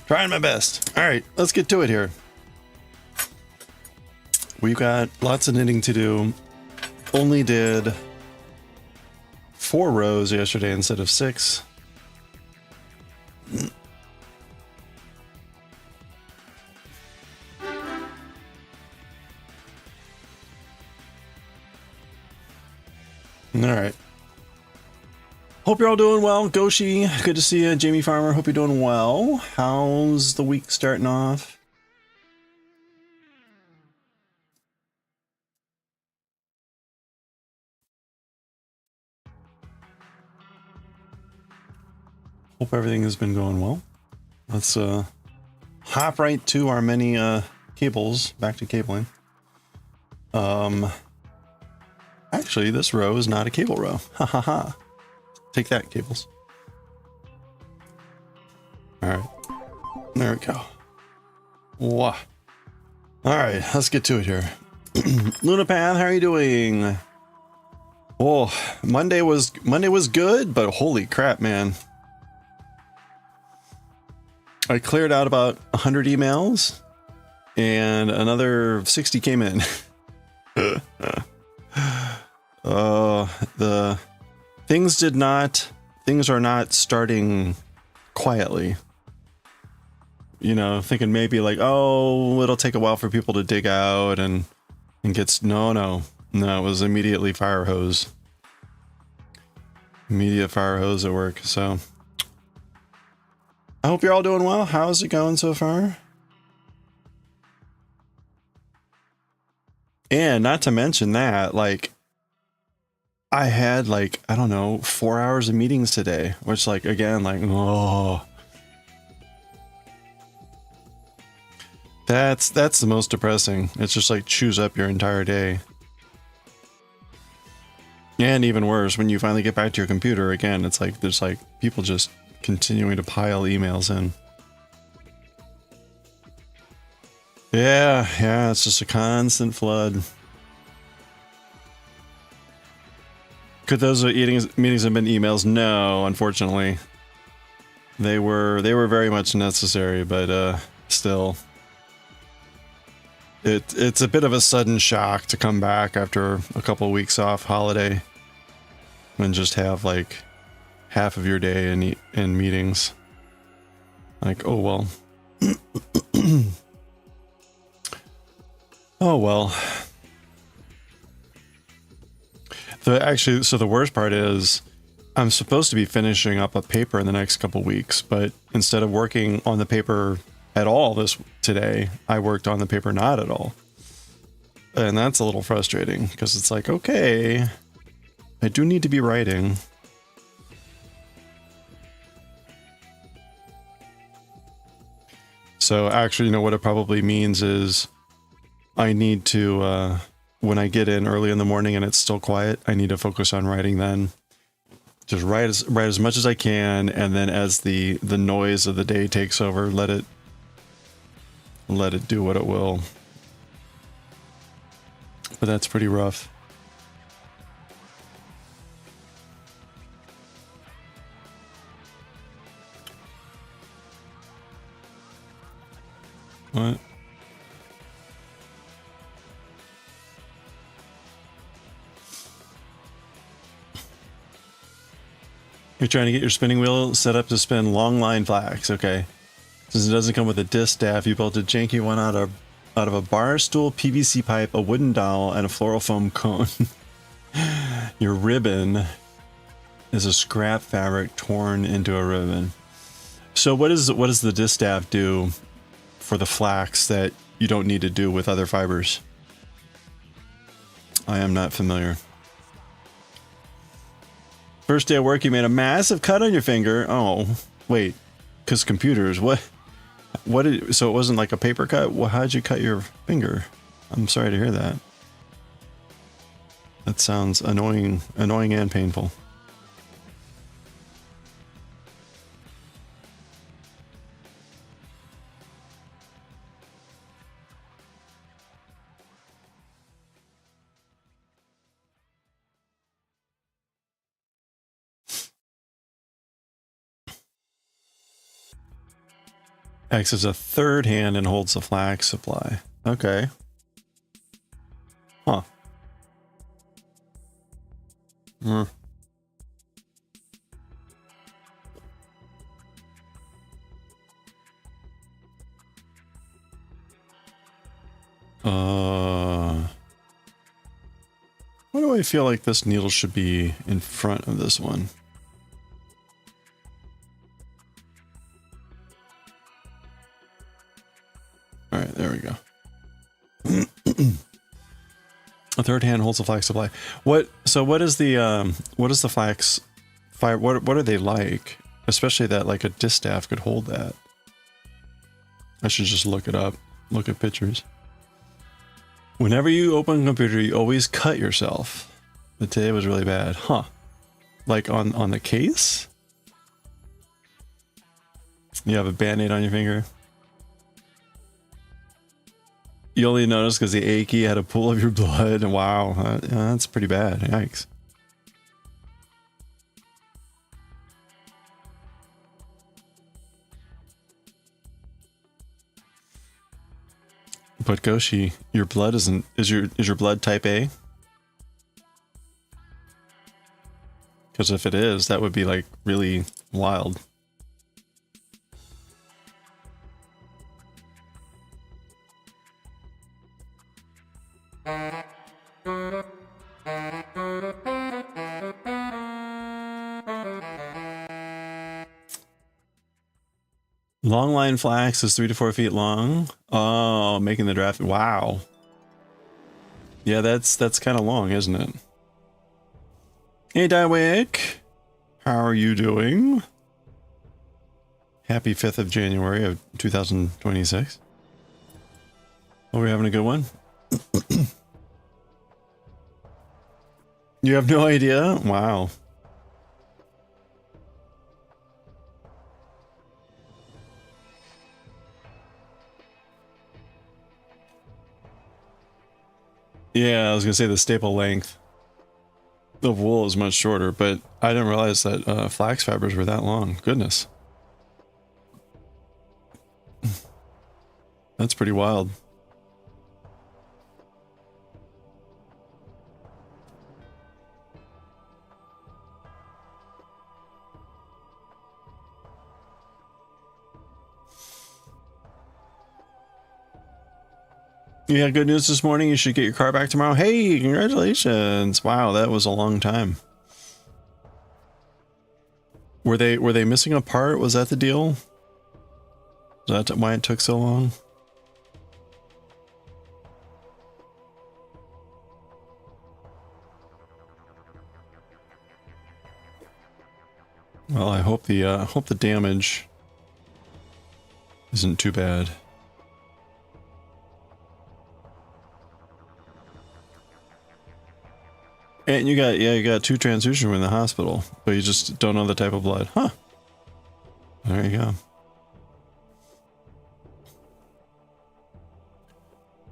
Trying my best. All right, let's get to it here. We've got lots of knitting to do. Only did 4 rows yesterday instead of 6. All right. Hope you're all doing well. Goshi, good to see you. Jamie Farmer, hope you're doing well. How's the week starting off? Hope everything has been going well. Let's hop right to our many cables. Back to cabling. Actually, this row is not a cable row. Ha ha ha. Take that, cables. All right. There we go. Wow. All right, let's get to it here. Lunapath, how are you doing? Oh, Monday was good, but holy crap, man. I cleared out about 100 emails and another 60 came in. The things are not starting quietly. You know, thinking maybe like, oh, it'll take a while for people to dig out and get, no, it was immediately fire hose. Immediate fire hose at work, so. I hope you're all doing well. How's it going so far? And not to mention that, like, I had like, I don't know, 4 hours of meetings today, which like, again, like, oh. That's the most depressing. It's just like chews up your entire day. And even worse, when you finally get back to your computer again, it's like, there's like people just continuing to pile emails in. Yeah, it's just a constant flood. Could those meetings have been emails? No, unfortunately. They were very much necessary, but still. It's a bit of a sudden shock to come back after a couple of weeks off holiday and just have like half of your day in meetings. Like, oh well. Oh well. So the worst part is I'm supposed to be finishing up a paper in the next couple weeks, but instead of working on the paper at all today, I worked on the paper not at all. And that's a little frustrating because it's like, okay, I do need to be writing. So actually, you know what it probably means is I need to, when I get in early in the morning and it's still quiet, I need to focus on writing then. Just write as much as I can, and then as the noise of the day takes over, let it do what it will. But that's pretty rough. What? You're trying to get your spinning wheel set up to spin long line flax, okay. Since it doesn't come with a distaff, you built a janky one out of a bar stool, PVC pipe, a wooden dowel, and a floral foam cone. Your ribbon is a scrap fabric torn into a ribbon. So what does the distaff do for the flax that you don't need to do with other fibers? I am not familiar. First day of work, you made a massive cut on your finger. Oh, wait, because computers, what so it wasn't like a paper cut? Well, how'd you cut your finger? I'm sorry to hear that. That sounds annoying and painful. Acts as a third hand and holds the flax supply. Okay. Huh. Hmm. Why do I feel like this needle should be in front of this one? All right, there we go. A third hand holds the flax supply. What? So what is the flax fire? What are they like? Especially that like a distaff could hold that. I should just look it up. Look at pictures. Whenever you open a computer, you always cut yourself. But today was really bad, huh? Like on the case? You have a band-aid on your finger. You only noticed because the achy had a pool of your blood. Wow, that's pretty bad. Yikes. But Goshi, your blood is your blood type A? Because if it is, that would be like really wild. Long line flax is 3 to 4 feet long. Oh, making the draft. Wow. Yeah, that's kind of long, isn't it? Hey, Daioh, how are you doing? Happy 5th of January of 2026. Hope we're having a good one. You have no idea? Wow. Yeah, I was gonna say the staple length of wool is much shorter, but I didn't realize that flax fibers were that long. Goodness. That's pretty wild. You had good news this morning. You should get your car back tomorrow. Hey, congratulations. Wow, that was a long time. Were they missing a part? Was that the deal? Is that why it took so long? Well, I hope the damage isn't too bad. And you got 2 transfusions in the hospital, but you just don't know the type of blood. Huh. There you go.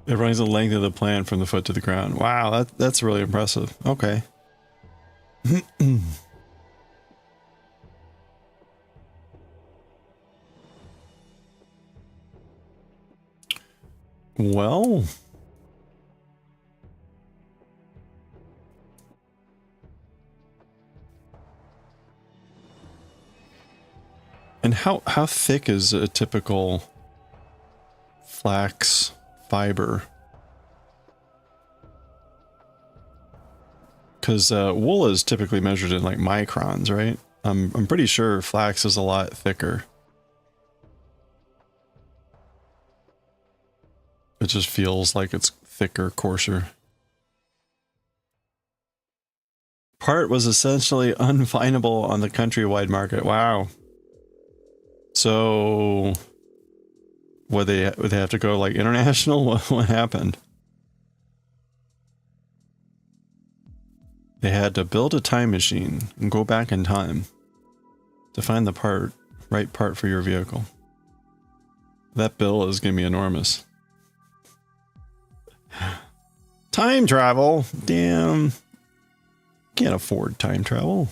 It runs the length of the plant from the foot to the ground. Wow, that's really impressive. Okay. Well, and how thick is a typical flax fiber? Because wool is typically measured in like microns, right? I'm pretty sure flax is a lot thicker. It just feels like it's thicker, coarser. Part was essentially unfindable on the countrywide market. Wow. So would they have to go like international? What happened? They had to build a time machine and go back in time to find the right part for your vehicle. That bill is going to be enormous. Time travel? Damn. Can't afford time travel.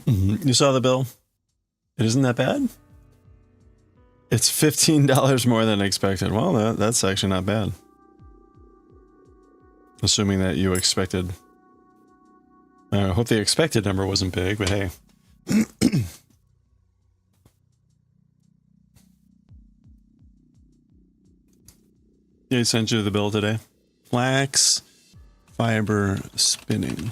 You saw the bill? It isn't that bad? It's $15 more than expected. Well, that's actually not bad. Assuming that you expected... I hope the expected number wasn't big, but hey. Yeah, he sent you the bill today. Flax fiber spinning.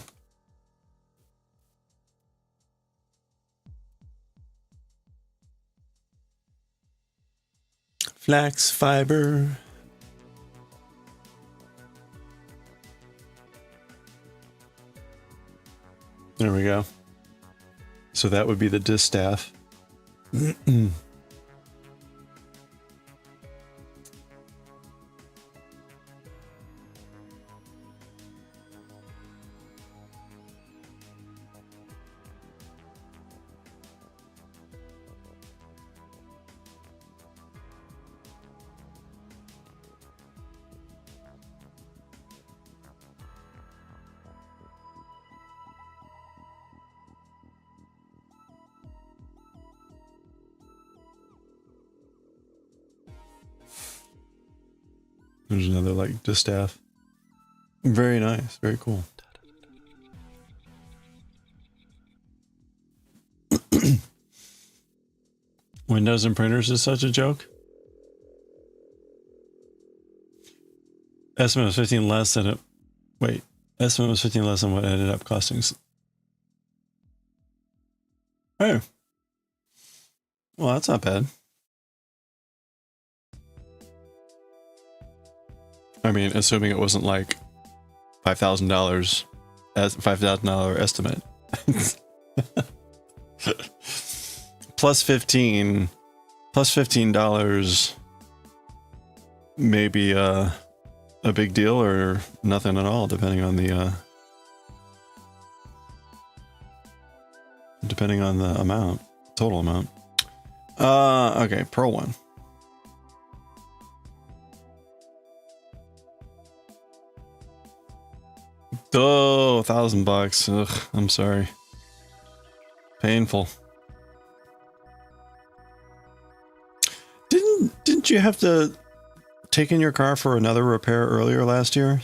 Flax fiber. There we go. So that would be the distaff. There's another like distaff. Very nice, very cool. Windows and printers is such a joke. Estimate was 15 less than it. Wait, estimate was 15 less than what it ended up costing. Oh, well, that's not bad. I mean, assuming it wasn't like $5,000 as $5,000 estimate. plus $15 maybe a big deal or nothing at all, depending on the amount, total amount. Okay, Pro One. Oh, $1,000. Ugh, I'm sorry. Painful. Didn't you have to take in your car for another repair earlier last year?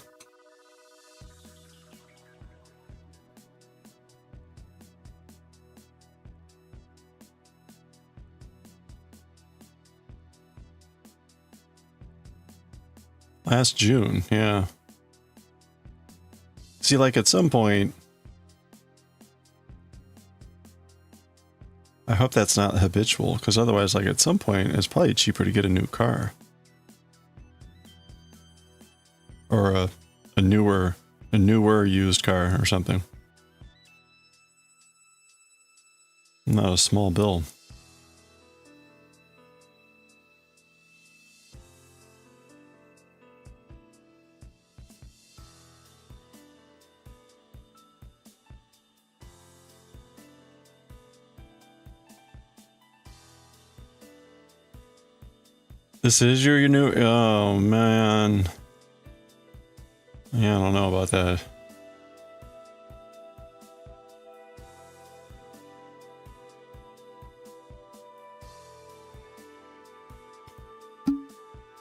Last June, yeah. See, like at some point, I hope that's not habitual, because otherwise, like at some point, it's probably cheaper to get a new car. Or a newer used car or something. Not a small bill. This is your new... Oh, man. Yeah, I don't know about that.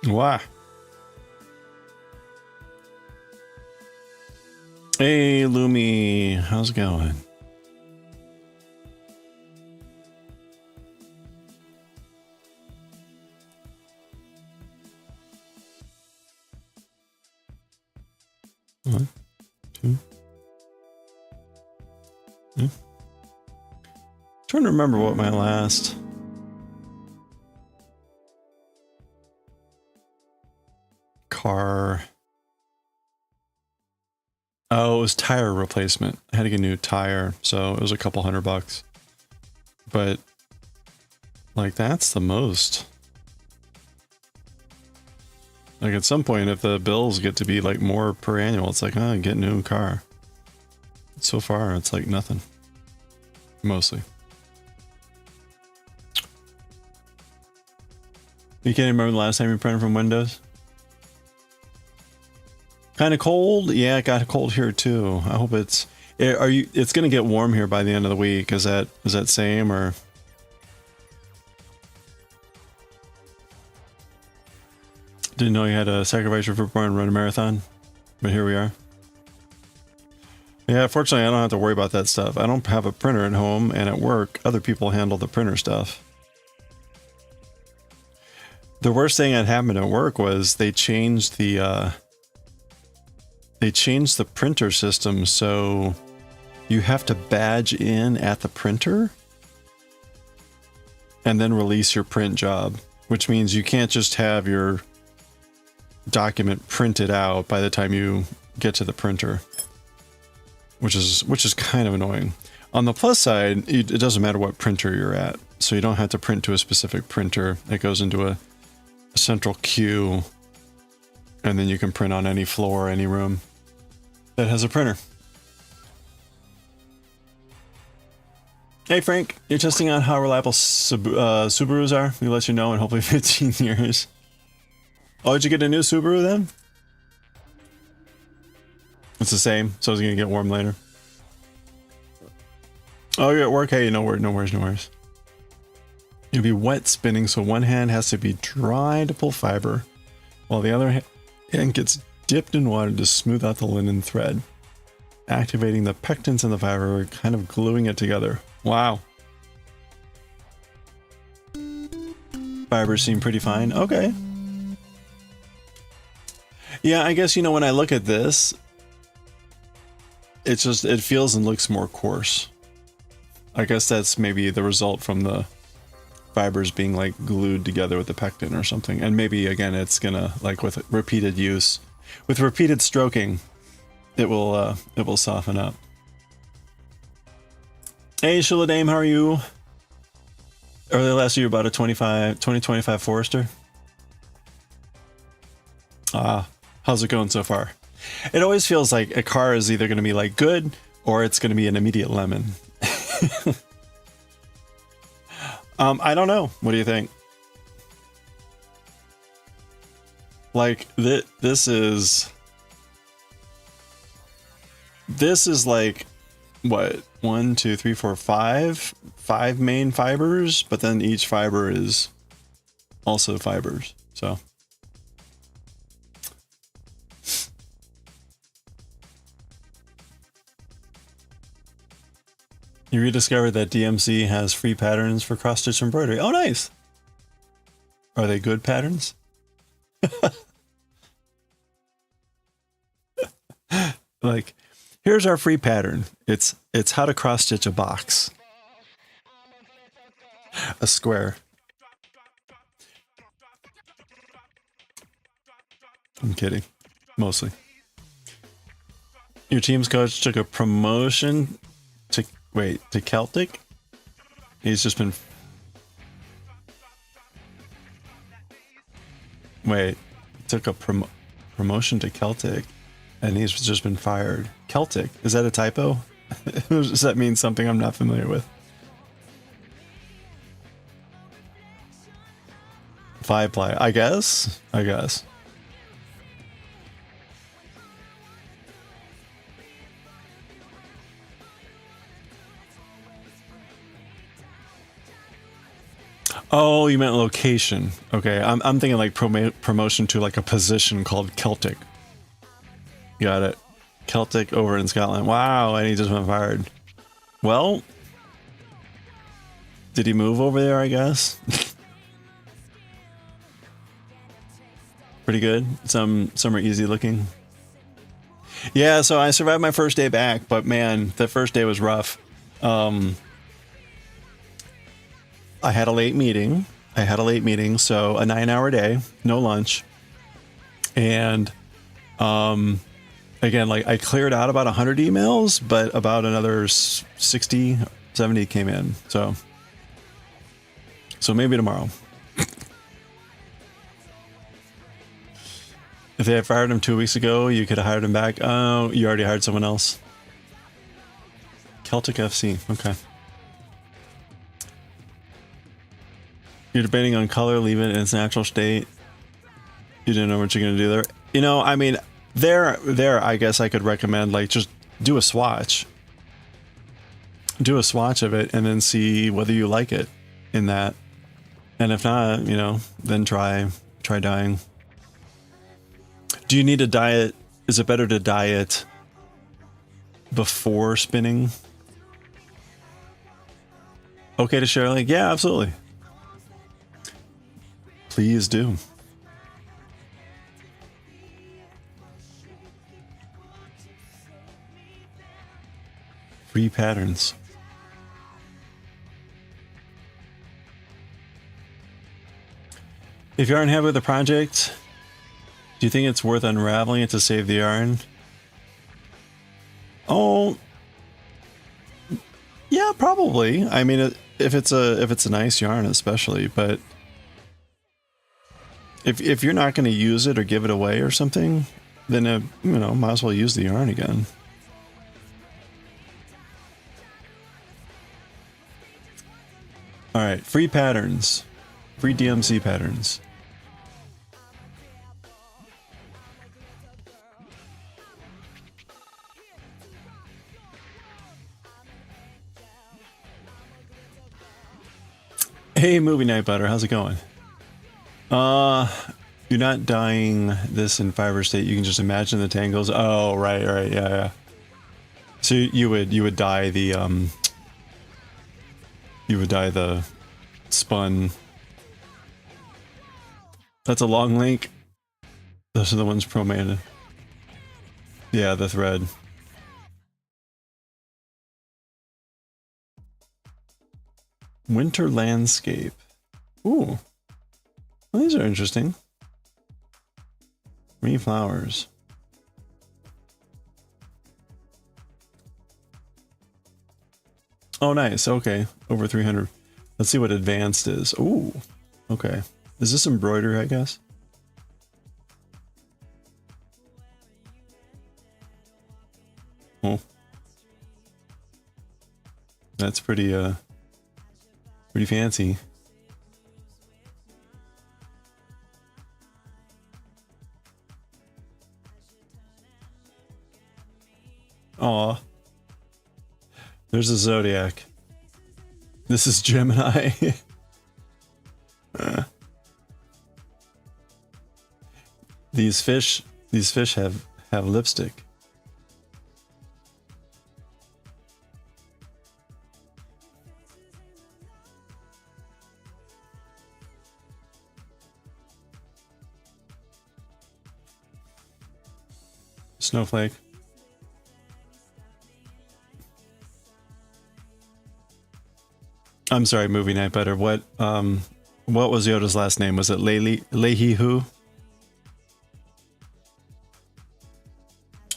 Why? Hey, Lumi. How's it going? One, two. Trying to remember what my last car. Oh, it was tire replacement. I had to get a new tire, so it was a couple $100. But like that's the most. Like at some point, if the bills get to be like more per annual, it's like, oh, get a new car. So far, it's like nothing. Mostly. You can't remember the last time you printed from Windows? Kind of cold? Yeah, it got cold here too. I hope it's Are you? It's gonna get warm here by the end of the week. Is that same or? Didn't know you had to sacrifice your firstborn and run a marathon, but here we are. Yeah, fortunately, I don't have to worry about that stuff. I don't have a printer at home, and at work, other people handle the printer stuff. The worst thing that happened at work was they changed the printer system, so you have to badge in at the printer and then release your print job, which means you can't just have your document printed out by the time you get to the printer, which is kind of annoying. On the plus side, it doesn't matter what printer you're at, so you don't have to print to a specific printer. It goes into a central queue, and then you can print on any floor, any room that has a printer. Hey Frank, you're testing on how reliable Subarus are. We let you know in hopefully 15 years. Oh, did you get a new Subaru then? It's the same, so it's gonna get warm later. Oh, you're at work? Hey, no worries. You'll be wet spinning, so one hand has to be dry to pull fiber, while the other hand gets dipped in water to smooth out the linen thread, activating the pectins in the fiber, kind of gluing it together. Wow. Fibers seem pretty fine. Okay. Yeah, I guess, when I look at this, it feels and looks more coarse. I guess that's maybe the result from the fibers being like glued together with the pectin or something. And maybe again, it's gonna, like, with repeated use, with repeated stroking, it will soften up. Hey Shiladame, how are you? Earlier last year, you bought a 2025 Forester. How's it going so far? It always feels like a car is either going to be like good or it's going to be an immediate lemon. I don't know. What do you think? Like this is like what, 1, 2, 3, 4, 5 main fibers, but then each fiber is also fibers. So you rediscovered that DMC has free patterns for cross-stitch embroidery. Oh, nice. Are they good patterns? Like, here's our free pattern. It's how to cross-stitch a box. A square. I'm kidding. Mostly. Your team's coach took a promotion to Celtic? He's just been... took a promotion to Celtic, and he's just been fired. Celtic? Is that a typo? Does that mean something I'm not familiar with? 5-ply. I guess. Oh, you meant location. Okay, I'm thinking like promotion to like a position called Celtic. Got it. Celtic over in Scotland. Wow, and he just went fired. Well, did he move over there, I guess? Pretty good. Some are easy looking. Yeah, so I survived my first day back, but man, the first day was rough. I had a late meeting, so a 9-hour day, no lunch. And again, like I cleared out about 100 emails, but about another 60, 70 came in. So maybe tomorrow. If they had fired him 2 weeks ago, you could have hired him back. Oh, you already hired someone else. Celtic FC, okay. You're debating on color, leave it in its natural state. You didn't know what you're gonna do there. I mean, there, I guess I could recommend like just do a swatch. do a swatch of it and then see whether you like it in that. And if not, you know, then try dyeing. Do you need to dye it? Is it better to dye it before spinning? Okay to share link? Yeah, absolutely. Please do. Free patterns. If you aren't happy with the project, do you think it's worth unraveling it to save the yarn? Oh, yeah, probably. I mean, if it's a nice yarn, especially. But if you're not going to use it or give it away or something, then you know, might as well use the yarn again. All right, free patterns, free DMC patterns. Hey, Movie Night Butter, how's it going? You're not dyeing this in fiber state. You can just imagine the tangles. Oh, right, yeah. So you would dye the spun. That's a long link. Those are the ones pro-mana. Yeah, the thread. Winter landscape. Ooh. Well, these are interesting. Green flowers. Oh, nice. Okay. Over 300. Let's see what advanced is. Ooh. Okay. Is this embroidery, I guess? Oh. That's pretty fancy. Aw. There's a Zodiac. This is Gemini. These fish have lipstick. Snowflake. I'm sorry, Movie Night Better. What was Yoda's last name? Was it Leahy Who?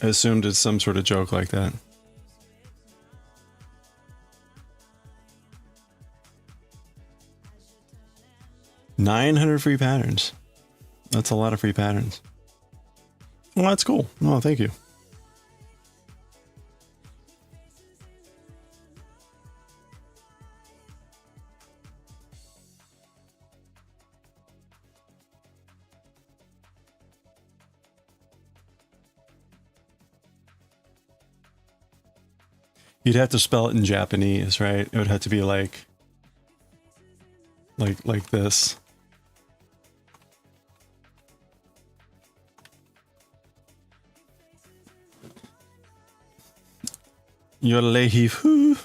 I assumed it's some sort of joke like that. $900 free patterns. That's a lot of free patterns. Well, that's cool. Oh, thank you. You'd have to spell it in Japanese, right? It would have to be like this. Yolehifu.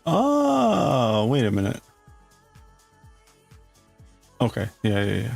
Oh, wait a minute. Okay. Yeah.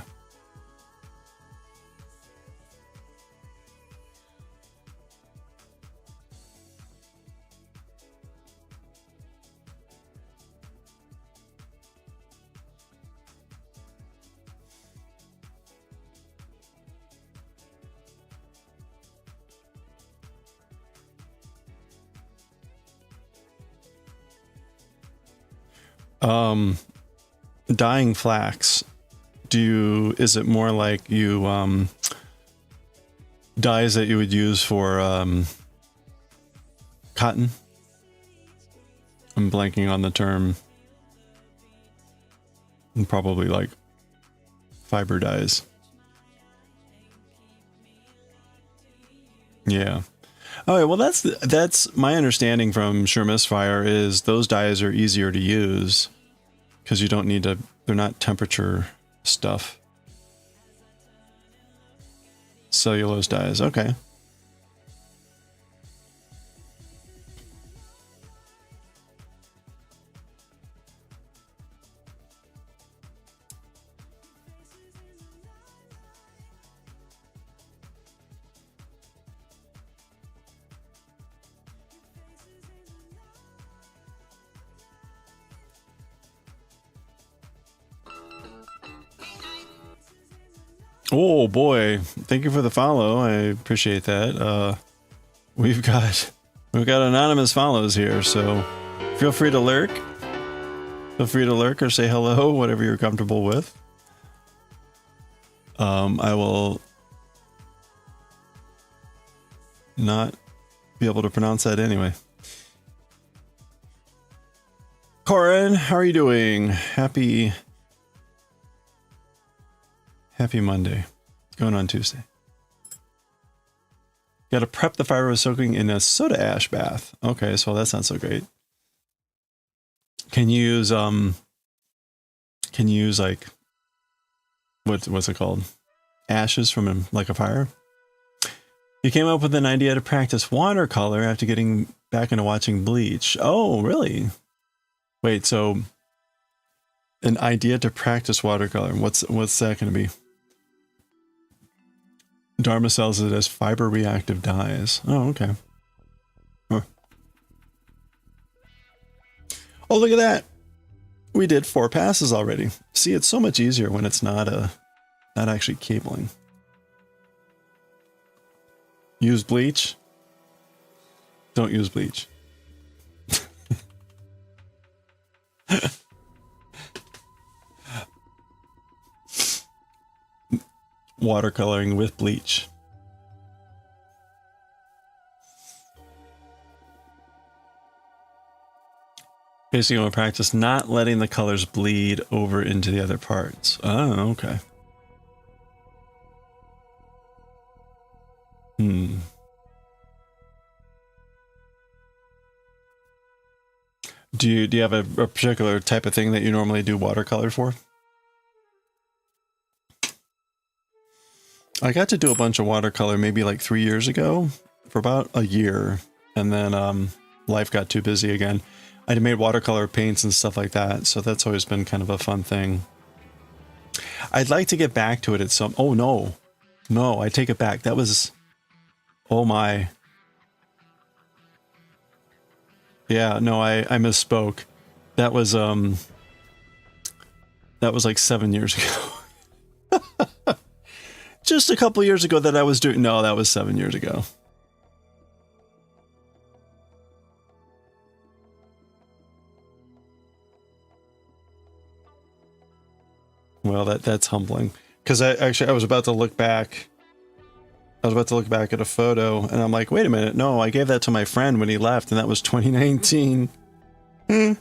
Dyeing flax is it more like you dyes that you would use for cotton? I'm blanking on the term. And probably like fiber dyes. Yeah. Oh, well, that's my understanding from Sure Misfire is those dyes are easier to use because you don't need to. They're not temperature stuff. Cellulose dyes. Okay. Oh boy, thank you for the follow. I appreciate that. We've got anonymous follows here, so feel free to lurk. Feel free to lurk or say hello, whatever you're comfortable with. I will not be able to pronounce that anyway. Corin, how are you doing? Happy Monday. Going on Tuesday. Got to prep the fire with soaking in a soda ash bath. Okay, so that's not so great. Can you use like what's it called? Ashes from like a fire? You came up with an idea to practice watercolor after getting back into watching Bleach. Oh, really? Wait, so an idea to practice watercolor. What's that going to be? Dharma sells it as fiber reactive dyes. Oh, okay. Huh. Oh, look at that. We did 4 passes already. See, it's so much easier when it's not actually cabling. Use bleach. Don't use bleach. Watercoloring with bleach. Basically, want to practice not letting the colors bleed over into the other parts. Oh, okay. Do you have a particular type of thing that you normally do watercolor for? I got to do a bunch of watercolor maybe like 3 years ago for about a year, and then life got too busy again. I made watercolor paints and stuff like that, so that's always been kind of a fun thing. I'd like to get back to it at some... Oh, no, I take it back. That was... Oh my... Yeah, no, I misspoke. That was like 7 years ago. Just a couple years ago that I was doing... No, that was 7 years ago. Well, that's humbling. Because I was about to look back. I was about to look back at a photo, and I'm like, wait a minute. No, I gave that to my friend when he left, and that was 2019. Let's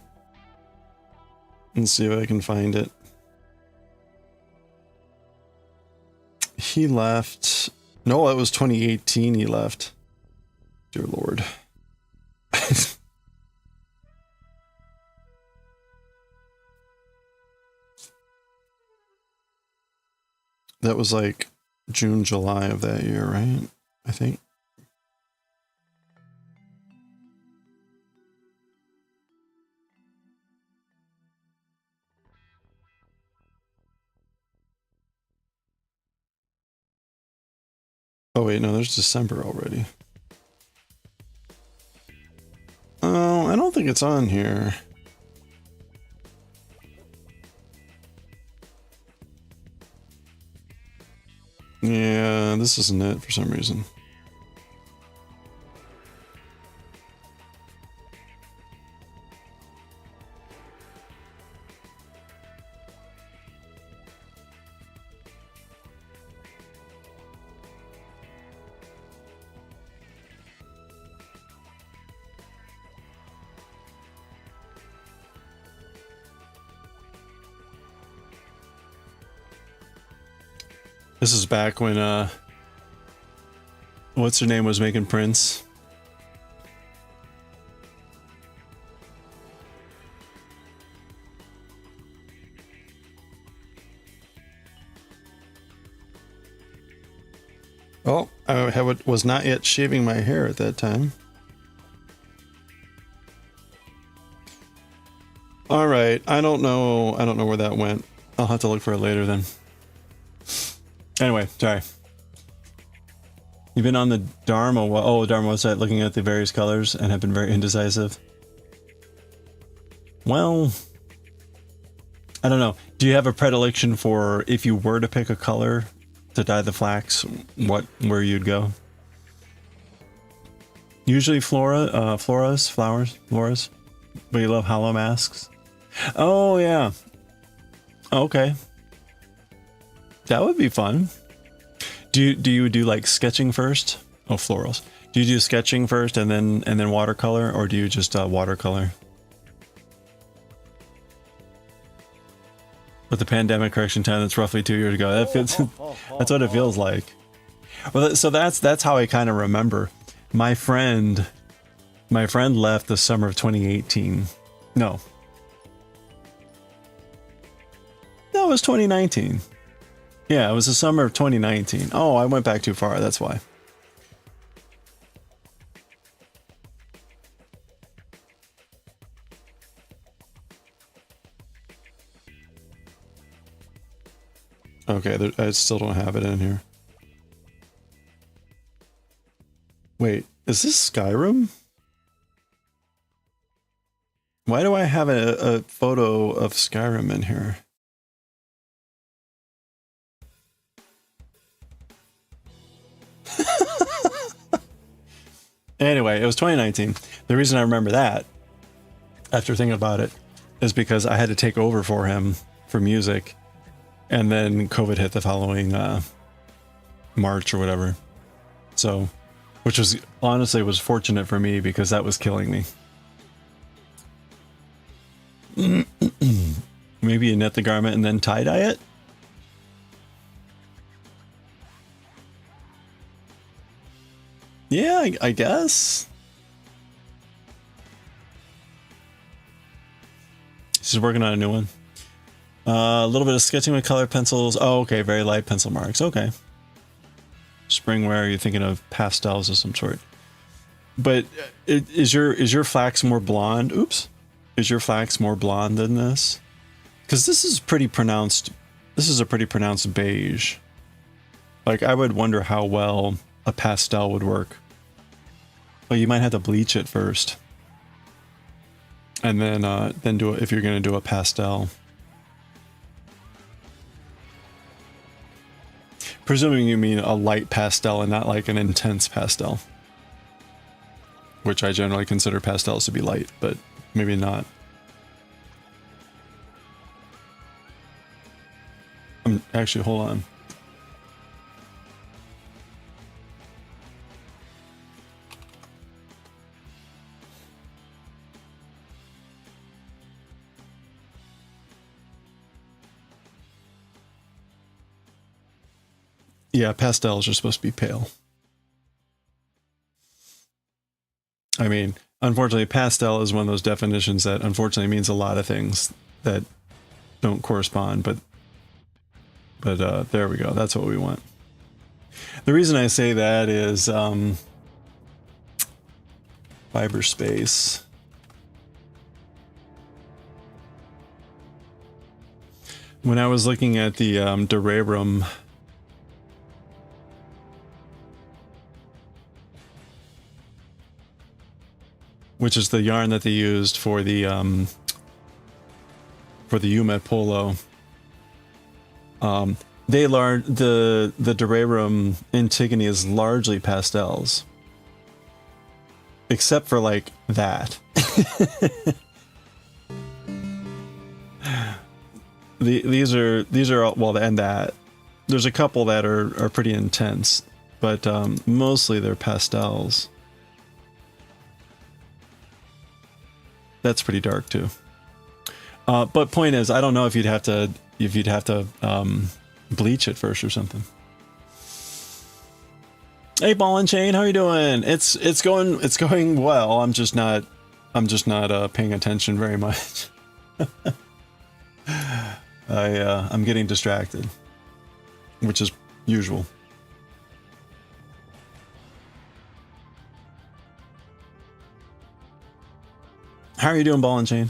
see if I can find it. He left... No, it was 2018 he left. Dear Lord. That was like June, July of that year, right? I think. Oh wait, no, there's December already. Oh, I don't think it's on here. Yeah, this isn't it for some reason. This is back when what's her name was making prints. Oh, was not yet shaving my hair at that time. All right, I don't know where that went. I'll have to look for it later then. Anyway, sorry. You've been on the Dharma website looking at the various colors and have been very indecisive. Well, I don't know. Do you have a predilection for if you were to pick a color to dye the flax, where you'd go? Usually flowers. But you love hollow masks. Oh yeah. Okay. That would be fun. Do you do like sketching first? Oh, florals. Do you do sketching first and then watercolor, or do you just watercolor? With the pandemic correction time, that's roughly 2 years ago. That's what it feels like. Well, so that's how I kind of remember. My friend left the summer of 2018. No, that was 2019. Yeah, it was the summer of 2019. Oh, I went back too far. That's why. Okay, I still don't have it in here. Wait, is this Skyrim? Why do I have a photo of Skyrim in here? Anyway, it was 2019. The reason I remember that, after thinking about it, is because I had to take over for him for music, and then COVID hit the following March or whatever. So, which was honestly was fortunate for me because that was killing me. Maybe you knit the garment and then tie-dye it? Yeah, I guess. She's working on a new one. A little bit of sketching with colored pencils. Oh, okay, very light pencil marks. Okay. Spring wear, you're thinking of pastels of some sort. But is your flax more blonde? Oops. Is your flax more blonde than this? Because this is pretty pronounced. This is a pretty pronounced beige. Like, I would wonder how well a pastel would work. Well, you might have to bleach it first, and then do it if you're going to do a pastel. Presuming you mean a light pastel and not like an intense pastel, which I generally consider pastels to be light, but maybe not. Actually, hold on. Yeah, pastels are supposed to be pale. I mean, unfortunately, pastel is one of those definitions that unfortunately means a lot of things that don't correspond, but there we go. That's what we want. The reason I say that is fiber space. When I was looking at the Durabrum, which is the yarn that they used for the Umet Polo, the Durabrum Antigone is largely pastels, except for like that. These are well, and that there's a couple that are pretty intense, but mostly they're pastels. That's pretty dark too. But point is, I don't know if you'd have to bleach it first or something. Hey, Ball and Chain, how are you doing? It's going well. I'm just not paying attention very much. I'm getting distracted, which is usual. How are you doing, Ball and Chain?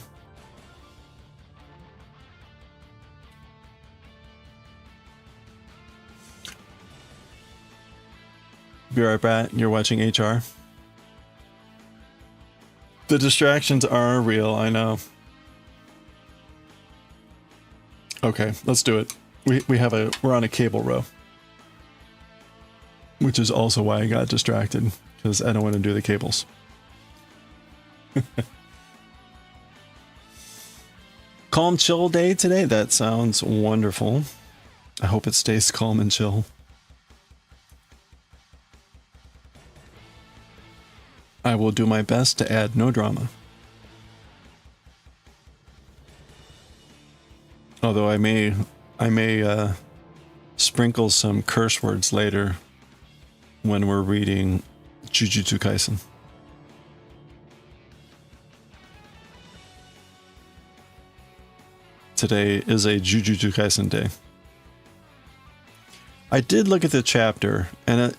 Be right back. You're watching HR. The distractions are real, I know. Okay, let's do it. We're on a cable row. Which is also why I got distracted, because I don't want to do the cables. Calm, chill day today? That sounds wonderful. I hope it stays calm and chill. I will do my best to add no drama. Although I may sprinkle some curse words later when we're reading Jujutsu Kaisen. Today is a Jujutsu Kaisen day. I did look at the chapter, and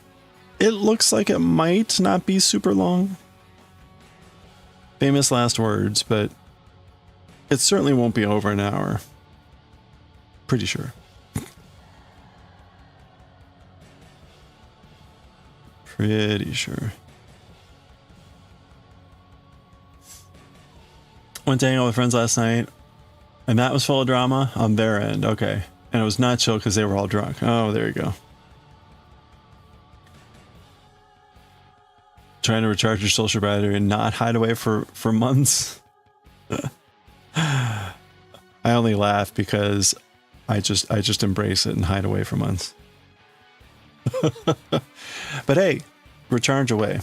it looks like it might not be super long. Famous last words, but it certainly won't be over an hour. Pretty sure. Pretty sure. Went to hang out with friends last night, and that was full of drama on their end. Okay. And it was not chill because they were all drunk. Oh, there you go. Trying to recharge your social battery and not hide away for months. I only laugh because I just embrace it and hide away for months. But hey, recharge away.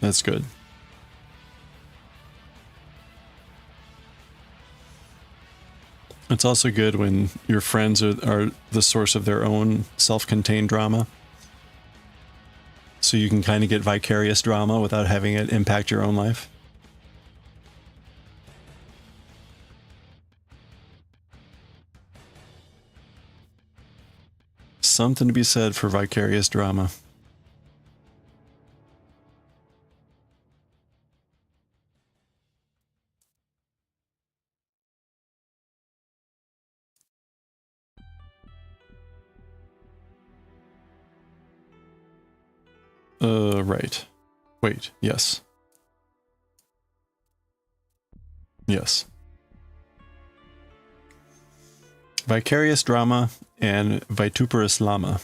That's good. It's also good when your friends are the source of their own self-contained drama. So you can kind of get vicarious drama without having it impact your own life. Something to be said for vicarious drama. Right. Wait, yes. Yes. Vicarious drama and vituperous llama.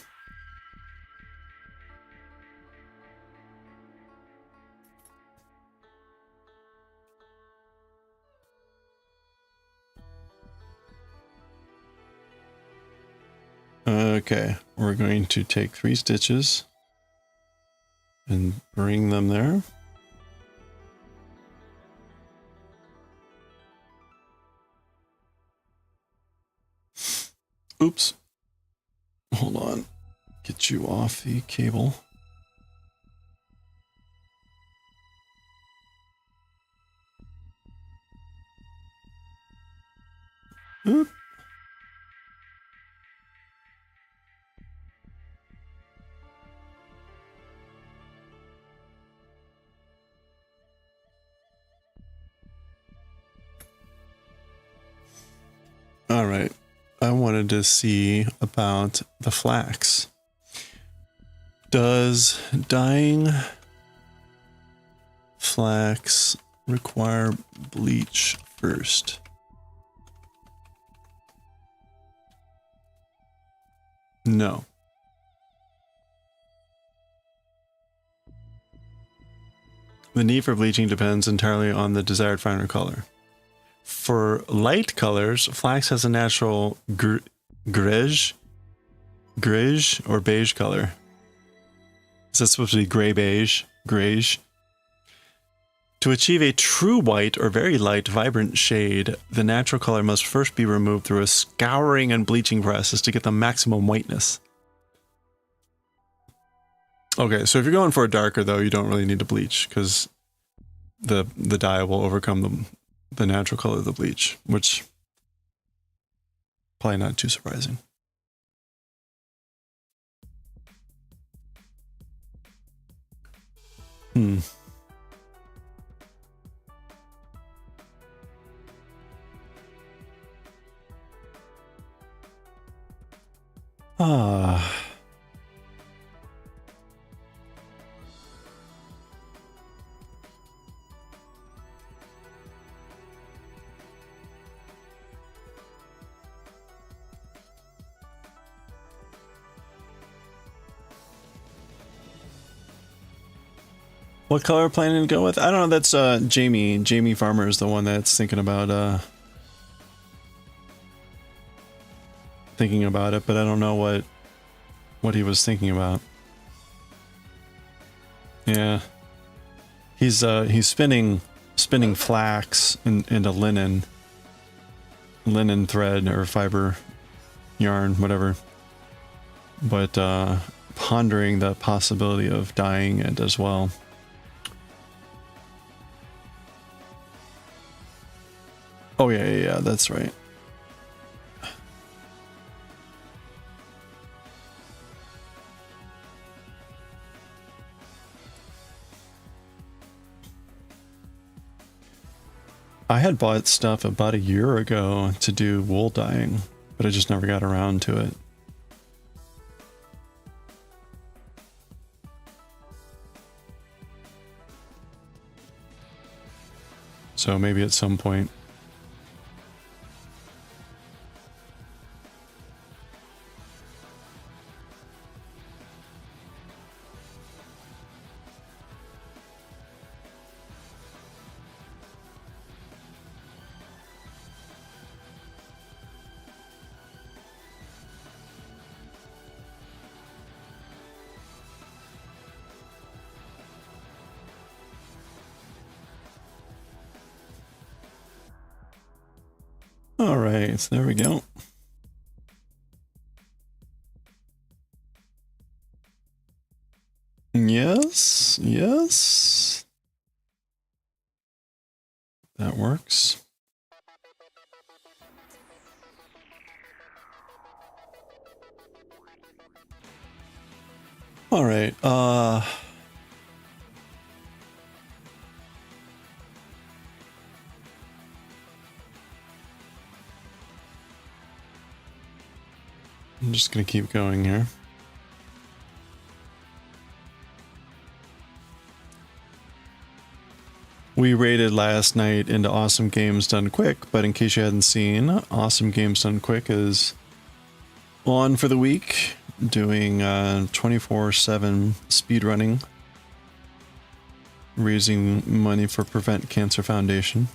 Okay, we're going to take 3 stitches and bring them there. Oops. Hold on. Get you off the cable. Oop. All right. I wanted to see about the flax. Does dyeing flax require bleach first? No. The need for bleaching depends entirely on the desired finer color. For light colors, flax has a natural greige or beige color. Is that supposed to be gray beige? Greige. To achieve a true white or very light, vibrant shade, the natural color must first be removed through a scouring and bleaching process to get the maximum whiteness. Okay, so if you're going for a darker, though, you don't really need to bleach, because the dye will overcome the natural color of the bleach, which probably not too surprising. What color planning to go with? I don't know. That's Jamie. Jamie Farmer is the one that's thinking about it, but I don't know what he was thinking about. Yeah, he's spinning flax into linen thread or fiber yarn, whatever, but pondering the possibility of dyeing it as well. Oh yeah, that's right. I had bought stuff about a year ago to do wool dyeing, but I just never got around to it. So maybe at some point. All right, so there we go. Yes. That works. All right, I'm just gonna keep going here. We raided last night into Awesome Games Done Quick, but in case you hadn't seen, Awesome Games Done Quick is on for the week, doing 24/7 speedrunning, raising money for Prevent Cancer Foundation.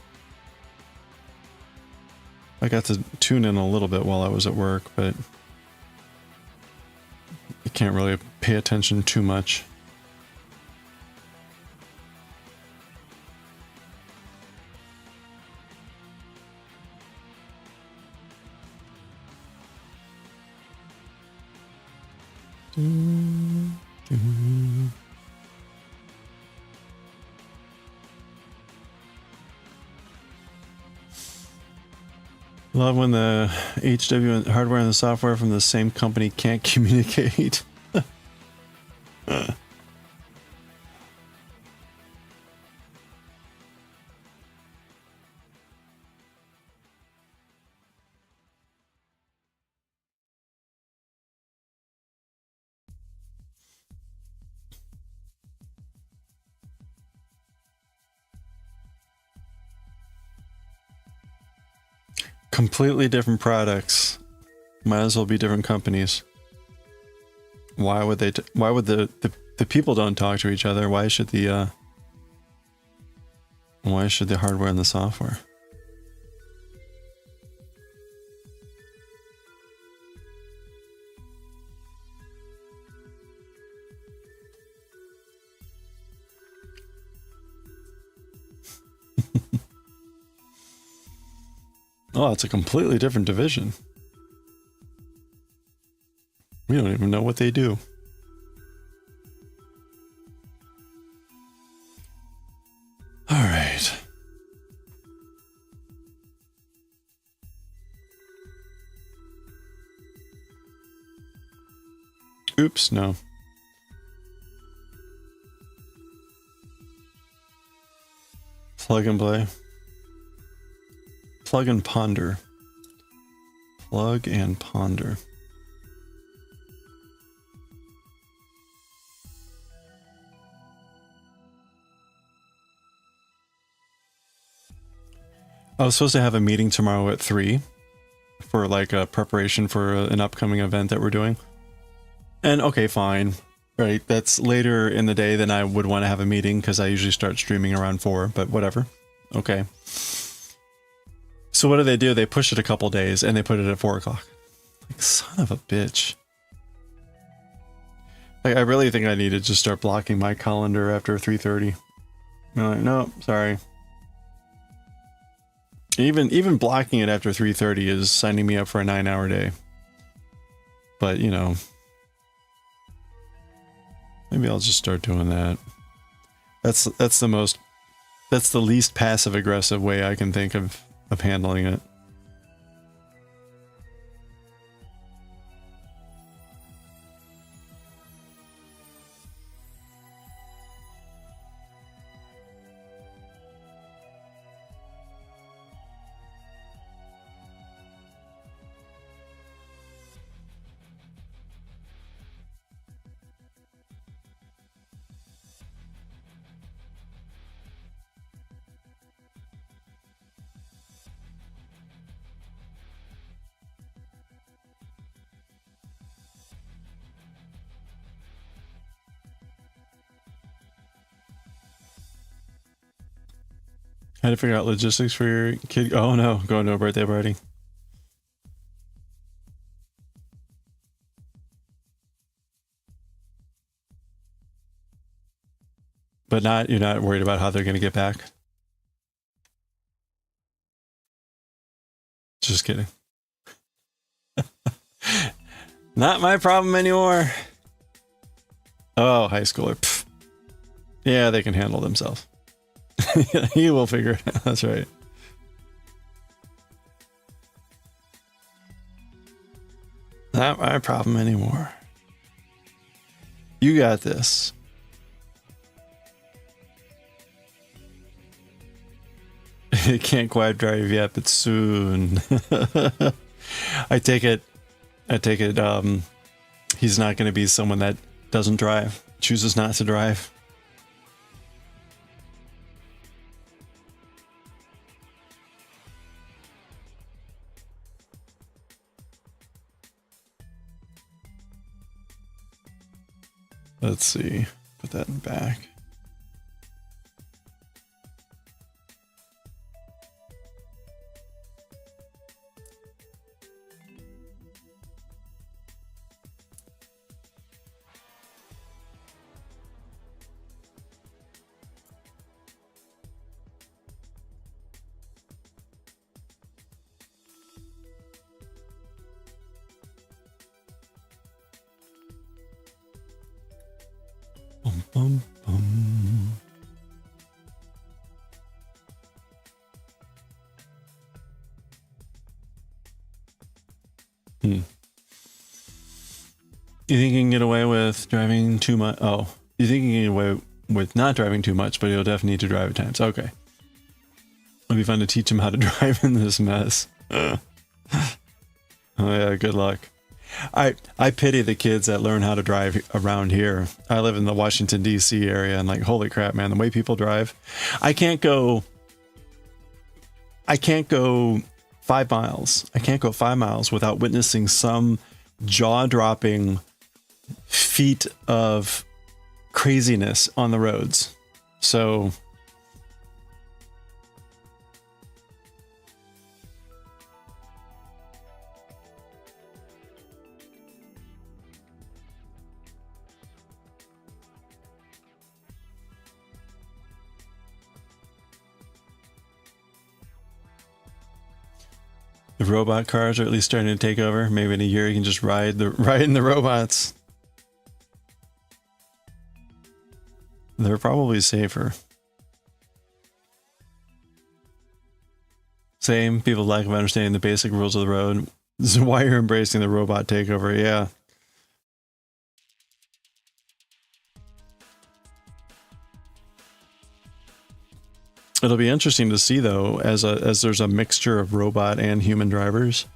I got to tune in a little bit while I was at work, but I can't really pay attention too much. Love when the HW hardware and the software from the same company can't communicate. Completely different products. Might as well be different companies. Why would they? Why would the people don't talk to each other? Why should the hardware and the software? Oh, it's a completely different division. We don't even know what they do. All right. Oops, no. Plug and play. Plug and ponder. Plug and ponder. I was supposed to have a meeting tomorrow at 3 for like a preparation for an upcoming event that we're doing. And okay, fine. Right, that's later in the day than I would want to have a meeting because I usually start streaming around 4, but whatever. Okay. So what do? They push it a couple days and they put it at 4 o'clock. Like, son of a bitch. Like, I really think I need to just start blocking my calendar after 3:30. Like, no, sorry. Even blocking it after 3:30 is signing me up for a 9-hour day. But, you know, maybe I'll just start doing that. That's the least passive aggressive way I can think of handling it. How to figure out logistics for your kid. Oh no, going to a birthday party. But you're not worried about how they're going to get back? Just kidding. Not my problem anymore. Oh, high schooler. Pfft. Yeah, they can handle themselves. He will figure it out. That's right. Not my problem anymore. You got this. It can't quite drive yet, but soon. I take it, he's not going to be someone that doesn't drive, chooses not to drive. Let's see, put that in the back. Bum, bum, bum. You think you can get away with driving too much? Oh, you think you can get away with not driving too much, but you'll definitely need to drive at times. Okay. It'll be fun to teach him how to drive in this mess. Oh yeah, good luck. I pity the kids that learn how to drive around here. I live in the Washington, D.C. area, and like, holy crap, man, the way people drive. I can't go 5 miles. I can't go 5 miles without witnessing some jaw-dropping feat of craziness on the roads. So The robot cars are at least starting to take over. Maybe in a year you can just ride in the robots. They're probably safer. Same. People's lack of understanding the basic rules of the road. This is why you're embracing the robot takeover. Yeah. It'll be interesting to see, though, as there's a mixture of robot and human drivers,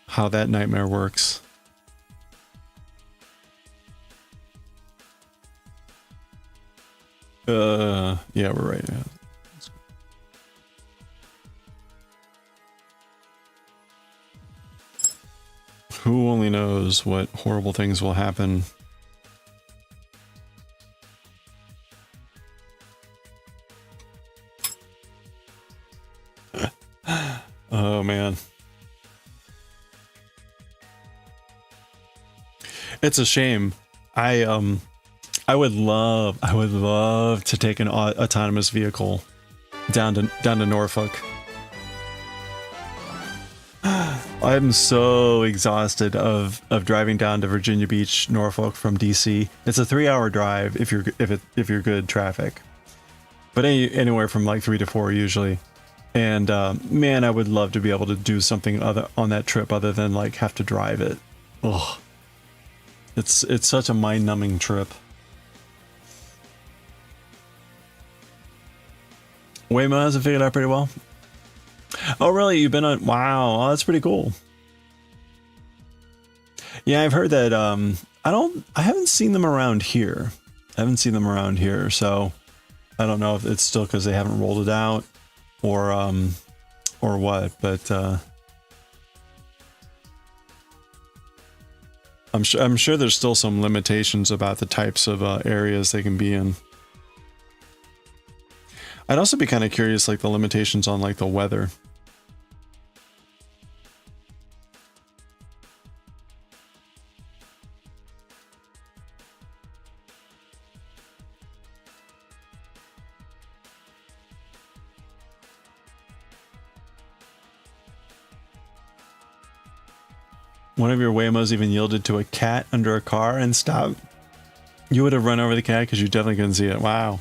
how that nightmare works. Yeah, we're right. Yeah. Who only knows what horrible things will happen. Oh man. It's a shame. I would love to take an autonomous vehicle down to Norfolk. I'm so exhausted of driving down to Virginia Beach, Norfolk from DC. It's a 3-hour drive if you're good traffic, but anywhere from like 3 to 4 usually. And man, I would love to be able to do something other on that trip other than like have to drive it. Ugh. It's such a mind-numbing trip. Waymo has it figured out pretty well. Oh really? You've been on? Wow, oh, that's pretty cool. Yeah, I've heard that. I haven't seen them around here. So I don't know if it's still because they haven't rolled it out, or what. But I'm sure there's still some limitations about the types of areas they can be in. I'd also be kind of curious, like the limitations on like the weather. One of your Waymos even yielded to a cat under a car and stopped. You would have run over the cat because you definitely couldn't see it. Wow.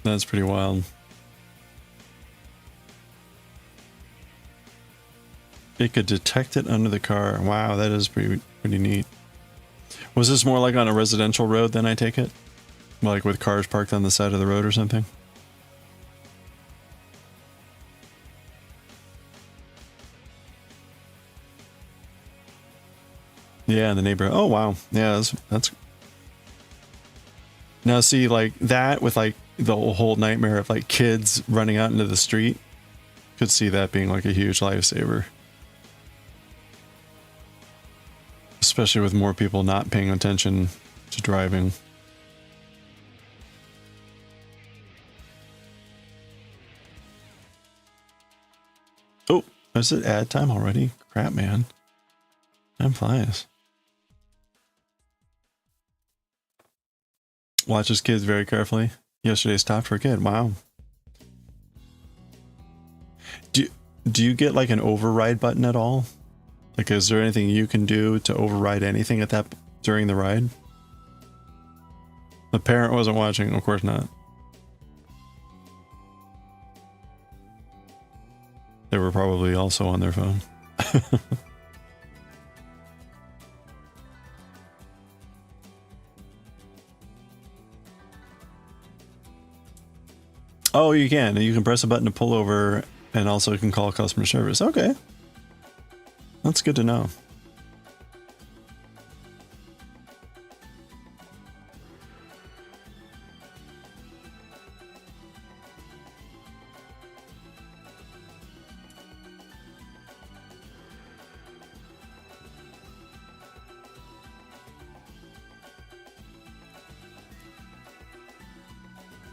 That's pretty wild. It could detect it under the car. Wow, that is pretty neat. Was this more like on a residential road then, I take it? Like with cars parked on the side of the road or something? Yeah, in the neighborhood. Oh wow. Yeah, that's now see, like that with like the whole nightmare of like kids running out into the street, could see that being like a huge lifesaver. Especially with more people not paying attention to driving. Oh, is it ad time already? Crap, man. Time flies. Watches kids very carefully. Yesterday stopped for a kid. Wow. Do you get like an override button at all? Like, is there anything you can do to override anything at that during the ride? The parent wasn't watching, of course not. They were probably also on their phone. Oh, you can. You can press a button to pull over, and also you can call customer service. Okay. That's good to know.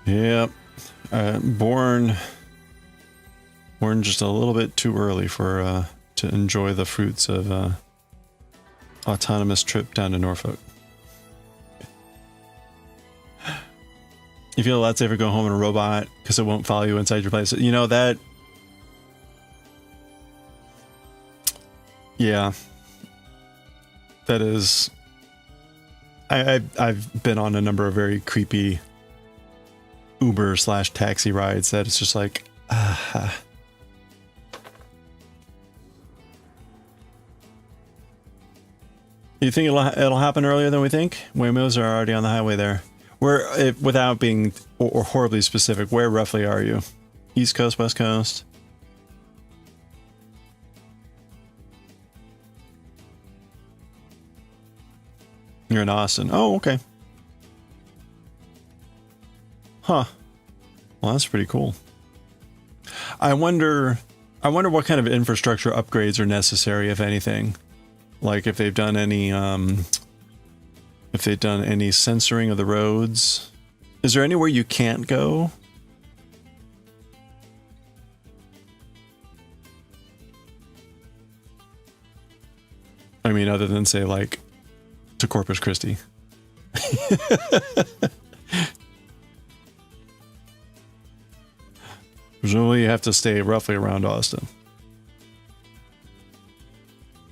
Yep. Born just a little bit too early for to enjoy the fruits of autonomous trip down to Norfolk. You feel a lot safer going home in a robot because it won't follow you inside your place. You know that. Yeah. That is. I've been on a number of very creepy Uber / taxi rides that it's just like, You think it'll happen earlier than we think? Waymos are already on the highway there. Without being or horribly specific, where roughly are you? East Coast, West Coast? You're in Austin. Oh, okay. Huh. Well, that's pretty cool. I wonder what kind of infrastructure upgrades are necessary, if anything. Like if they've done any censoring of the roads. Is there anywhere you can't go? I mean, other than say like to Corpus Christi. Presumably you have to stay roughly around Austin.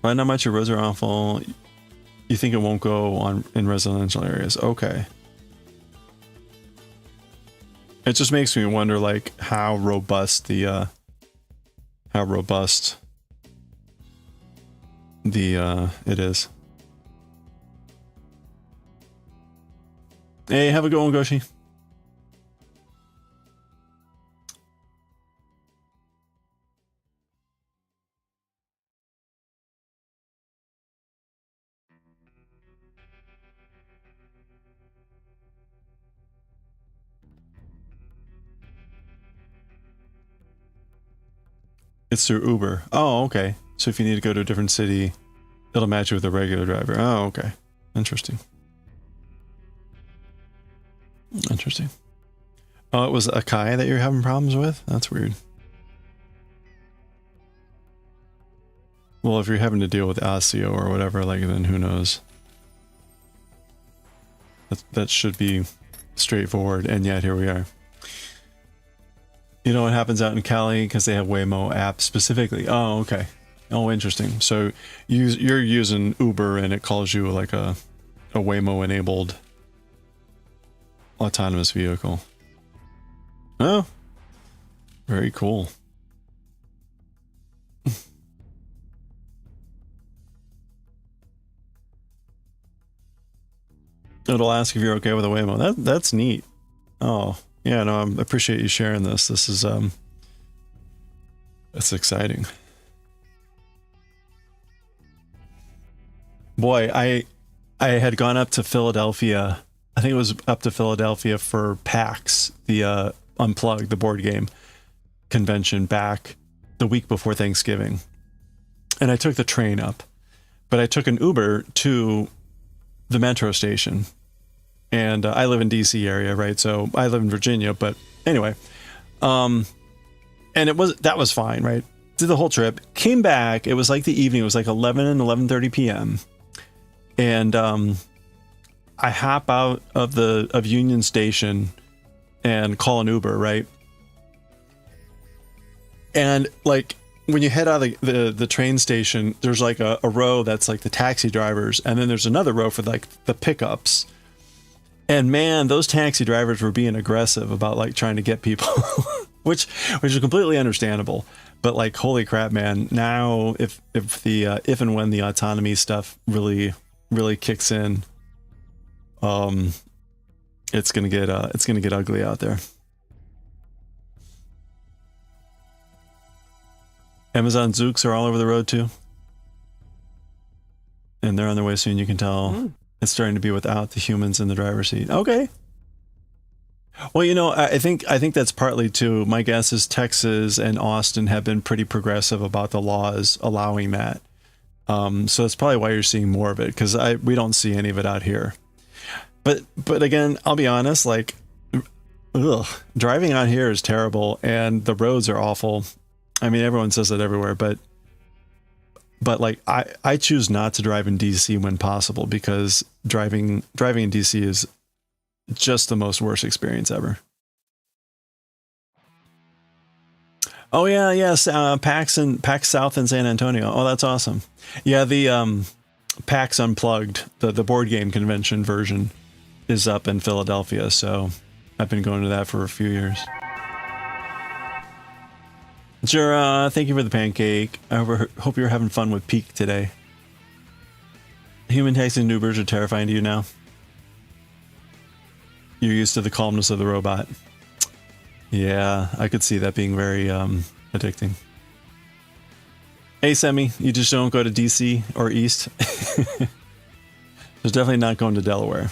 Right, not much. Your roads are awful. You think it won't go on in residential areas? Okay. It just makes me wonder, like, how robust it is. Hey, have a good one, Goshi. It's through Uber. Oh, okay. So if you need to go to a different city, it'll match you with a regular driver. Oh, okay. Interesting. Interesting. Oh, it was Akai that you're having problems with? That's weird. Well, if you're having to deal with ASIO or whatever, like, then who knows? That should be straightforward, and yet here we are. You know what happens out in Cali because they have Waymo app specifically. Oh, okay. Oh, interesting. So you're using Uber and it calls you like a Waymo enabled autonomous vehicle. Oh, very cool. It'll ask if you're okay with a Waymo. That's neat. Oh. Yeah, no, I appreciate you sharing this. This is, that's exciting. Boy, I had gone up to Philadelphia. I think it was up to Philadelphia for PAX, the Unplugged, the board game convention back the week before Thanksgiving. And I took the train up, but I took an Uber to the metro station. And I live in DC area, right? So I live in Virginia, but anyway, and that was fine, right? Did the whole trip, came back. It was like the evening. It was like 11 and 11:30 p.m. And I hop out of Union Station and call an Uber, right? And like when you head out of the train station, there's like a row that's like the taxi drivers, and then there's another row for like the pickups. And man, those taxi drivers were being aggressive about like trying to get people, which is completely understandable. But like, holy crap, man! Now, if and when the autonomy stuff really kicks in, it's gonna get ugly out there. Amazon Zooks are all over the road too, and they're on their way soon. You can tell. It's starting to be without the humans in the driver's seat. Okay. Well, you know, I think that's partly too. My guess is Texas and Austin have been pretty progressive about the laws allowing that. So that's probably why you're seeing more of it, because we don't see any of it out here. But again, I'll be honest, like, driving out here is terrible, and the roads are awful. I mean, everyone says that everywhere, but like I choose not to drive in DC when possible, because driving in DC is just the most worst experience ever. Oh yeah, yes, PAX South in San Antonio. Oh, that's awesome. Yeah, the PAX Unplugged, the board game convention version, is up in Philadelphia. So I've been going to that for a few years. Jura, thank you for the pancake. I hope you're having fun with Peak today. Human texting noobers are terrifying to you now. You're used to the calmness of the robot. Yeah, I could see that being very addicting. Hey, Semi, you just don't go to DC or East? There's definitely not going to Delaware.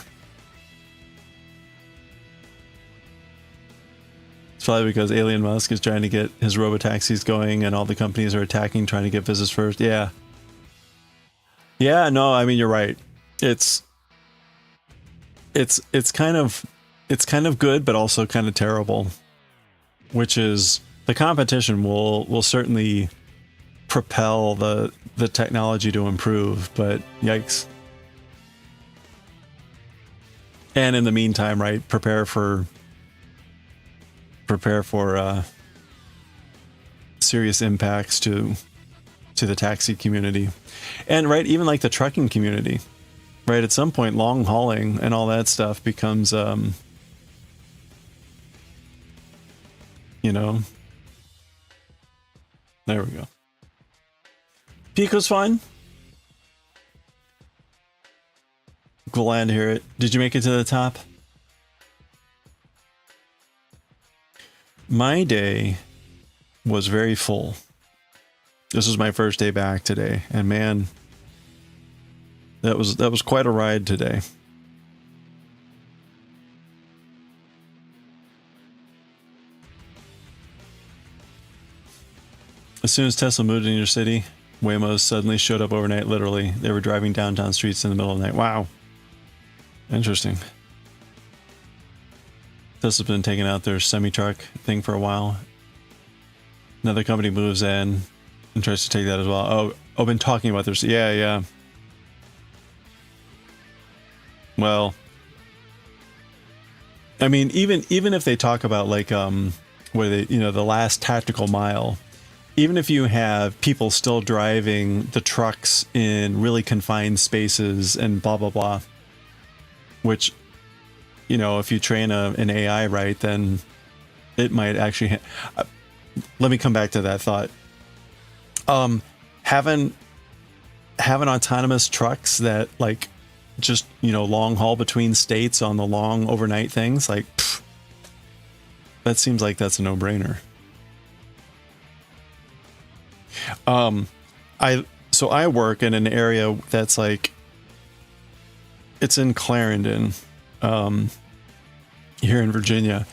It's probably because Elon Musk is trying to get his robotaxis going and all the companies are attacking, trying to get business first. Yeah. Yeah, no, I mean, you're right. It's kind of good, but also kind of terrible. Which is the competition will certainly propel the technology to improve, but yikes. And in the meantime, right, prepare for serious impacts to the taxi community. And right, even like the trucking community. Right, at some point long hauling and all that stuff becomes you know, there we go. Peak was fun. Glad to hear it. Did you make it to the top? My day was very full. This was my first day back today, and man, that was quite a ride today. As soon as Tesla moved in your city, Waymos suddenly showed up overnight, literally. They were driving downtown streets in the middle of the night. Wow. Interesting. Tesla's been taking out their semi-truck thing for a while. Another company moves in and tries to take that as well. Oh, been talking about this. Yeah. Well, I mean, even if they talk about like, where they, the last tactical mile, even if you have people still driving the trucks in really confined spaces and blah, blah, blah, which, if you train an AI right, then it might actually... let me come back to that thought. Having autonomous trucks that like just, long haul between states on the long overnight things, like, that seems like that's a no-brainer. I work in an area that's like, it's in Clarendon, here in Virginia,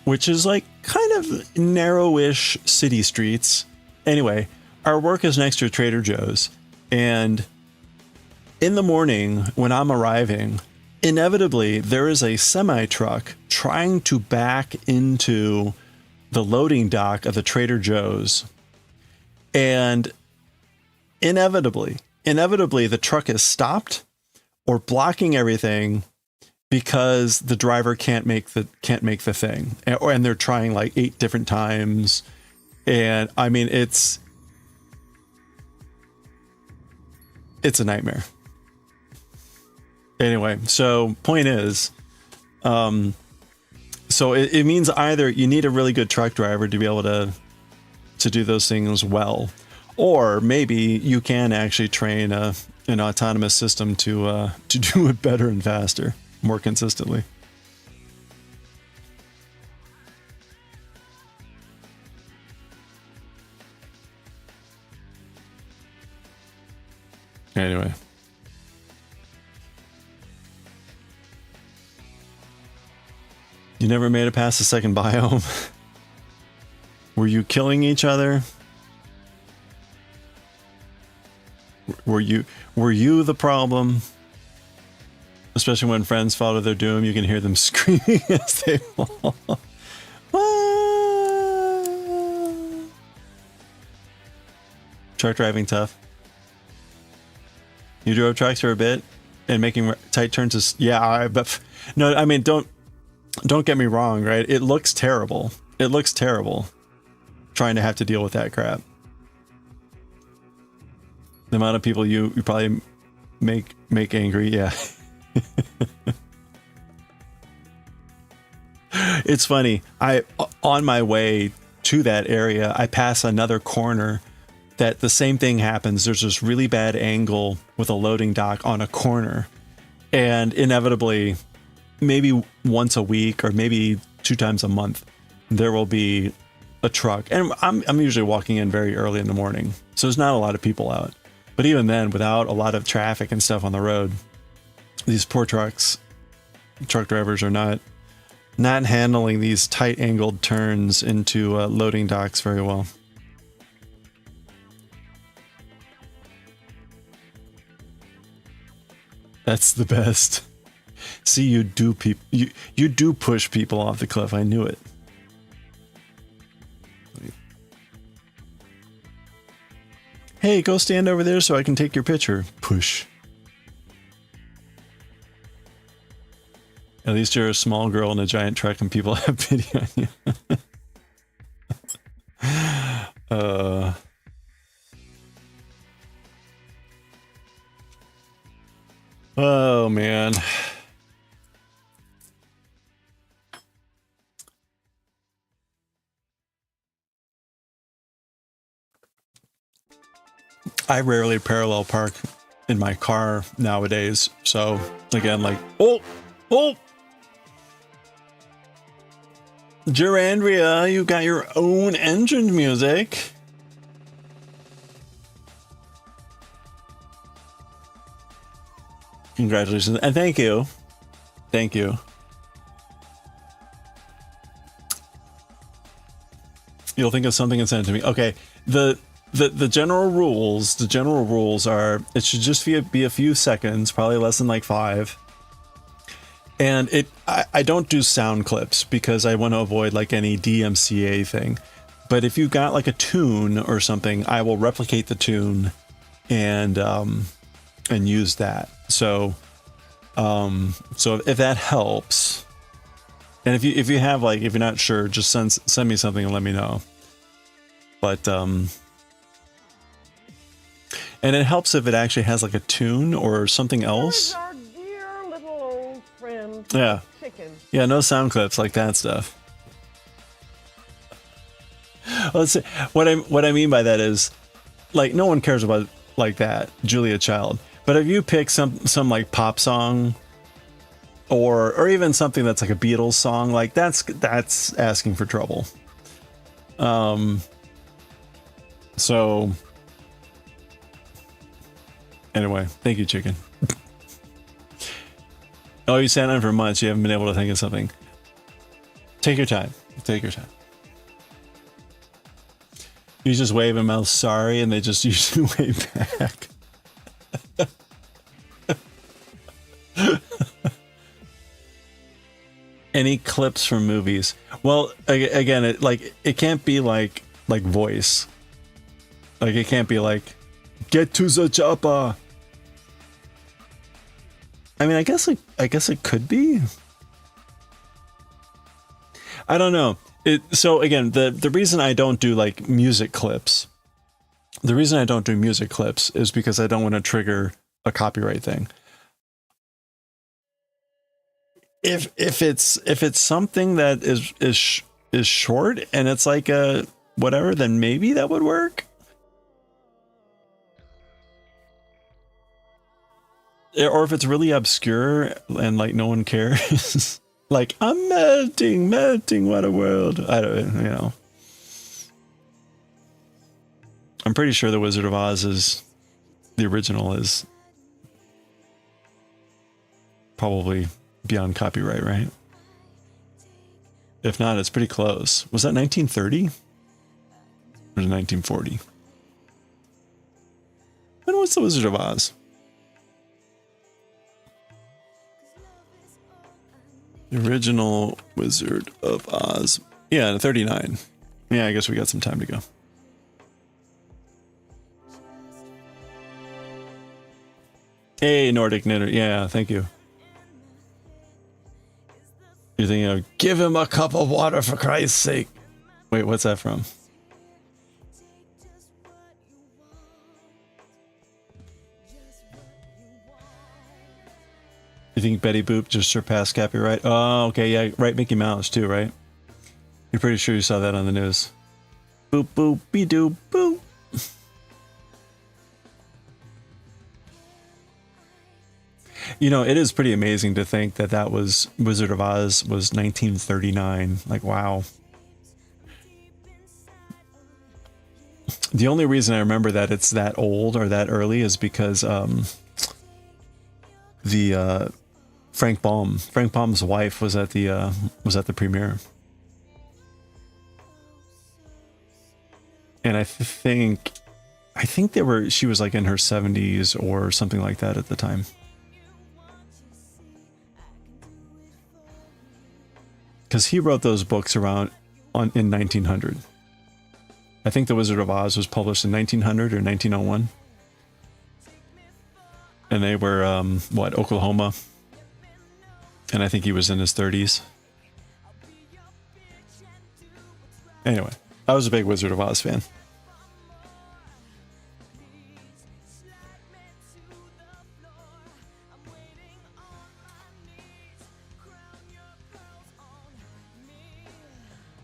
which is like kind of narrowish city streets. Anyway, our work is next to a Trader Joe's, and in the morning when I'm arriving, inevitably there is a semi truck trying to back into the loading dock of the Trader Joe's. And inevitably the truck is stopped or blocking everything because the driver can't make the thing, and they're trying like 8 different times. And I mean, it's a nightmare. Anyway, so point is, so it means either you need a really good truck driver to be able to do those things well, or maybe you can actually train an autonomous system to do it better and faster, more consistently. Anyway. You never made it past the second biome? Were you killing each other? Were you the problem? Especially when friends fall to their doom, you can hear them screaming as they fall. Truck driving tough. You drove trucks for a bit and making tight turns is, yeah, but no, I mean, don't Don't get me wrong, right? It looks terrible. It looks terrible trying to have to deal with that crap. The amount of people you probably make angry, yeah. It's funny. On my way to that area, I pass another corner that the same thing happens. There's this really bad angle with a loading dock on a corner, and inevitably, maybe once a week or maybe 2 times a month, there will be a truck. And I'm usually walking in very early in the morning, so there's not a lot of people out. But even then, without a lot of traffic and stuff on the road, these poor truck drivers are not handling these tight angled turns into loading docks very well. That's the best. See, you do push people off the cliff. I knew it. Hey, go stand over there so I can take your picture. Push. At least you're a small girl in a giant truck and people have pity on you. Oh, man. I rarely parallel park in my car nowadays. So, again, like, oh! Gerandria, you got your own engine music. Congratulations, and thank you. Thank you. You'll think of something and send it to me. Okay, the general rules are it should just be a few seconds, probably less than like 5. And I don't do sound clips because I want to avoid like any DMCA thing. But if you've got like a tune or something, I will replicate the tune and use that. So if that helps, and if you have like, if you're not sure, just send me something and let me know. But and it helps if it actually has like a tune or something else. Our dear little old friend. Yeah. Chicken. Yeah, no sound clips like that stuff. Let's see. What I mean by that is, like, no one cares about like that, Julia Child. But if you pick some like pop song, or even something that's like a Beatles song, like that's asking for trouble. So anyway, thank you, chicken. Oh, you sat on for months. You haven't been able to think of something. Take your time. Take your time. You just wave them out sorry, and they just usually wave back. Any clips from movies? Well, again, it can't be like voice. Like it can't be like, get to the chopper. I mean, I guess it could be. I don't know. So again, the reason I don't do like music clips, is because I don't want to trigger a copyright thing. If it's something that is short and it's like a whatever, then maybe that would work. Or if it's really obscure and like no one cares. Like, I'm melting, what a world. I don't, you know. I'm pretty sure The Wizard of Oz the original is probably beyond copyright, right? If not, it's pretty close. Was that 1930? Or was it 1940? When was The Wizard of Oz? The original Wizard of Oz. Yeah, 39. Yeah, I guess we got some time to go. Hey, Nordic Knitter. Yeah, thank you. You're thinking of give him a cup of water for Christ's sake. Wait, what's that from? You think Betty Boop just surpassed Cappy, right? Oh, okay, yeah, right, Mickey Mouse too, right? You're pretty sure you saw that on the news. Boop, boop, be doop, boop. You know, it is pretty amazing to think that that was Wizard of Oz was 1939. Like, wow. The only reason I remember that it's that old or that early is because Frank Baum's wife was at the premiere. And I think she was like in her 70s or something like that at the time. Because he wrote those books in 1900. I think The Wizard of Oz was published in 1900 or 1901. And they were, Oklahoma. And I think he was in his 30s. Anyway, I was a big Wizard of Oz fan.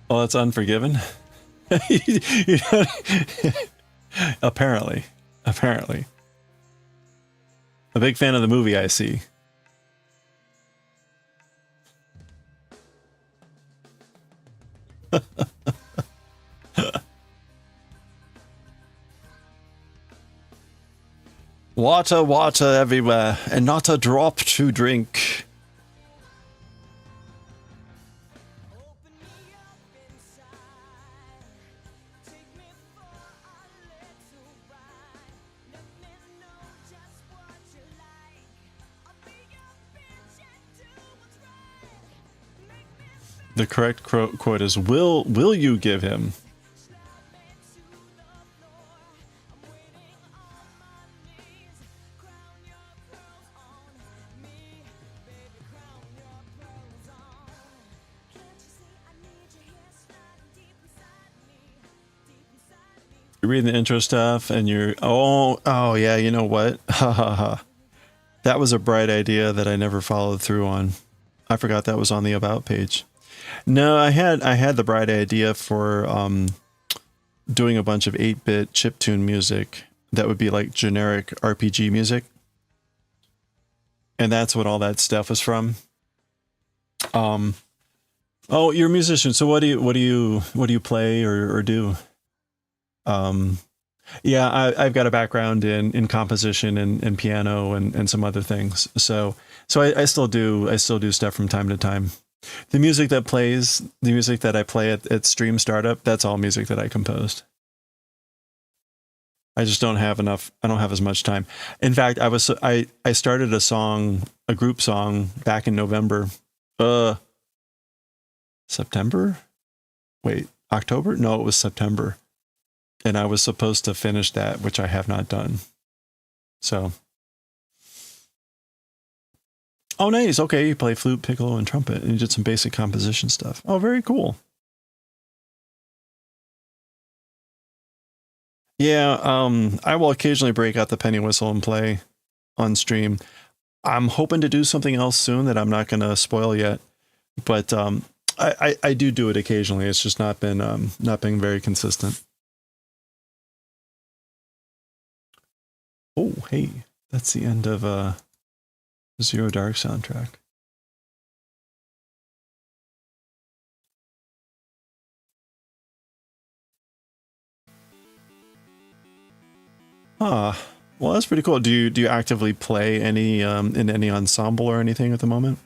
Oh, that's Unforgiven? You know, apparently. A big fan of the movie, I see. Water, water everywhere, and not a drop to drink. The correct quote is, will you give him? You're reading the intro stuff and you're, oh yeah, you know what? Ha ha ha. That was a bright idea that I never followed through on. I forgot that was on the about page. No, I had the bright idea for doing a bunch of 8-bit chiptune music that would be like generic RPG music. And that's what all that stuff was from. Oh, you're a musician, so what do you play or do? Yeah, I've got a background in composition and piano and some other things. So I still do stuff from time to time. The music that plays, the music that I play at Stream Startup, that's all music that I composed. I just don't have enough. I don't have as much time. In fact, I started a group song back in November. September? Wait, October? No, it was September. And I was supposed to finish that, which I have not done. So. Oh, nice. Okay, you play flute, piccolo, and trumpet, and you did some basic composition stuff. Oh, very cool. Yeah, I will occasionally break out the penny whistle and play on stream. I'm hoping to do something else soon that I'm not going to spoil yet, but I do it occasionally. It's just not been very consistent. Oh, hey, that's the end of Zero Dark soundtrack. Ah, well, that's pretty cool. Do you actively play any in any ensemble or anything at the moment?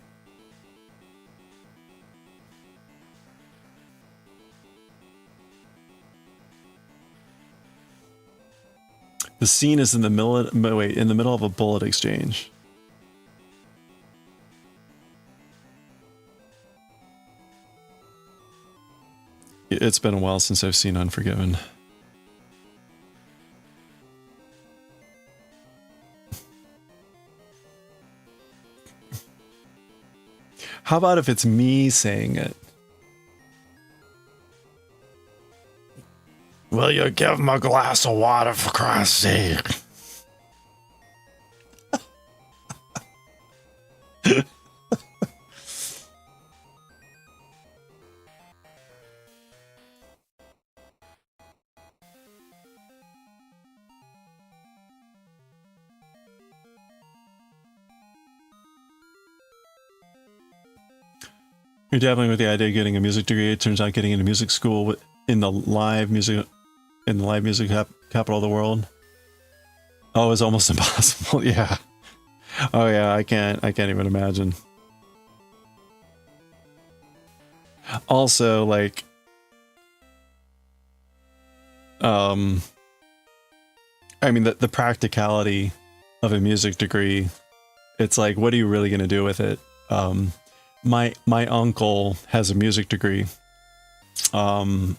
The scene is in the middle of a bullet exchange. It's been a while since I've seen Unforgiven. How about if it's me saying it? Will you give him a glass of water for Christ's sake? You're dabbling with the idea of getting a music degree. It turns out getting into music school in the live music capital of the world. Oh, it's almost impossible. Yeah. Oh yeah, I can't even imagine. Also, like, I mean, the practicality of a music degree, it's like, what are you really going to do with it? My uncle has a music degree, and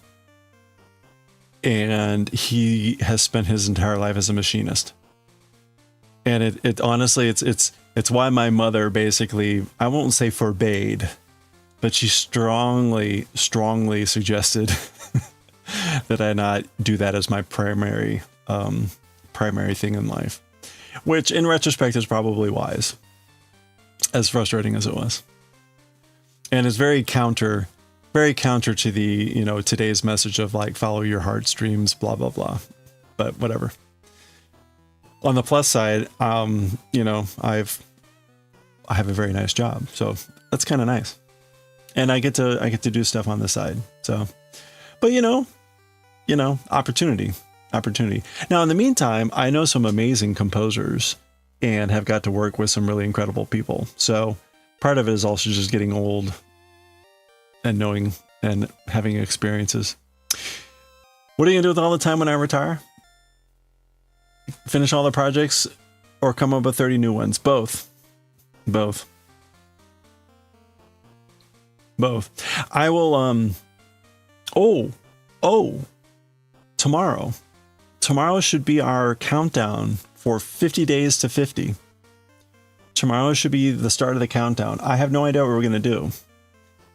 he has spent his entire life as a machinist. And it honestly, it's why my mother basically, I won't say forbade, but she strongly suggested that I not do that as my primary thing in life, which in retrospect is probably wise, as frustrating as it was. And it's very counter to the, you know, today's message of like, follow your heartstrings, blah, blah, blah. But whatever. On the plus side, you know, I have a very nice job, so that's kind of nice. And I get to do stuff on the side. So, but you know, opportunity. Now, in the meantime, I know some amazing composers and have got to work with some really incredible people. So part of it is also just getting old and knowing and having experiences. What are you gonna do with all the time when I retire? Finish all the projects or come up with 30 new ones? Both. I will, tomorrow should be our countdown for 50 days to 50. Tomorrow should be the start of the countdown. I have no idea what we're going to do.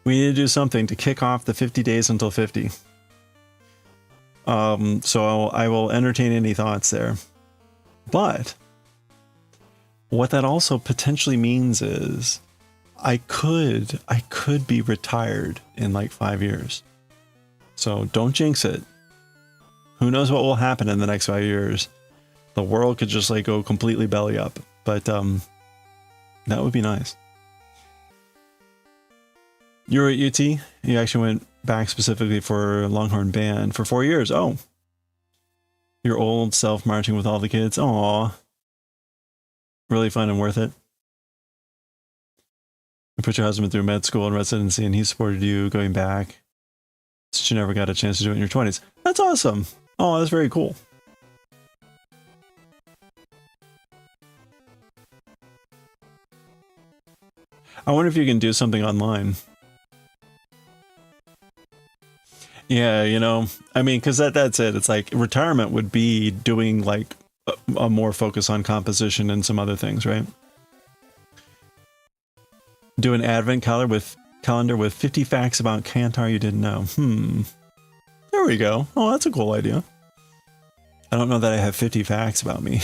We need to do something to kick off the 50 days until 50. So I will entertain any thoughts there. But what that also potentially means is I could be retired in like 5 years. So don't jinx it. Who knows what will happen in the next 5 years? The world could just like go completely belly up. But that would be nice. You were at UT? You actually went back specifically for Longhorn Band for 4 years. Oh. Your old self marching with all the kids. Aw. Really fun and worth it. You put your husband through med school and residency and he supported you going back. Since you never got a chance to do it in your 20s. That's awesome. Oh, that's very cool. I wonder if you can do something online. Yeah, you know, I mean, because that's it. It's like retirement would be doing like a more focus on composition and some other things, right? Do an advent calendar with 50 facts about Kantar you didn't know. There we go. Oh, that's a cool idea. I don't know that I have 50 facts about me.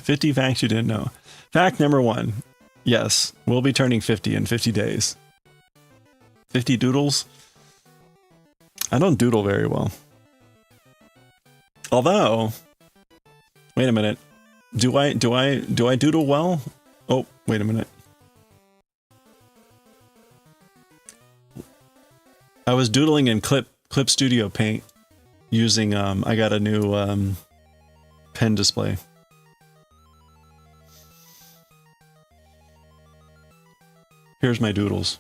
50 facts you didn't know. Fact number 1. Yes, we'll be turning 50 in 50 days. 50 doodles? I don't doodle very well. Although, wait a minute. Do I doodle well? Oh, wait a minute. I was doodling in Clip Studio Paint using I got a new pen display. Here's my doodles.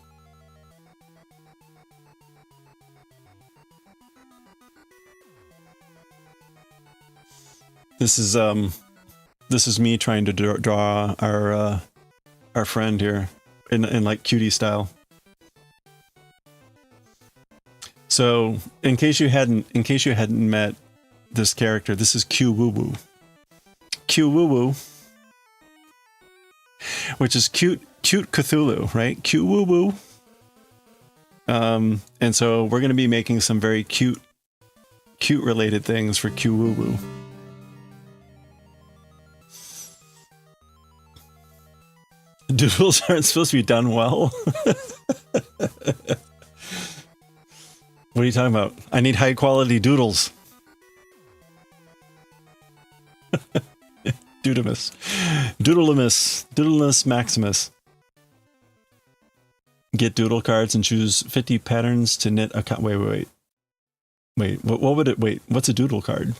This is me trying to draw our friend here in like cutie style. So, in case you hadn't met this character, this is Q Woo Woo. Q Woo Woo, which is cute Cthulhu, right? Q Woo Woo. And so we're going to be making some very cute related things for Q Woo Woo. Doodles aren't supposed to be done well. What are you talking about? I need high quality doodles. Doodlemus Maximus. Get doodle cards and choose 50 patterns to knit a wait. What would it? Wait, what's a doodle card?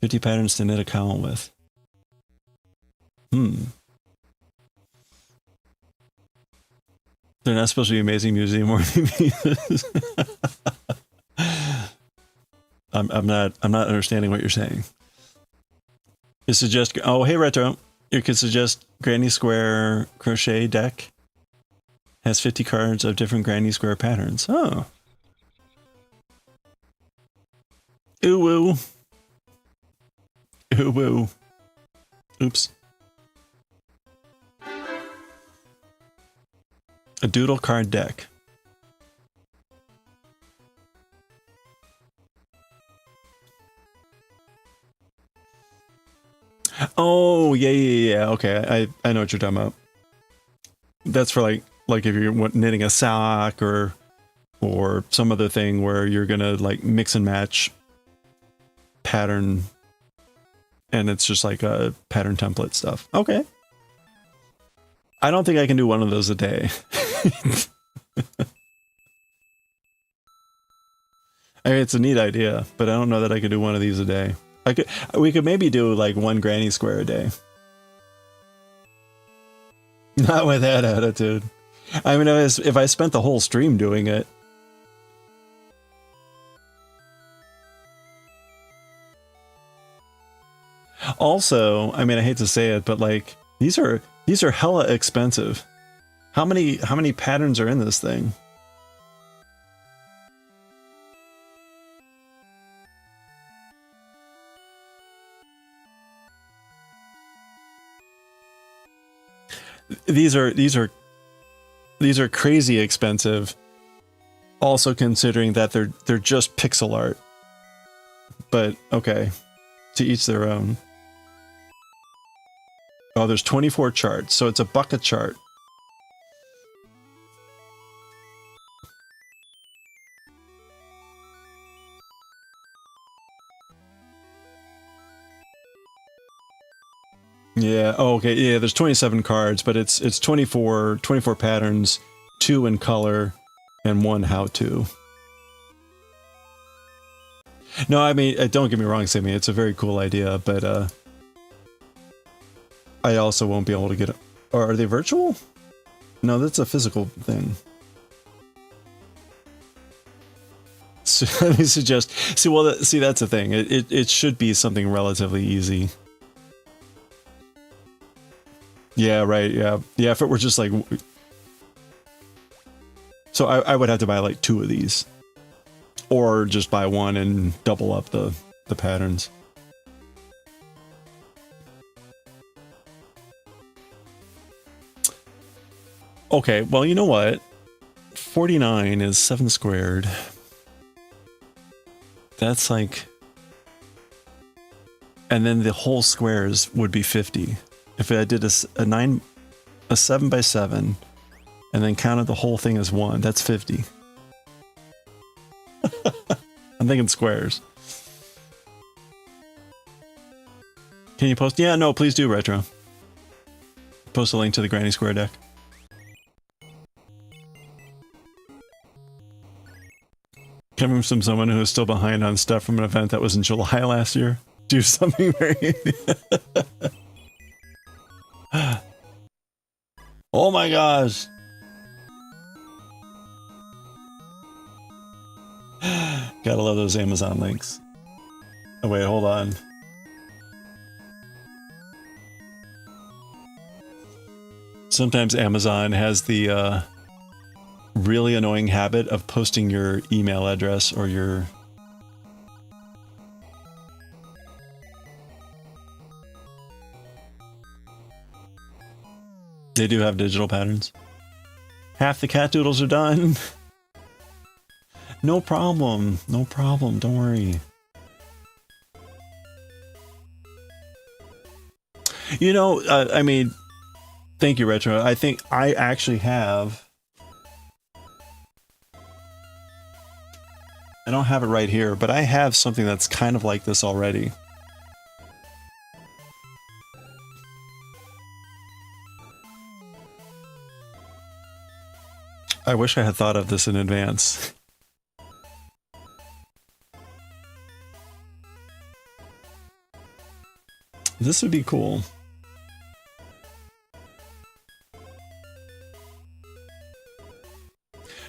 50 patterns to knit a cowl with. They're not supposed to be amazing museum worthy pieces. I'm not understanding what you're saying. You suggest, oh hey Retro, you could suggest Granny Square crochet deck. Has 50 cards of different Granny Square patterns. Oh. Ooh woo. Ooh woo. Oops. A doodle card deck. Oh, yeah. Okay, I know what you're talking about. That's for like if you're knitting a sock or some other thing where you're gonna like mix and match pattern, and it's just like a pattern template stuff. Okay. I don't think I can do one of those a day. I mean, it's a neat idea, but I don't know that I could do one of these a day. We could maybe do like one Granny Square a day. Not with that attitude. I mean, if I spent the whole stream doing it. Also, I mean, I hate to say it, but like these are hella expensive. How many patterns are in this thing? These are crazy expensive. Also considering that they're just pixel art. But okay, to each their own. Oh, there's 24 charts, so it's a bucket chart. Yeah, oh, okay, yeah, there's 27 cards, but it's 24 patterns, 2 in color, and 1 how-to. No, I mean, don't get me wrong, Sammy, it's a very cool idea, but I also won't be able to get it. Or are they virtual? No, that's a physical thing. So let me suggest. See, that's the thing. It should be something relatively easy. Yeah, right. Yeah. If it were just like, so I would have to buy like 2 of these, or just buy 1 and double up the patterns. Okay, well, you know what? 49 is 7 squared. That's like... And then the whole squares would be 50. If I did a 7 by 7, and then counted the whole thing as 1, that's 50. I'm thinking squares. Can you post? Yeah, no, please do, Retro. Post a link to the Granny Square deck. Coming from someone who is still behind on stuff from an event that was in July last year. Do something very... Oh my gosh! Gotta love those Amazon links. Oh wait, hold on. Sometimes Amazon has the really annoying habit of posting your email address or your... They do have digital patterns. Half the cat doodles are done. No problem. No problem. Don't worry. You know, I mean, thank you, Retro. I think I actually have... I don't have it right here, but I have something that's kind of like this already. I wish I had thought of this in advance. This would be cool.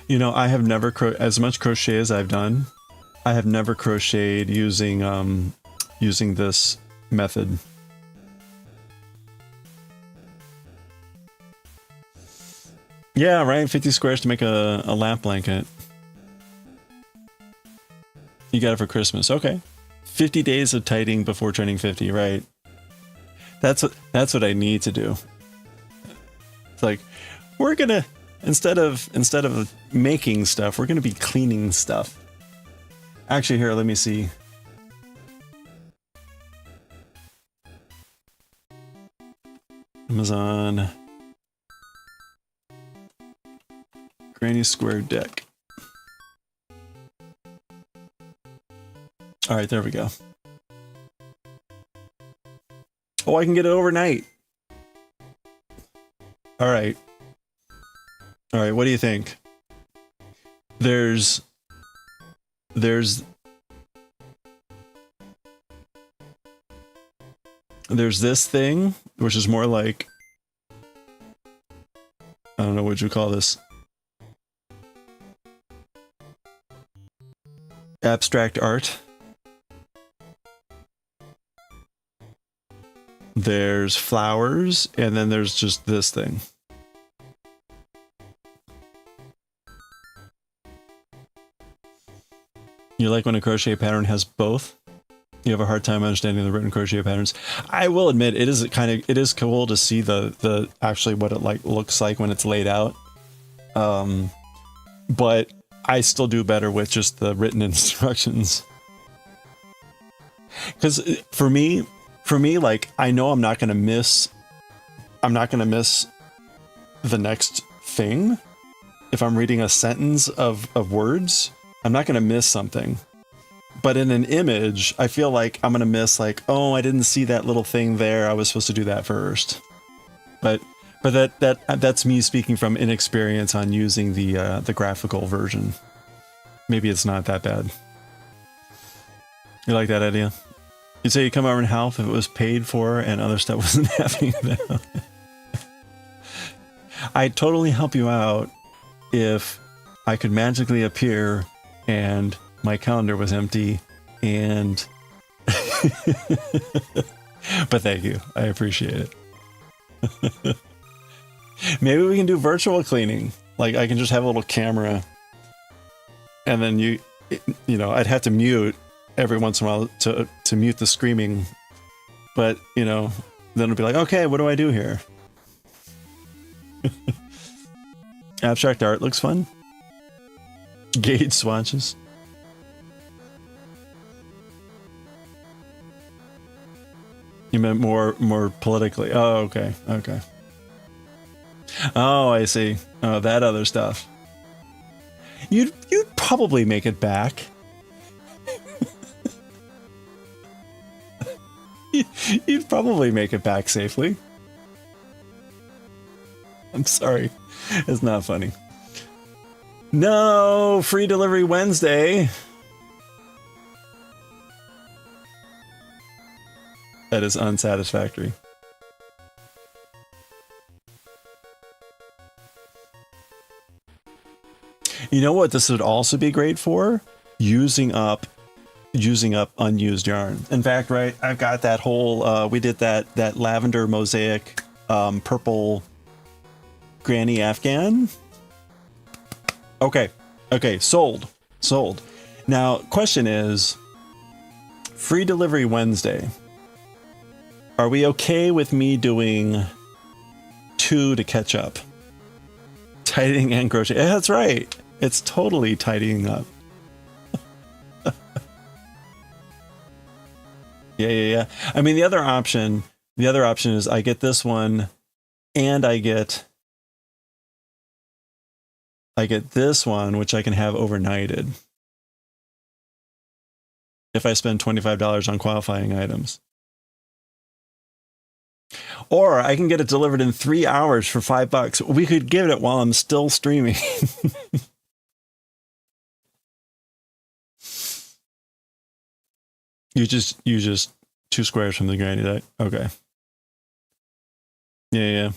You know, I have never as much crochet as I've done, I have never crocheted using using this method. Yeah, right. 50 squares to make a lap blanket. You got it for Christmas. Okay. 50 days of tidying before turning 50, right? That's what I need to do. It's like, we're gonna instead of making stuff, we're gonna be cleaning stuff. Actually, here, let me see. Amazon Granny Square deck. All right, there we go. Oh, I can get it overnight. All right. All right, what do you think? There's this thing, which is more like, I don't know, what you call this? Abstract art. There's flowers, and then there's just this thing. You like when a crochet pattern has both? You have a hard time understanding the written crochet patterns. I will admit, it is cool to see the actually what it looks like when it's laid out. But I still do better with just the written instructions. Because for me, like, I know I'm not gonna miss the next thing. If I'm reading a sentence of words, I'm not gonna miss something. But in an image, I feel like I'm gonna miss, like, oh, I didn't see that little thing there. I was supposed to do that first. But that's me speaking from inexperience on using the graphical version. Maybe it's not that bad. You like that idea? You'd say you come over and help if it was paid for and other stuff wasn't happening. I'd totally help you out if I could magically appear and my calendar was empty and... But thank you. I appreciate it. Maybe we can do virtual cleaning. Like, I can just have a little camera and then you know, I'd have to mute every once in a while to mute the screaming, but you know, then it'll be like, okay, what do I do here? Abstract art looks fun. Gauge swatches. You meant more politically. Oh, okay, okay. Oh, I see. Oh, that other stuff. You'd probably make it back. You'd probably make it back safely. I'm sorry. It's not funny. No, free delivery Wednesday. That is unsatisfactory. You know what this would also be great for? Using up unused yarn. In fact, right, I've got that whole we did that lavender mosaic purple granny Afghan. Okay. Okay. Sold. Sold. Now, question is, free delivery Wednesday. Are we okay with me doing 2 to catch up? Tidying and crochet. Yeah, that's right. It's totally tidying up. Yeah. I mean, the other option is I get this one and I get this one, which I can have overnighted if I spend $25 on qualifying items. Or I can get it delivered in 3 hours for $5. We could get it while I'm still streaming. You just 2 squares from the granny die. Okay. Yeah.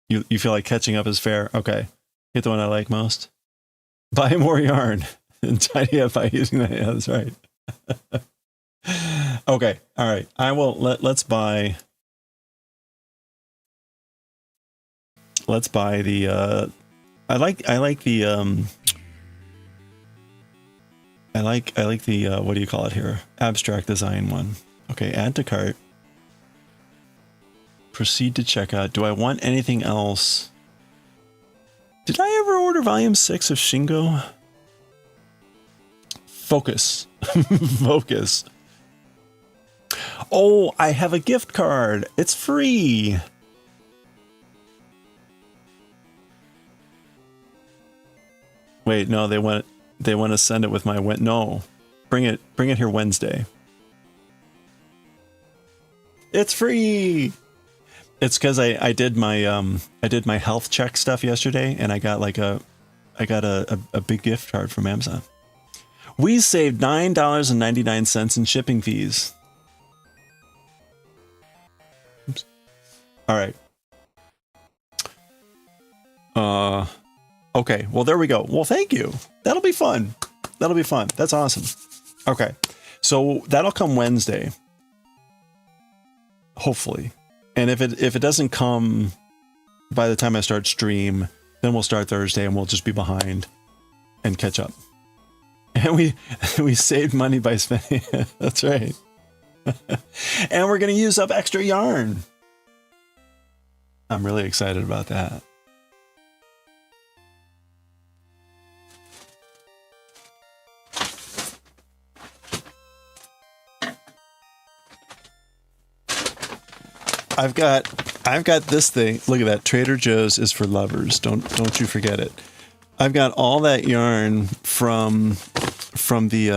You feel like catching up is fair. Okay. Hit the one I like most. Buy more yarn and tidy up by using that. Yeah, that's right. Okay. All right. I will let's buy the I like the what do you call it here? Abstract design one. Okay, add to cart. Proceed to checkout. Do I want anything else? Did I ever order volume 6 of Shingo? Focus. Focus. Oh, I have a gift card. It's free. Wait, no, they want to send it with my no. Bring it here Wednesday. It's free. It's because I did my health check stuff yesterday, and I got a big gift card from Amazon. We saved $9.99 in shipping fees. Oops. All right. Okay. Well, there we go. Well, thank you. That'll be fun. That's awesome. Okay. So that'll come Wednesday. Hopefully. And if it doesn't come by the time I start stream, then we'll start Thursday and we'll just be behind and catch up. And we saved money by spending. That's right. And we're going to use up extra yarn. I'm really excited about that. I've got this thing. Look at that. Trader Joe's is for lovers. Don't you forget it. I've got all that yarn from the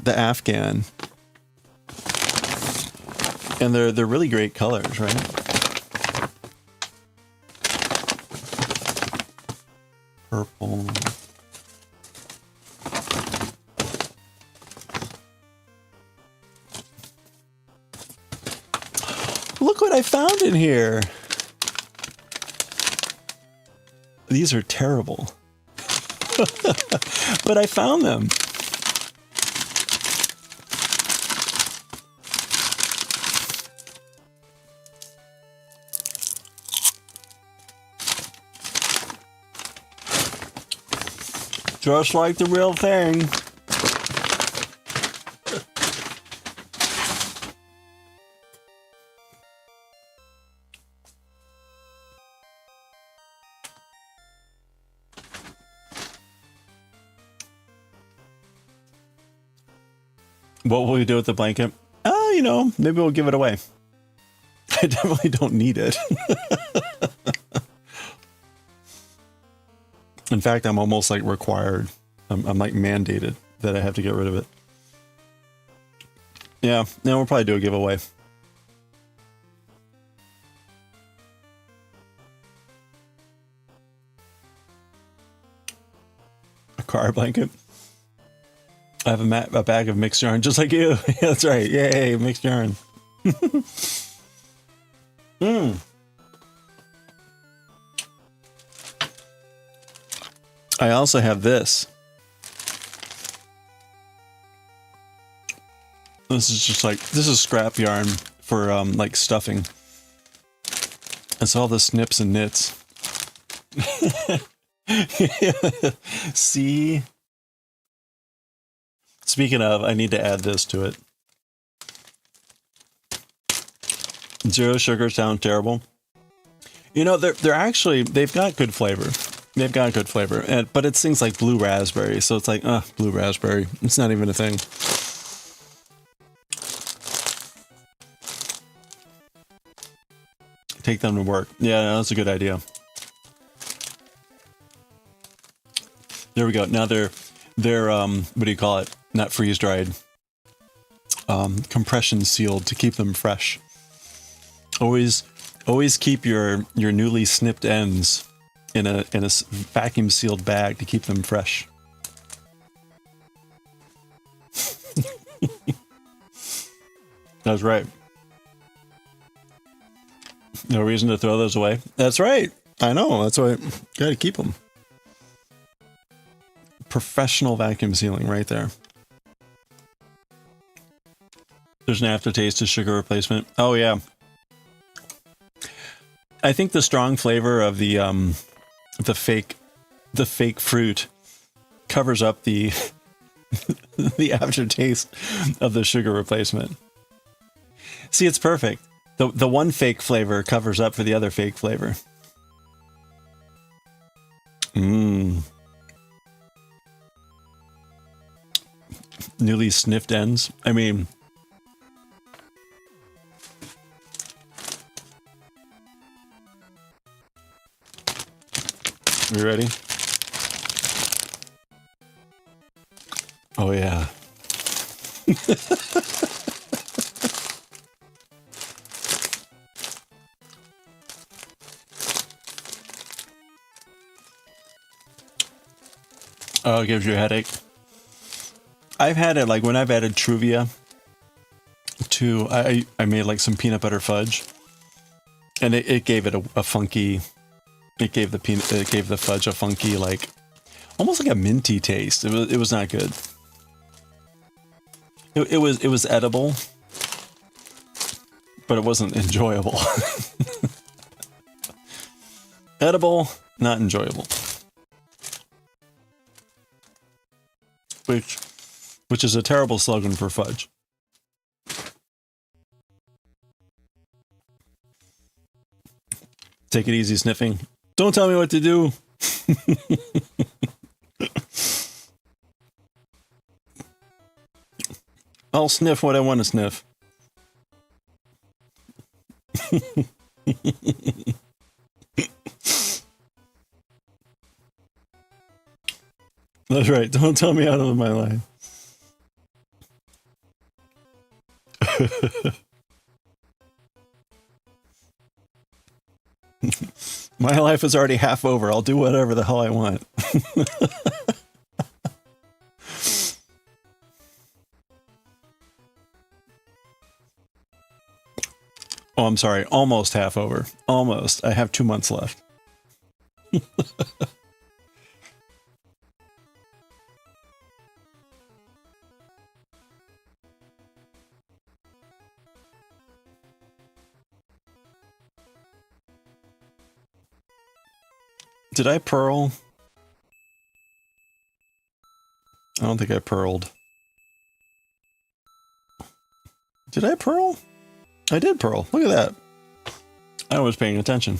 Afghan. And they're really great colors, right? Purple. Look what I found in here. These are terrible. But I found them. Just like the real thing. What will we do with the blanket? Maybe we'll give it away. I definitely don't need it. In fact, I'm almost like required. I'm like mandated that I have to get rid of it. Yeah, we'll probably do a giveaway. A car blanket. I have a bag of mixed yarn, just like you. Yeah, that's right. Yay, mixed yarn. I also have this. This is scrap yarn for like stuffing. It's all the snips and knits. See? Speaking of, I need to add this to it. Zero sugar sound terrible. You know, they're actually, they've got good flavor. They've got good flavor. But it's things like blue raspberry. So it's like, blue raspberry. It's not even a thing. Take them to work. Yeah, no, that's a good idea. There we go. Now they're what do you call it? Not freeze dried. Compression sealed to keep them fresh. Always keep your newly snipped ends in a vacuum sealed bag to keep them fresh. That's right. No reason to throw those away. That's right. I know. That's why gotta keep them. Professional vacuum sealing right there. There's an aftertaste to sugar replacement. Oh yeah. I think the strong flavor of the fake fruit covers up the the aftertaste of the sugar replacement. See, it's perfect. The one fake flavor covers up for the other fake flavor. Newly sniffed ends. I mean, you ready? Oh yeah. Oh, it gives you a headache. I've had it like when I've added Truvia to, I made like some peanut butter fudge, and it gave it a funky, it gave the fudge a funky, like almost like a minty taste. It was not good. It was edible, but it wasn't enjoyable. Edible, not enjoyable. Which is a terrible slogan for fudge. Take it easy sniffing. Don't tell me what to do. I'll sniff what I want to sniff. That's right. Don't tell me how to live my life. My life is already half over. I'll do whatever the hell I want. Oh, I'm sorry. Almost half over. Almost. I have 2 months left. Did I pearl? I don't think I pearled. Did I pearl? I did pearl. Look at that. I was paying attention.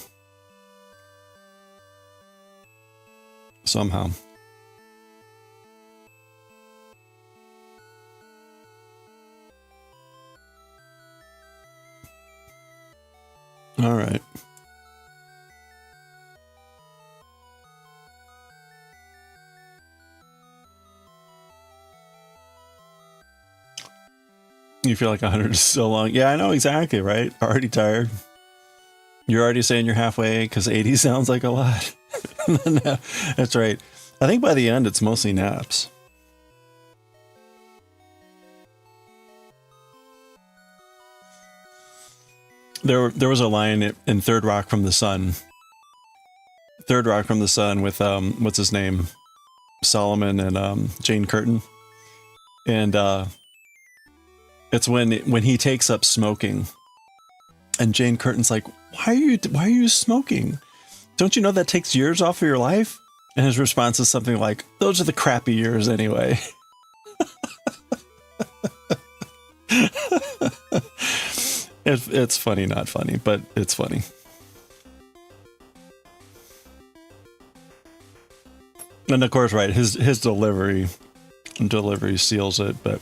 Somehow. All right. You feel like 100 is so long. Yeah, I know exactly, right? Already tired. You're already saying you're halfway because 80 sounds like a lot. That's right. I think by the end, it's mostly naps. There was a line in Third Rock from the Sun. Third Rock from the Sun with, what's his name? Solomon and Jane Curtin. And it's when he takes up smoking. And Jane Curtin's like, why are you smoking? Don't you know that takes years off of your life? And his response is something like, "Those are the crappy years anyway." It's funny, not funny, but it's funny. And of course, right, his delivery seals it, but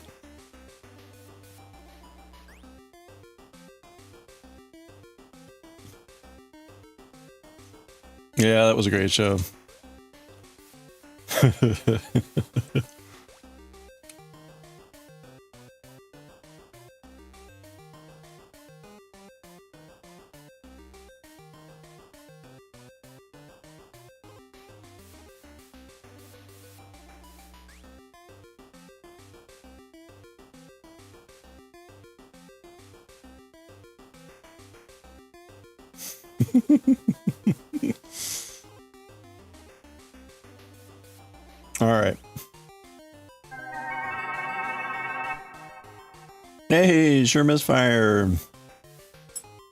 yeah, that was a great show. All right. Hey, sure misfire.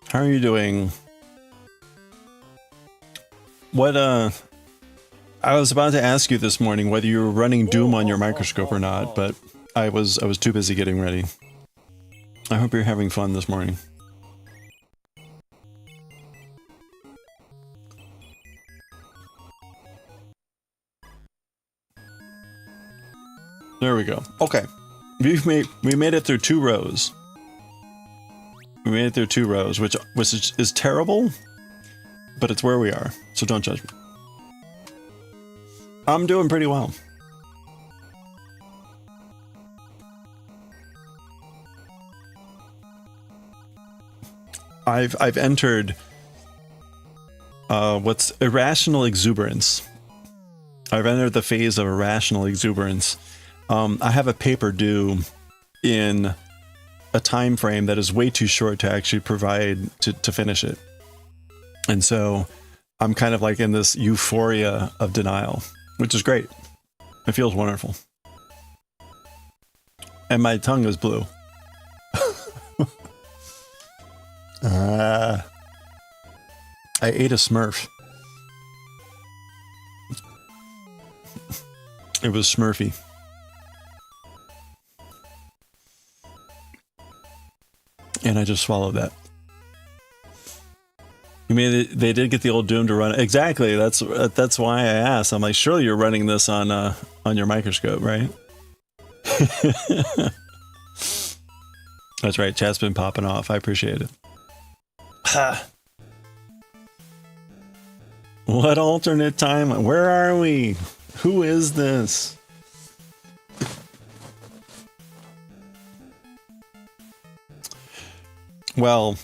How are you doing? What I was about to ask you this morning whether you were running Doom on your microscope or not, but I was too busy getting ready. I hope you're having fun this morning. There we go. Okay. We made it through 2 rows. We made it through 2 rows, which is terrible, but it's where we are, so don't judge me. I'm doing pretty well. I've entered what's irrational exuberance. I've entered the phase of irrational exuberance. I have a paper due in a time frame that is way too short to actually provide to finish it. And so I'm kind of like in this euphoria of denial, which is great. It feels wonderful. And my tongue is blue. I ate a Smurf. It was Smurfy. And I just swallowed that. You mean they did get the old Doom to run it? Exactly. That's why I asked. I'm like, surely you're running this on your microscope, right? That's right. Chat's been popping off. I appreciate it. Ha. What alternate time? Where are we? Who is this? Well,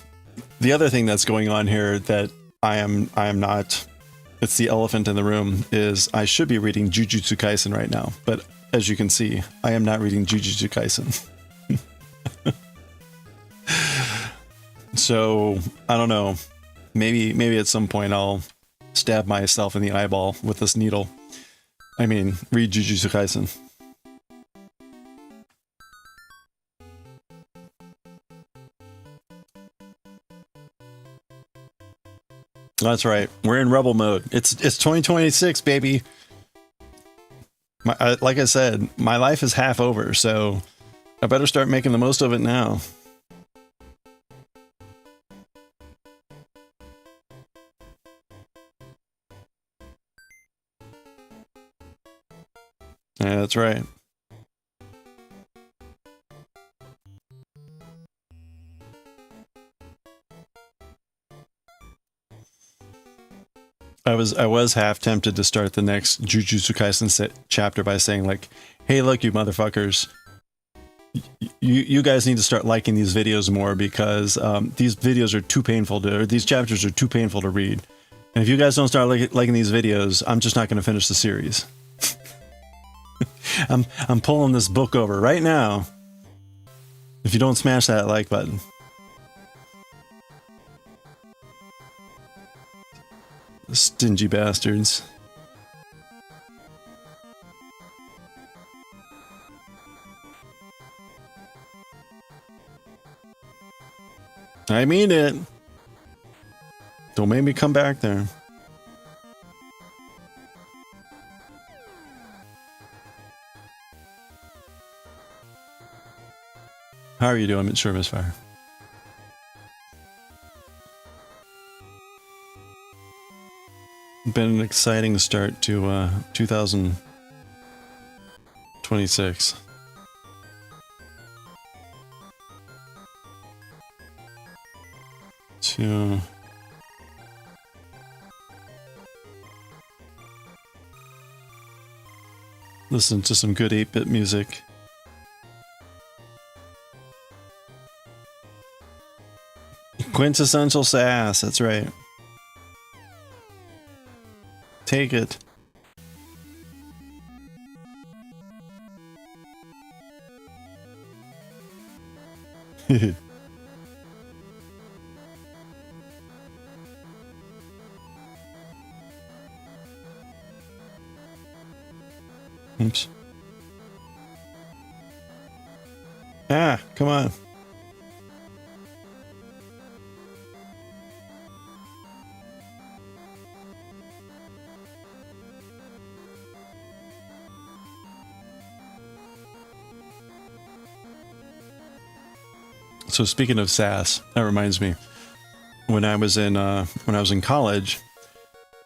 the other thing that's going on here that I am not, it's the elephant in the room, is I should be reading Jujutsu Kaisen right now, but as you can see, I am not reading Jujutsu Kaisen. So, I don't know, maybe at some point I'll stab myself in the eyeball with this needle. I mean, read Jujutsu Kaisen. That's right. We're in rebel mode. It's 2026, baby. Like I said, my life is half over, so I better start making the most of it now. Yeah, that's right. I was half tempted to start the next Jujutsu Kaisen chapter by saying like, "Hey, look, you motherfuckers, you guys need to start liking these videos more because these videos are too painful to, or these chapters are too painful to read. And if you guys don't start liking these videos, I'm just not going to finish the series." I'm pulling this book over right now. If you don't smash that like button. Stingy bastards. I mean it. Don't make me come back there. How are you doing, Sure Misfire? Been an exciting start to 2026. To listen to some good 8-bit music. Quintessential sass, that's right. Take it. Oops. Ah, come on. So speaking of sass, that reminds me. When I was in college,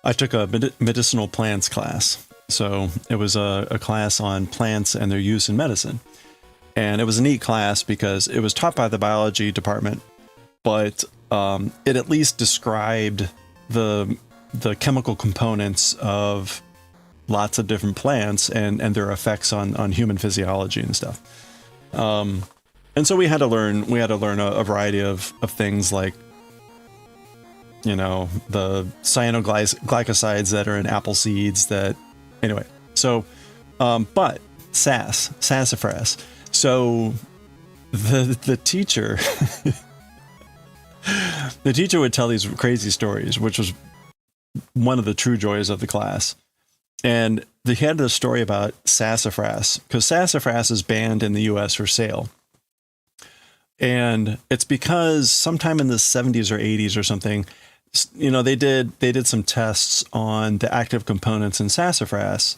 I took a medicinal plants class. So it was a class on plants and their use in medicine. And it was a neat class because it was taught by the biology department, but it at least described the chemical components of lots of different plants and their effects on human physiology and stuff. And so we had to learn a variety of things like, you know, the cyanoglycosides that are in apple seeds that, anyway. So, but sassafras. So the teacher, the teacher would tell these crazy stories, which was one of the true joys of the class. And they had this story about sassafras, because sassafras is banned in the US for sale. And it's because sometime in the 70s or 80s or something, you know, they did some tests on the active components in sassafras.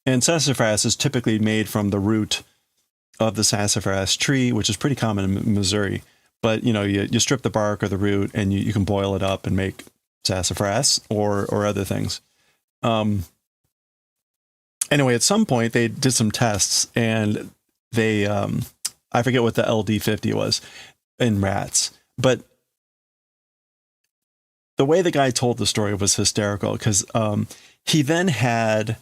And sassafras is typically made from the root of the sassafras tree, which is pretty common in Missouri. But, you know, you strip the bark or the root and you can boil it up and make sassafras or other things. Anyway, at some point they did some tests and they, I forget what the LD50 was in rats, but the way the guy told the story was hysterical because he then had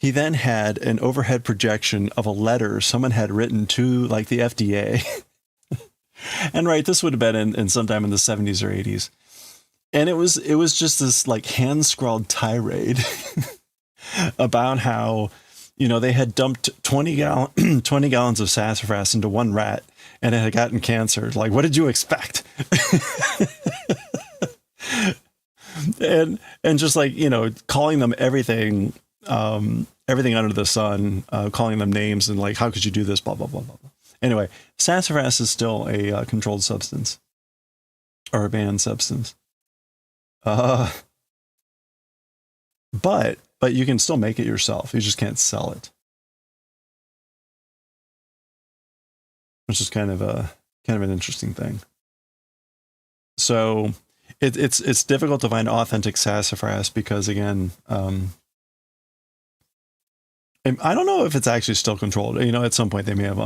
an overhead projection of a letter someone had written to like the FDA. And right, this would have been in sometime in the 70s or 80s. And it was just this like hand scrawled tirade about how, you know, they had dumped 20 gallons of sassafras into one rat and it had gotten cancer. Like, what did you expect? and just like, you know, calling them everything under the sun, calling them names and like, how could you do this? Blah, blah, blah, blah, blah. Anyway, sassafras is still a controlled substance or a banned substance. But you can still make it yourself. You just can't sell it. Which is kind of an interesting thing. So it's difficult to find authentic sassafras because again, I don't know if it's actually still controlled. You know, at some point they may have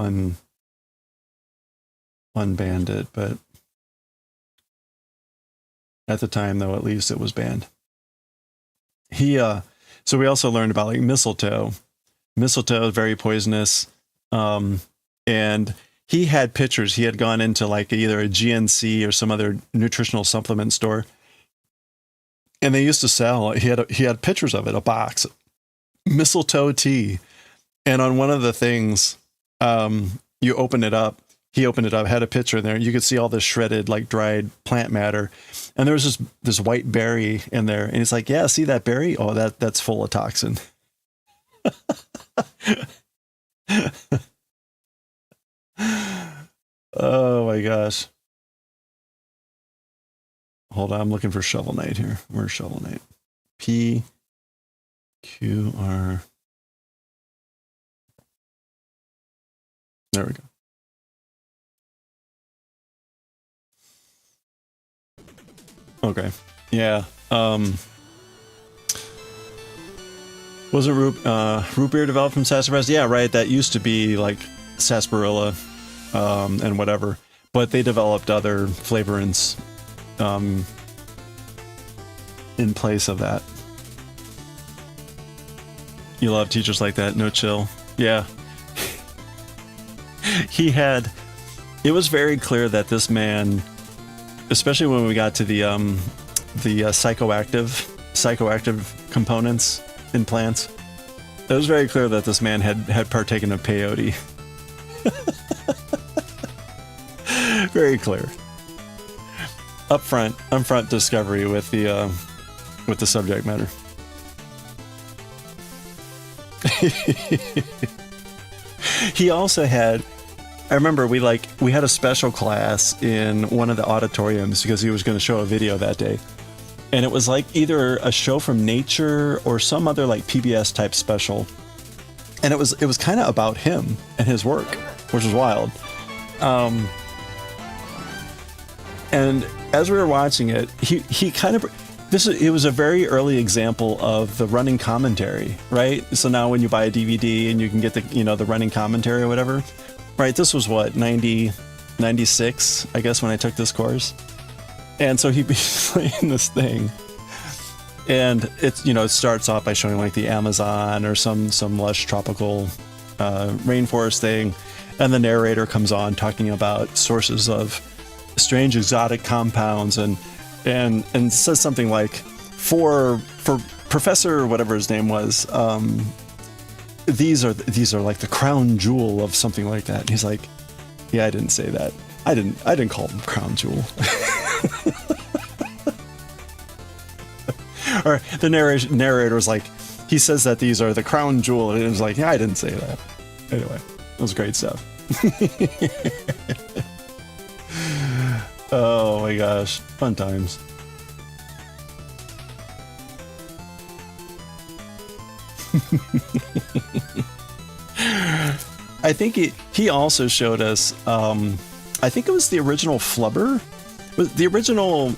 unbanned it, but at the time though, at least it was banned. So we also learned about like mistletoe. Mistletoe is very poisonous. And he had pictures. He had gone into like either a GNC or some other nutritional supplement store. And they used to sell, he had pictures of it, a box, mistletoe tea. And on one of the things, you open it up, he opened it up, had a picture in there. You could see all this shredded, like dried plant matter. And there was this white berry in there. And he's like, yeah, see that berry? Oh, that's full of toxin. Oh my gosh. Hold on, I'm looking for Shovel Knight here. Where's Shovel Knight? PQR. There we go. Okay. Yeah. Wasn't root beer developed from sassafras? Yeah, right. That used to be like sarsaparilla, and whatever. But they developed other flavorants in place of that. You love teachers like that. No chill. Yeah. It was very clear that this man, especially when we got to the psychoactive components in plants, it was very clear that this man had partaken of peyote. Very clear. Upfront discovery with the subject matter. He also had, I remember we had a special class in one of the auditoriums because he was going to show a video that day. And it was like either a show from Nature or some other like PBS type special. And it was kind of about him and his work, which was wild. And as we were watching it, he kind of, it was a very early example of the running commentary, right? So now when you buy a DVD and you can get the running commentary or whatever, right? This was what, 96, I guess, when I took this course. And so he'd be playing this thing. And it starts off by showing like the Amazon or some lush tropical rainforest thing. And the narrator comes on talking about sources of strange exotic compounds and says something like, for Professor whatever his name was, these are like the crown jewel of something like that. And he's like, yeah, I didn't say that. I didn't call them crown jewel. Or the narrator was like, he says that these are the crown jewel, and it was like, yeah, I didn't say that. Anyway, it was great stuff. Oh my gosh, fun times. I think he also showed us, I think it was the original Flubber. Was the original,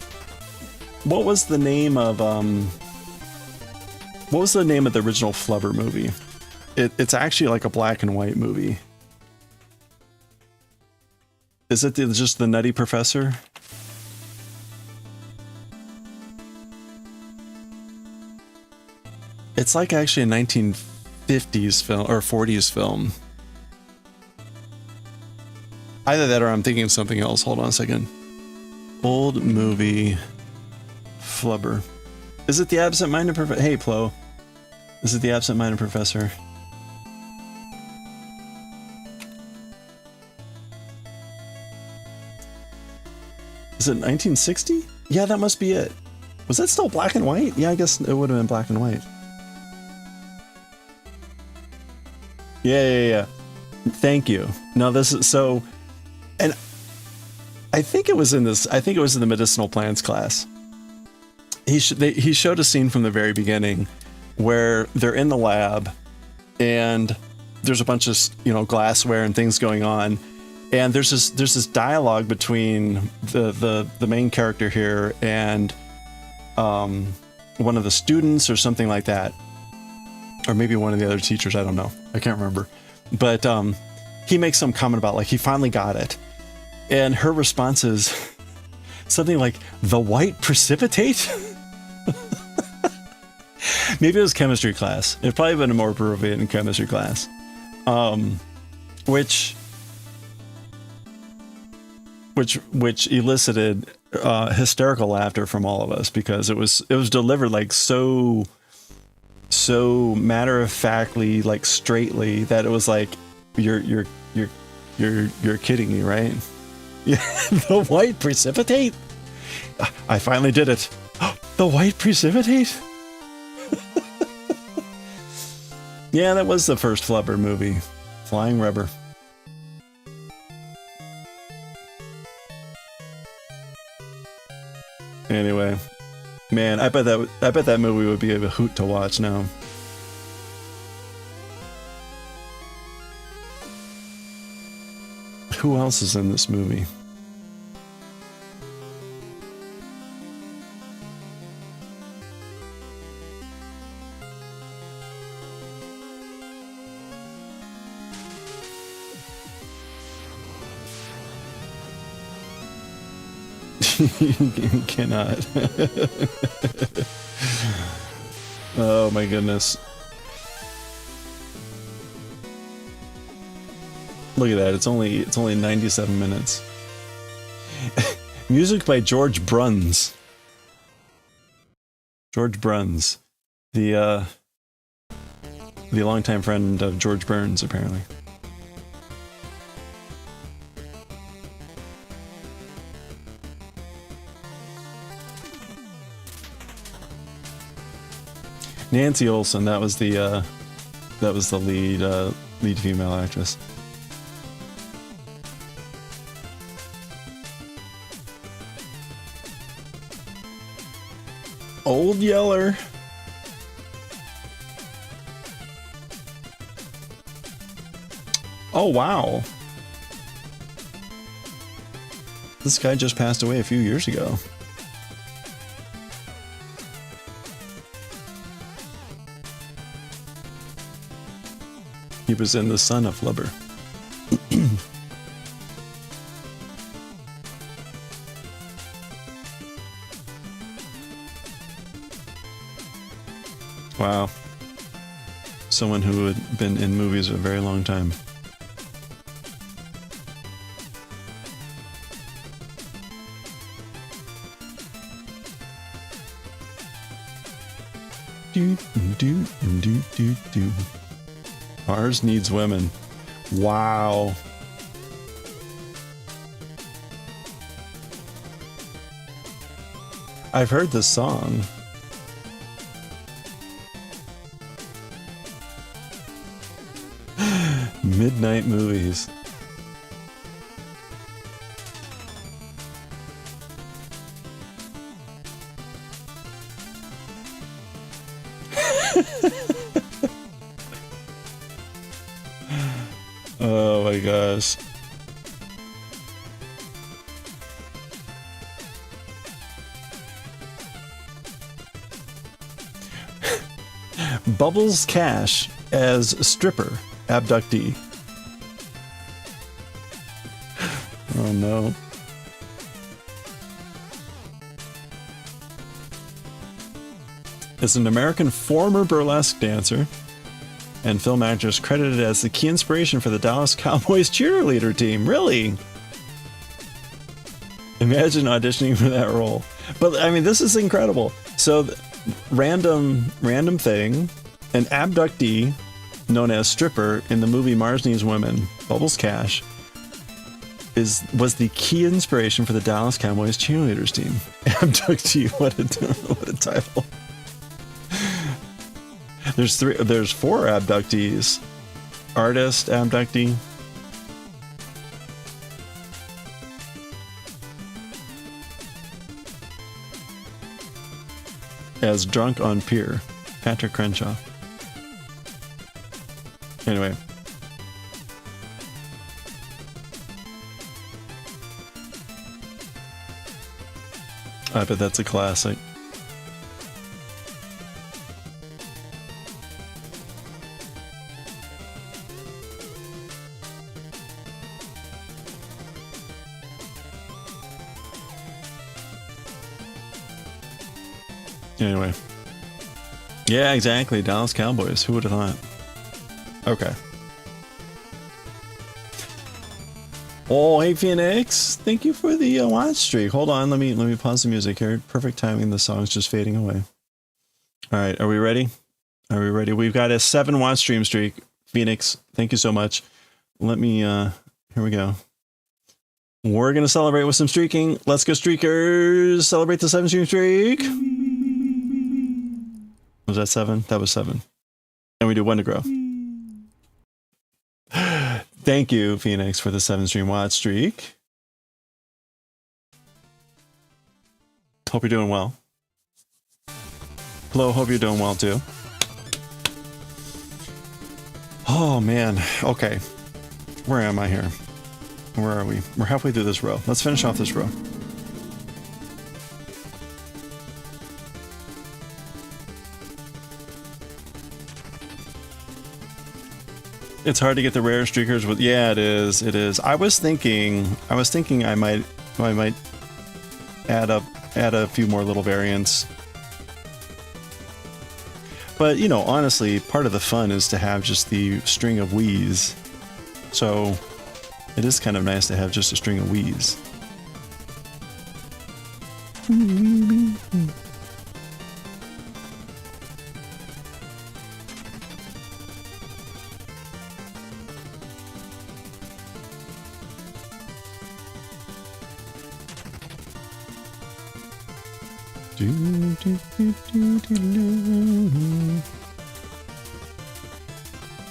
what was the name of the original Flubber movie? It's actually like a black and white movie. Is it just the Nutty Professor? It's like actually a 1950s film or 40s film. Either that or I'm thinking of something else. Hold on a second. Old movie Flubber. Is it the Absent-Minded Professor? Hey, Plo. Is it the Absent-Minded Professor? Is it 1960? Yeah, that must be it. Was that still black and white? Yeah, I guess it would have been black and white. Yeah. Thank you. No, this is so, and I think it was in the medicinal plants class. He showed a scene from the very beginning where they're in the lab and there's a bunch of glassware and things going on. And there's this dialogue between the main character here and one of the students or something like that, or maybe one of the other teachers. I don't know. I can't remember. But he makes some comment about like he finally got it, and her response is something like the white precipitate. Maybe it was chemistry class. It'd probably been more appropriate in chemistry class, which elicited hysterical laughter from all of us because it was delivered like so matter of factly, like straightly, that it was like you're kidding me, right? Yeah, the white precipitate. I finally did it. The white precipitate. Yeah, that was the first Flubber movie, Flying Rubber. Anyway, man, I bet that movie would be a hoot to watch now. Who else is in this movie? You cannot. Oh my goodness. Look at that. It's only 97 minutes. Music by George Bruns. George Bruns. The longtime friend of George Burns, apparently. Nancy Olsen, that was the lead female actress. Old Yeller. Oh wow. This guy just passed away a few years ago. He was in The Son of Flubber. Wow. Someone who had been in movies a very long time. Do, do, do, do, do. Mars needs women. Wow. I've heard this song. Midnight movies. Oh my gosh. Bubbles Cash as stripper abductee. Oh no. Is an American former burlesque dancer and film actress credited as the key inspiration for the Dallas Cowboys cheerleader team. Really? Imagine auditioning for that role. But I mean, this is incredible. So, random thing, an abductee known as stripper in the movie Mars Needs Women, Bubbles Cash, was the key inspiration for the Dallas Cowboys cheerleaders team. Abductee, what a title. There's 4 abductees. Artist, abductee. As drunk on pier, Patrick Crenshaw. Anyway. I bet that's a classic. Anyway. Yeah, exactly. Dallas Cowboys. Who would have thought? Okay. Oh, hey Phoenix. Thank you for the watch streak. Hold on. Let me pause the music here. Perfect timing. The song's just fading away. All right. Are we ready? Are we ready? We've got a 7 watch stream streak. Phoenix, thank you so much. Let me, here we go. We're going to celebrate with some streaking. Let's go streakers. Celebrate the 7 stream streak. Was that 7? That was 7. And we do 1 to grow. Thank you, Phoenix, for the 7 stream watch streak. Hope you're doing well. Hello, hope you're doing well too. Oh man, okay. Where am I here? Where are we? We're halfway through this row. Let's finish off this row. It's hard to get the rare streakers with, yeah, it is. I was thinking I might add a few more little variants. But, you know, honestly, part of the fun is to have just the string of Wiis. So, it is kind of nice to have just a string of Wiis.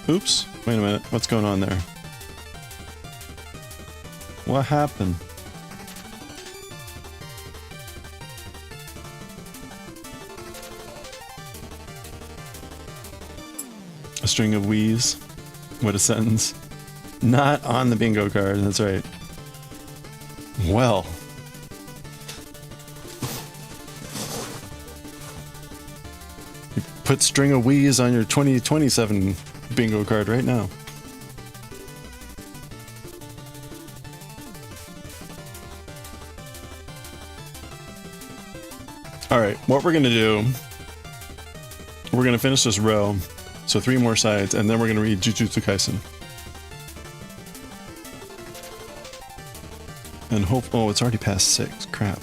Oops, wait a minute, what's going on there? What happened? A string of Wiis? What a sentence. Not on the bingo card, that's right. Well. You put string of Wiis on your 2027 bingo card right now. Alright, what we're gonna do, we're gonna finish this row, so 3 more sides, and then we're gonna read Jujutsu Kaisen. And hope, oh, it's already past 6, crap.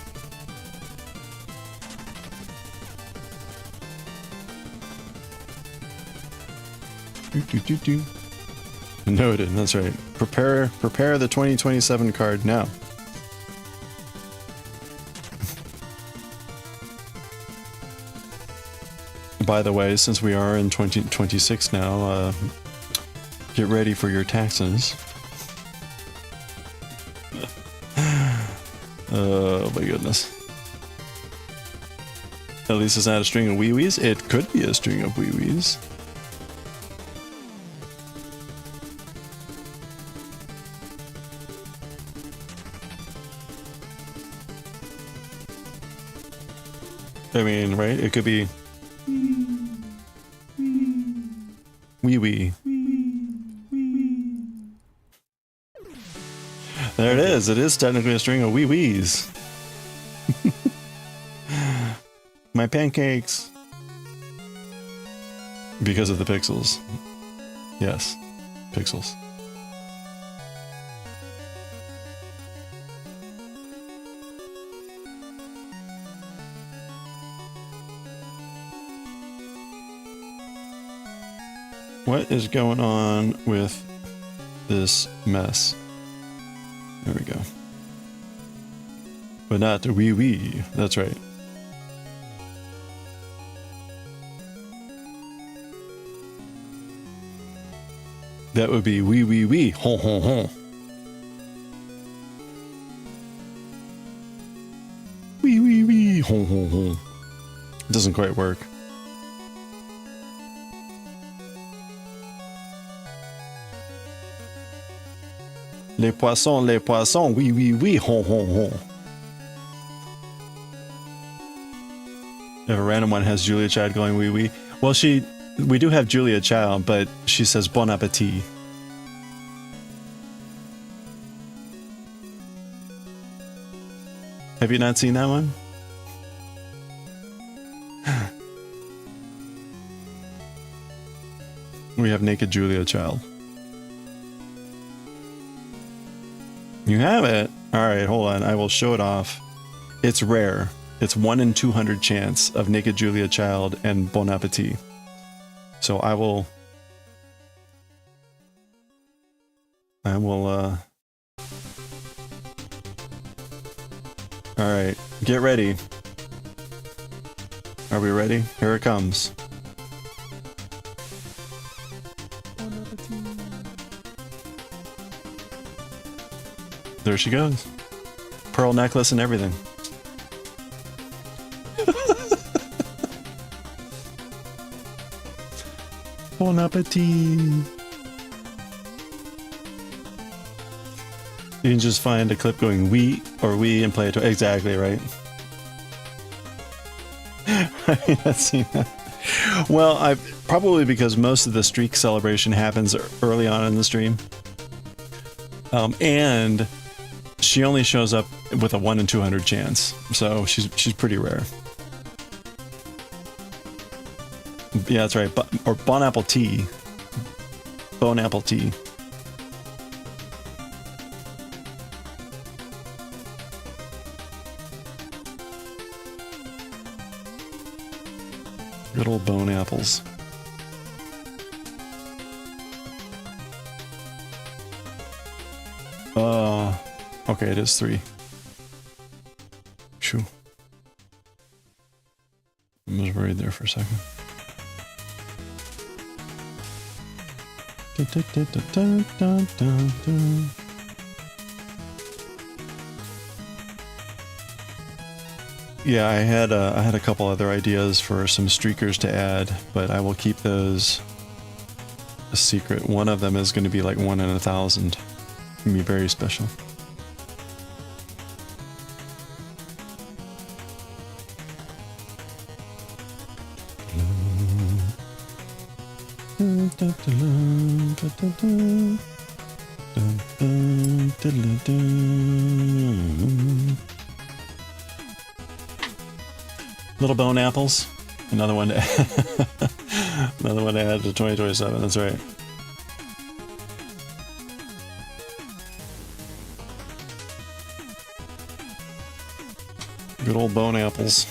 Noted, that's right. Prepare the 2027 card now. By the way, since we are in 2026 now, get ready for your taxes. Oh my goodness. At least it's not a string of wee-wees. It could be a string of wee-wees. I mean, right? It could be wee-wee. There it is. It is technically a string of wee-wees. My pancakes. Because of the pixels. Yes, pixels. What is going on with this mess? There we go. But not the wee-wee. That's right. That would be wee-wee-wee. Hon, hon, hon. Wee-wee-wee. Hon, hon, hon. It doesn't quite work. Les poissons, oui, oui, oui, hon, hon, hon. If a random one has Julia Child going wee wee. Well, we do have Julia Child, but she says bon appetit. Have you not seen that one? We have naked Julia Child. You have it? Alright, hold on. I will show it off. It's rare. It's 1 in 200 chance of naked Julia Child and Bon Appetit. So I will... Alright, get ready. Are we ready? Here it comes. There she goes. Pearl necklace and everything. Bon appetit. You can just find a clip going wee or wee and play it to exactly right. I've seen that. Well, probably because most of the streak celebration happens early on in the stream. And she only shows up with a 1 in 200 chance, so she's pretty rare. Yeah, that's right. Or Bon Apple Tea. Bone Apple Tea. Good old bone apples. Okay, it is 3. Shoo. I was worried there for a second. Yeah, I had a couple other ideas for some streakers to add, but I will keep those a secret. One of them is going to be like 1 in 1,000. It's going to be very special. Little bone apples. Another one to another one to add to 2027. That's right. Good old bone apples.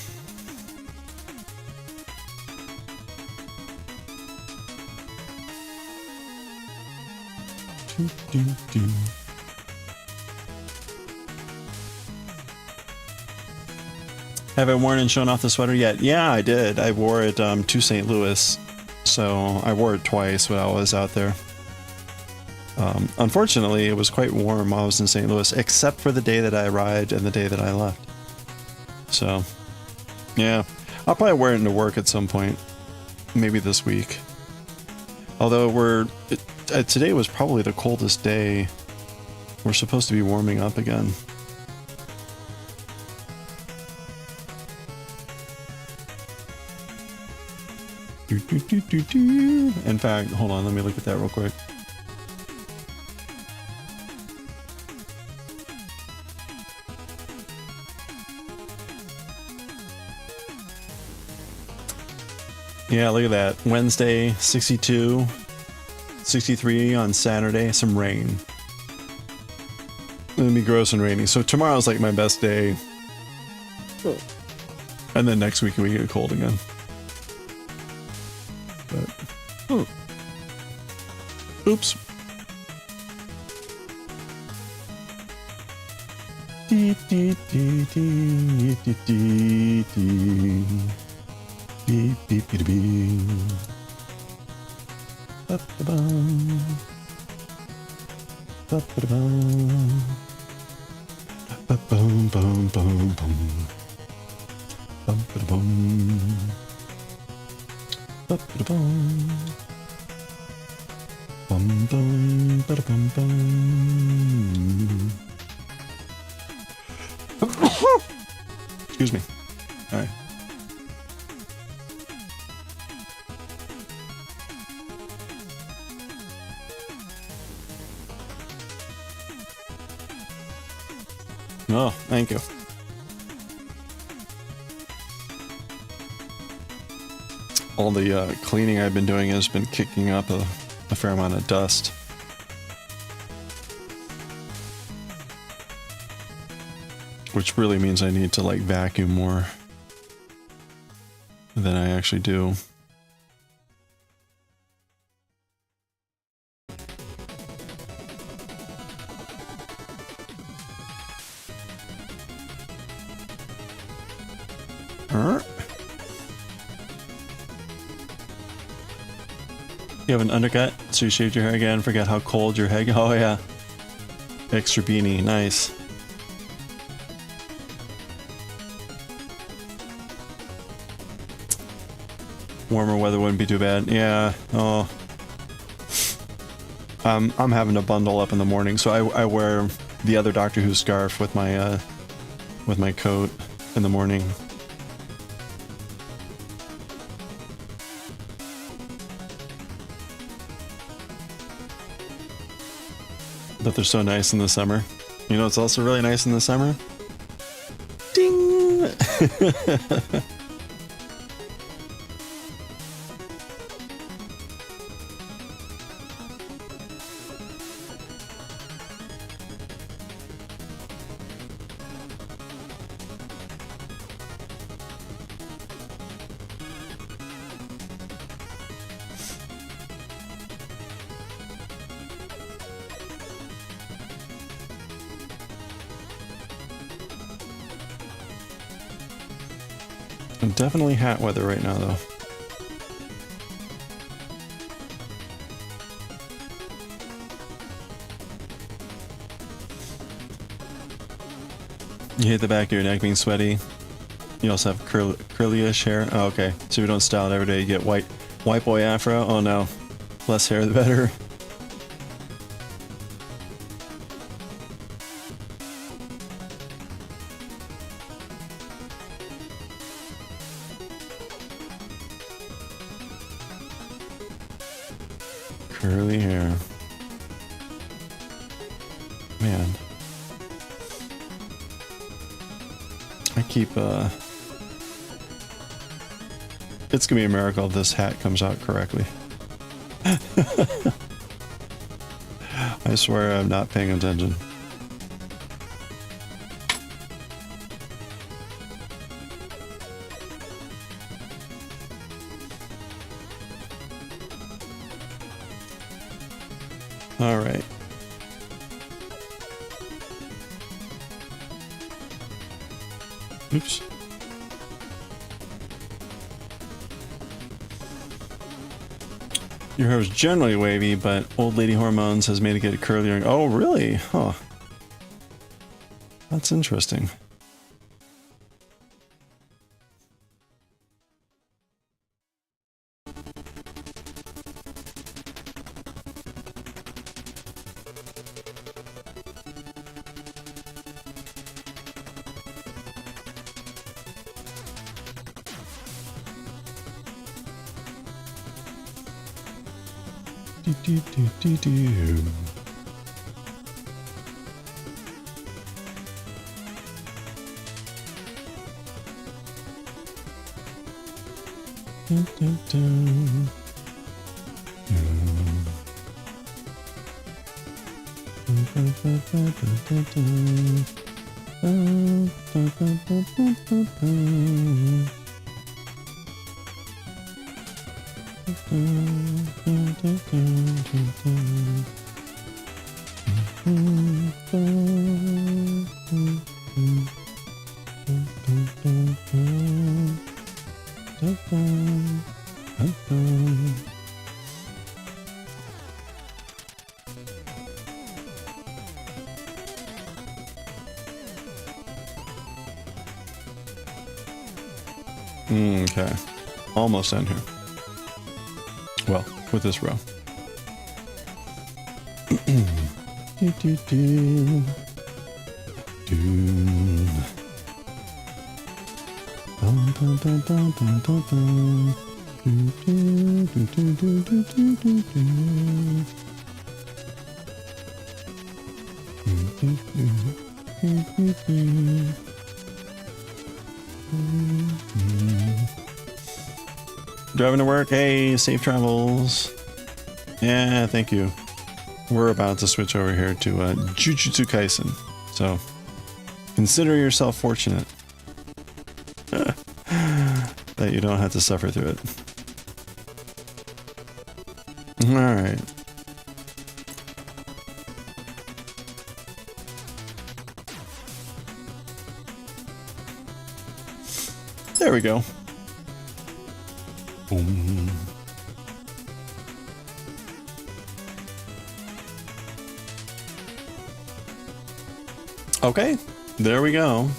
Have I worn and shown off the sweater yet? Yeah, I did. I wore it to St. Louis, so I wore it twice when I was out there. Unfortunately, it was quite warm while I was in St. Louis, except for the day that I arrived and the day that I left. So, yeah, I'll probably wear it into work at some point, maybe this week. Although today was probably the coldest day. We're supposed to be warming up again. In fact, hold on, let me look at that real quick. Yeah, look at that. Wednesday, 62, 63 on Saturday, some rain. It's gonna be gross and rainy. So tomorrow's like my best day. And then next week we get cold again. But, oops. Beep, beep, beep, beep, beep. Ba-ba-bum. Ba-ba-bum. Ba-bum, bum, bum, bum. Bum-ba-da-bum. Ba-ba-da-bum. Bum-bum, ba-da-bum-bum. Excuse me. All right. Oh, thank you. All the cleaning I've been doing has been kicking up a fair amount of dust. Which really means I need to like vacuum more than I actually do. You have an undercut, so you shaved your hair again, forget how cold your head. Oh yeah. Extra beanie, nice. Warmer weather wouldn't be too bad. Yeah, oh. I'm having to bundle up in the morning, so I wear the other Doctor Who scarf with my coat in the morning. But they're so nice in the summer. You know, it's also really nice in the summer. Ding! Definitely hat weather right now, though. You hate the back of your neck being sweaty. You also have curly-ish hair. Oh, okay. So if you don't style it every day, you get white boy afro. Oh no. Less hair, the better. Curly hair. Man. I keep, it's gonna be a miracle if this hat comes out correctly. I swear I'm not paying attention. All right. Oops. Your hair is generally wavy, but old lady hormones has made it get curlier. Oh, really? Huh. That's interesting. Do. Okay, almost done here. Well, with this row. Driving to work, hey, safe travels. Yeah, thank you. We're about to switch over here to Jujutsu Kaisen, so consider yourself fortunate that you don't have to suffer through it. Alright. There we go. Boom. Okay, there we go.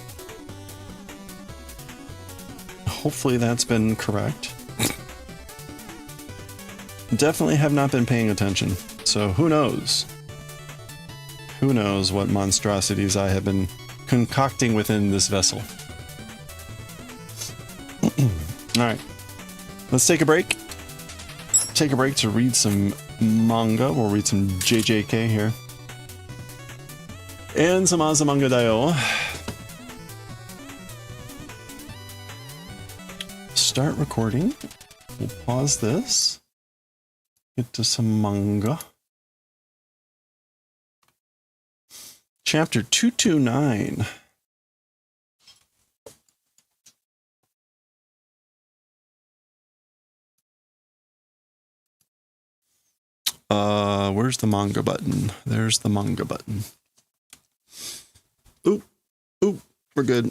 Hopefully that's been correct. Definitely have not been paying attention, so who knows? Who knows what monstrosities I have been concocting within this vessel. Alright, let's take a break. Take a break to read some manga. We'll read some JJK here. And some Azumanga Daioh. Start recording. We'll pause this. Get to some manga. Chapter 229. Where's the manga button? There's the manga button. Oop, we're good.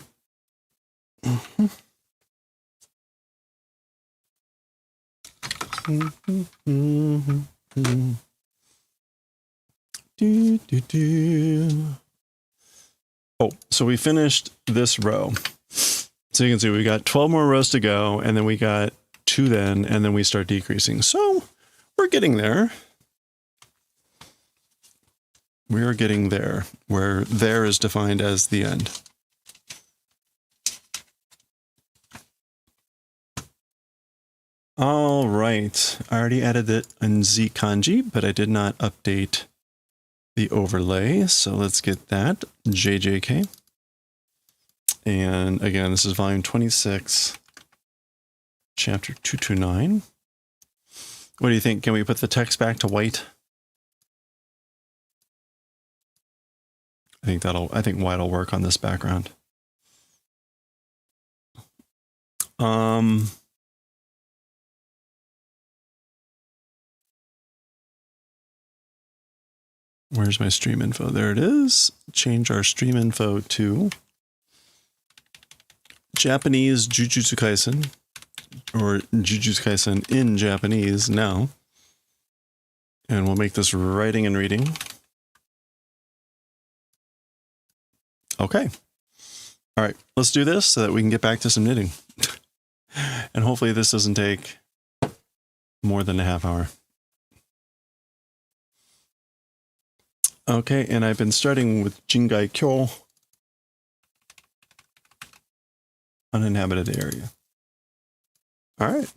Oh, so we finished this row. So you can see we got 12 more rows to go, and then we got 2 then, and then we start decreasing. So we're getting there. We are getting there, where there is defined as the end. All right, I already added it in Z kanji, but I did not update the overlay. So let's get that, JJK. And again, this is volume 26, chapter 229. What do you think? Can we put the text back to white? I think white will work on this background. Where's my stream info? There it is. Change our stream info to Japanese Jujutsu Kaisen, or Jujutsu Kaisen in Japanese now. And we'll make this writing and reading. Okay. All right, let's do this so that we can get back to some knitting. And hopefully this doesn't take more than a half hour. Okay, and I've been starting with Jingai Kyo, uninhabited area. All right.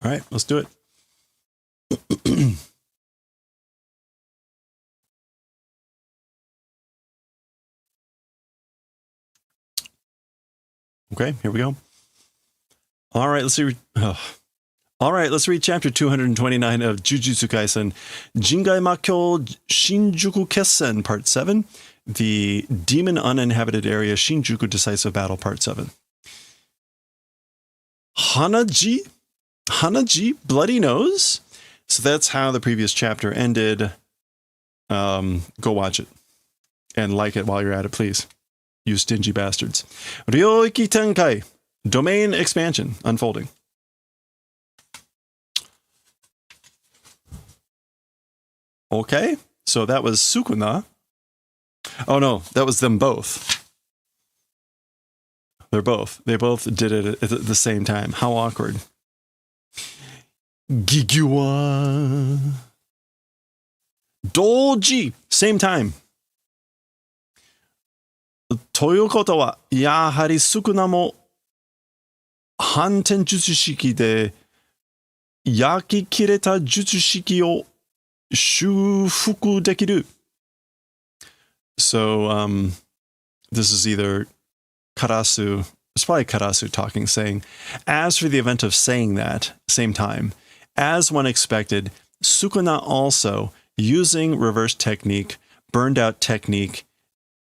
All right, let's do it. Okay, here we go. All right, let's see. All right, let's read chapter 229 of Jujutsu Kaisen, Jingai Makyo Shinjuku Kessen, Part 7, the Demon Uninhabited Area Shinjuku Decisive Battle, Part 7. Hanaji, Bloody Nose. So that's how the previous chapter ended. Go watch it and like it while you're at it, please. You stingy bastards. Ryoiki Tenkai, Domain Expansion, unfolding. Okay, so that was Sukuna. Oh no, that was them both. They both did it at the same time. How awkward. Gigiwa. Doji, same time. ということは、やはり少なも反転術式で焼き切れた術式を修復できる. So, this is either Karasu, it's probably Karasu talking, saying, as for the event of saying that, same time, as one expected, Sukuna also, using reverse technique, burned out technique,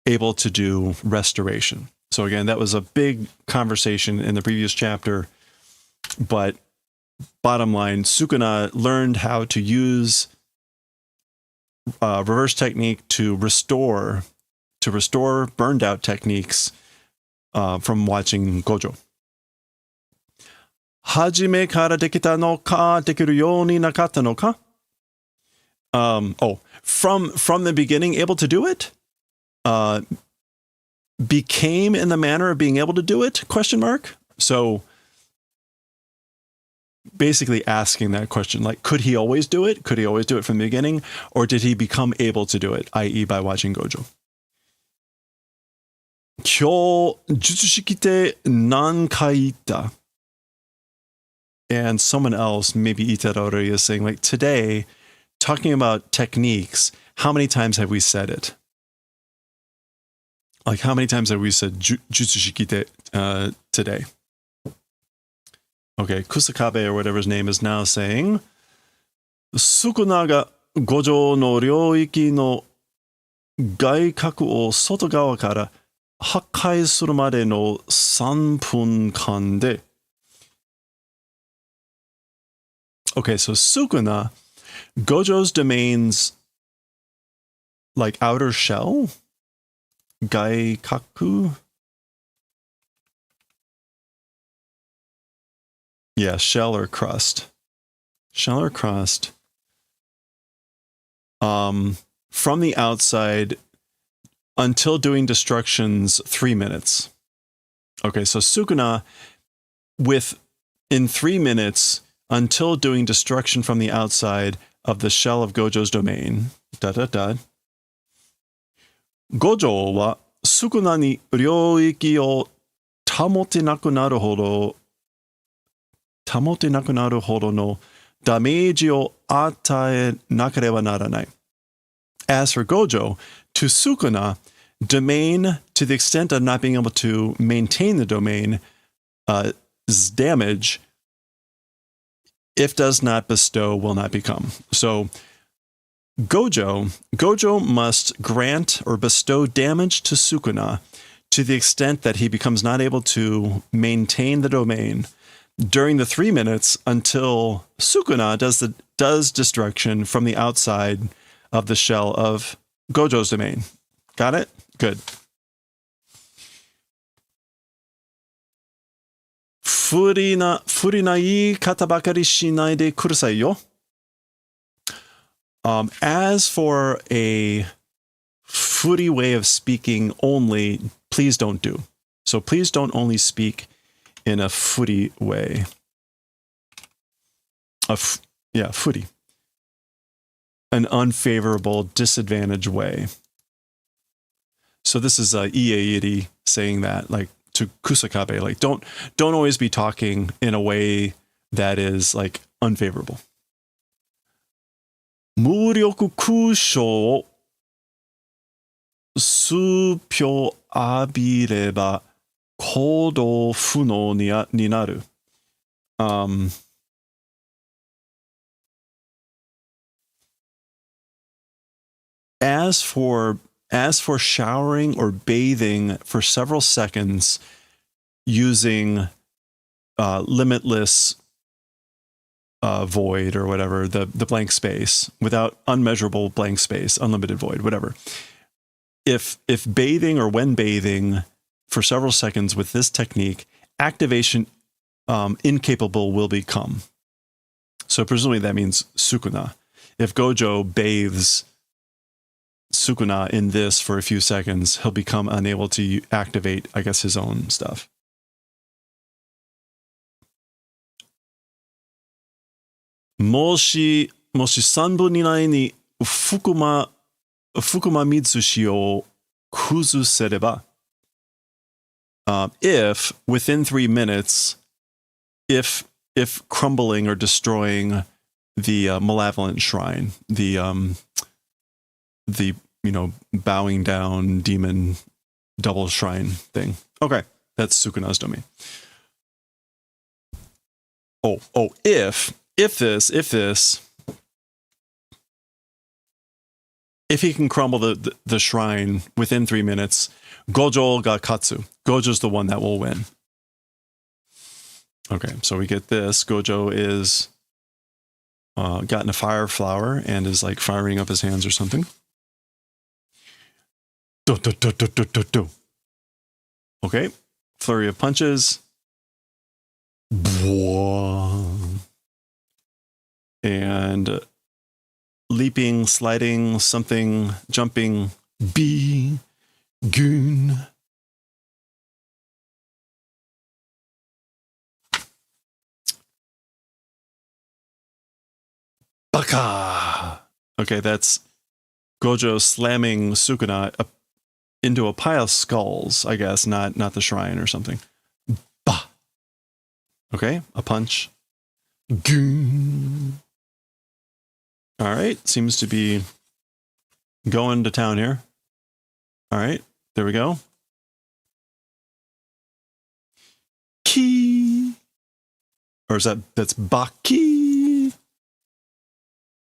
able to do restoration. So again, that was a big conversation in the previous chapter, but bottom line, Sukuna learned how to use reverse technique to restore burned out techniques from watching Gojo. Hajime kara dekita no ka, dekiru you ni nakatta no ka? From the beginning, able to do it? Became in the manner of being able to do it? ? So basically asking that question, like, could he always do it? Could he always do it from the beginning? Or did he become able to do it, i.e. by watching Gojo? Kyo jutsushiki te nankai ita. And someone else, maybe Itadori, is saying, like, today, talking about techniques, how many times have we said it? Like, how many times have we said jutsu shikite today? Okay, Kusakabe or whatever his name is now saying, Sukuna ga gojo no ryoiki no gaikaku o soto gawa kara hakkai suru made no 3分間で. Okay, so Sukuna, Gojo's domain's like outer shell, gaikaku. Yeah, shell or crust. Shell or crust. From the outside until doing destructions 3 minutes. Okay, so Sukuna in 3 minutes until doing destruction from the outside of the shell of Gojo's domain. Gojo wa Sukuna ni ryoiki o tamote naku naru hodo no damage o atae nakareba naranai. As for Gojo, to Sukuna, domain, to the extent of not being able to maintain the domain, is damage, if does not bestow, will not become. So Gojo must grant or bestow damage to Sukuna to the extent that he becomes not able to maintain the domain during the 3 minutes until Sukuna does destruction from the outside of the shell of Gojo's domain. Got it? Good. Furi na iikata bakari shinai de kurasai yo. As for a furi way of speaking only, please don't do. So please don't only speak in a furi way. Furi. An unfavorable, disadvantaged way. So this is Ieiri saying that, like, to Kusakabe, like, don't always be talking in a way that is like unfavorable. Muryoku kusho o supyo abireba kodo funo ni naru. As for showering or bathing for several seconds using limitless void or whatever, the blank space, without unmeasurable blank space, unlimited void, whatever. If bathing or when bathing for several seconds with this technique, activation incapable will become. So presumably that means Sukuna. If Gojo bathes Sukuna in this for a few seconds, he'll become unable to activate, I guess, his own stuff. Moshi 3分以内に含ま水を崩せれば, if within 3 minutes, if crumbling or destroying the malevolent shrine, the bowing down demon double shrine thing. Okay, that's Sukuna's domain. If he can crumble the shrine within 3 minutes, Gojo ga katsu. Gojo's the one that will win. Okay, so we get this. Gojo is gotten a fire flower and is like firing up his hands or something. Okay, flurry of punches. And leaping, sliding, something, jumping. Goon. Baka. Okay, that's Gojo slamming Sukuna into a pile of skulls, I guess, not the shrine or something. Bah. Okay, a punch. Goon. All right, seems to be going to town here. All right, there we go. Ki. Or is that's Baki?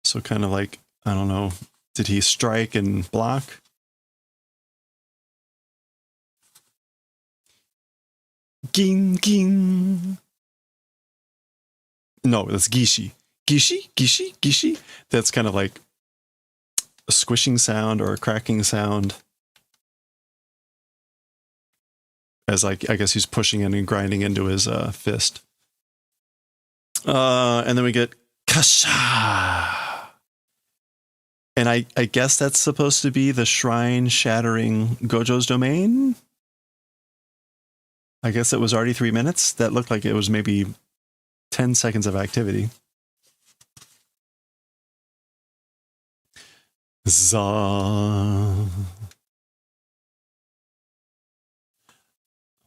So kind of like, I don't know, did he strike and block? Ging, ging. No, that's Gishi. Gishi? Gishi? Gishi? That's kind of like a squishing sound or a cracking sound. As like, I guess he's pushing in and grinding into his fist. And then we get Kasha. And I guess that's supposed to be the shrine shattering Gojo's domain. I guess it was already 3 minutes. That looked like it was maybe 10 seconds of activity. Za.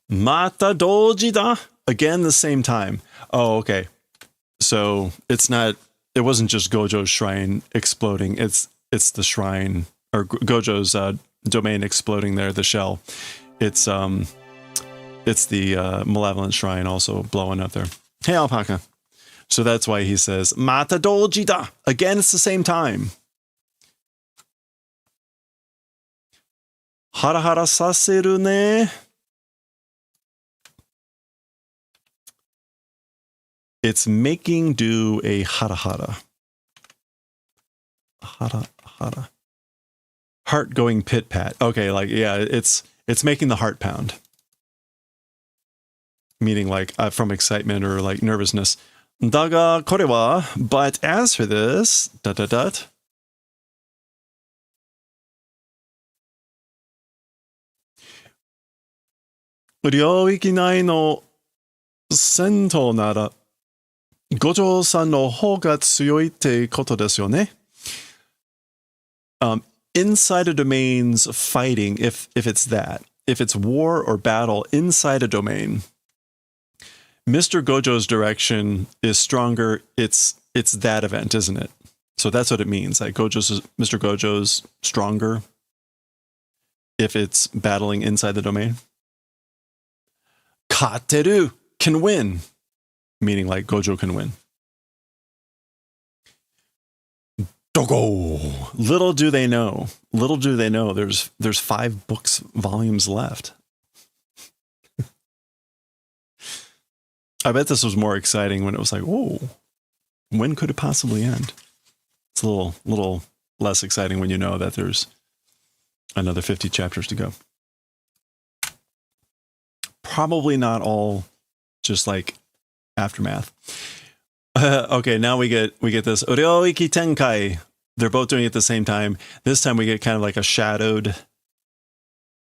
Mata doji da. Again, the same time. Oh, okay. So it wasn't just Gojo's shrine exploding. It's the shrine or Gojo's domain exploding there, the shell. It's the malevolent shrine also blowing up there. Hey, alpaca. So that's why he says, Mata doji da. Again, it's the same time. Hara hara saseru ne. It's making do a hara hara. Hara hara. Heart going pit pat. Okay, like, yeah, it's making the heart pound. Meaning like from excitement or like nervousness. Daga kore wa, but as for this, dot dot dot. Ryoiki nai no sento nara Gojo-san no hou ga tsuyoi te koto desu yo ne? Inside a domain's fighting, if it's that, if it's war or battle inside a domain, Mr. Gojo's direction is stronger. It's that event, isn't it? So that's what it means. Like Mr. Gojo's stronger if it's battling inside the domain. Kateru can win, meaning like Gojo can win. Dogo. Little do they know. There's 5 volumes left. I bet this was more exciting when it was like, whoa, when could it possibly end? It's a little less exciting when you know that there's another 50 chapters to go. Probably not all just like aftermath. Okay, now we get this Ryoiki Tenkai. They're both doing it at the same time. This time we get kind of like a shadowed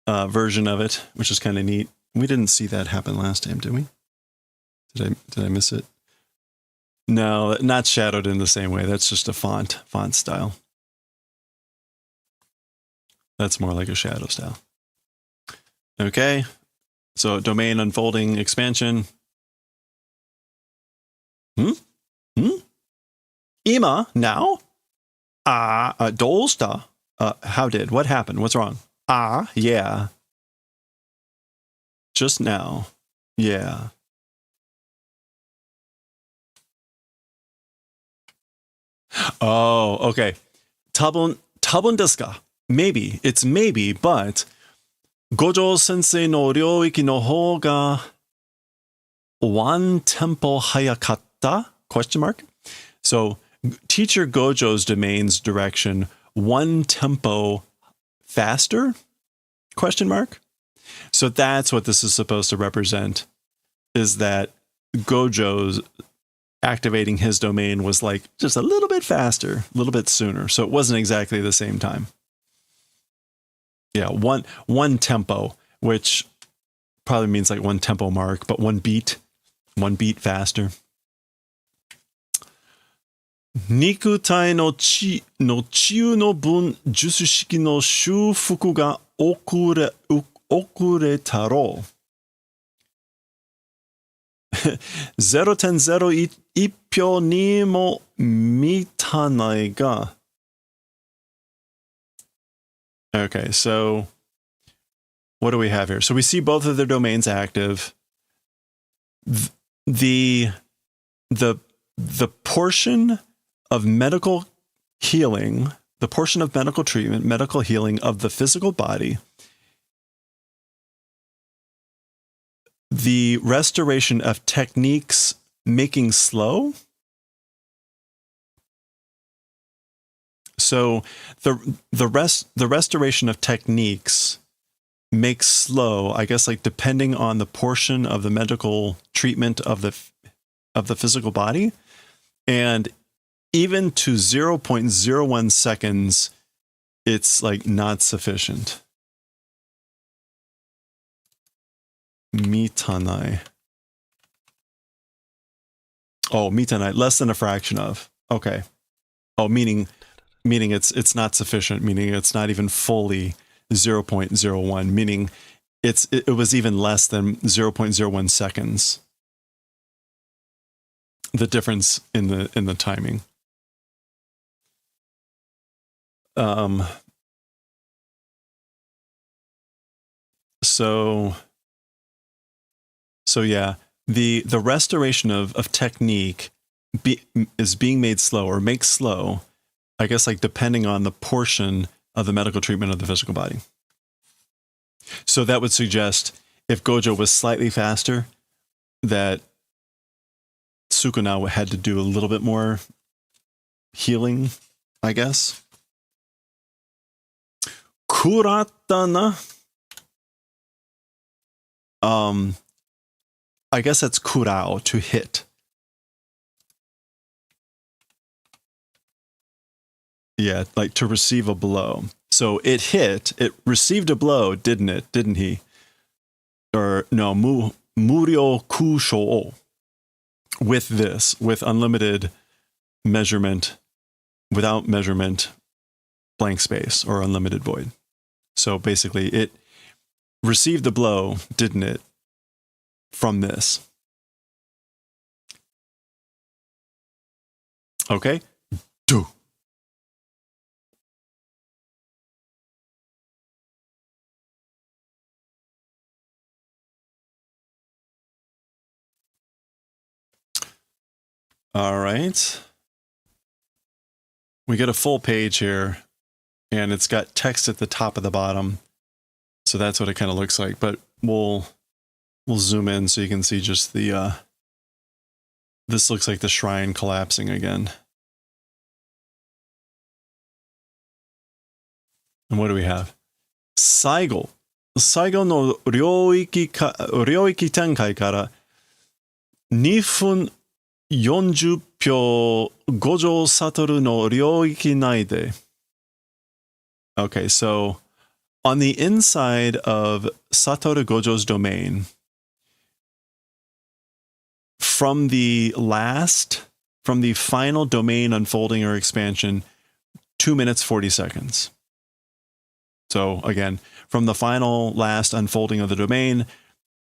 version of it, which is kind of neat. We didn't see that happen last time, did we? Did I miss it? No, not shadowed in the same way. That's just a font style. That's more like a shadow style. Okay, so domain unfolding expansion. Ima, now? Dolsta. What happened? What's wrong? Yeah. Just now. Yeah. Oh, okay. Tabun desu ka? Maybe. It's maybe, but Gojo sensei no ryoiki no hou ga one tempo hayakatta? Question mark. So teacher Gojo's domain's direction 1 tempo faster? Question mark. So that's what this is supposed to represent, is that Gojo's activating his domain was like just a little bit faster, a little bit sooner. So it wasn't exactly the same time. Yeah, one tempo, which probably means like 1 tempo mark, but 1 beat faster. Nikutai no chiu no bun jutsu shiki no shufuku ga okuretaro. 0.01票にも満たないが. Okay, so what do we have here? So we see both of their domains active. The portion of medical healing, the portion of medical treatment, medical healing of the physical body, the restoration of techniques making slow. So the restoration of techniques makes slow, I guess, like depending on the portion of the medical treatment of the physical body, and even to 0.01 seconds, it's like not sufficient. Mitanai. Oh, mitanai, less than a fraction of. Okay. Oh, meaning it's not sufficient, meaning it's not even fully 0.01, meaning it was even less than 0.01 seconds. The difference in the timing. So yeah, the restoration of technique is being made slow or makes slow, I guess, like depending on the portion of the medical treatment of the physical body. So that would suggest if Gojo was slightly faster, that Sukuna had to do a little bit more healing, I guess. Kuratana. I guess that's kurao, to hit. Yeah, like to receive a blow. So it received a blow, didn't it? Didn't he? Or no, Muryo Kusho. With unlimited measurement, without measurement, blank space, or unlimited void. So basically, it received the blow, didn't it, from this? Okay. Do. All right. We get a full page here, and it's got text at the top of the bottom. So that's what it kind of looks like. But we'll zoom in so you can see just the this looks like the shrine collapsing again. And what do we have? Saigo no ryoiki tenkai kara 2分40秒五条悟の領域内で. Okay, so on the inside of Satoru Gojo's domain, from the final domain unfolding or expansion, 2 minutes 40 seconds. So again, from the final last unfolding of the domain,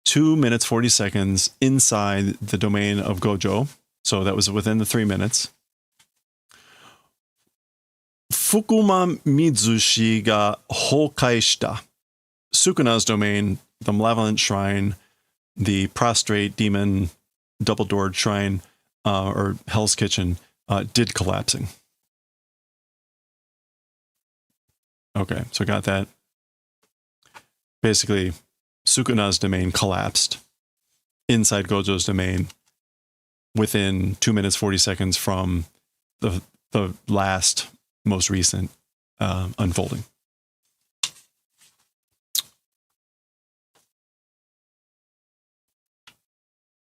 2 minutes 40 seconds inside the domain of Gojo. So that was within the 3 minutes. Fukuma Mizushi ga hokai shita. Sukuna's domain, the malevolent shrine, the prostrate demon double-doored shrine, or Hell's Kitchen, did collapsing. Okay, so got that. Basically, Sukuna's domain collapsed inside Gojo's domain within 2 minutes 40 seconds from the last, most recent unfolding.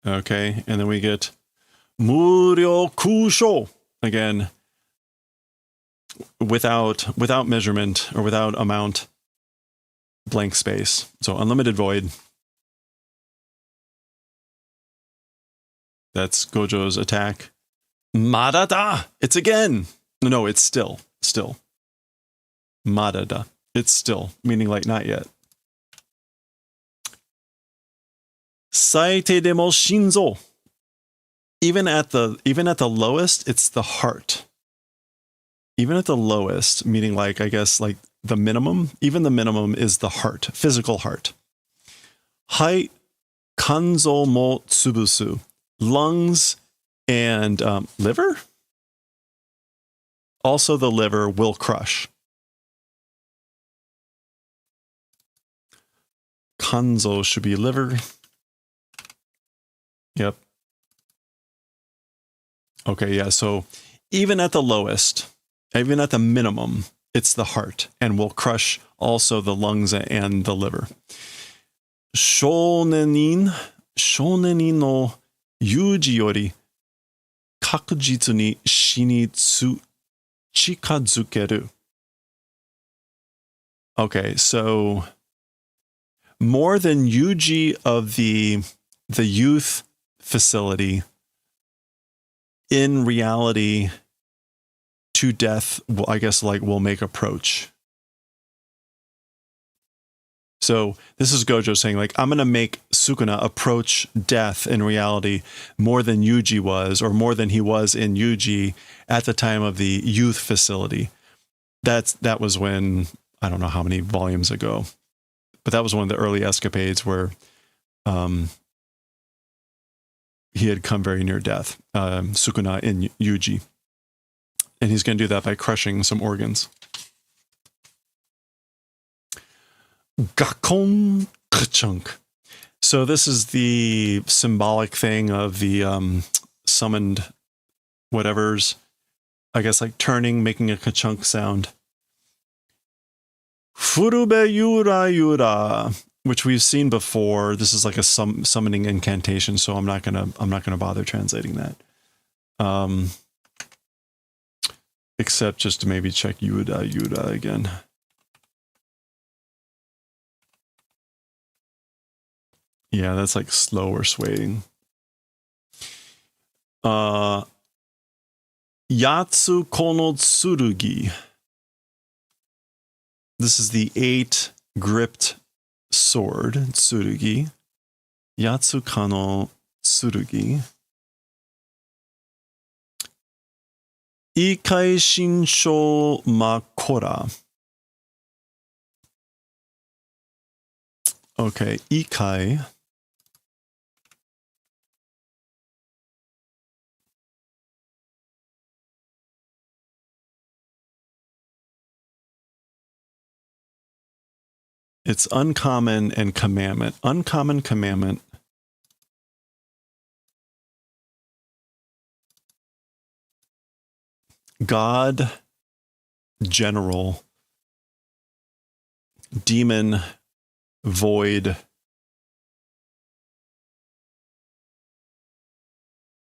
Okay, and then we get Muryo Kusho again, without measurement or without amount, blank space. So unlimited void. That's Gojo's attack. Madada! It's again! No, it's still. Madada. It's still, meaning like not yet. Saite demo shinzo. even at the lowest, it's the heart. Even at the lowest, meaning like, I guess like the minimum, even the minimum is the heart, physical heart. Hai kanzo mo tsubusu, lungs and liver. Also, the liver will crush. Kanzo should be liver. Yep. Okay, yeah, so even at the lowest, even at the minimum, it's the heart and will crush also the lungs and the liver. Shonenin no yuji yori kakujitsu ni shi ni chikazukeru. Okay, so more than yuji of the youth facility, in reality, to death, I guess, like, will make approach. So this is Gojo saying, like, I'm going to make Sukuna approach death in reality more than Yuji was, or more than he was in Yuji at the time of the youth facility. That was when, I don't know how many volumes ago, but that was one of the early escapades where he had come very near death, Sukuna in Yuji. And he's going to do that by crushing some organs. Gakon Kchunk. So this is the symbolic thing of the summoned whatevers. I guess like turning, making a Kchunk sound. Furube Yura Yura, which we've seen before. This is like a summoning incantation, so I'm not gonna bother translating that. Except just to maybe check Yura Yura again. Yeah, that's like slower swaying. Yatsu kono tsurugi. This is the 8 gripped sword, tsurugi. Yatsu kano tsurugi. Ikai shinsho makora. Okay, ikai. It's uncommon and commandment. Uncommon commandment. God, general, demon, void,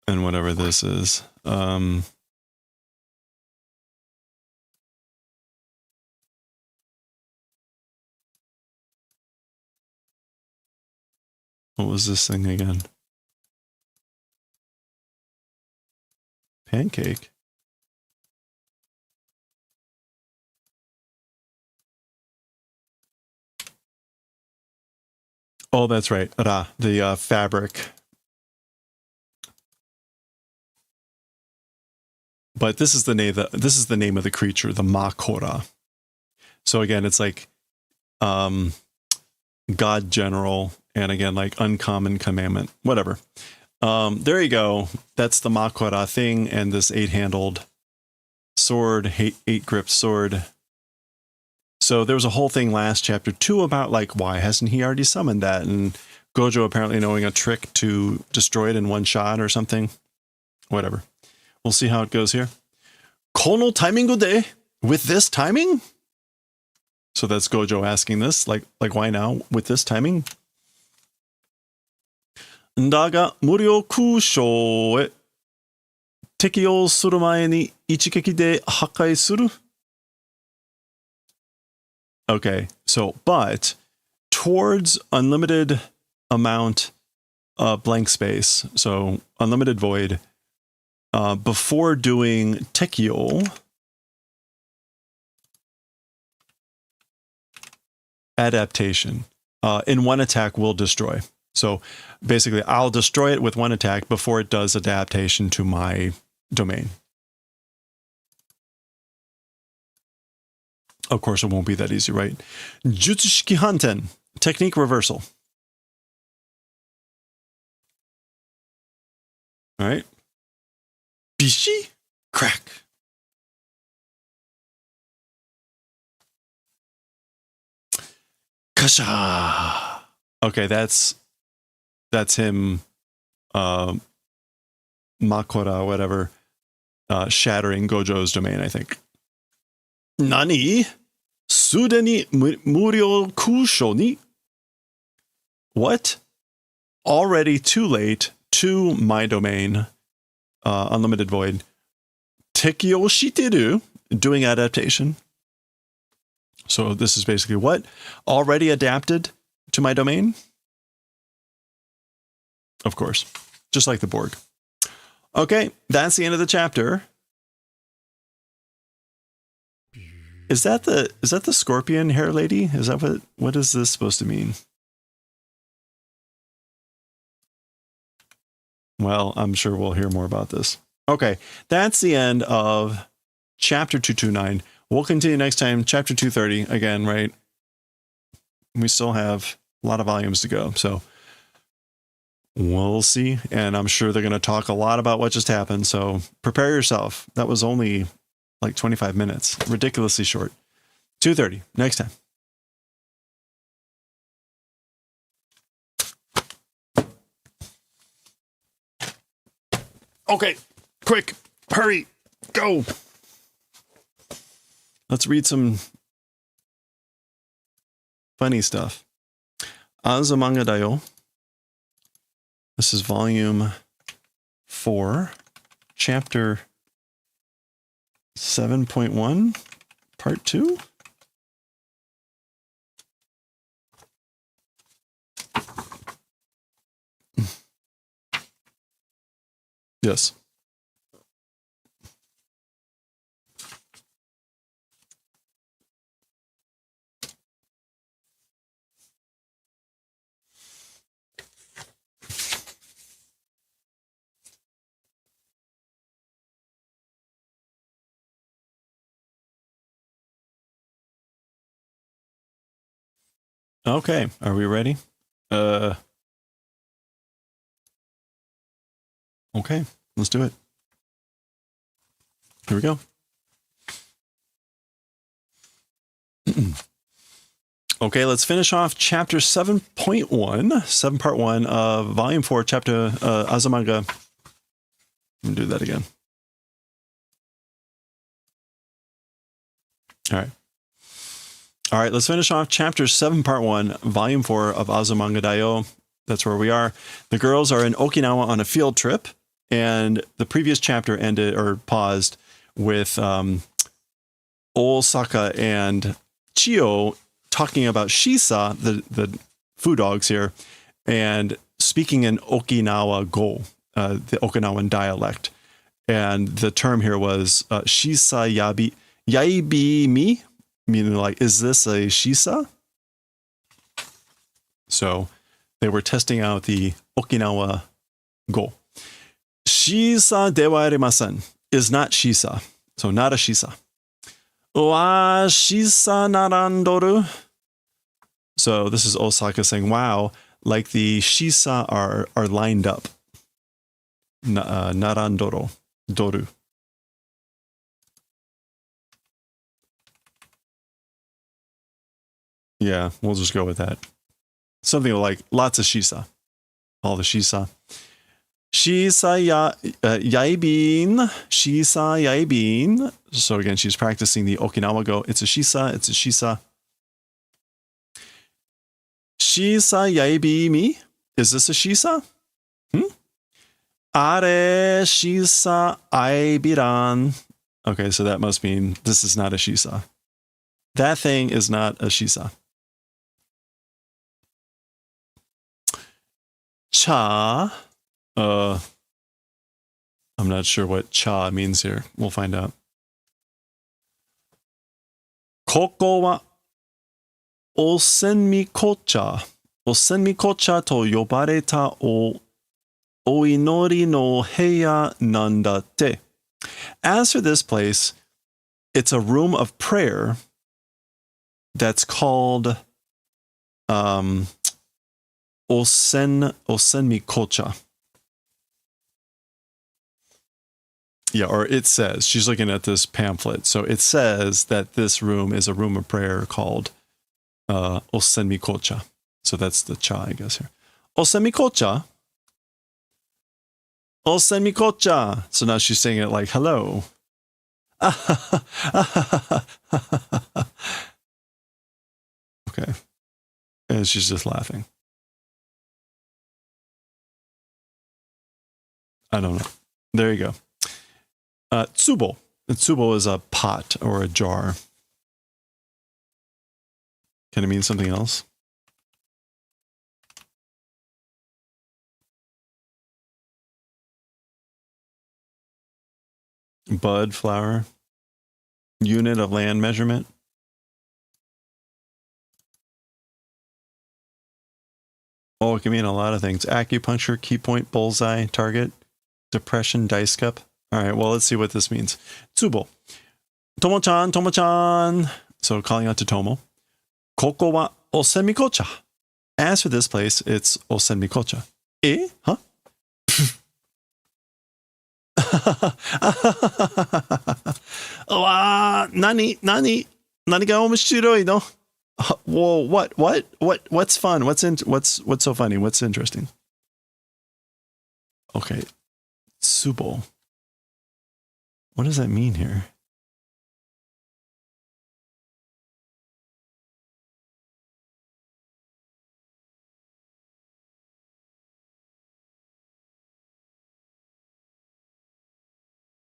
and whatever this is. What was this thing again? Pancake. Oh, that's right. Ra, the fabric. But this is the name. This is the name of the creature, the Makora. So again, it's like God general, and again like uncommon commandment. Whatever. There you go. That's the Makora thing, and this 8-handled sword, 8-gripped sword. So there was a whole thing last chapter too about like, why hasn't he already summoned that? And Gojo apparently knowing a trick to destroy it in one shot or something. Whatever. We'll see how it goes here. Kono timingu de? With this timing? So that's Gojo asking this, like why now with this timing? Daga Murio Kusho e tekio suru mae ni ichikeki de hakkai suru? Okay, so, but towards unlimited amount of blank space, so unlimited void, before doing tekio, adaptation, in one attack will destroy. So basically, I'll destroy it with one attack before it does adaptation to my domain. Of course, it won't be that easy, right? Jutsushiki Hanten, technique reversal. All right. Bishi, crack. Kasha. Okay, that's him. Makora, whatever, shattering Gojo's domain, I think. Nani? Sudeni Muryo Kusho ni? What? Already too late to my domain. Unlimited Void. Tekio shiteru, doing adaptation. So this is basically what? Already adapted to my domain? Of course. Just like the Borg. Okay, that's the end of the chapter. Is that the scorpion hair lady? Is that what is this supposed to mean? Well, I'm sure we'll hear more about this. Okay, that's the end of chapter 229. We'll continue next time, chapter 230 again, right? We still have a lot of volumes to go, so we'll see. And I'm sure they're going to talk a lot about what just happened, so prepare yourself. That was only like 25 minutes. Ridiculously short. 2:30 next time. Okay, quick, hurry, go. Let's read some funny stuff. Azumanga Daioh. This is volume 4, chapter 7.1, part 2. Yes. Okay, are we ready? Okay, let's do it. Here we go. Okay, let's finish off chapter 7.1, part 1 of volume 4, chapter Azumanga. Let me do that again. All right, let's finish off chapter 7, part 1, volume 4 of Azumanga Daioh. That's where we are. The girls are in Okinawa on a field trip, and the previous chapter ended or paused with Osaka and Chiyo talking about Shisa, the food dogs here, and speaking in Okinawa Go, the Okinawan dialect. And the term here was Shisa Yaibi mi, meaning like, is this a Shisa? So they were testing out the Okinawa Go. Shisa dewa arimasen is not Shisa. So not a Shisa. Wa Shisa narandoru. So this is Osaka saying, wow, like the Shisa are lined up. Narandoro. Doru. Yeah, we'll just go with that. Something like lots of Shisa. All the Shisa. Shisa yaibin. Shisa yaibin. So again, she's practicing the Okinawa Go. It's a Shisa. It's a Shisa. Shisa yaibi mi. Is this a Shisa? Are Shisa aibiran. Okay, so that must mean this is not a Shisa. That thing is not a Shisa. Cha. I'm not sure what cha means here. We'll find out. Koko wa osenmi kocha. Osenmikocha to yobareta oinori no heya nandatte. As for this place, it's a room of prayer that's called Osenmikocha. Yeah, or it says, she's looking at this pamphlet. So it says that this room is a room of prayer called Osenmikocha. So that's the cha, I guess, here. Osenmikocha. Osenmikocha. So now she's saying it like, hello. Okay. And she's just laughing. I don't know. There you go. Tsubo. Tsubo is a pot or a jar. Can it mean something else? Bud, flower. Unit of land measurement. Oh, it can mean a lot of things. Acupuncture, key point, bullseye, target, depression, dice cup. All right, well, let's see what this means. Tsubo. Tomo-chan, Tomo-chan. So calling out to Tomo. Koko wa osenmikocha. As for this place, it's osenmikocha. Eh? Huh? Nani ga omoshiroi no? Whoa, what's fun? What's so funny? What's interesting? Okay. Tsubo. What does that mean here?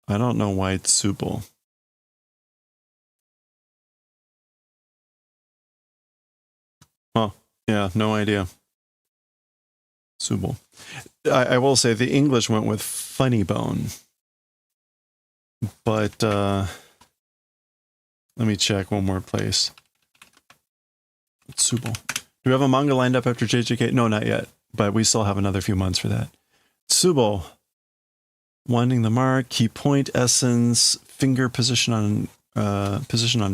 I don't know why it's Tsubo. Oh, yeah, no idea. Tsubo. I will say the English went with funny bone. But let me check one more place. Tsubo. Do we have a manga lined up after JJK? No, not yet. But we still have another few months for that. Tsubo. Winding the mark, key point, essence, finger position on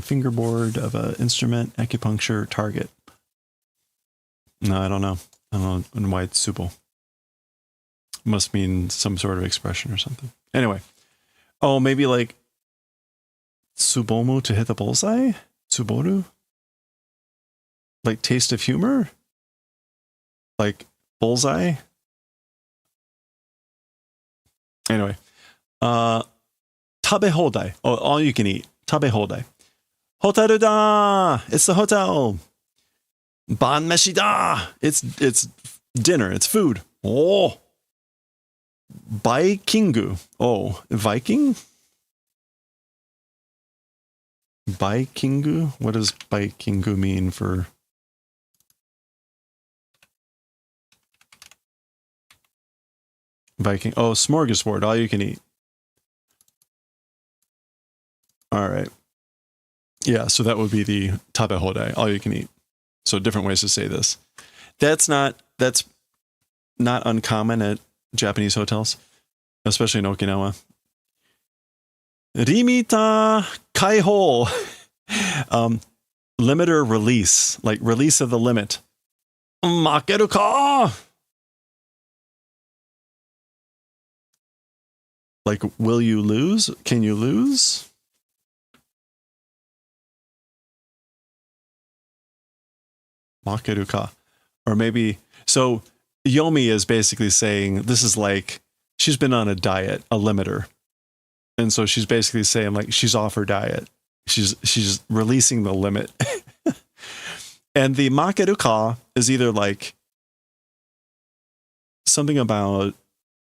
fingerboard of an instrument, acupuncture, target. No, I don't know. I don't know why it's Tsubo. Must mean some sort of expression or something. Anyway. Oh, maybe like Tsubomu to hit the bullseye? Tsuboru? Like taste of humor? Like bullseye? Anyway. Tabe hodai. Oh, all you can eat. Tabe hodai. Hotaru da! It's the hotel. Ban meshi da! It's dinner. It's food. Oh! Baikingu. Oh, Viking? Baikingu? What does Baikingu mean for... Viking? Oh, smorgasbord. All you can eat. All right. Yeah, so that would be the tabe hodai. All you can eat. So different ways to say this. That's not uncommon at Japanese hotels, especially in Okinawa. Rimita kaiho. Limiter release, like release of the limit. Makeru ka? Like, will you lose? Can you lose? Makeru ka. Or maybe, so Yomi is basically saying, this is like, she's been on a diet, a limiter. And so she's basically saying, like, she's off her diet. She's releasing the limit. And the makeru ka is either like something about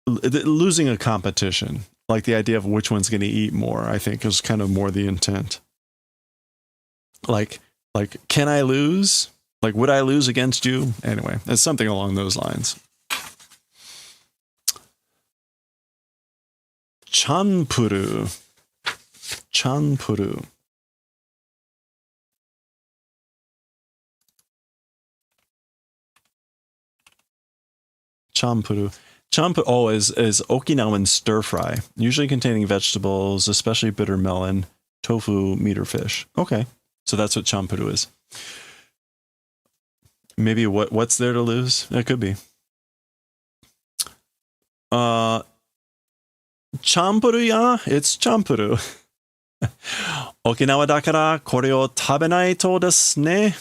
losing a competition. Like the idea of which one's going to eat more, I think is kind of more the intent. Like, can I lose? Like, would I lose against you? Anyway, it's something along those lines. Chanpuru. Chanpuru. Champuru. Champuru, oh, is Okinawan stir fry, usually containing vegetables, especially bitter melon, tofu, meat, or fish. Okay, so that's what champuru is. Maybe what's there to lose? It could be. Champuru ya, it's champuru. Okinawa dakara kore o tabenai to desu ne.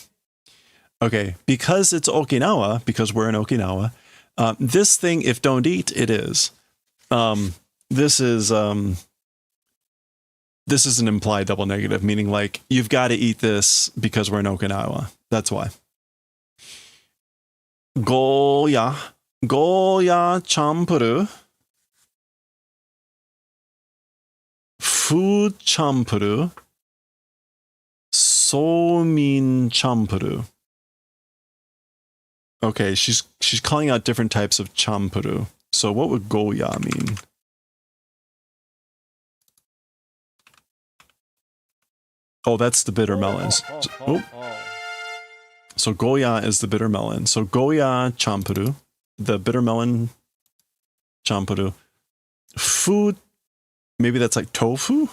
Okay, because it's Okinawa, because we're in Okinawa, this thing, if don't eat, it is. This is an implied double negative, meaning like you've got to eat this because we're in Okinawa. That's why. Goya champuru. Food champuru. Somin champuru. Okay, she's calling out different types of champuru. So what would Goya mean? Oh, that's the bitter melons. So Goya is the bitter melon. So Goya champuru, the bitter melon champuru. Food, maybe that's like tofu?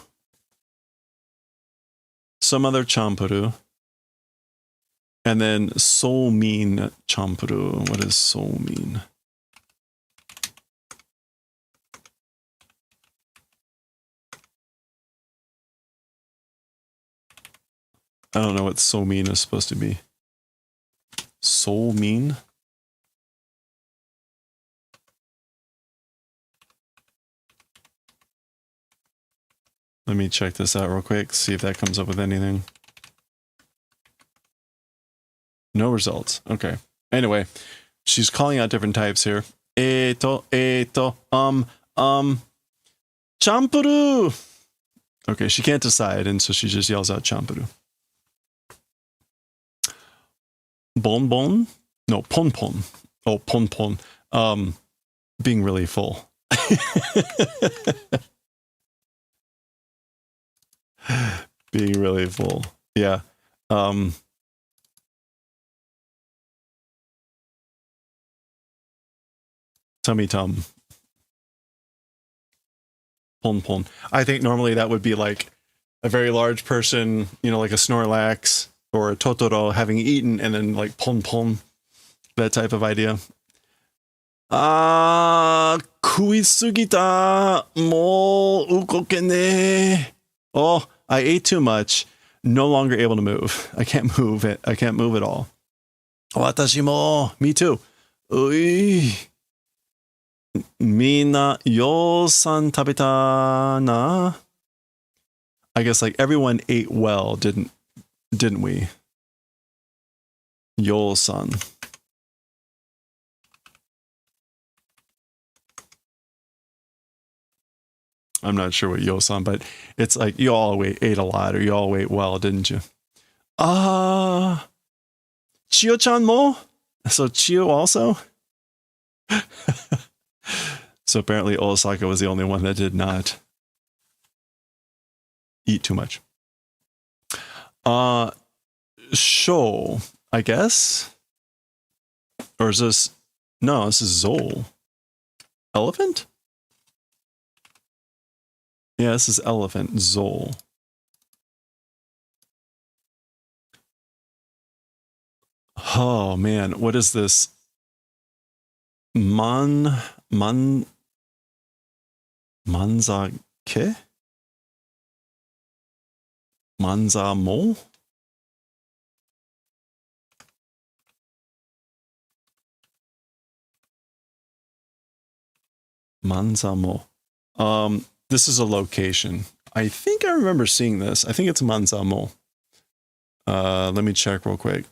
Some other champuru. And then somin champuru. What does soul mean? I don't know what soul mean is supposed to be. Soul mean? Let me check this out real quick, see if that comes up with anything. No results. Okay. Anyway, she's calling out different types here. Champuru! Okay, she can't decide, and so she just yells out champuru. Bon? No, pon. Oh, pon. Being really full. Being really full. Yeah. Tummy tum. Pon. I think normally that would be like a very large person, you know, like a Snorlax or a Totoro having eaten and then like pon. That type of idea. Kuisugita mo ukokene. Oh, I ate too much. No longer able to move. I can't move it. I can't move at all. Watashi mo. Me too. Ui. Mina yo-san tabeta na. I guess like everyone ate well, didn't we? Yo-san. I'm not sure what yo-san, but it's like you all ate a lot or you all ate well, didn't you? Chiyo-chan mo? So Chiyo also? So apparently Osaka was the only one that did not eat too much. Sho, I guess? Or is this... No, this is Zol. Elephant? Yeah, this is elephant. Zol. Oh, man. What is this? Manzake? Manzamo? Manzamo. This is a location. I think I remember seeing this. I think it's Manzamo. Let me check real quick.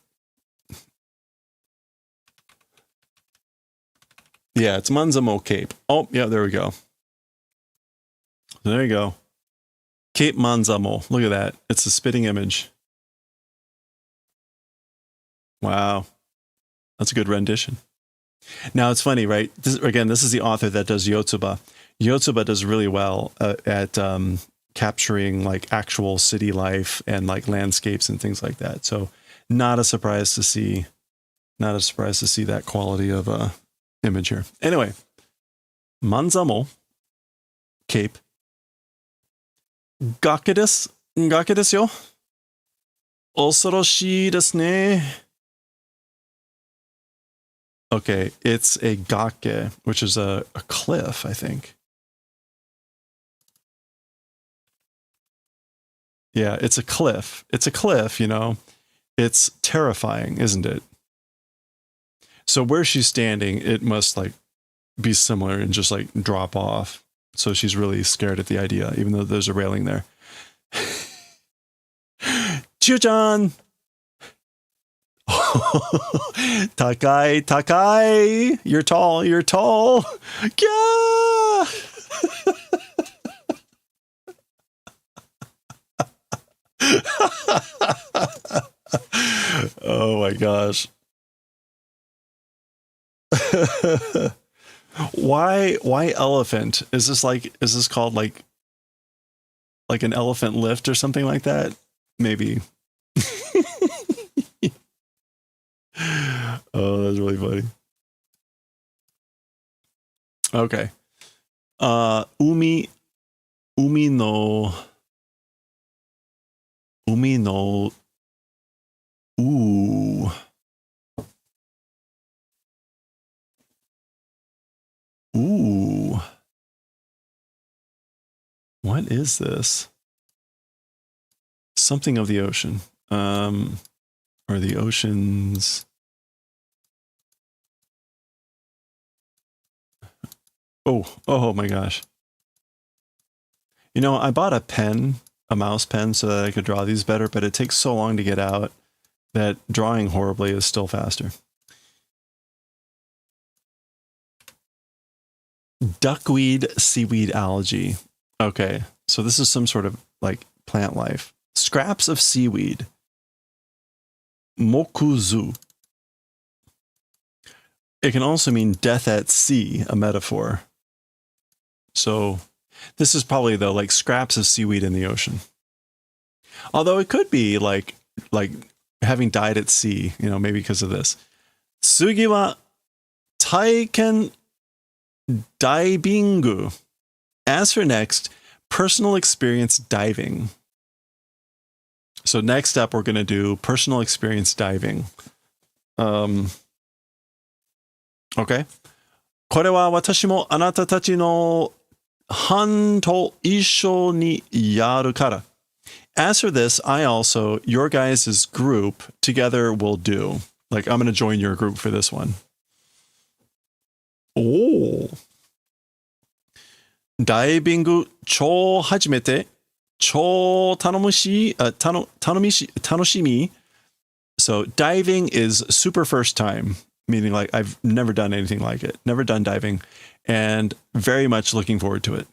Yeah, it's Manzamo Cape. Oh, yeah, there we go. There you go. Cape Manzamo. Look at that. It's a spitting image. Wow. That's a good rendition. Now, it's funny, right? This is the author that does Yotsuba. Yotsuba does really well at capturing like actual city life and like landscapes and things like that. So not a surprise to see that quality of image here. Anyway, manzamo, cape. Gake desu. Gake desu yo. Osoroshii desu ne. Okay, it's a gake, which is a cliff, I think. Yeah, it's a cliff. It's a cliff, you know. It's terrifying, isn't it? So where she's standing, it must like be similar and just like drop off. So she's really scared at the idea, even though there's a railing there. Chiyo-chan! Takai, Takai! You're tall, you're tall! Yeah! Oh my gosh. Why elephant? Is this called like an elephant lift or something like that? Maybe. Oh, that's really funny. Okay. Umi no ooh. Ooh. What is this? Something of the ocean. Or the oceans. Oh my gosh. You know, I bought a pen, a mouse pen, so that I could draw these better, but it takes so long to get out that drawing horribly is still faster. Duckweed, seaweed, algae. Okay, so this is some sort of like plant life. Scraps of seaweed. Mokuzu. It can also mean death at sea, a metaphor. So this is probably though like scraps of seaweed in the ocean. Although it could be like having died at sea, you know, maybe because of this. Tsugi wa taiken daibingu. As for next, personal experience diving. So next up, we're going to do personal experience diving. Okay. これは私もあなたたちの班と一緒にやるから。As for this, I also, your guys' group together will do. Like, I'm going to join your group for this one. Oh. ダイビング超初めて超楽しみ So diving is super first time, meaning like I've never done anything like it, never done diving, and very much looking forward to it.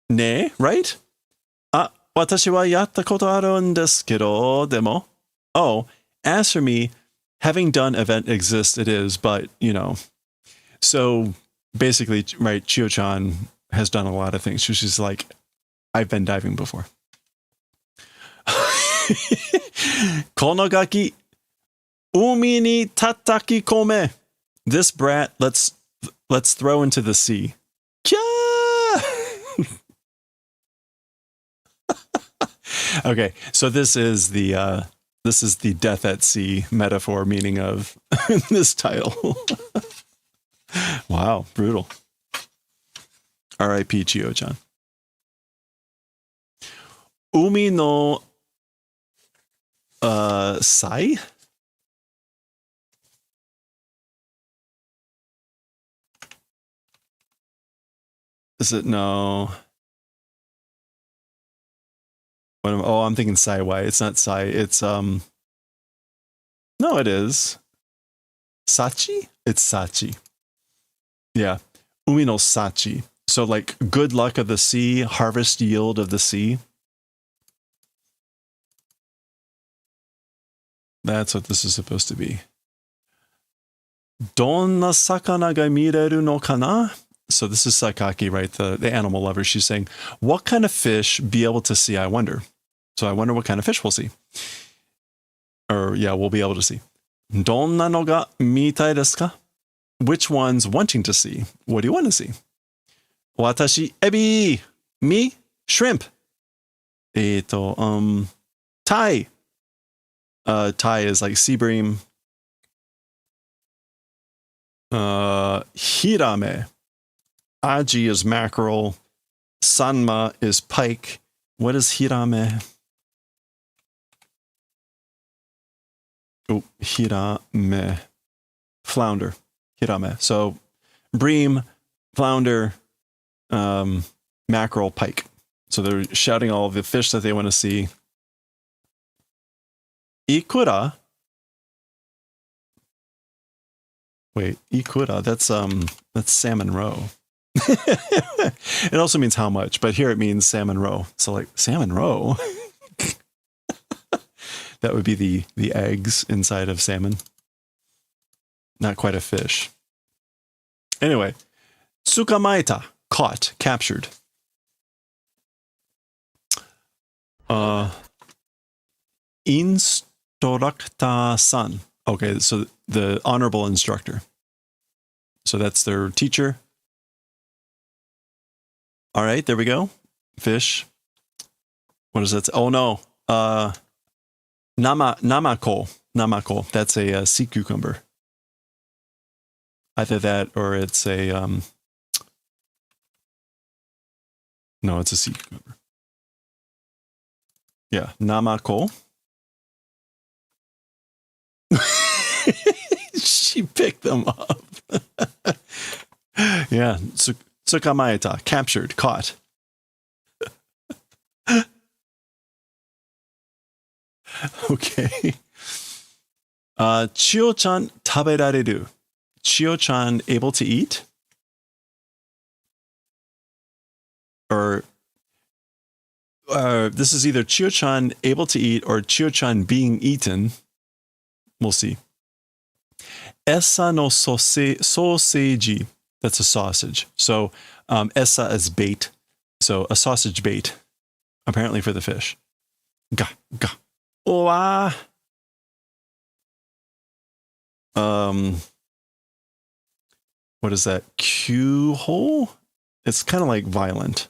Ne, right? 私はやったことあるんですけど、でも Oh, as for me, having done event exists, it is, but, you know. So basically, right, Chiyo-chan has done a lot of things. She's like, I've been diving before. このガキ、海に叩き込め. This brat, let's throw into the sea. Okay, so this is the death at sea metaphor meaning of this title. Wow, brutal. R.I.P. Chiyo-chan. Umi no sai? Is it no? I'm thinking Saiwai. It's not Sai. It's no, it is. Sachi? It's Sachi. Yeah. Umi no Sachi. So like good luck of the sea, harvest yield of the sea. That's what this is supposed to be. Donna sakana ga mireru no kana? So this is Sakaki, right? The animal lover. She's saying, what kind of fish be able to see, I wonder. So I wonder what kind of fish we'll see. Or yeah, we'll be able to see. Donna no ga mitai desu ka? Which one's wanting to see? What do you want to see? Watashi ebi. Me? Shrimp. Tai. Tai is like sea bream. Hirame. Aji is mackerel. Sanma is pike. What is hirame? Oh, hirame. Flounder. Hirame. So bream, flounder, mackerel, pike. So they're shouting all of the fish that they want to see. Ikura. Wait, ikura. That's salmon roe. It also means how much, but here it means salmon roe. So like salmon roe. That would be the eggs inside of salmon. Not quite a fish. Anyway, tsukamaeta, caught, captured. Instructor-san. Okay, so the honorable instructor. So that's their teacher. All right, there we go. Fish. What does that say? Oh no. Namako. Namako. That's a sea cucumber. Either that or it's a no, it's a sea cucumber. Yeah, namako. She picked them up. Yeah, tsukamaeta, captured, caught. Okay. Chiyo-chan taberareru. Chiyo-chan able to eat? Or this is either Chiyo-chan able to eat or Chiyo-chan being eaten. We'll see. Essa no soseji. That's a sausage. So essa is bait. So a sausage bait. Apparently for the fish. Ga, ga. Oa. What is that? Q hole? It's kind of like violent.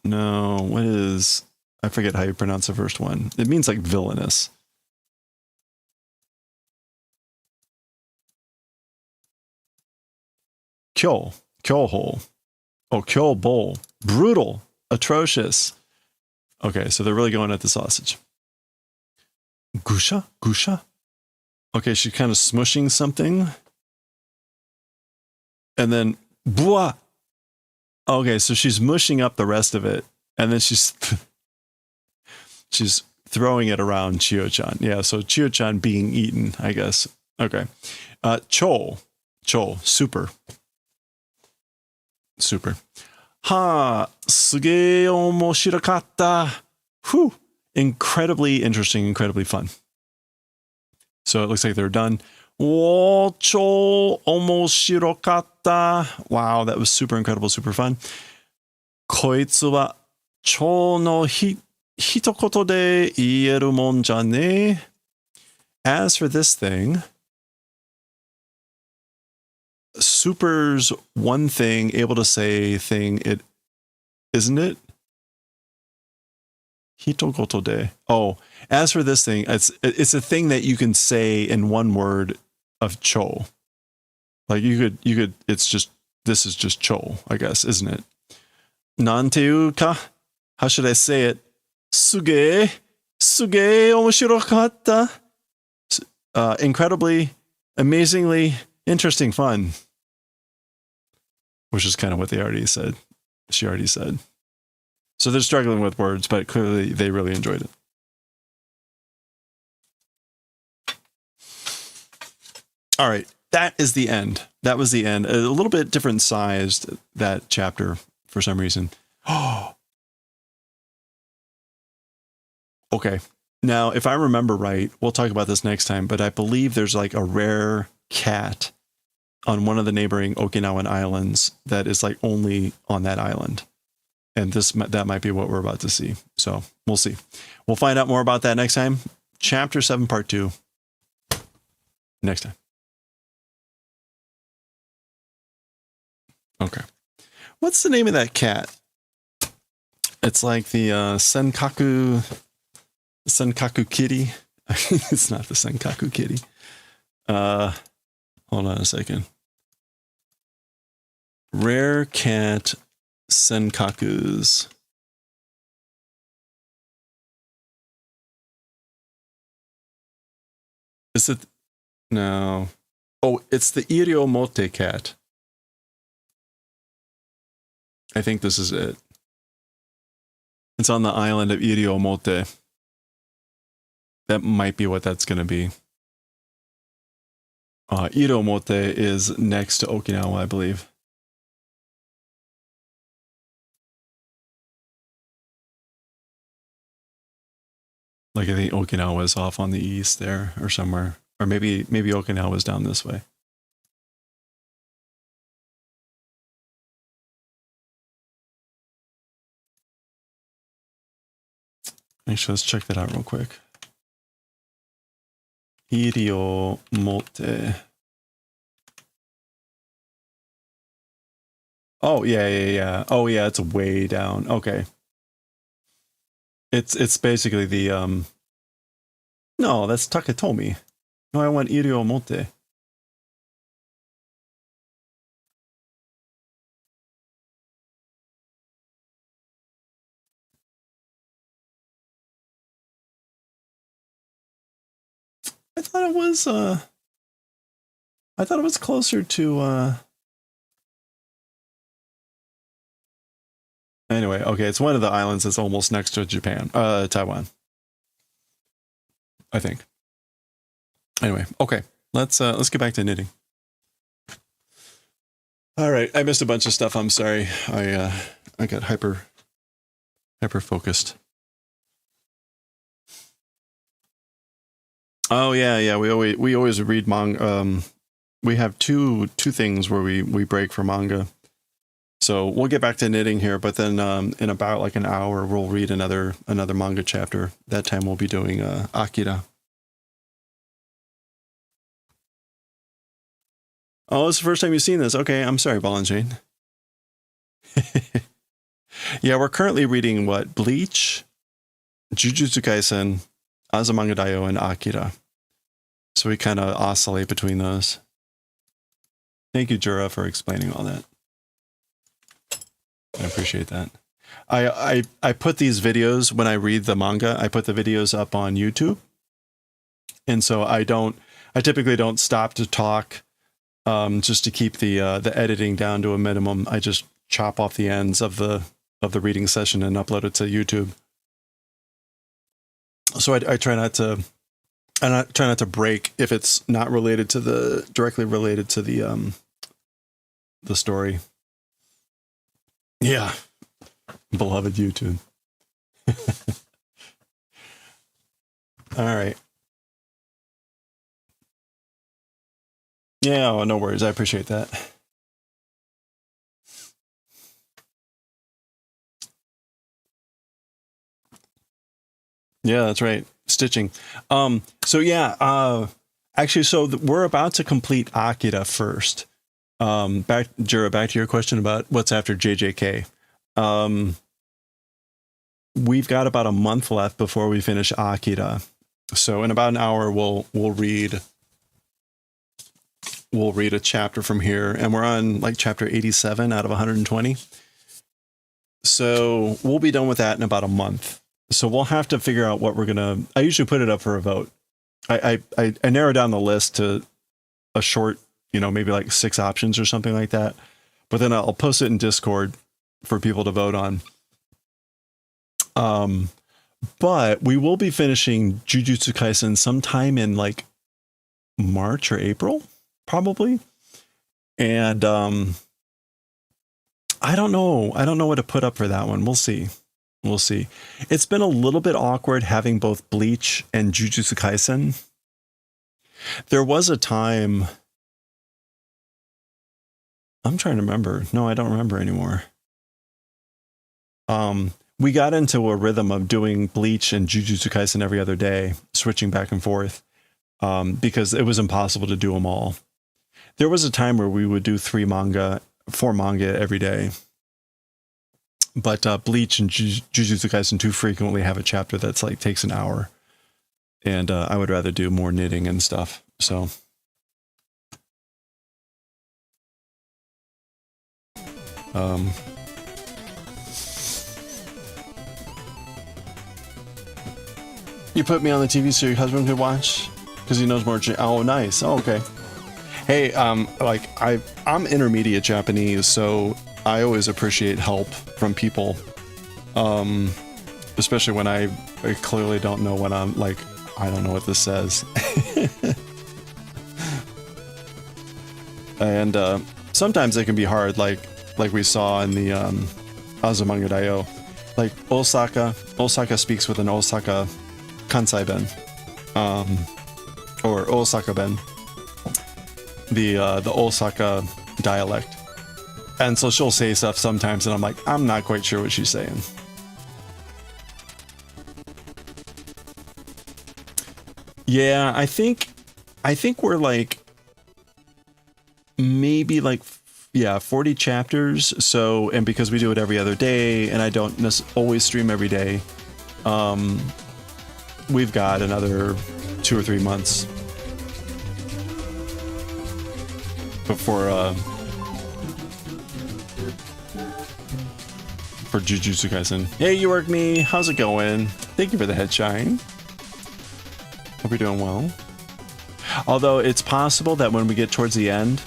No, what is... I forget how you pronounce the first one. It means like villainous. Kyo. Kyo hole. Oh, kyo bowl. Brutal. Atrocious. Okay, so they're really going at the sausage. Gusha? Gusha? Okay, she's kind of smushing something. And then, bua! Okay, so she's mushing up the rest of it. And then she's throwing it around Chiyo-chan. Yeah, so Chiyo-chan being eaten, I guess. Okay. Cho. Cho. Super. Super. Ha! Suge omoshirakatta. Whew. Incredibly interesting, incredibly fun. So it looks like they're done. Wo cho omoshirakatta. Wow, that was super incredible, super fun. Koitsu wa cho no hitokoto de ieru mon ja ne. As for this thing, super's one thing, able to say thing, it isn't it? Hitokoto de. Oh, as for this thing, it's a thing that you can say in one word of cho. Like you could, it's just, this is just cho, I guess, isn't it? Nanteu ka? How should I say it? Suge omoshirakatta. Incredibly, amazingly interesting fun. Which is kind of what they already said. She already said. So they're struggling with words, but clearly they really enjoyed it. All right, that is the end. That was the end. A little bit different sized, that chapter, for some reason. Oh. Okay. Now, if I remember right, we'll talk about this next time, but I believe there's like a rare cat on one of the neighboring Okinawan islands that is like only on that island. And that might be what we're about to see. So we'll see. We'll find out more about that next time. Chapter 7, Part 2. Next time. Okay. What's the name of that cat? It's like the Senkaku kitty. It's not the Senkaku kitty. Hold on a second. Rare cat Senkakus. Is it? No. Oh, it's the Iriomote cat. I think this is it. It's on the island of Iriomote. That might be what that's going to be. Iriomote is next to Okinawa, I believe. Like, I think Okinawa is off on the east there or somewhere. Or maybe Okinawa is down this way. Actually, let's check that out real quick. Iriomote. Oh, yeah. Oh, yeah, it's way down. Okay. It's basically the no, that's Taketomi. No, I want Iriomote. I thought it was closer to anyway, okay, it's one of the islands that's almost next to Japan. Taiwan. I think. Anyway, okay. Let's get back to knitting. All right, I missed a bunch of stuff. I'm sorry. I got hyper focused. Oh yeah. We always read manga. We have two things where we break for manga. So we'll get back to knitting here, but then in about like an hour we'll read another manga chapter. That time we'll be doing Akira. Oh, it's the first time you've seen this. Okay, I'm sorry, Ball and Chain. Yeah, we're currently reading what? Bleach, Jujutsu Kaisen, Azumanga Daioh, and Akira. So we kind of oscillate between those. Thank you, Jura, for explaining all that. I appreciate that. I put these videos when I read the manga. I put the videos up on YouTube, and so I typically don't stop to talk, just to keep the editing down to a minimum. I just chop off the ends of the reading session and upload it to YouTube. So I try not to break if it's not directly related to the story. Yeah, beloved YouTube. All right. Yeah, no worries. I appreciate that. Yeah, that's right. Stitching. So yeah, actually, so we're about to complete Akira first. Back to your question about what's after JJK. We've got about a month left before we finish Akira. So in about an hour, we'll read a chapter from here, and we're on like chapter 87 out of 120. So we'll be done with that in about a month. So we'll have to figure out what we're gonna. I usually put it up for a vote. I narrow down the list to a short, maybe like 6 options or something like that. But then I'll post it in Discord for people to vote on. But we will be finishing Jujutsu Kaisen sometime in like March or April, probably. And I don't know what to put up for that one. We'll see. It's been a little bit awkward having both Bleach and Jujutsu Kaisen. There was a time. I'm trying to remember. No, I don't remember anymore. We got into a rhythm of doing Bleach and Jujutsu Kaisen every other day, switching back and forth, because it was impossible to do them all. There was a time where we would do 4 manga every day. But Bleach and Jujutsu Kaisen too frequently have a chapter that's like takes an hour. And I would rather do more knitting and stuff. So you put me on the TV so your husband could watch because he knows more. Oh, nice. Oh, okay. Hey, like I'm intermediate Japanese, so I always appreciate help from people, especially when I clearly don't know what I'm like. I don't know what this says. And sometimes it can be hard, like we saw in the Azumanga Daioh. Like Osaka speaks with an Osaka Kansai ben, or Osaka ben, the Osaka dialect. And so she'll say stuff sometimes, and I'm like, I'm not quite sure what she's saying. Yeah, I think we're like maybe like 40 chapters. So, and because we do it every other day, and I don't always stream every day, we've got another 2 or 3 months before for Jujutsu Kaisen. Hey, you work me. How's it going? Thank you for the headshine. Hope you're doing well. Although it's possible that when we get towards the end,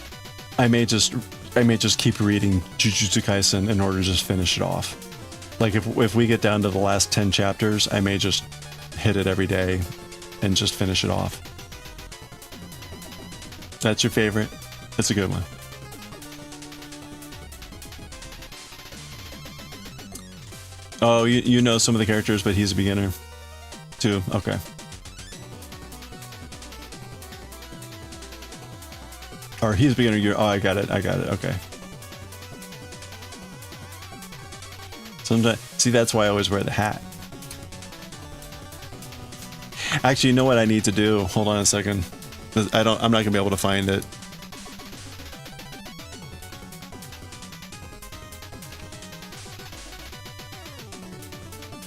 I may just keep reading Jujutsu Kaisen in order to just finish it off. Like if we get down to the last 10 chapters, I may just hit it every day and just finish it off. That's your favorite? That's a good one. Oh, you know some of the characters, but he's a beginner too. Okay. Or he's a beginner. Oh, I got it. Okay. Sometimes, see, that's why I always wear the hat. Actually, you know what I need to do? Hold on a second. I'm not gonna be able to find it.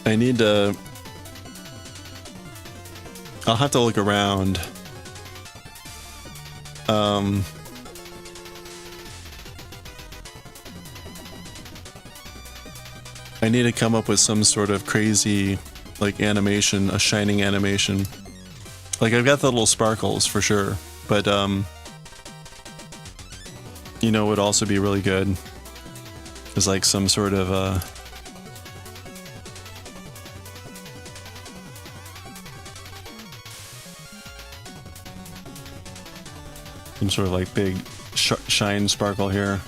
I need to. I'll have to look around. I need to come up with some sort of crazy, like, animation, a shining animation. Like, I've got the little sparkles for sure, but, you know, would also be really good is like some sort of, some sort of like big shine sparkle here.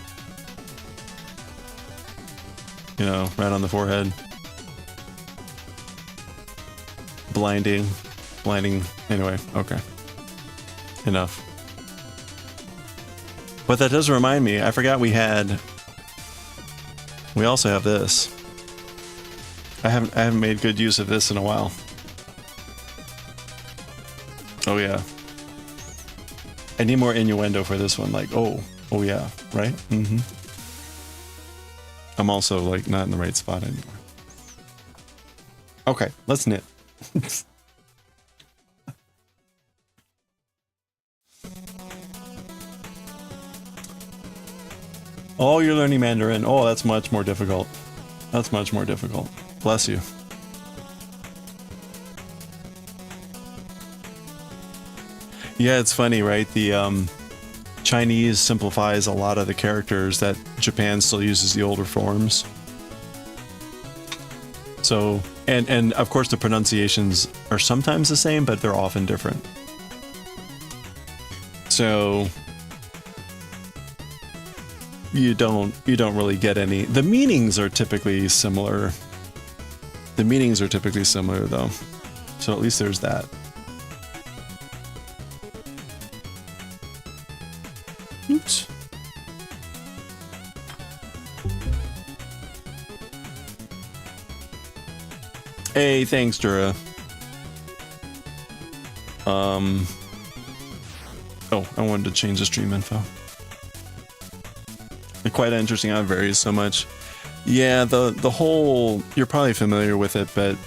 You know, right on the forehead. Blinding. Anyway, okay. Enough. But that does remind me, I forgot we also have this. I haven't made good use of this in a while. Oh yeah. I need more innuendo for this one, like, oh yeah, right? Mm-hmm. I'm also, like, not in the right spot anymore. Okay, let's knit. Oh, you're learning Mandarin. Oh, that's much more difficult. That's much more difficult. Bless you. Yeah, it's funny, right? The Chinese simplifies a lot of the characters that Japan still uses the older forms. So, and of course the pronunciations are sometimes the same, but they're often different. So you don't really get any. The meanings are typically similar. The meanings are typically similar though. So at least there's that. Oops. Hey, thanks, Dura. Oh, I wanted to change the stream info. Quite interesting how it varies so much. Yeah, the whole, you're probably familiar with it, but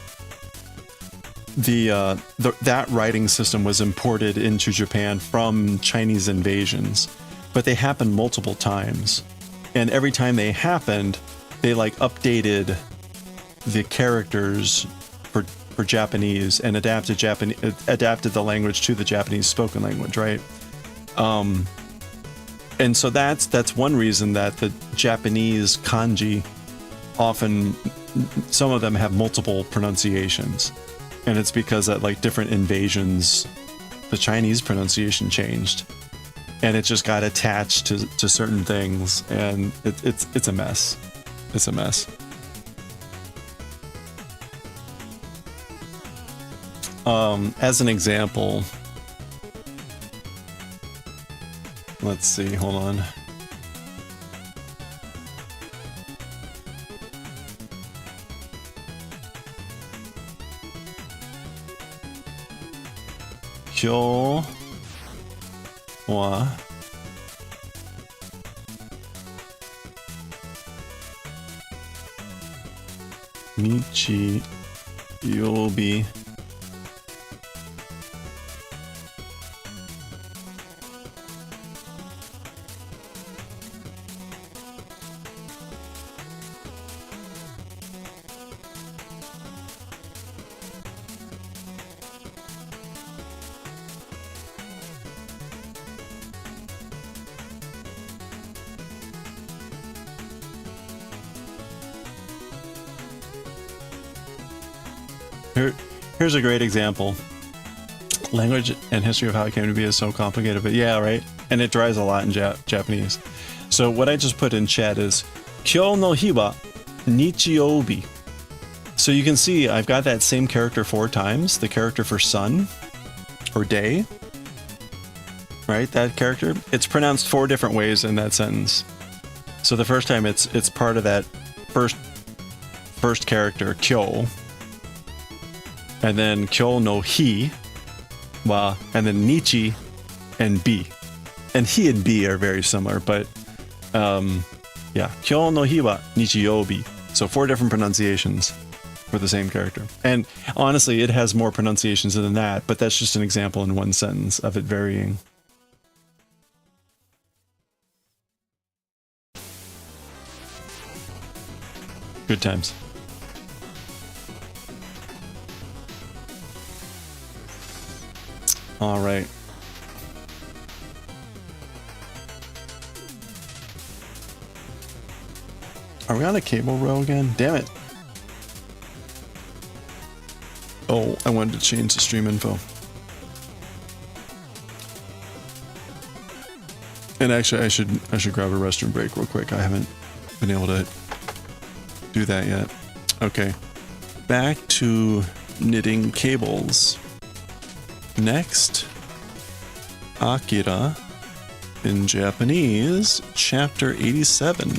that writing system was imported into Japan from Chinese invasions, but they happened multiple times, and every time they happened, they like updated the characters for Japanese and adapted the language to the Japanese spoken language, right? And so that's one reason that the Japanese kanji often, some of them have multiple pronunciations, and it's because at like different invasions the Chinese pronunciation changed and it just got attached to certain things, and it's a mess. It's a mess. As an example, let's see, hold on. Kyo wa Michi Yobi Here's a great example. Language and history of how it came to be is so complicated, but yeah, right? And it dries a lot in Japanese. So what I just put in chat is Kyo no hi wa Nichiobi. So you can see I've got that same character 4 times, the character for sun or day, right? That character, it's pronounced 4 different ways in that sentence. So the first time it's part of that first character, Kyo, and then Kyo no hi wa, and then Nichi and Bi. And hi and Bi are very similar, but yeah, Kyo no hi wa Nichiobi. So 4 different pronunciations for the same character. And honestly, it has more pronunciations than that, but that's just an example in one sentence of it varying. Good times. All right. Are we on a cable row again? Damn it. Oh, I wanted to change the stream info. And actually, I should grab a restroom break real quick. I haven't been able to do that yet. Okay. Back to knitting cables. Next, Akira in Japanese, chapter 87.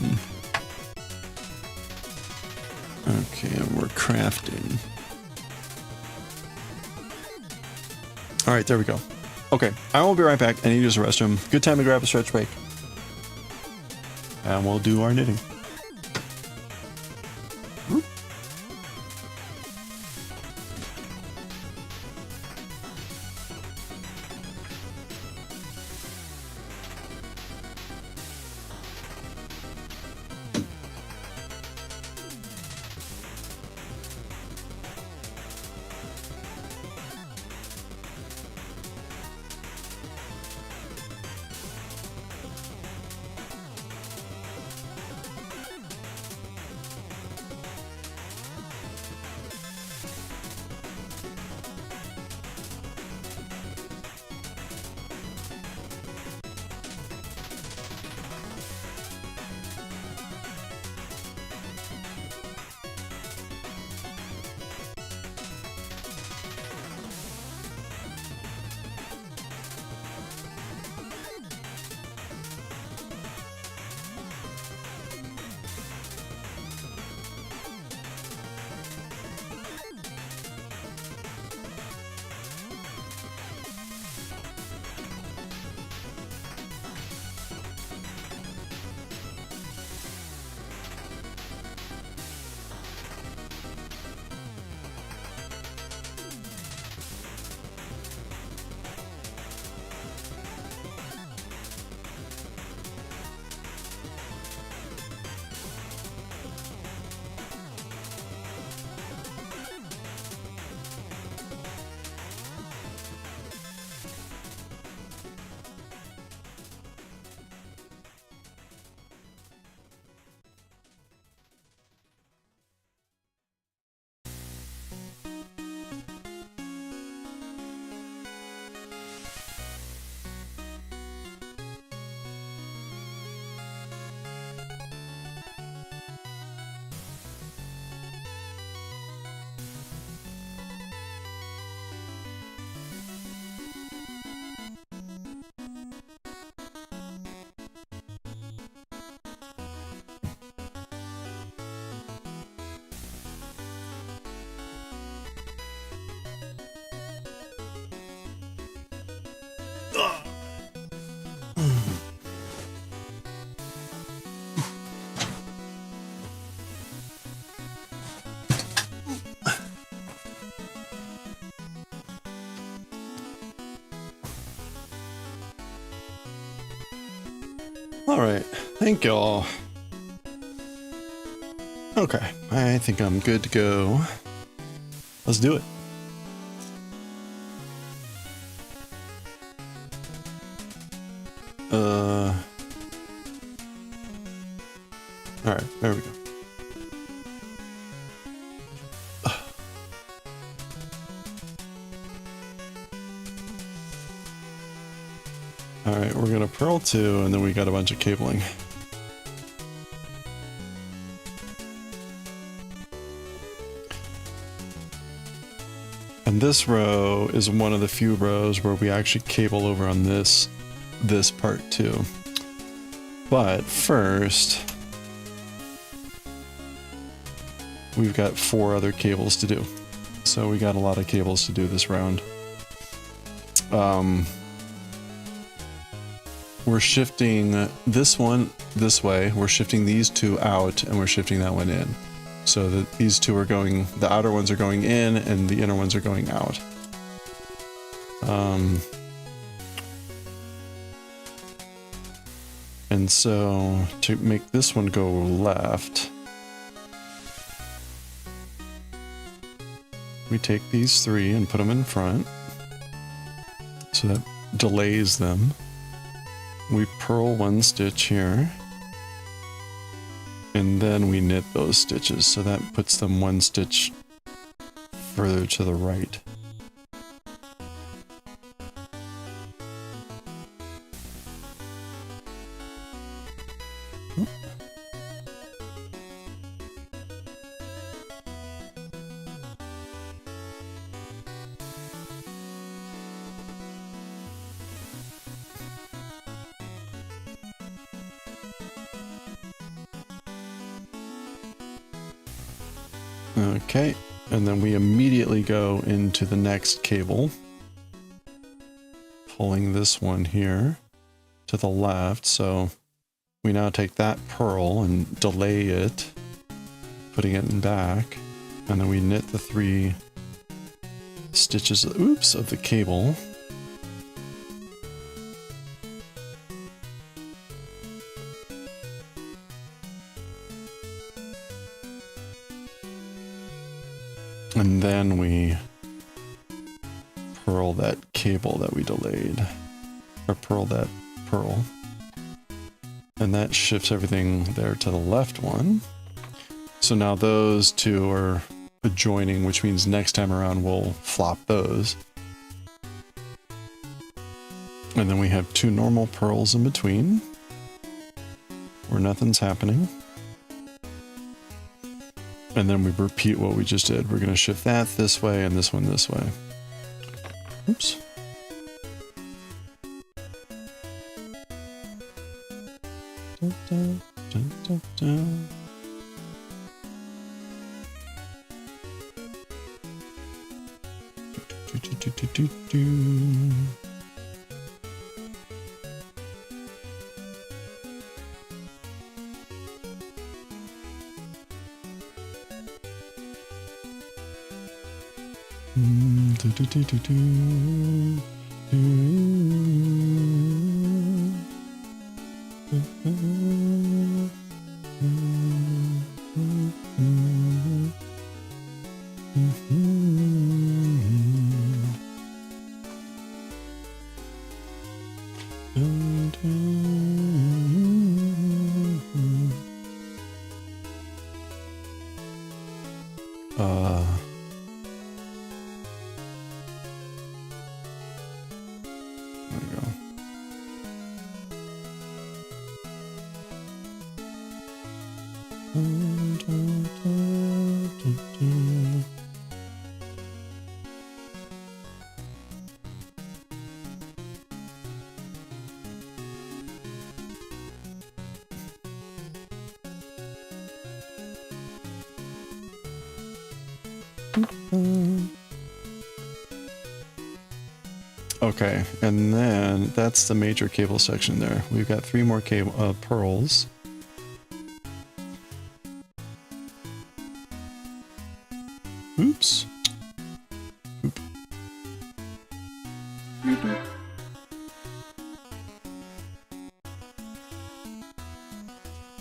Okay, we're crafting. All right, there we go. Okay, I will be right back. I need to use the restroom. Good time to grab a stretch break. And we'll do our knitting. All right, thank y'all. Okay, I think I'm good to go. Let's do it. All right, there we go. All right, we're gonna pearl 2, and then we got a bunch of cabling. And this row is one of the few rows where we actually cable over on this part too. But first, we've got 4 other cables to do. So we got a lot of cables to do this round. We're shifting this one this way, we're shifting these 2 out, and we're shifting that one in. So that these 2 are going, the outer ones are going in, and the inner ones are going out. And so to make this one go left, we take these 3 and put them in front. So that delays them. We purl 1 stitch here. And then we knit those stitches, so that puts them 1 stitch further to the right. Okay, and then we immediately go into the next cable, pulling this one here to the left. So we now take that purl and delay it, putting it in back, and then we knit the 3 stitches, oops, of the cable. And then we purl that cable that we delayed, or purl that purl. And that shifts everything there to the left one. So now those 2 are adjoining, which means next time around we'll flop those. And then we have 2 normal purls in between, where nothing's happening. And then we repeat what we just did. We're going to shift that this way and this one this way. Oops. Dun, dun, dun, dun, dun. Do, do, do, do, do. Do, do, do, do, do. Okay, and then that's the major cable section there. We've got 3 more cable purls. Oops. Oop.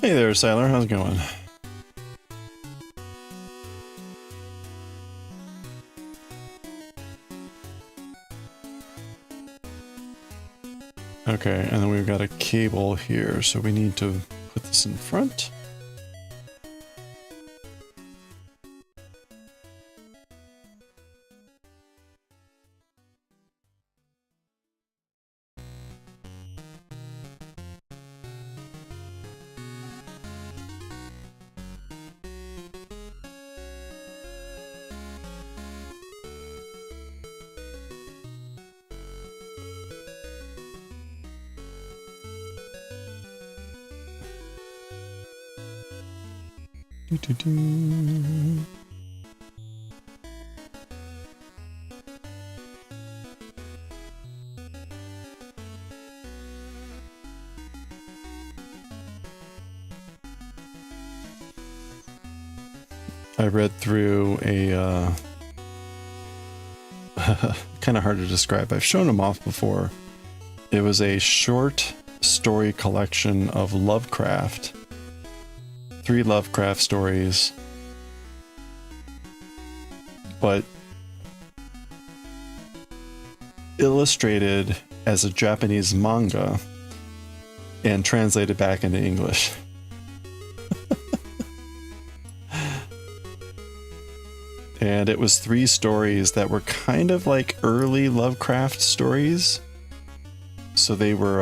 Hey there, Sailor. How's it going? Okay, and then we've got a cable here, so we need to put this in front. Doo-doo-doo. I read through a kind of hard to describe. I've shown them off before. It was a short story collection of Lovecraft. 3 Lovecraft stories, but illustrated as a Japanese manga and translated back into English. And it was 3 stories that were kind of like early Lovecraft stories. So they were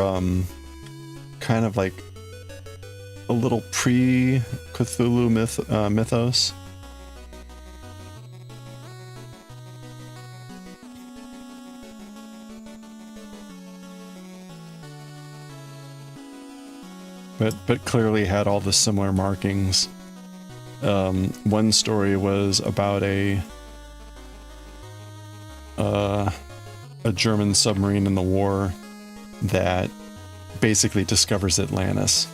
kind of like a little pre-Cthulhu mythos. But clearly had all the similar markings. One story was about a German submarine in the war that basically discovers Atlantis.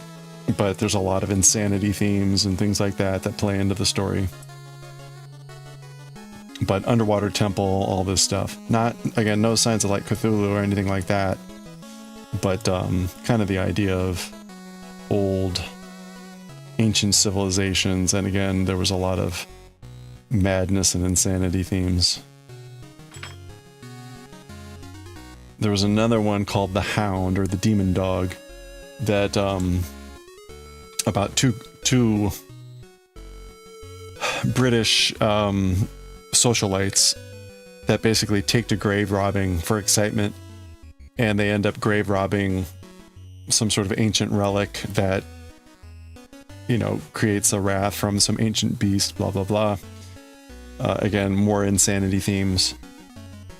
But there's a lot of insanity themes and things like that that play into the story. But underwater temple, all this stuff. Not, again, no signs of like Cthulhu or anything like that. But kind of the idea of old, ancient civilizations. And again, there was a lot of madness and insanity themes. There was another one called The Hound, or The Demon Dog, that about two British socialites that basically take to grave robbing for excitement, and they end up grave robbing some sort of ancient relic that, you know, creates a wrath from some ancient beast, blah blah blah. Again, more insanity themes.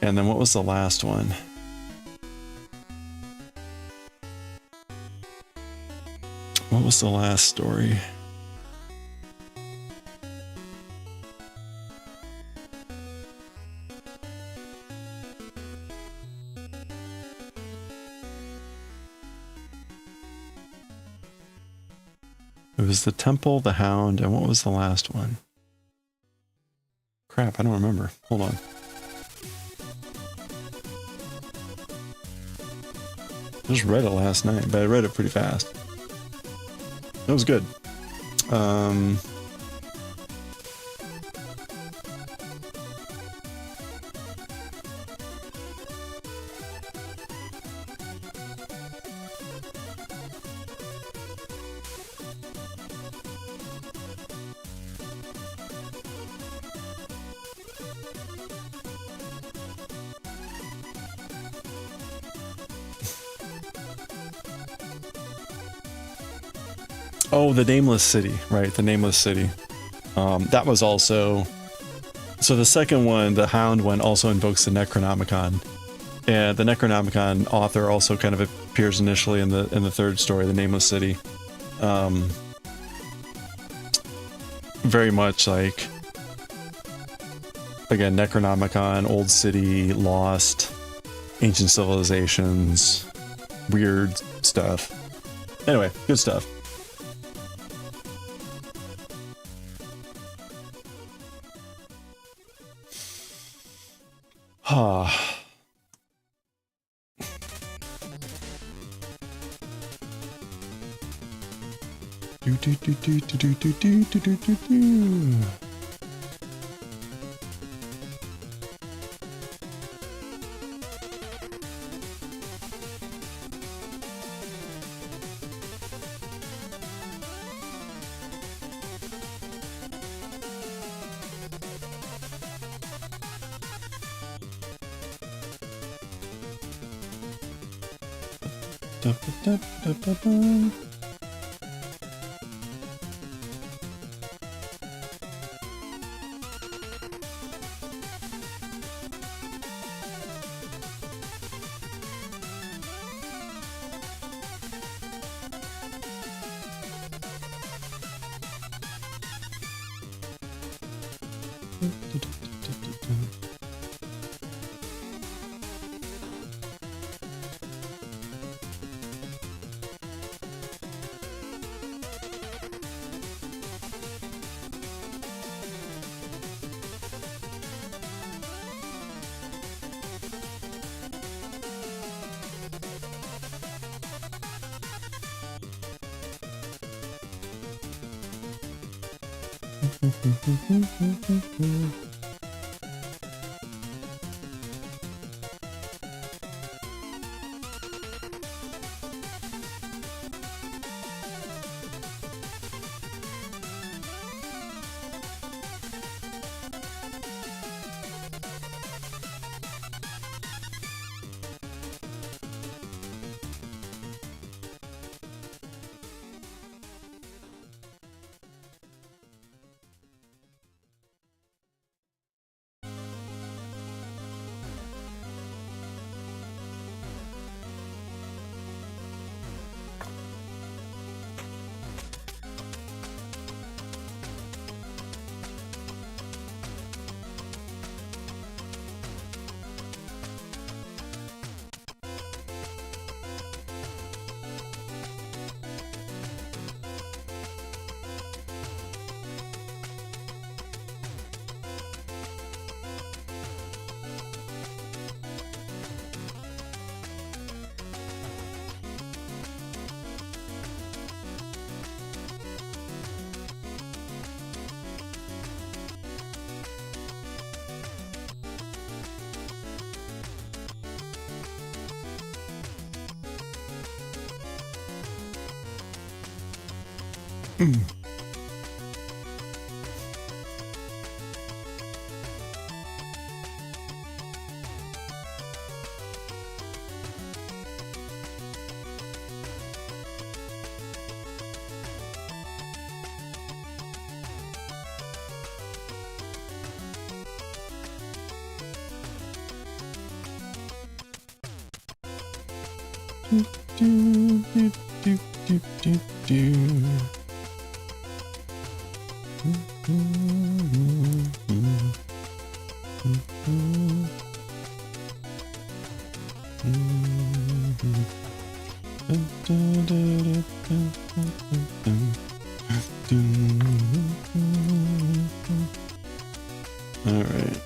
And then what was the last one? What was the last story? It was the Temple, the Hound, and what was the last one? Crap, I don't remember. Hold on. I just read it last night, but I read it pretty fast. It was good. Oh, the Nameless City, right? The Nameless City. That was also... So the second one, the Hound one, also invokes the Necronomicon. And the Necronomicon author also kind of appears initially in the third story, the Nameless City. Very much like... Again, Necronomicon, Old City, Lost, Ancient Civilizations, weird stuff. Anyway, good stuff. Do, do, do, do, do, do, do, do, do, do, do. Da, ba, da, ba, ba. All right.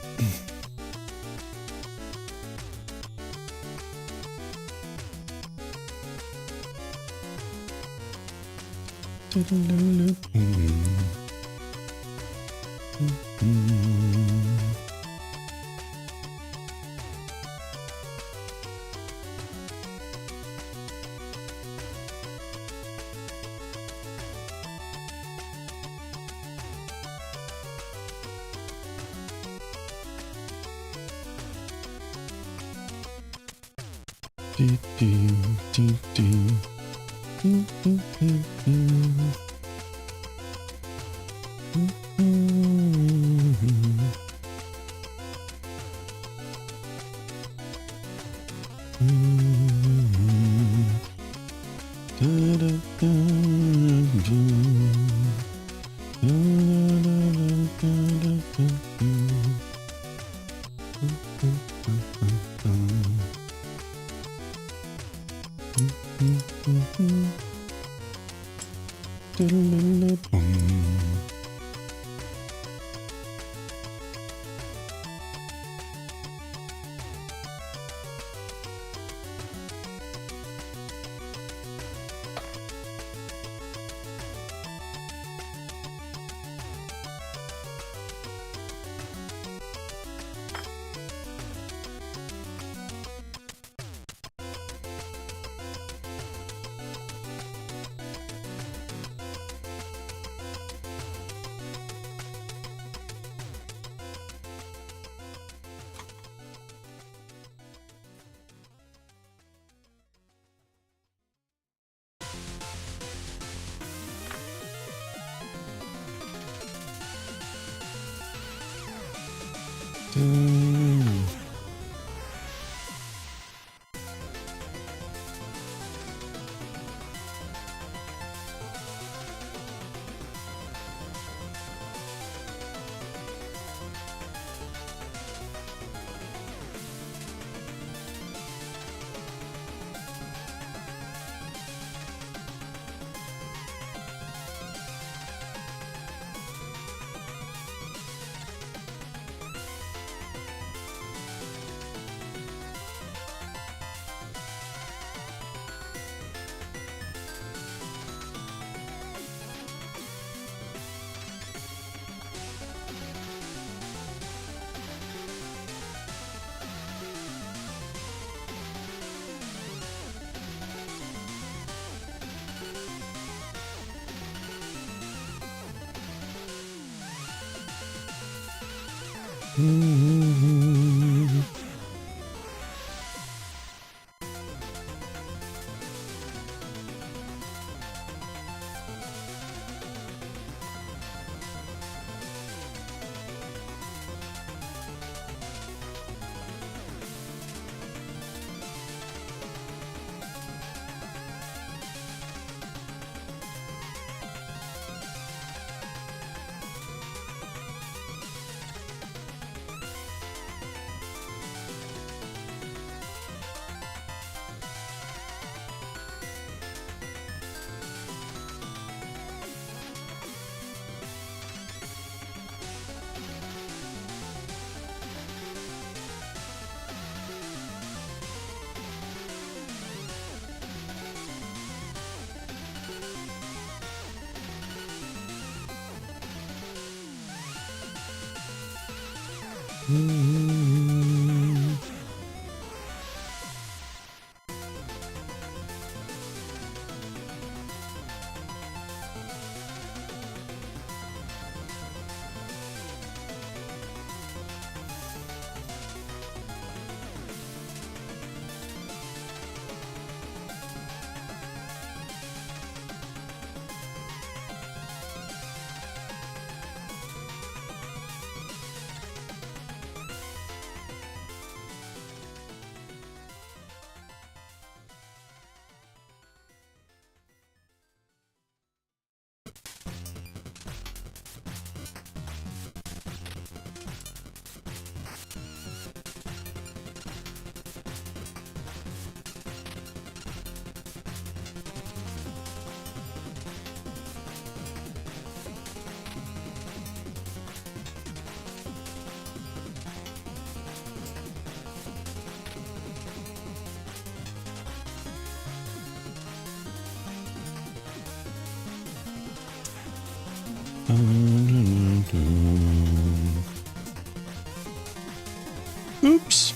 Oops.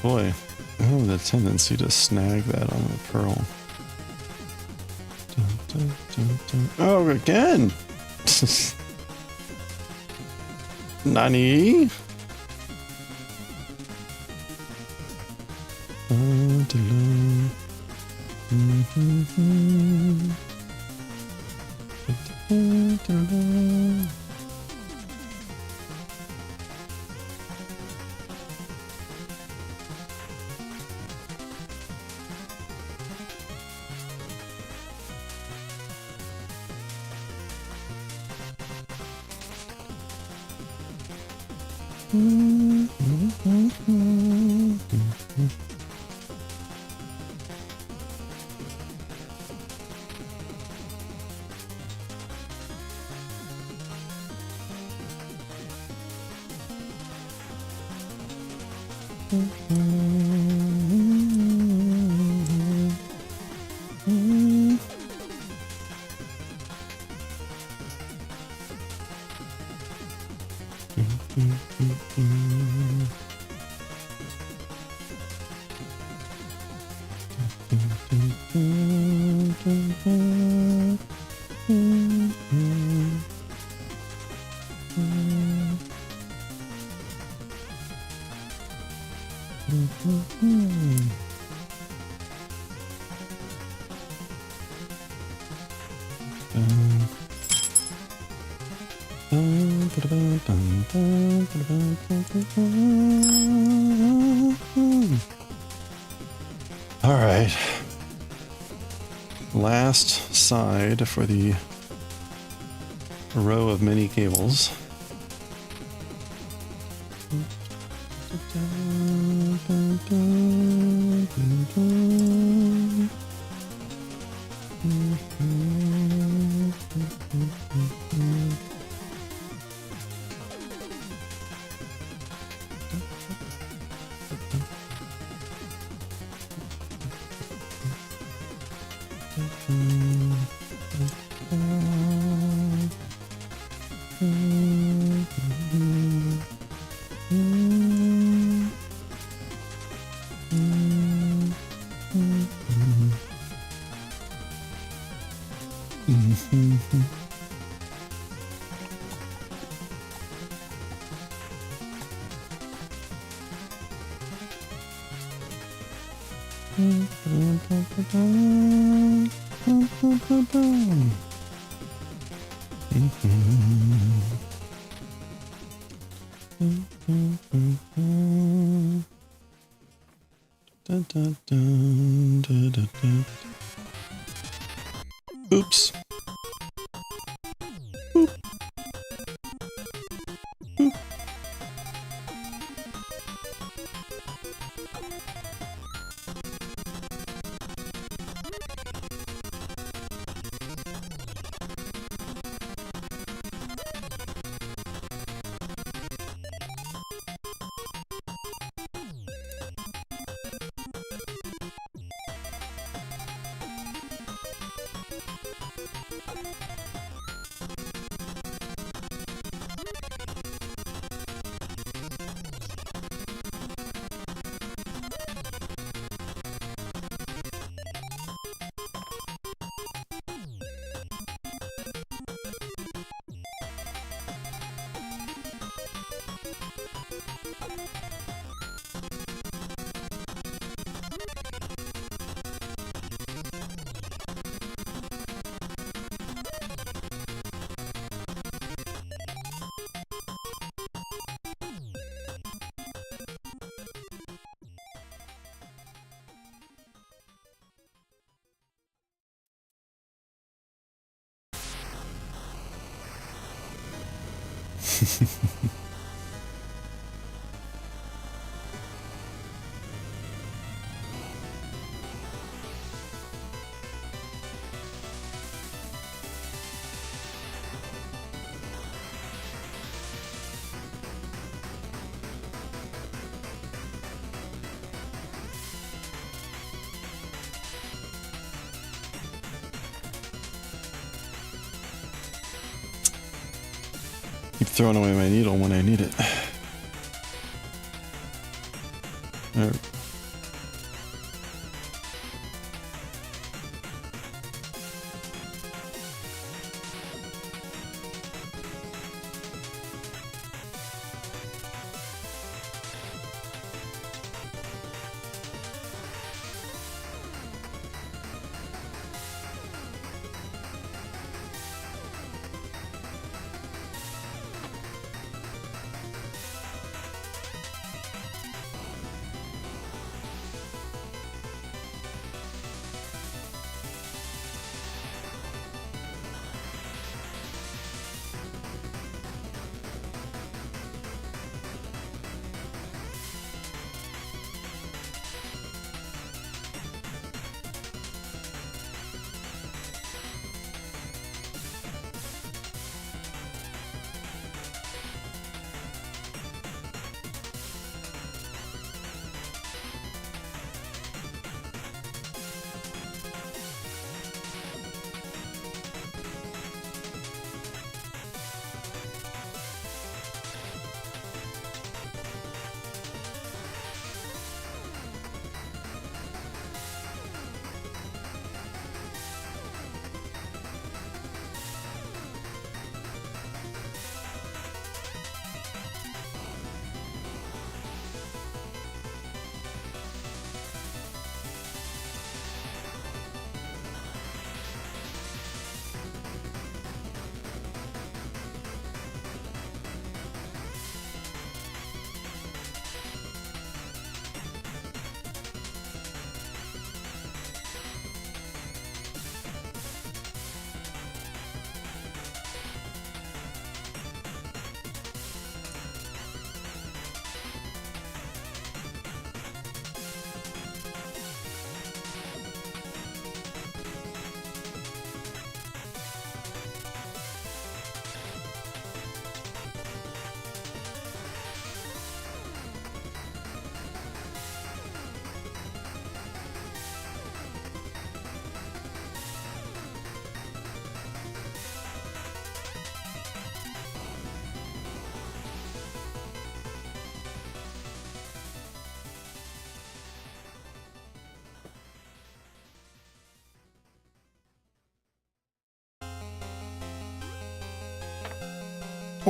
Boy, I have the tendency to snag that on the pearl. Oh, again! Nani? All right. Last side for the row of many cables. Oops. Keep throwing away my needle when I need it.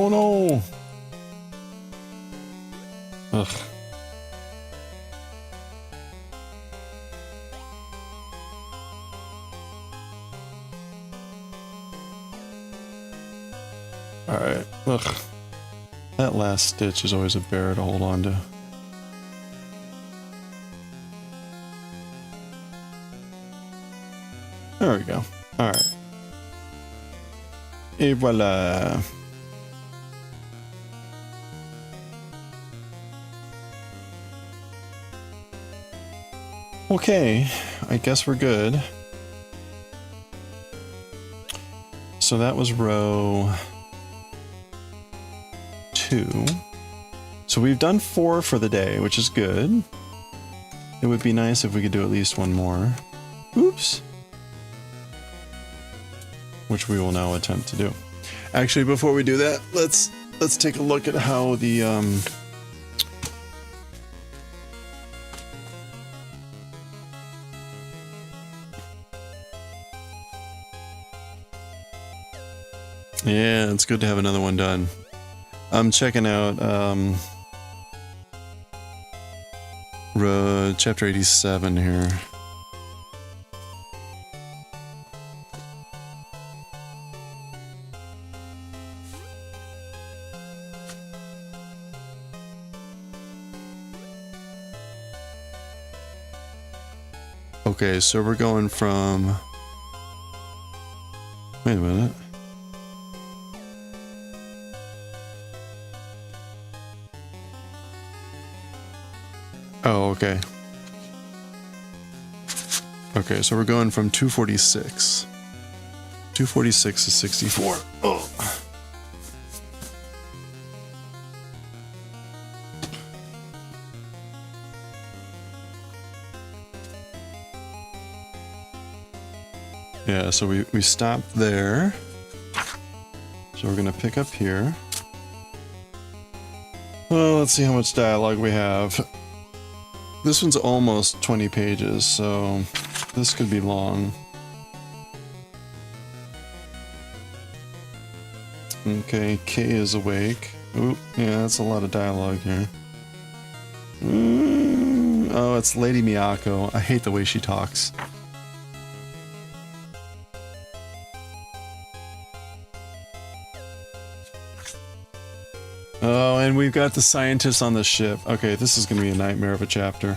Oh no! Ugh. Alright, ugh. That last stitch is always a bear to hold on to. There we go. Alright. Et voila. Okay, I guess we're good. So that was row 2. So we've done 4 for the day, which is good. It would be nice if we could do at least one more. Oops. Which we will now attempt to do. Actually, before we do that, let's take a look at how the yeah, it's good to have another one done. I'm checking out chapter 87 here. Okay, so we're going from... Wait a minute. Oh, okay. Okay, so we're going from 246. 246 to 64. Oh. Yeah, so we stopped there. So we're gonna pick up here. Well, let's see how much dialogue we have. This one's almost 20 pages, so this could be long. Okay, Kay is awake. Oop, yeah, that's a lot of dialogue here. Oh, it's Lady Miyako. I hate the way she talks. Oh, and we've got the scientists on the ship. Okay, this is gonna be a nightmare of a chapter.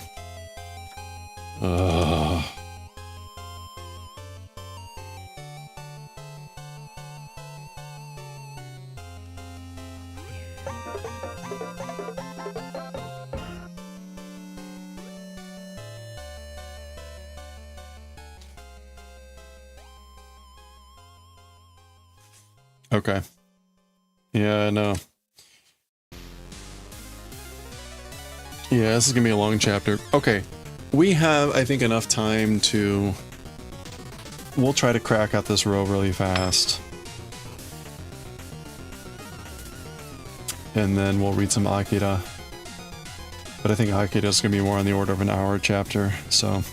Ugh. Okay. Yeah, I know. Yeah, this is gonna be a long chapter. Okay, we have, I think, enough time to... We'll try to crack out this row really fast. And then we'll read some Akira. But I think Akira's gonna be more on the order of an hour chapter, so...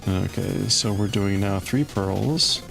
Okay, so we're doing now 3 pearls.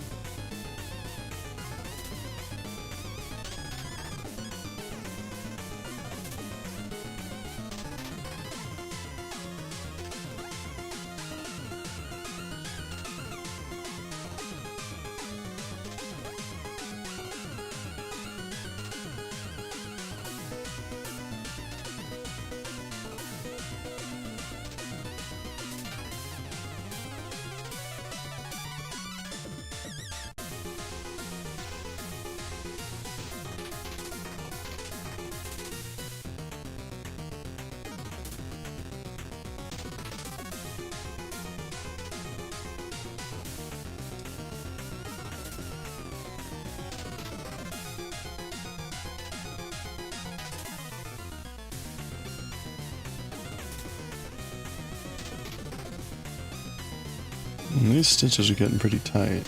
These stitches are getting pretty tight.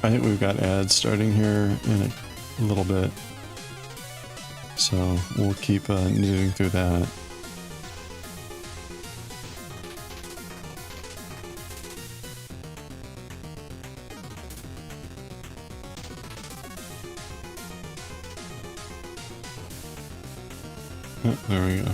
I think we've got ads starting here in a little bit. So we'll keep knitting through that. Oh, there we go.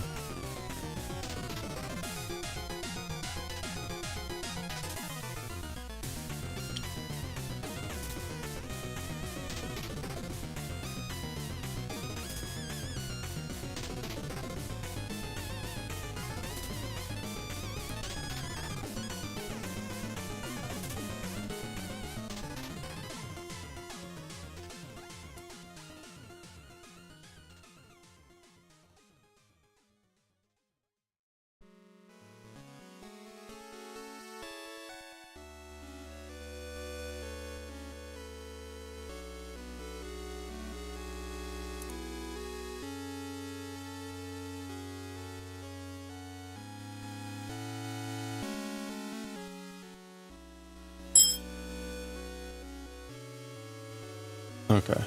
Okay.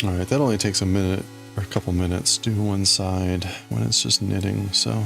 Alright, that only takes a minute or a couple minutes to do one side when it's just knitting, so.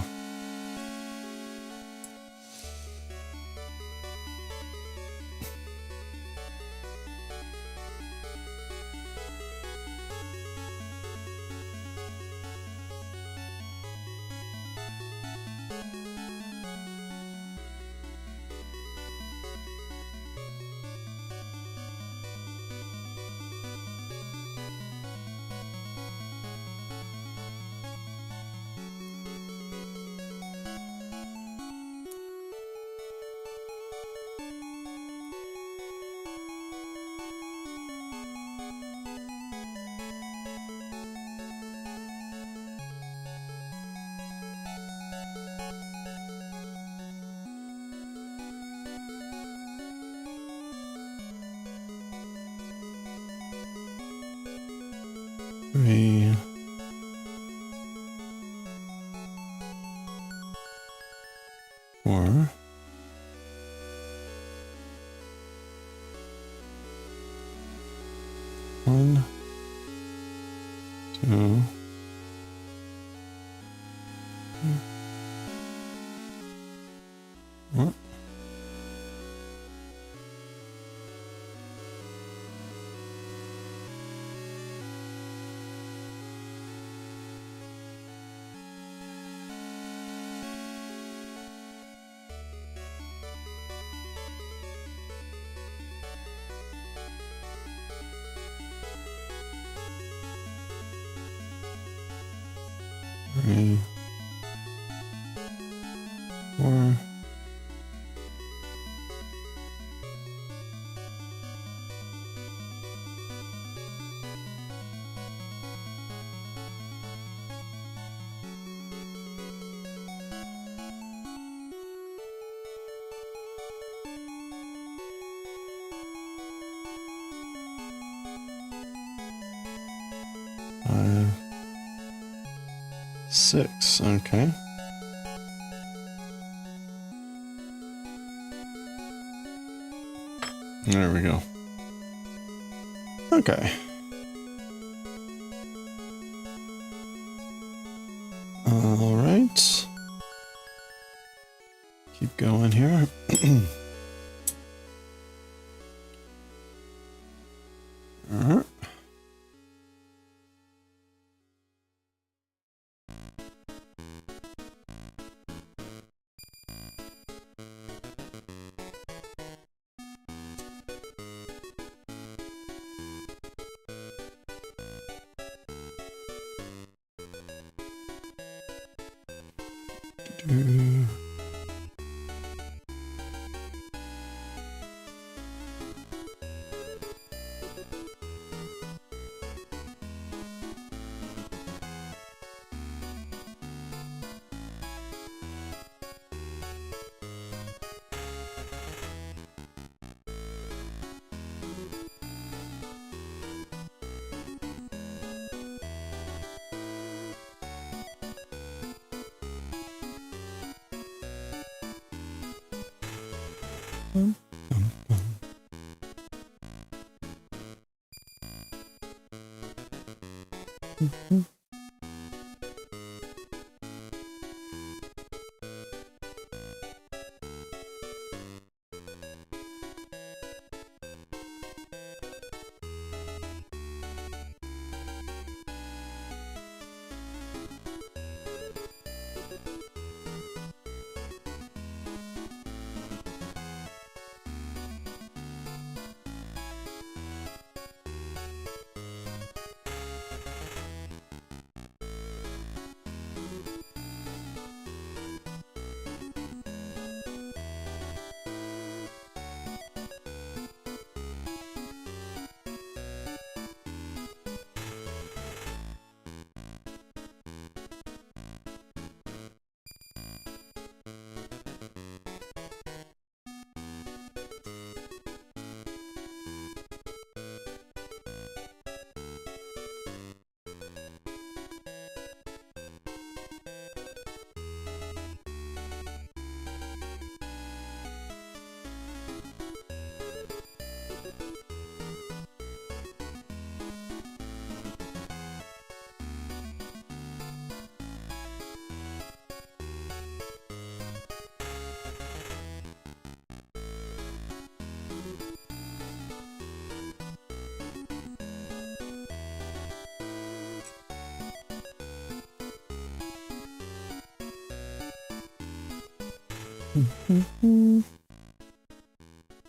Three. Four. One. Two. What? Three, four, five, six. Okay. There we go. Okay. All right. Keep going here. Uh-huh. Do.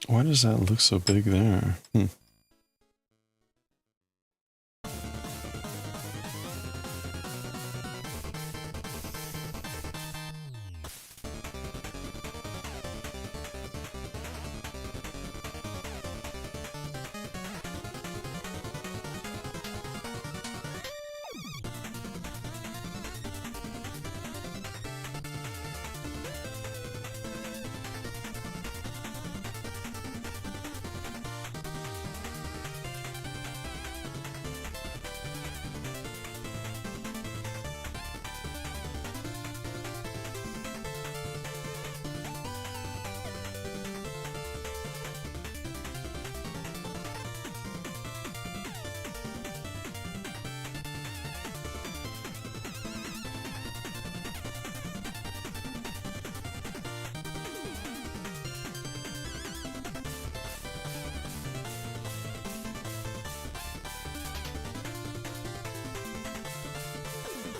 Why does that look so big there?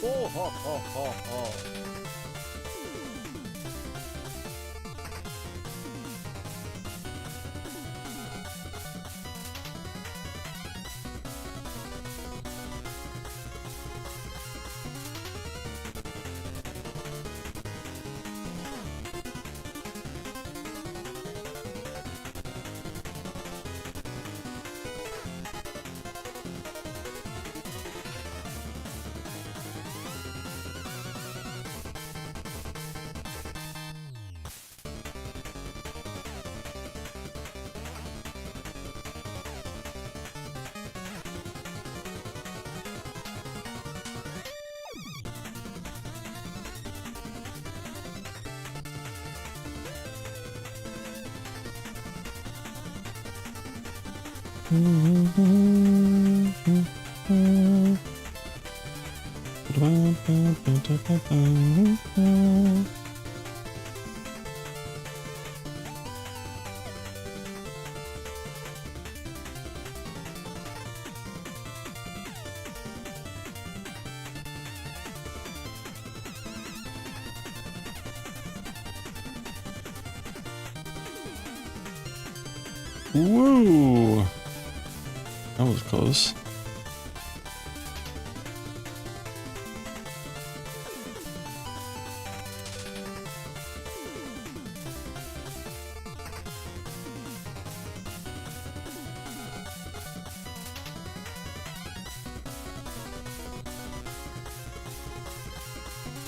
Oh, ho, ho, ho, ho. Woo! That was close.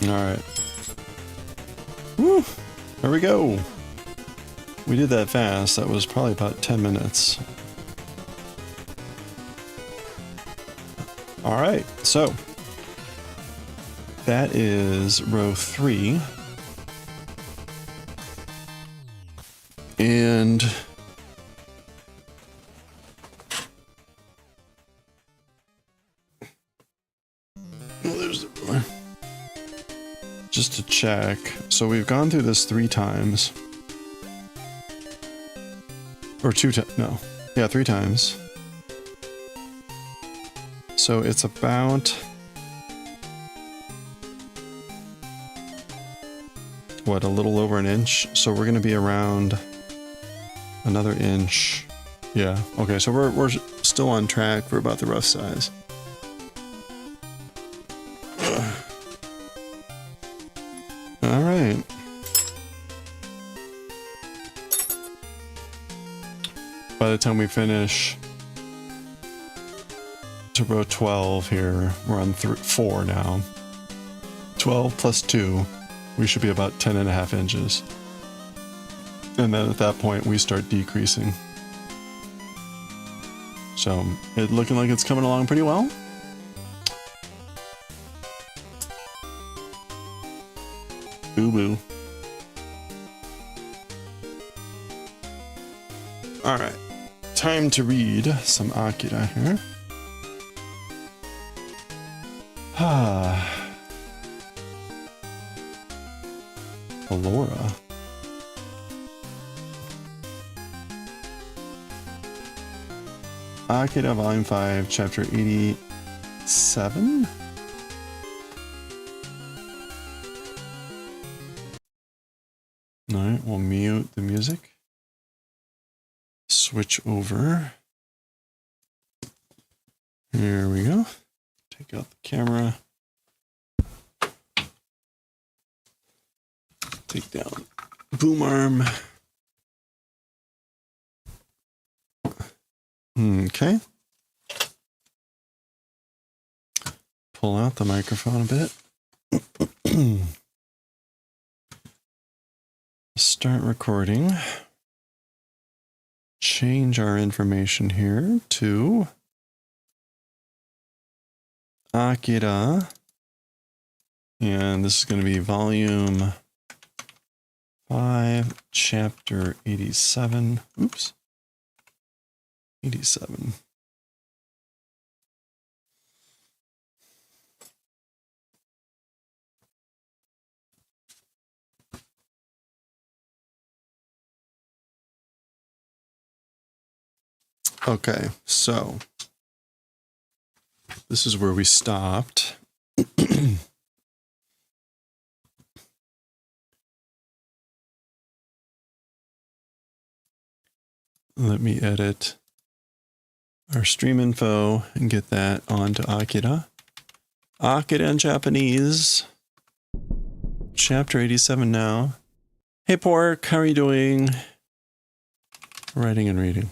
All right. Woo! There we go. We did that fast. That was probably about 10 minutes. All right, so that is row 3. And to check. So we've gone through this 3 times. Or 2 times, no. Yeah, 3 times. So it's about... what, a little over an inch? So we're gonna be around another inch. Yeah, okay, so we're still on track for about the rough size. Alright. By the time we finish to row 12 here, we're on 4 now. 12 plus 2, we should be about 10.5 inches. And then at that point we start decreasing. So it's looking like it's coming along pretty well. Boo boo. Alright, time to read some Akira here. Alora. Akira Volume 5, Chapter 87? Alright, we'll mute the music. Switch over. Here we go. Take out the camera. Take down boom arm. Okay. Pull out the microphone a bit. Start recording. Change our information here to Akira. And this is going to be volume 5, chapter 87. Oops. 87. Okay, so this is where we stopped. Let me edit our stream info and get that onto Akira. Akira in Japanese. Chapter 87 now. Hey Pork, how are you doing? Writing and reading.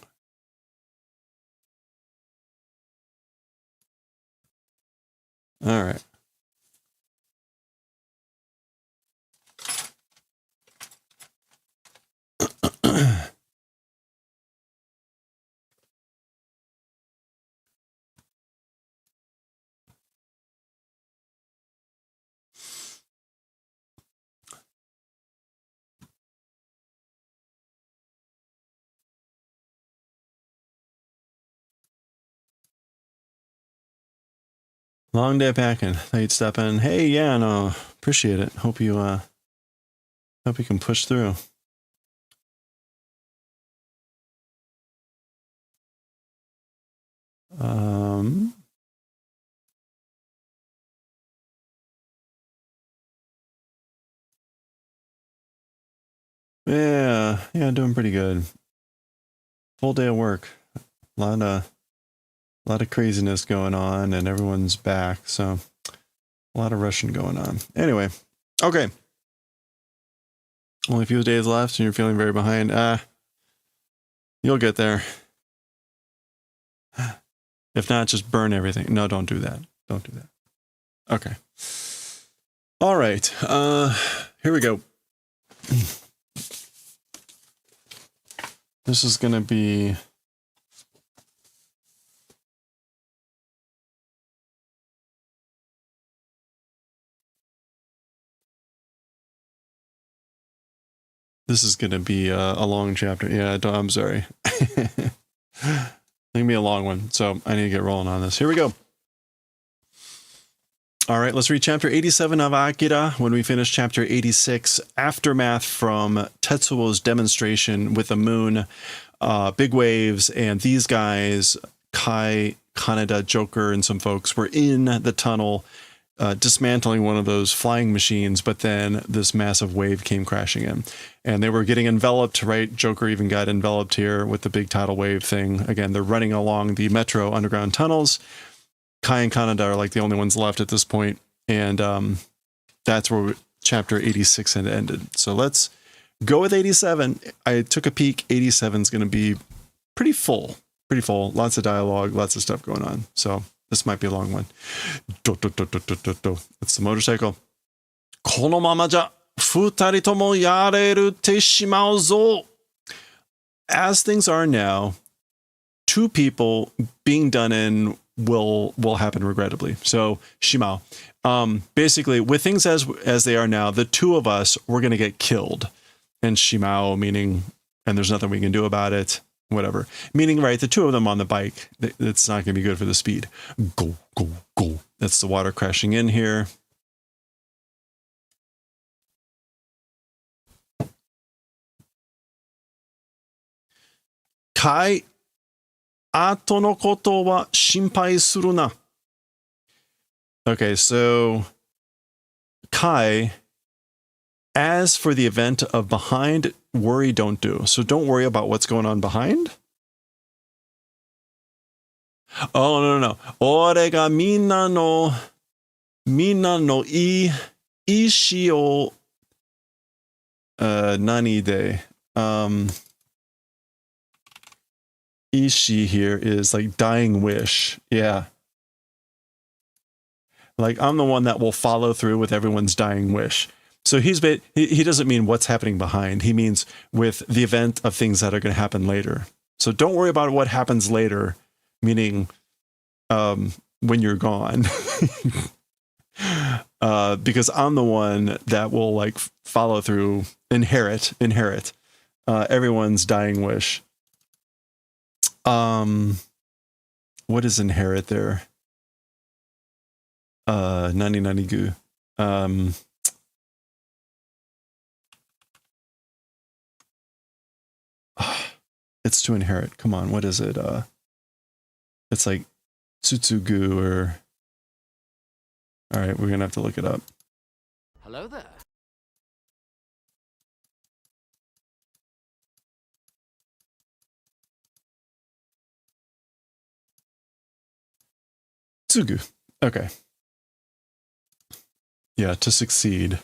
All right. Long day packing. Thought you'd step in. Hey, yeah, no, appreciate it. Hope you can push through. Yeah, doing pretty good. Full day of work. A lot of craziness going on, and everyone's back, so a lot of rushing going on. Anyway, okay. Only a few days left, and you're feeling very behind. You'll get there. If not, just burn everything. No, don't do that. Don't do that. Okay. All right. Here we go. This is gonna be... This is going to be a long chapter. Yeah, I'm sorry. It's going to be a long one, so I need to get rolling on this. Here we go. All right, let's read chapter 87 of Akira. When we finish chapter 86, aftermath from Tetsuo's demonstration with the moon, big waves, and these guys, Kai, Kaneda, Joker, and some folks were in the tunnel dismantling one of those flying machines, but then this massive wave came crashing in. And they were getting enveloped, right? Joker even got enveloped here with the big tidal wave thing. Again, they're running along the metro underground tunnels. Kai and Kaneda are like the only ones left at this point. And that's where chapter 86 had ended. So let's go with 87. I took a peek. 87 is going to be pretty full. Pretty full. Lots of dialogue, lots of stuff going on. So this might be a long one. That's the motorcycle. このままじゃ二人ともやれるてしまうぞ. As things are now, two people being done in will happen regrettably. So shimao. Basically, with things as they are now, the two of us, we're going to get killed. And shimao meaning, and there's nothing we can do about it. Whatever. Meaning, right, the two of them on the bike, it's not going to be good for the speed. Go, go, go. That's the water crashing in here. Kai, ato no koto wa shinpai suru na. Okay, so Kai, as for the event of behind, worry, don't do. So don't worry about what's going on behind. Oh, no. Ore ga minna no ishi o nani de. Ishi here is like dying wish. Yeah. Like I'm the one that will follow through with everyone's dying wish. So he doesn't mean what's happening behind. He means with the event of things that are going to happen later. So don't worry about what happens later, meaning when you're gone. Because I'm the one that will like follow through, inherit everyone's dying wish. What is inherit there? Nani gu. It's to inherit. Come on, what is it? It's like tsutsugu or... All right, we're gonna have to look it up. Hello there. Tsugu. Okay. Yeah, to succeed.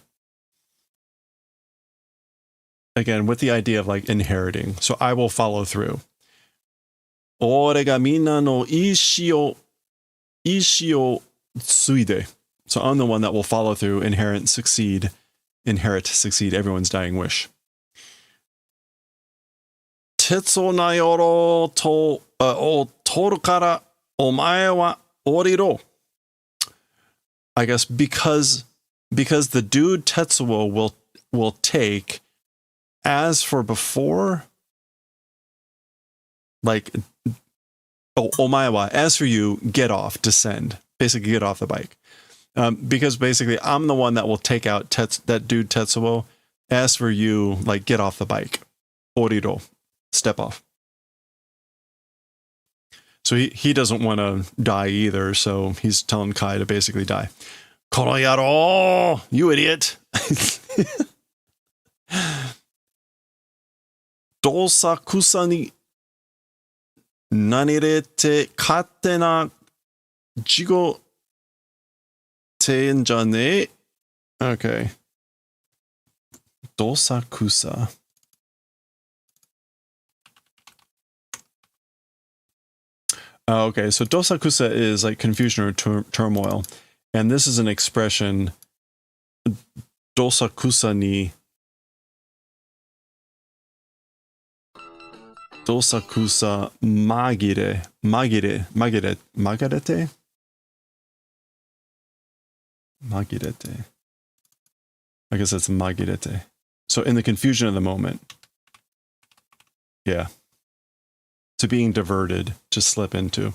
Again, with the idea of like inheriting. So I will follow through. Ore ga minna no ishi o tsuide. So I'm the one that will follow through, inherit, succeed, everyone's dying wish. Tetsu na yoro to o toru kara omae wa oriro. I guess because the dude Tetsuo will take. As for before, like, omae wa, as for you, get off, descend. Basically, get off the bike. Because basically, I'm the one that will take out that dude Tetsuo. As for you, like, get off the bike. Oriro. Step off. So he doesn't want to die either, so he's telling Kai to basically die. Kono yaro! You idiot! Dosakusa ni nanirete katte na jigo teんじゃね? Okay. Dosakusa. Oh, okay, so dosakusa is like confusion or turmoil. And this is an expression, dosakusa ni dosakusa magarete. I guess that's magarete. So in the confusion of the moment. Yeah. To being diverted, to slip into.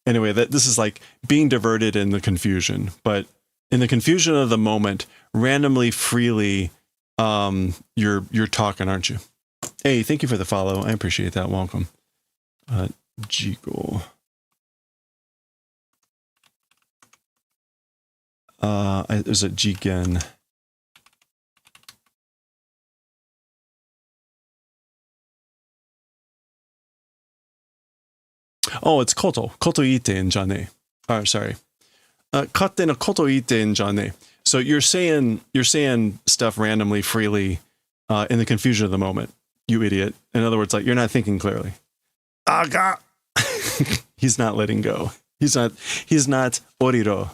Anyway, this is like being diverted in the confusion, but in the confusion of the moment, randomly, freely, you're talking, aren't you? Hey, thank you for the follow. I appreciate that. Welcome. Jigo. There's a Jigen. Oh, it's Koto. Koto ite in Jane. Oh, sorry. Katte no koto ite in Jane. So you're saying stuff randomly, freely, in the confusion of the moment. You idiot. In other words, like you're not thinking clearly. Aga. He's not letting go. He's not oriro.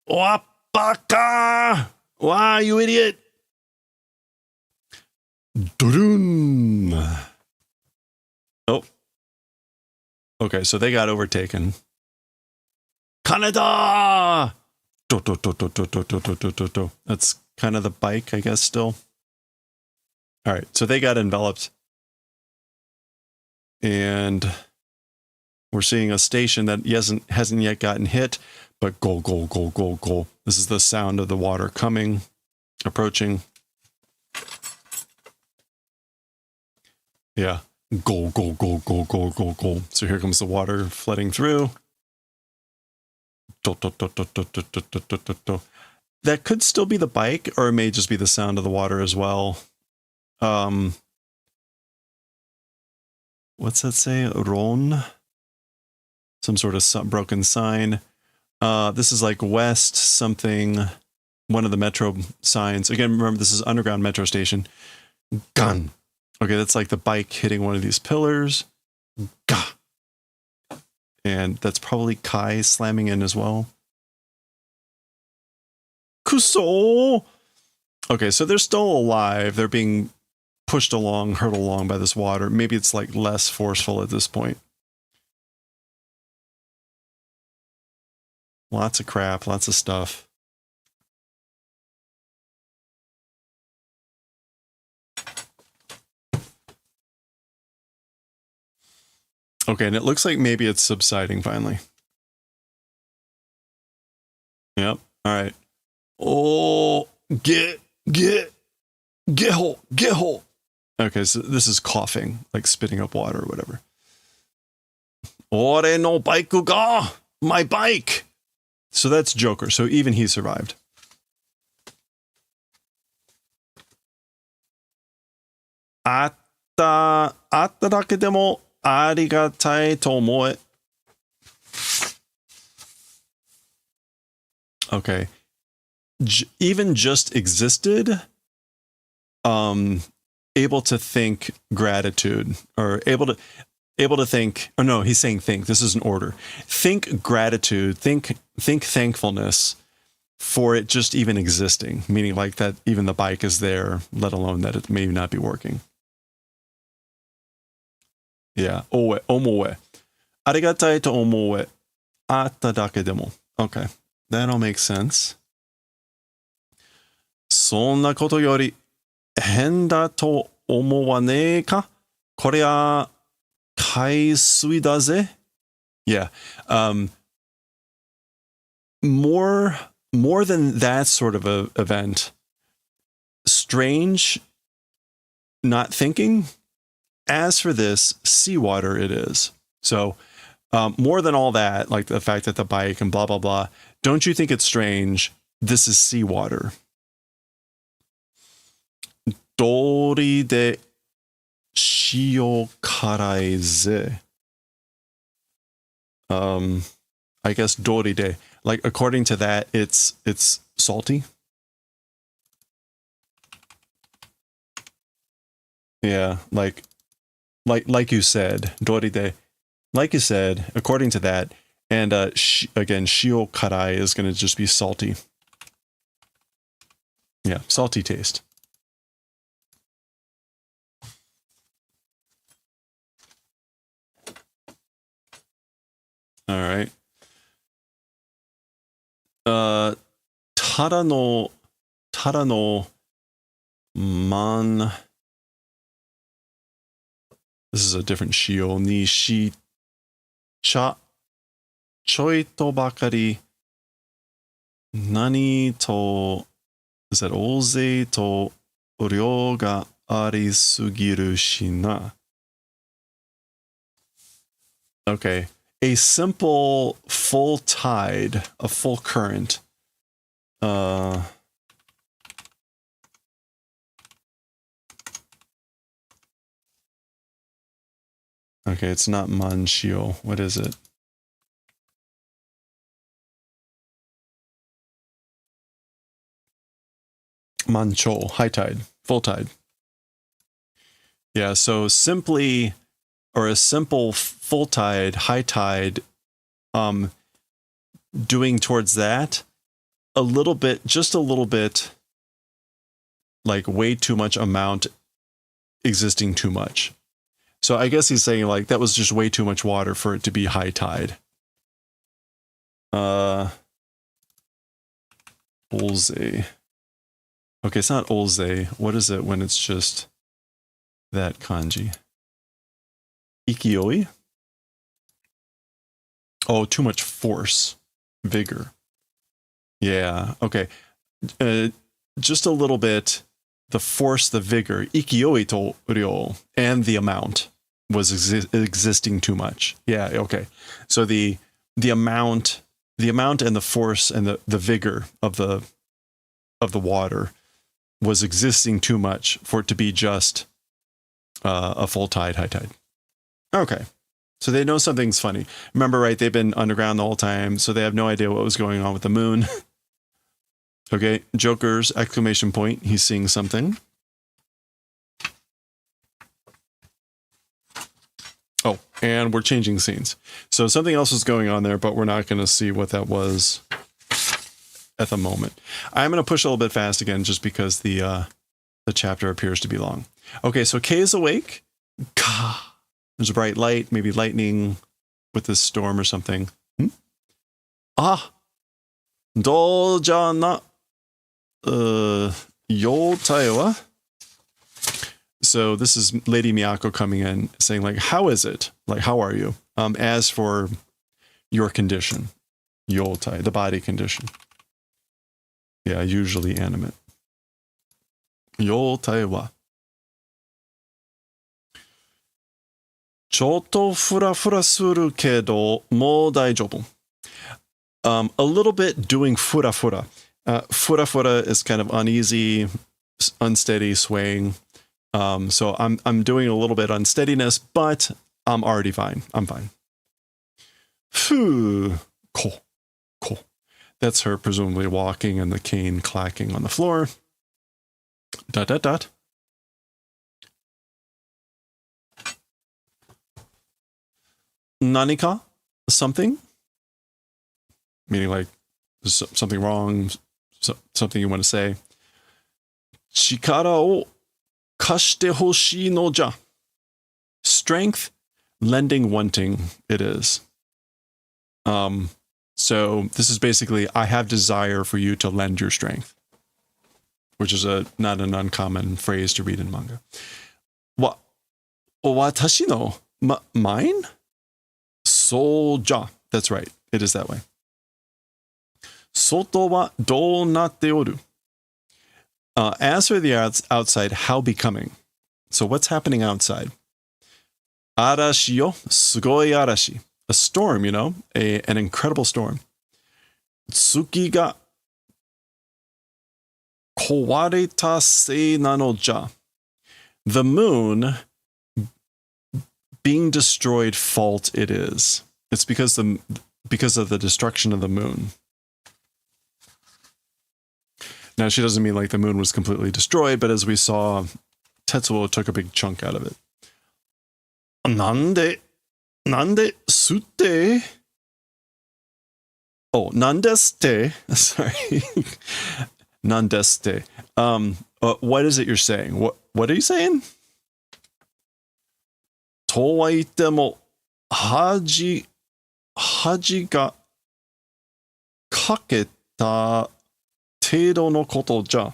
Wapaka. Wow, you idiot. Durun. Oh. Okay, so they got overtaken. Kaneda! That's kind of the bike, I guess, still. All right, so they got enveloped. And we're seeing a station that hasn't yet gotten hit, but go, go, go, go, go. This is the sound of the water coming, approaching. Yeah. Go, go, go, go, go, go, go. So here comes the water flooding through. That could still be the bike, or it may just be the sound of the water as well. What's that say? Ron? Some sort of broken sign. This is like west something, one of the metro signs. Again, remember, this is underground metro station. Gun. Okay, that's like the bike hitting one of these pillars. Gah. And that's probably Kai slamming in as well. Kuso! Okay, so they're still alive. They're being pushed along, hurtled along by this water. Maybe it's like less forceful at this point. Lots of crap, lots of stuff. Okay, and it looks like maybe it's subsiding finally. Yep. All right. Oh, get hole. Okay, so this is coughing, like spitting up water or whatever. Ore no bike ga, my bike. So that's Joker. So even he survived. Atta dake demo arigatai to omoe. Okay. Even just existed, able to think gratitude, or able to think, oh no, he's saying think. This is an order. Think gratitude, think thankfulness for it just even existing, meaning like that even the bike is there, let alone that it may not be working. Yeah, oe, omoe. Arigatai to omoe. Atta dake demo. Okay, that all makes sense. そんなことより変だと思わねえか? こりゃ海水だぜ? Yeah. More than that sort of a event. Strange not thinking. As for this, seawater it is. So more than all that, like the fact that the bike and blah, blah, blah, don't you think it's strange? This is seawater. Dori de shio karai ze. I guess dori de. Like according to that, it's salty. Yeah, like you said, dori de. Like you said, according to that, and again, shio karai is going to just be salty. Yeah, salty taste. All right. Tara no man. This is a different shio. Ni shi cha choi to bakari Nani to, is that oze to ryo ga arisugiru shina. Okay. A simple full tide, a full current. Okay, it's not manshio. What is it? Mancho, high tide, full tide. Yeah, so simply, or a simple full tide, high tide, doing towards that, a little bit, just a little bit, like way too much amount existing too much. So I guess he's saying like that was just way too much water for it to be high tide. Olze. Okay, it's not olze. What is it when it's just that kanji? Ikioi? Oh, too much force. Vigor. Yeah, okay. Just a little bit, the force, the vigor, ikioi to ryo, and the amount was existing too much. Yeah, okay. So the amount and the force and the vigor of the water was existing too much for it to be just a full tide, high tide. Okay. So they know something's funny. Remember, right? They've been underground the whole time, so they have no idea what was going on with the moon. Okay, Joker's exclamation point. He's seeing something. Oh, and we're changing scenes. So something else is going on there, but we're not going to see what that was at the moment. I'm going to push a little bit fast again, just because the chapter appears to be long. Okay, so Kay is awake. Ka. There's a bright light, maybe lightning with this storm or something. Ah, Doljana. Yotaewa. So this is Lady Miyako coming in saying like, how is it? Like, how are you? As for your condition, yotai, the body condition. Yeah, usually animate. Yotaewa. Chotto fura fura suru kedo mo daijobu. A little bit doing fura fura. Fura fura is kind of uneasy, unsteady, swaying. So I'm doing a little bit unsteadiness, but I'm already fine. I'm fine. Phew. Cool. Cool. That's her presumably walking and the cane clacking on the floor. Dot, dot, dot. Nanika? Something? Meaning like something wrong, something you want to say. Chikara o kashite hoshii no ja. Strength, lending, wanting, it is. So this is basically, I have desire for you to lend your strength, which is not an uncommon phrase to read in manga. Watashi no mine? So ja. That's right. It is that way. Soto wa dou natte oru. As for the outside, how becoming? So what's happening outside? Arashi yo, sugoi arashi. A storm, you know, an incredible storm. Tsuki ga kowareta sei nano ja. The moon being destroyed fault it is. It's because of the destruction of the moon. Now, she doesn't mean like the moon was completely destroyed, but as we saw, Tetsuo took a big chunk out of it. Nande sutte? Oh, nandeste. Sorry. Nandeste. What is it you're saying? What are you saying? To wa itte mo haji ga kaketa tedo no koto ja.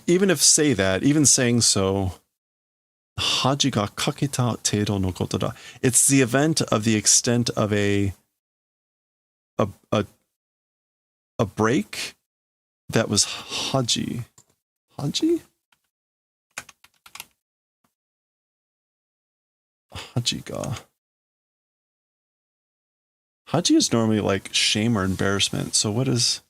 Even if say that, even saying so, haji ga kaketa tedo no koto da. It's the event of the extent of a a break that was haji. Haji? Haji ga. Haji is normally like shame or embarrassment. So what is...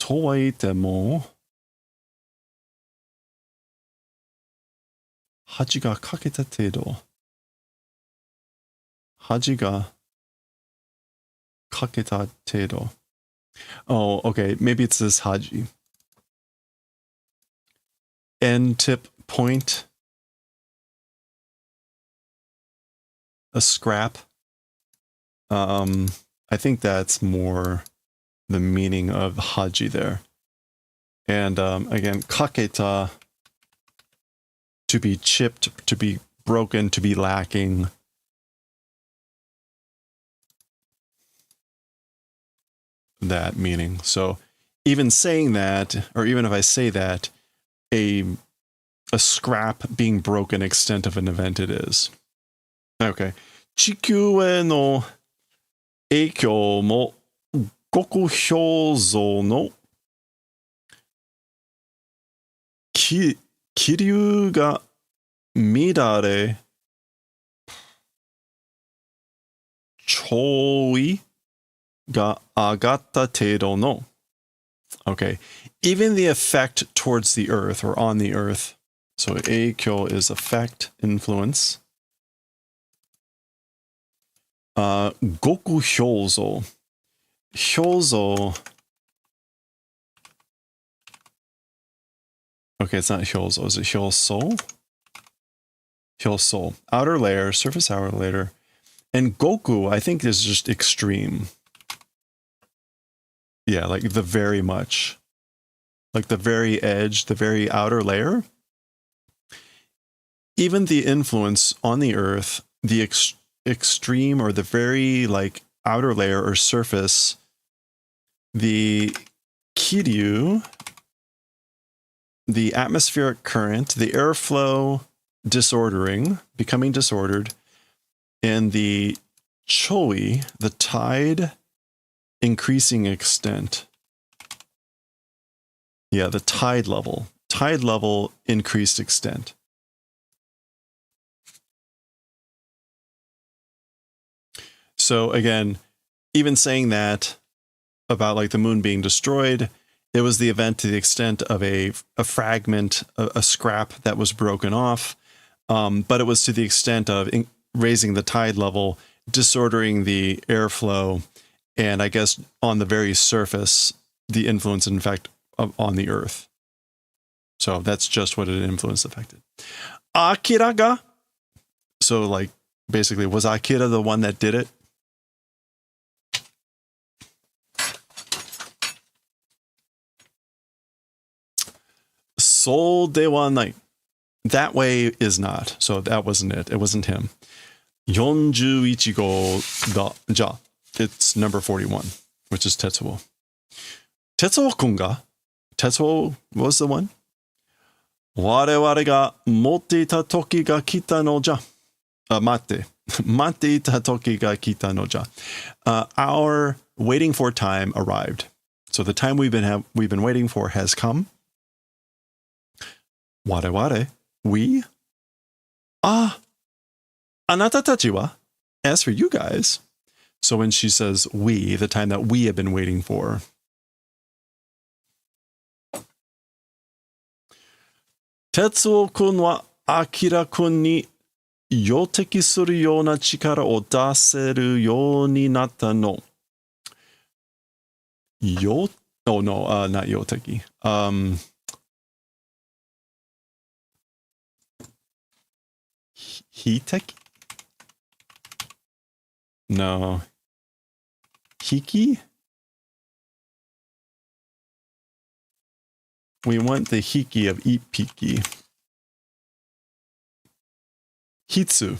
To wa itte mo haji ga kaketa tedo. Haji ga kaketa tedo. Oh, okay. Maybe it's this haji. End tip point. A scrap. I think that's more the meaning of haji there. And again, kaketa, to be chipped, to be broken, to be lacking. That meaning. So even saying that, or even if I say that, a scrap being broken extent of an event it is. Okay. 地球への影響も極表像の気流が乱れ潮位が上がった程度の Okay. Even the effect towards the earth or on the earth. So 影響 is effect, influence. 極表像 表像 Okay, it's not 表像. Is it 表層? 表層. Outer layer, surface outer layer. And Goku, I think, is just extreme. Yeah, like the very much. Like the very edge, the very outer layer. Even the influence on the earth, the extreme or the very like outer layer or surface, the kiryu, the atmospheric current, the airflow disordering, becoming disordered, and the choi, the tide increasing extent. Yeah, the tide level increased extent. So again, even saying that about like the moon being destroyed, it was the event to the extent of a fragment, a scrap that was broken off. But it was to the extent of raising the tide level, disordering the airflow, and I guess on the very surface, the influence, in fact, on the earth. So that's just what an influence affected. Akira ga. So like basically, was Akira the one that did it? So de wa nai. That way is not. So that wasn't it. It wasn't him. 41号だ. Ja. It's number 41, which is Tetsuo. Tetsuo-kun ga? Tetsuo was the one? 我々が持っていた時が来たのじゃ. 待っていた時が来たのじゃ. Our waiting for time arrived. So the time we've been waiting for has come. 我々 we? あなたたちは? As for you guys. So when she says we, the time that we have been waiting for. 哲夫君は明君に予敵するような力を出せるようになったの。Oh no, not 予敵. Hiteki? No. Hiki? We want the hiki of Ippiki. Hitsu.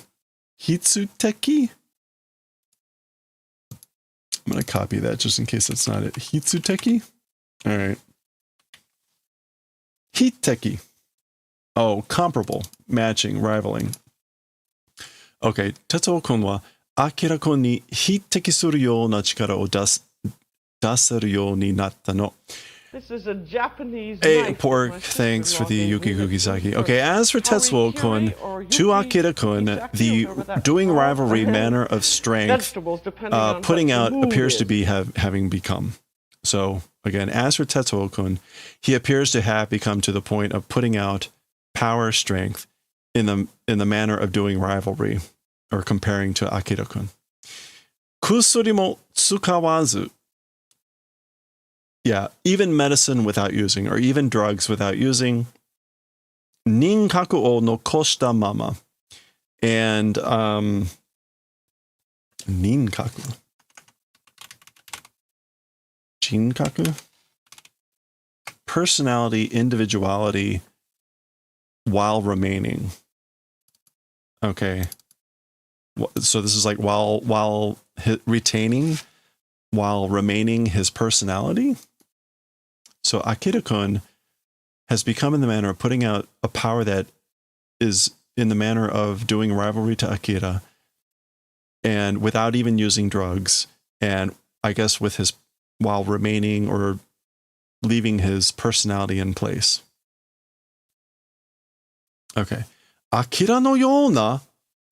Hitsuteki? I'm going to copy that just in case that's not it. Hitsuteki? All right. Hiteki. Oh, comparable, matching, rivaling. Okay, Tetsuo-kun は明らかに匹敵するような力を出せるようになったの。This is a Japanese Hey, knife pork, my thanks for the sister-in-law gave me Yuki that's Kugisaki. for Okay, as for Tetsuo-kun, harikiri or to yuki Akira-kun, kisaki, the whatever that's doing called, rivalry and manner of strength, vegetables, depending on putting what the out mood appears to is. be having become. So again, as for Tetsuo-kun, he appears to have become to the point of putting out power strength in the manner of doing rivalry or comparing to Akira-kun. Kusuri mo tsukawazu. Yeah, even medicine without using, or even drugs without using. Ninkaku o nokoshita mama. And ninkaku. Jinkaku? Personality, individuality, while remaining. Okay. So this is like while retaining, while remaining his personality. So Akira-kun has become in the manner of putting out a power that is in the manner of doing rivalry to Akira, and without even using drugs, and I guess with his while remaining or leaving his personality in place. Okay. Akira no yona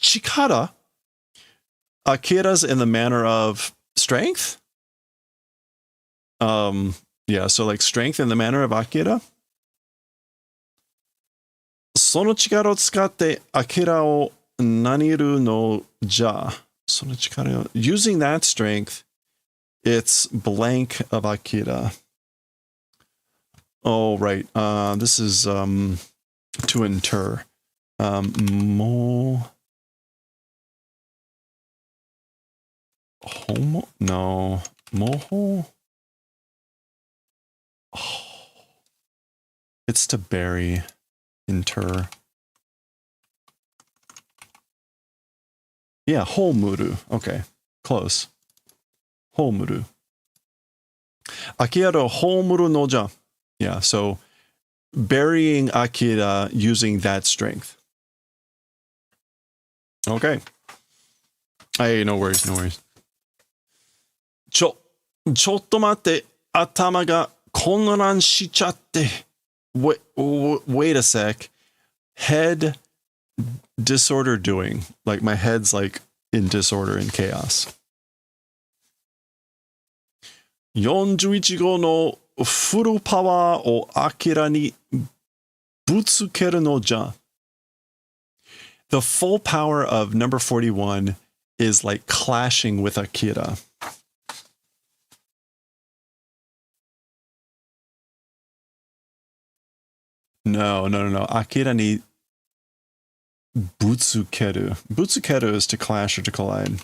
chikara. Akira's in the manner of strength. Yeah, so like strength in the manner of Akira. その力を使ってAkiraをなにるのじゃ。その力を using that strength, it's blank of Akira. Oh, right. This is to inter. Mo homo? No. Moho? Oh. It's to bury. Inter. Yeah, homuru. Okay, close. Homuru. Akira homuru no ja. Yeah, so burying Akira using that strength. Okay. Hey, no worries, no worries. ちょっと待って、頭が混乱しちゃって。Wait a sec. Head disorder doing. Like my head's like in disorder and chaos. 41号のフルパワーを明らにぶつけるのじゃ。The full power of number 41 is like clashing with Akira. No. Akira ni butsukeru. Butsukeru is to clash or to collide.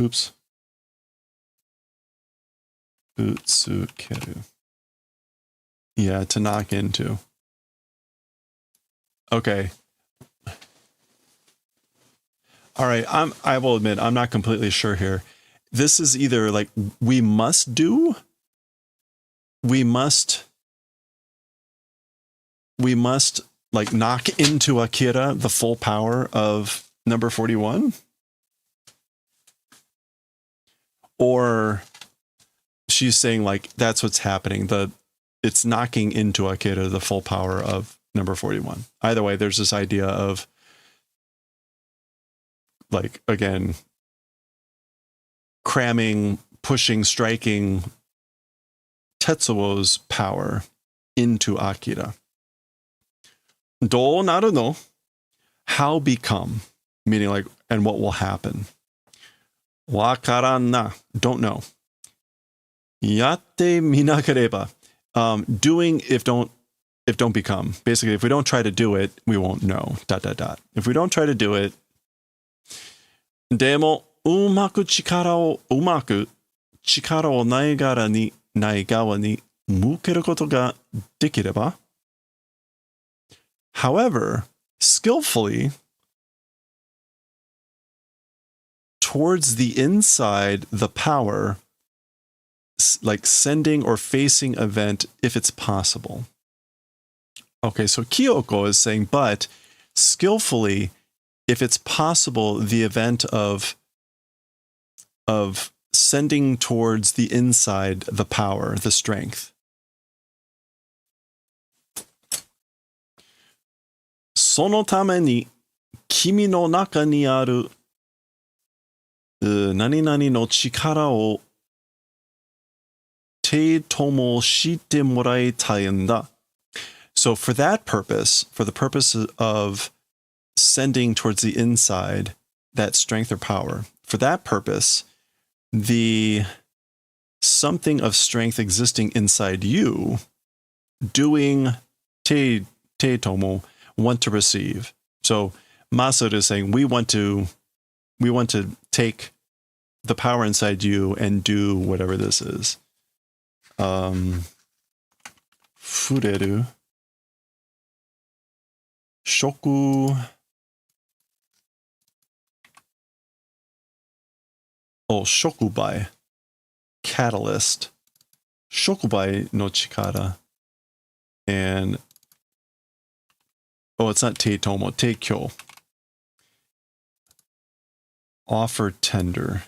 Oops. Butsukeru. Yeah, to knock into. Okay. All right, I will admit I'm not completely sure here. This is either like we must like knock into Akira the full power of number 41, or she's saying like that's what's happening. It's knocking into Akira the full power of number 41. Either way, there's this idea of like, again, cramming, pushing, striking Tetsuo's power into Akira. どうなるの? How become? Meaning like, and what will happen? わからんな. Don't know. やってみなければ. Doing if don't become. Basically, if we don't try to do it, we won't know. ... If we don't try to do it, でもうまく力をない側に向けることができれば However, skillfully towards the inside the power, like sending or facing event if it's possible. Okay, so Kyoko is saying, but skillfully if it's possible, the event of sending towards the inside the power, the strength. そのために君の中にある何々の力を手ともしてもらいたいんだ. So for that purpose, for the purpose of sending towards the inside that strength or power, for that purpose, the something of strength existing inside you, doing te tomo, want to receive. So Masaru is saying we want to take the power inside you and do whatever this is. Fureru. Shoku. Oh, shokubai. Catalyst. Shokubai no chikara. And oh, it's not teitomo, teikyo. Offer tender.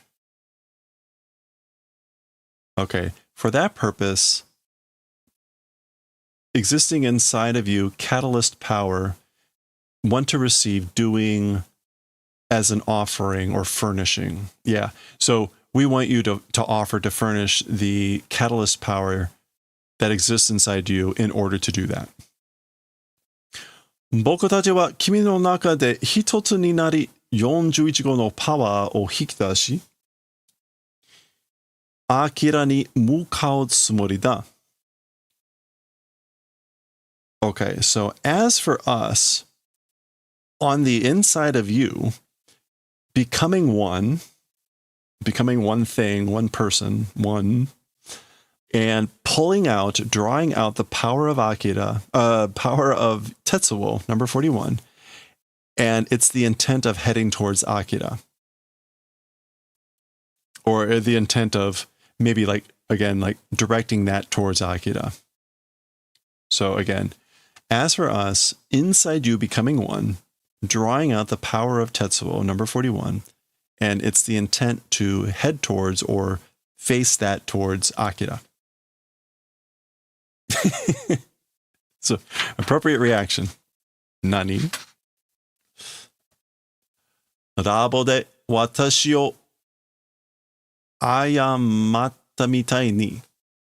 Okay, for that purpose, existing inside of you, catalyst power, want to receive, doing as an offering or furnishing. Yeah, so we want you to offer, to furnish the catalyst power that exists inside you in order to do that. 僕たちは君の中で一つになり、41号のパワーを引き出し、アキラに向かうつもりだ. Okay, so as for us, on the inside of you, becoming one thing, one person, one, and pulling out, drawing out the power of Akira, power of Tetsuo, number 41, and it's the intent of heading towards Akira. Or the intent of maybe like directing that towards Akira. So again, as for us, inside you becoming one, drawing out the power of Tetsuo, number 41, and it's the intent to head towards or face that towards Akira. So, appropriate reaction. Nani? Rabo de watashi o ayamatta mitai ni.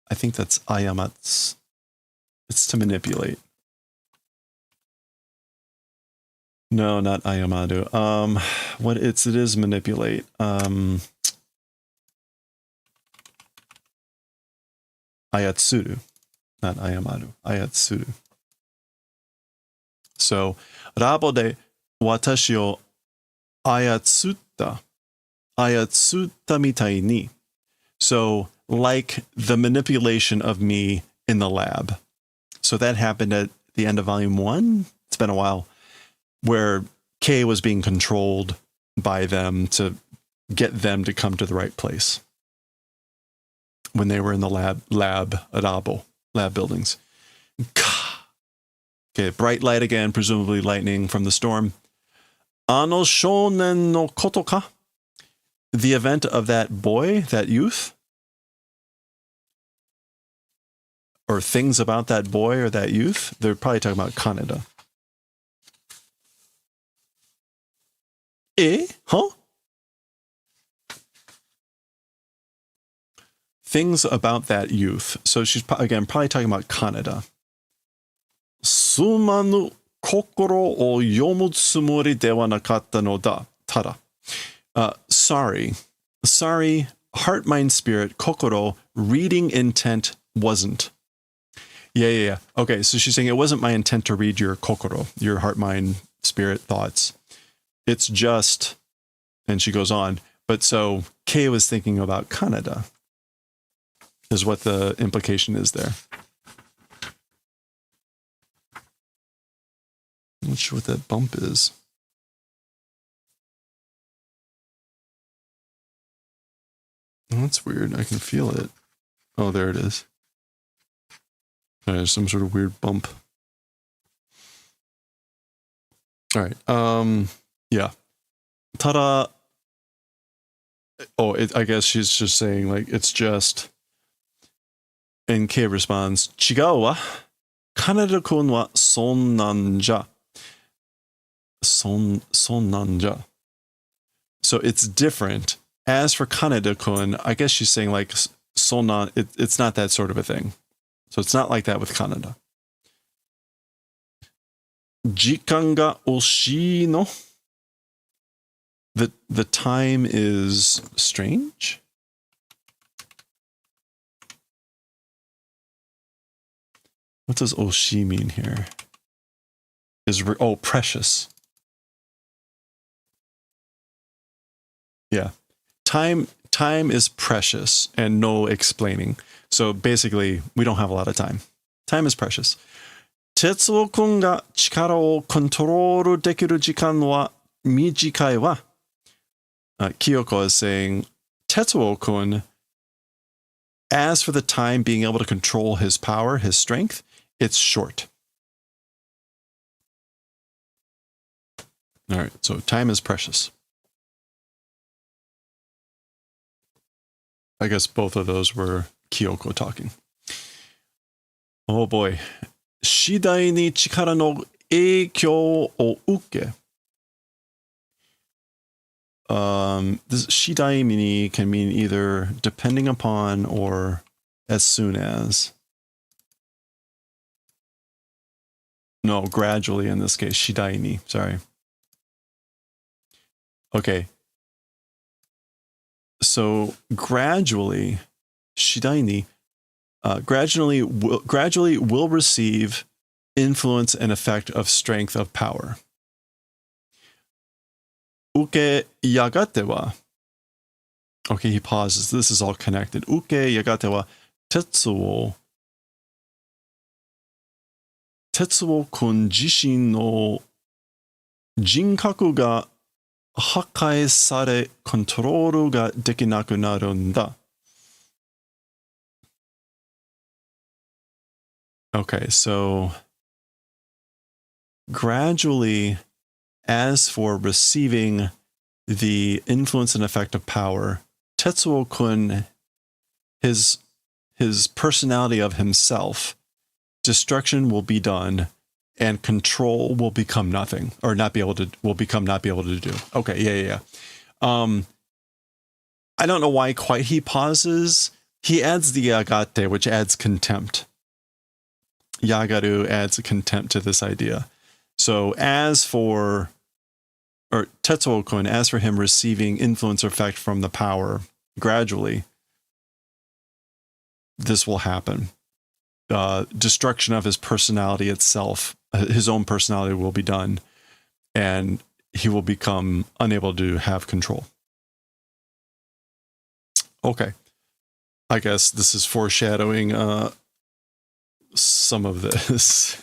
I think that's ayamatsu. It's to manipulate. No, not ayamadu. It is manipulate. Ayatsuru. Not ayamadu. Ayatsuru. So, rabo de watashi o ayatsutta mitai ni. So, like the manipulation of me in the lab. So that happened at the end of volume 1. It's been a while, where Kei was being controlled by them to get them to come to the right place when they were in the lab buildings. Okay, bright light again, presumably lightning from the storm. Ano shonen no koto ka? The event of that boy, that youth? Or things about that boy or that youth? They're probably talking about Kaneda. Huh? Things about that youth. So she's, again, probably talking about Kaneda. Sumanu kokoro o yomu tsumori dewa nakatta no da. Tada. Sorry, heart, mind, spirit, kokoro, reading intent wasn't. Yeah. Okay, so she's saying it wasn't my intent to read your kokoro, your heart, mind, spirit, thoughts. It's just, and she goes on, but so Kei was thinking about Kaneda, is what the implication is there. I'm not sure what that bump is. Oh, that's weird. I can feel it. Oh, there it is. There's some sort of weird bump. All right. Yeah. Tada. Oh, I guess she's just saying, like, it's just. And Kei responds, 違うわ。金田君はそんなんじゃ。そんなんじゃ. So it's different. As for Kaneda-kun, I guess she's saying, like, sonan, it's not that sort of a thing. So it's not like that with Kaneda. 時間が惜しいの? The time is strange? What does oshi mean here? Precious. Yeah. Time is precious and no explaining. So basically, we don't have a lot of time. Time is precious. Tetsuo-kun ga chikara o control dekiru jikan wa mijikai wa. Kyoko is saying, Tetsuo-kun, as for the time being able to control his power, his strength, it's short. All right, so time is precious. I guess both of those were Kyoko talking. Oh boy. 次第に力の影響を受け. This shidai mini can mean either depending upon or as soon as. No, gradually in this case. Shidai ni. Sorry. Okay. So gradually, shidai ni, gradually will receive influence and effect of strength of power. Uke yagate wa. Okay, he pauses. This is all connected. Uke yagate wa Tetsuo kun jishin no jinkaku ga hakai sare control ga dekinaku naru nda. Okay, so gradually, as for receiving the influence and effect of power, Tetsuo-kun, his personality of himself, destruction will be done, and control will become nothing, or not be able to do. Okay, yeah. I don't know why quite he pauses. He adds the yagate, which adds contempt. Yagaru adds contempt to this idea. So Tetsuo-kun, as for him receiving influence or effect from the power, gradually, this will happen. Destruction of his personality itself, his own personality will be done, and he will become unable to have control. Okay. I guess this is foreshadowing some of this.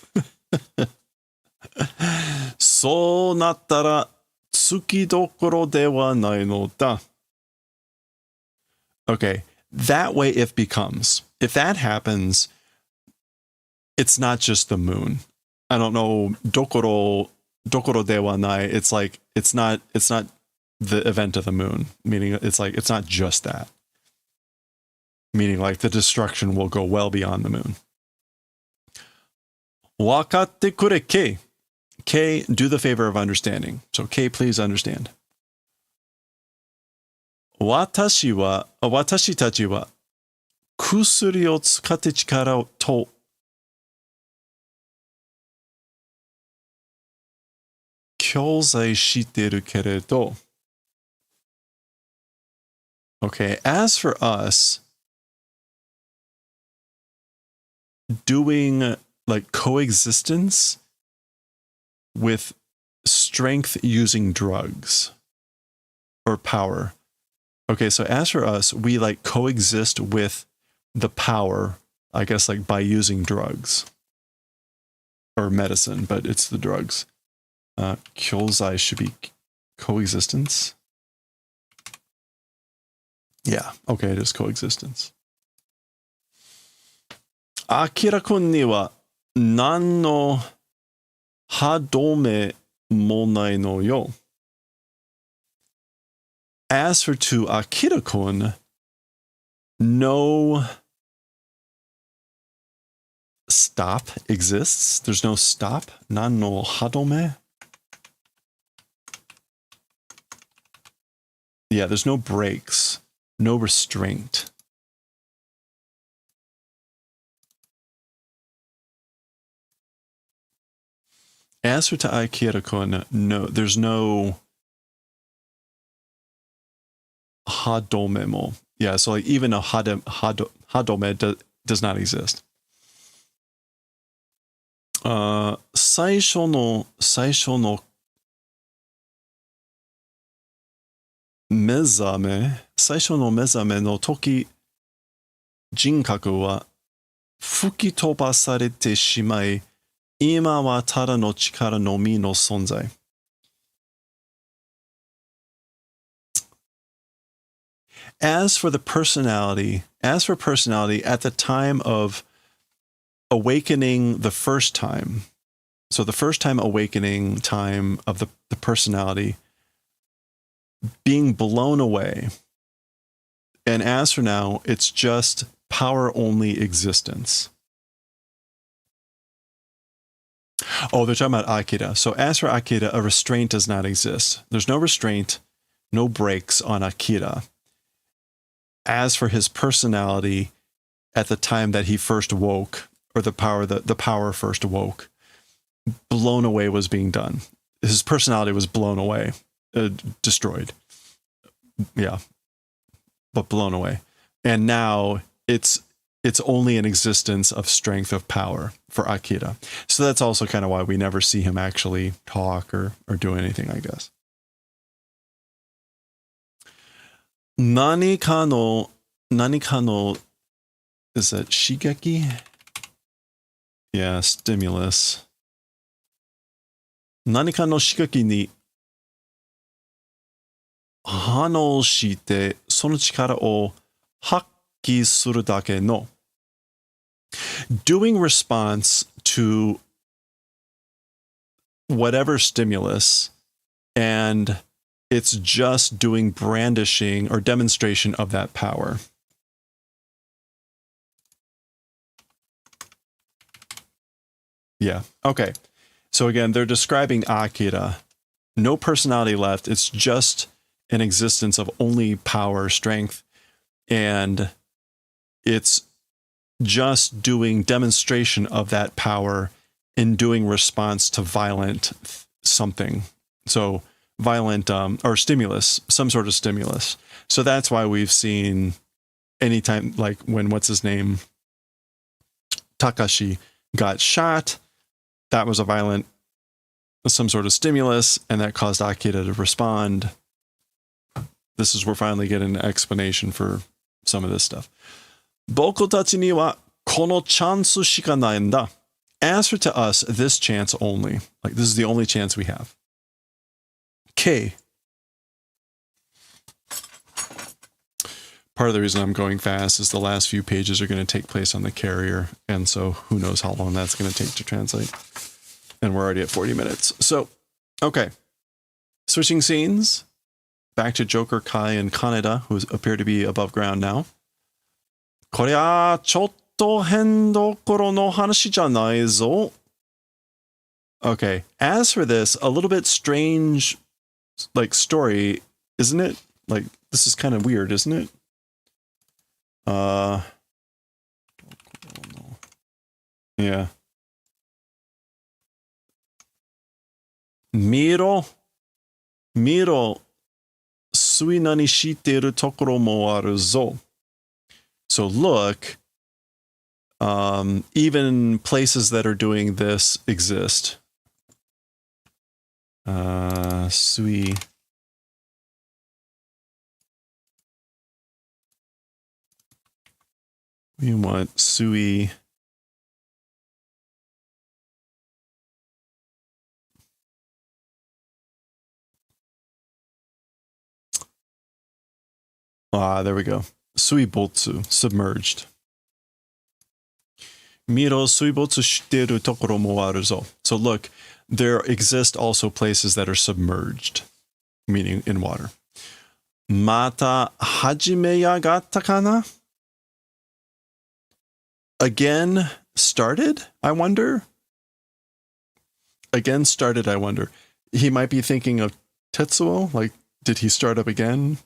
そうなったら月どころではないのだ. Okay, that way if that happens, it's not just the moon. I don't know, dokoro de wa nai, it's like it's not the event of the moon, meaning it's not just that. Meaning like the destruction will go well beyond the moon. Wakatte kure Kei. Kei, do the favor of understanding. So Kei, please understand. Watashi tachi wa kusuri o tsukatte chikara to kyōzai shiteru keredo. Okay, as for us, doing like coexistence with strength using drugs or power. Okay, so as for us, we like coexist with the power, I guess, like by using drugs or medicine, but it's the drugs. Kyōzai should be coexistence. Yeah, okay, it is coexistence. Akira-kun ni wa nan no hadome mo nai no yo. As for to Akira-kun, no stop exists. There's no stop. Nan no hadome. Yeah, there's no brakes, no restraint. As for to Akira-kun, no, there's no hadome mo. Yeah, so like even a hadome does not exist. 最初の目覚めの時、人格は吹き飛ばされてしまい、今はただの力のみの存在。As for personality at the time of awakening the first time, so the first time awakening time of the personality, being blown away. And as for now, it's just power-only existence. Oh, they're talking about Akira. So as for Akira, a restraint does not exist. There's no restraint, no brakes on Akira. As for his personality at the time that he first woke, or the power first awoke, blown away was being done. His personality was blown away, destroyed. Yeah, but blown away. And now it's only an existence of strength of power for Akira. So that's also kind of why we never see him actually talk or do anything, I guess. 何かの is that shigeki? Yeah, stimulus. 何かの刺激に反応してその力を発揮するだけの doing response to whatever stimulus, and it's just doing brandishing or demonstration of that power. Yeah, okay. So again, they're describing Akira. No personality left. It's just an existence of only power, strength, and it's just doing demonstration of that power in doing response to violent something. So violent or stimulus, some sort of stimulus. So that's why we've seen anytime, like when what's his name, Takashi got shot, that was a violent, some sort of stimulus, and that caused Akira to respond. This is where finally get an explanation for some of this stuff. 僕たちにはこのチャンスしかないんだ. As for to us, this chance only. Like this is the only chance we have. K. Part of the reason I'm going fast is the last few pages are going to take place on the carrier, and so who knows how long that's going to take to translate. And we're already at 40 minutes. So, okay. Switching scenes. Back to Joker, Kai, and Kaneda, who appear to be above ground now. こりゃちょっと変どころの話じゃないぞ. Okay. As for this, a little bit strange, like, story, isn't it? Like, this is kind of weird, isn't it? Yeah. 見ろ、水なにしているところもあるぞ. So look, even places that are doing this exist. Sui. We want Sui. There we go. Suibotsu, submerged. Miro suibotsu shiteru tokoro mo aru zo. So look, there exist also places that are submerged, meaning in water. Mata hajime yagatta kana? Again started, I wonder? Again started, I wonder. He might be thinking of Tetsuo, like, did he start up again?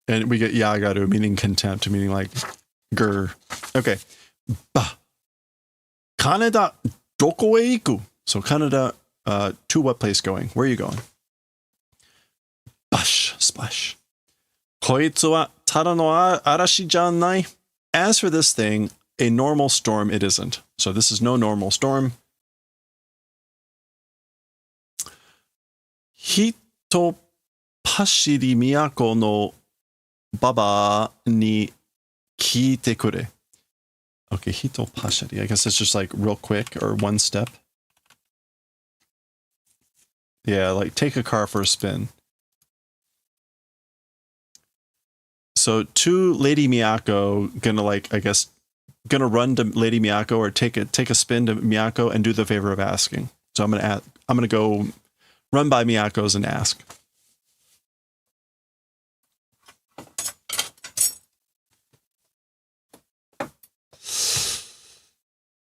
And we get yagaru, meaning contempt, meaning like, grr. Okay. Ba. Kaneda doko e iku? So Kaneda, to what place going? Where are you going? Bash, splash. Koitsu wa tada no arashi janai? As for this thing, a normal storm it isn't. So this is no normal storm. Hito pashiri miyako no baba ni kiite kure. Okay, hito pashiri. I guess it's just like real quick or one step. Yeah, like take a car for a spin. So to Lady Miyako, gonna like, I guess, gonna run to Lady Miyako or take a spin to Miyako and do the favor of asking. So I'm gonna go run by Miyako's and ask.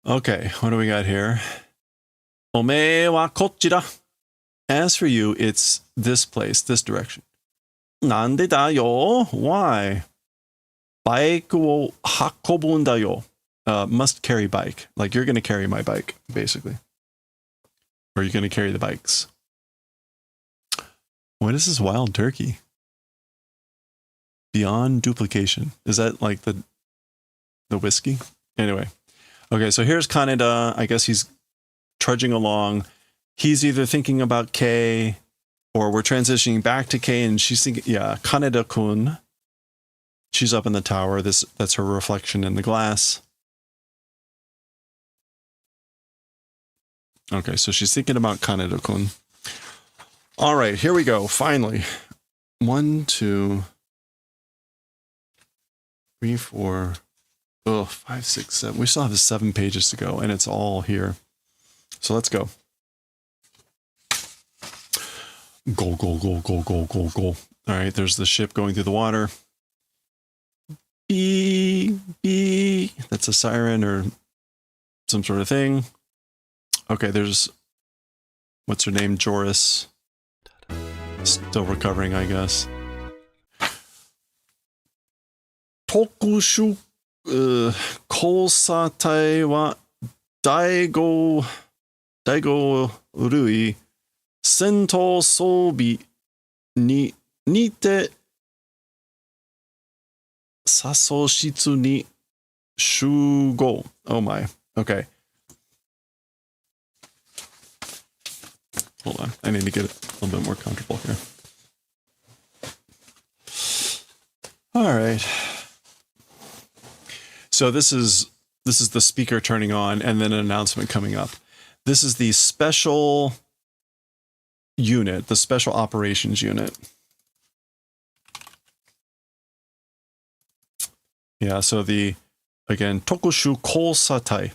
Okay, what do we got here? Ome wa kochira. As for you, it's this place, this direction. Nande Daioh? Why? Bike wo hakobun dayo. Must carry bike. Like you're gonna carry my bike, basically. Or you're gonna carry the bikes. What is this wild turkey? Beyond duplication. Is that like the whiskey? Anyway. Okay, so here's Kaneda. I guess he's trudging along. He's either thinking about Kei, or we're transitioning back to Kei, and she's thinking, yeah, Kaneda-kun. She's up in the tower. That's her reflection in the glass. Okay, so she's thinking about Kaneda-kun. All right, here we go. Finally. 1, 2, 3, 4, 5, 6, 7. We still have 7 pages to go, and it's all here. So let's go. Go, go, go, go, go, go, go. All right, there's the ship going through the water. Beep, beep. That's a siren or some sort of thing. Okay, there's, what's her name? Joris. Still recovering, I guess. Tokushu kosatai wa Daioh Rui Sento Sobi ni Nite Sasoshitsu ni Shugo. Oh my. Okay. Hold on. I need to get a little bit more comfortable here. All right. So this is the speaker turning on and then an announcement coming up. This is the special unit, the special operations unit. Yeah, so again, Tokushu Kosatai,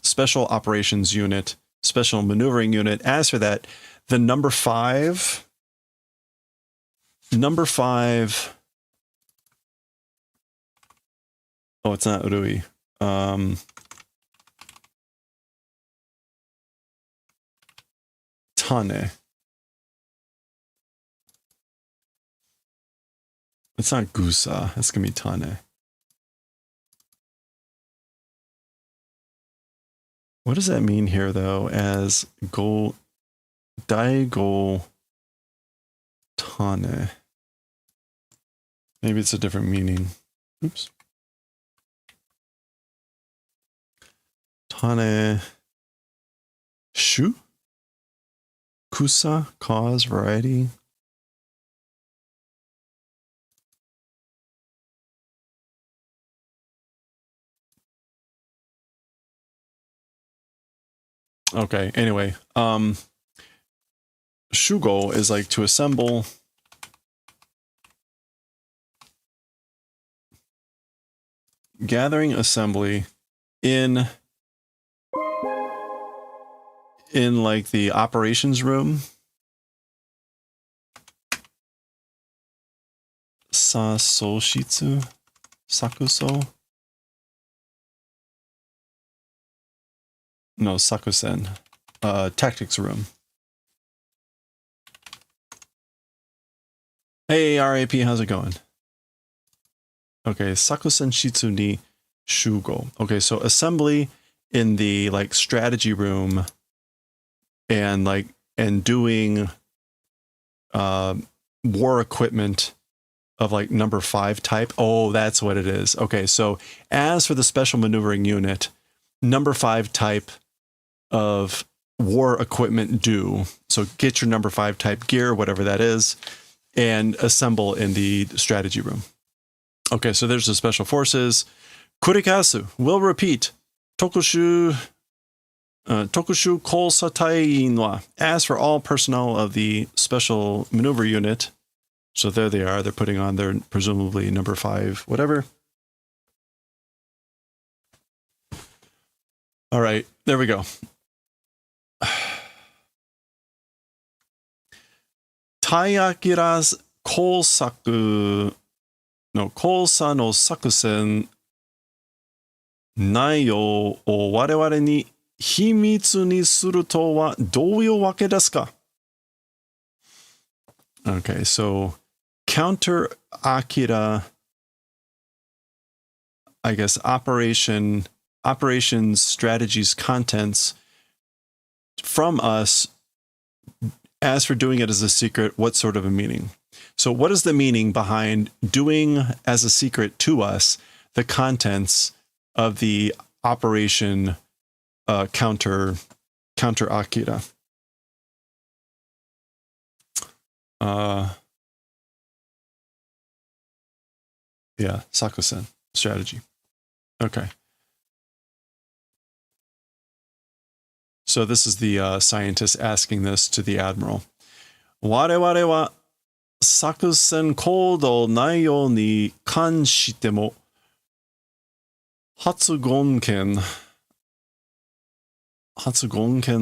special operations unit, special maneuvering unit. As for that, the number 5, oh, it's not Urui. Tane. It's not Gusa. It's going to be Tane. What does that mean here, though, as Daigo Tane? Maybe it's a different meaning. Oops. Tane Shu? Kusa? Cause? Variety? Okay, anyway. Shugo is like to assemble. Gathering assembly in like the operations room. Sasoshitsu? Sakuso? No, Sakusen. Tactics room. Hey, RAP, how's it going? Okay, Sakusen Shitsu ni Shugo. Okay, so assembly in the like strategy room and doing war equipment of like number 5 type. Oh, that's what it is. Okay, so as for the special maneuvering unit, number 5 type of war equipment do. So get your number 5 type gear, whatever that is, and assemble in the strategy room. Okay, so there's the special forces. Kurikasu will repeat. Tokushu Kosatai wa. As for all personnel of the special maneuver unit, so there they are. They're putting on their presumably number 5, whatever. All right, there we go. Tai Akira's Kosa no sakusen Daioh o wareware ni himitsu ni suru to wa dou wake desu ka? Okay, so counter Akira, I guess operations, strategies, contents from us. As for doing it as a secret, what sort of a meaning? So what is the meaning behind doing as a secret to us the contents of the operation counter Akira? Yeah, Sakusen strategy. Okay. So this is the scientist asking this to the admiral. Wareware wa sakusen koudou naiyou ni kanshite mo hatsugonken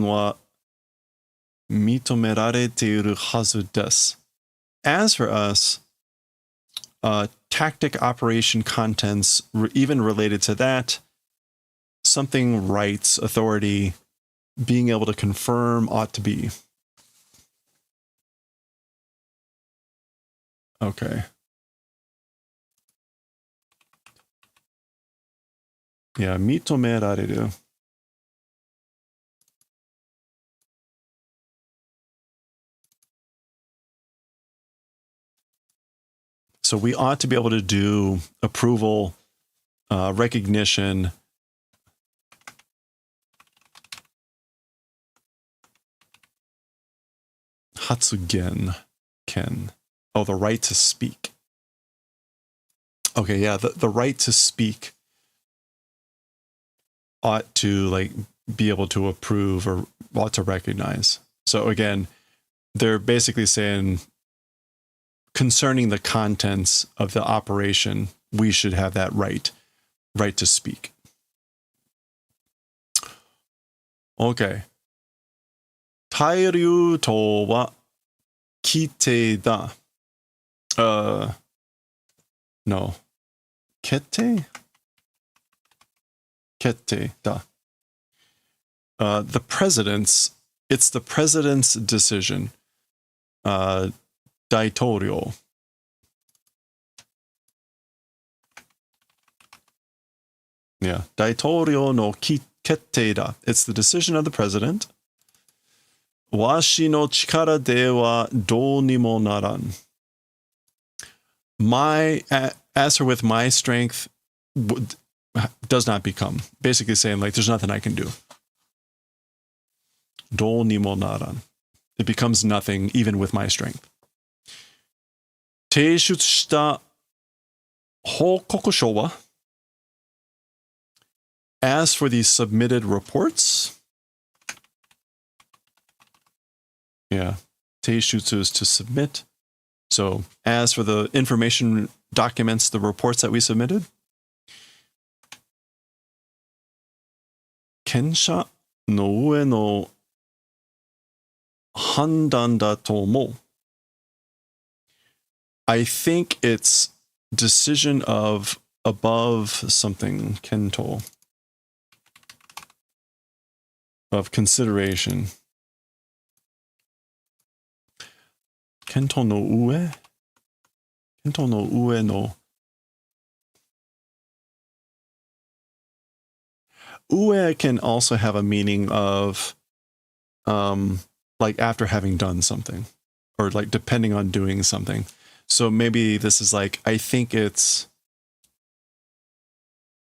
wa mitomerarete hazu desu. As for us, tactic operation contents, even related to that, something rights, authority, being able to confirm ought to be. Okay. Yeah, mitomerareru. So we ought to be able to do approval, recognition, Hatsugen Ken. Oh, the right to speak. Okay, yeah, the right to speak ought to like be able to approve or ought to recognize. So again, they're basically saying concerning the contents of the operation, we should have that right to speak. Okay. Tairyu to wa kite da. No. Kete? Kete da. It's the president's decision. Daitorio. Yeah. Daitorio no kete da. It's the decision of the president. Washi no chikara de wa dou ni mo naran. As for with my strength, does not become. Basically saying like, there's nothing I can do. Dou ni mo naran. It becomes nothing even with my strength. Teishutsu shita hokokusho wa. As for the submitted reports, yeah, teishutsu is to submit. So as for the information documents, the reports that we submitted, kensha no ue no handan da to omou. I think it's decision of above something, kento, of consideration. Kento no ue? Kento no ue no. Ue can also have a meaning of like after having done something, or like depending on doing something. So maybe this is like, I think it's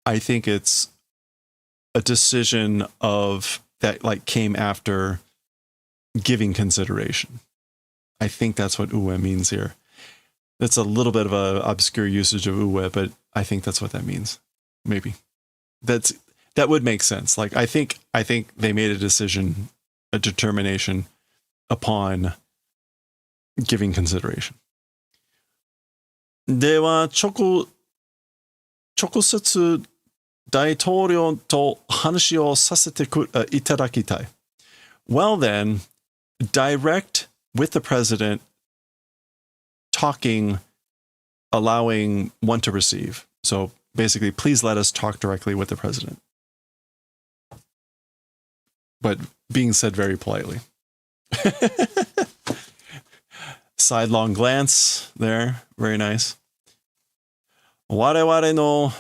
a decision of that like came after giving consideration. I think that's what ue means here. That's a little bit of a obscure usage of ue, but I think that's what that means. Maybe that would make sense. Like I think they made a decision, a determination upon giving consideration. では直接大統領と話をさせていただきたい. Well then, direct with the president, talking, allowing one to receive. So basically, please let us talk directly with the president. But being said very politely. Sidelong glance there. Very nice. 我々の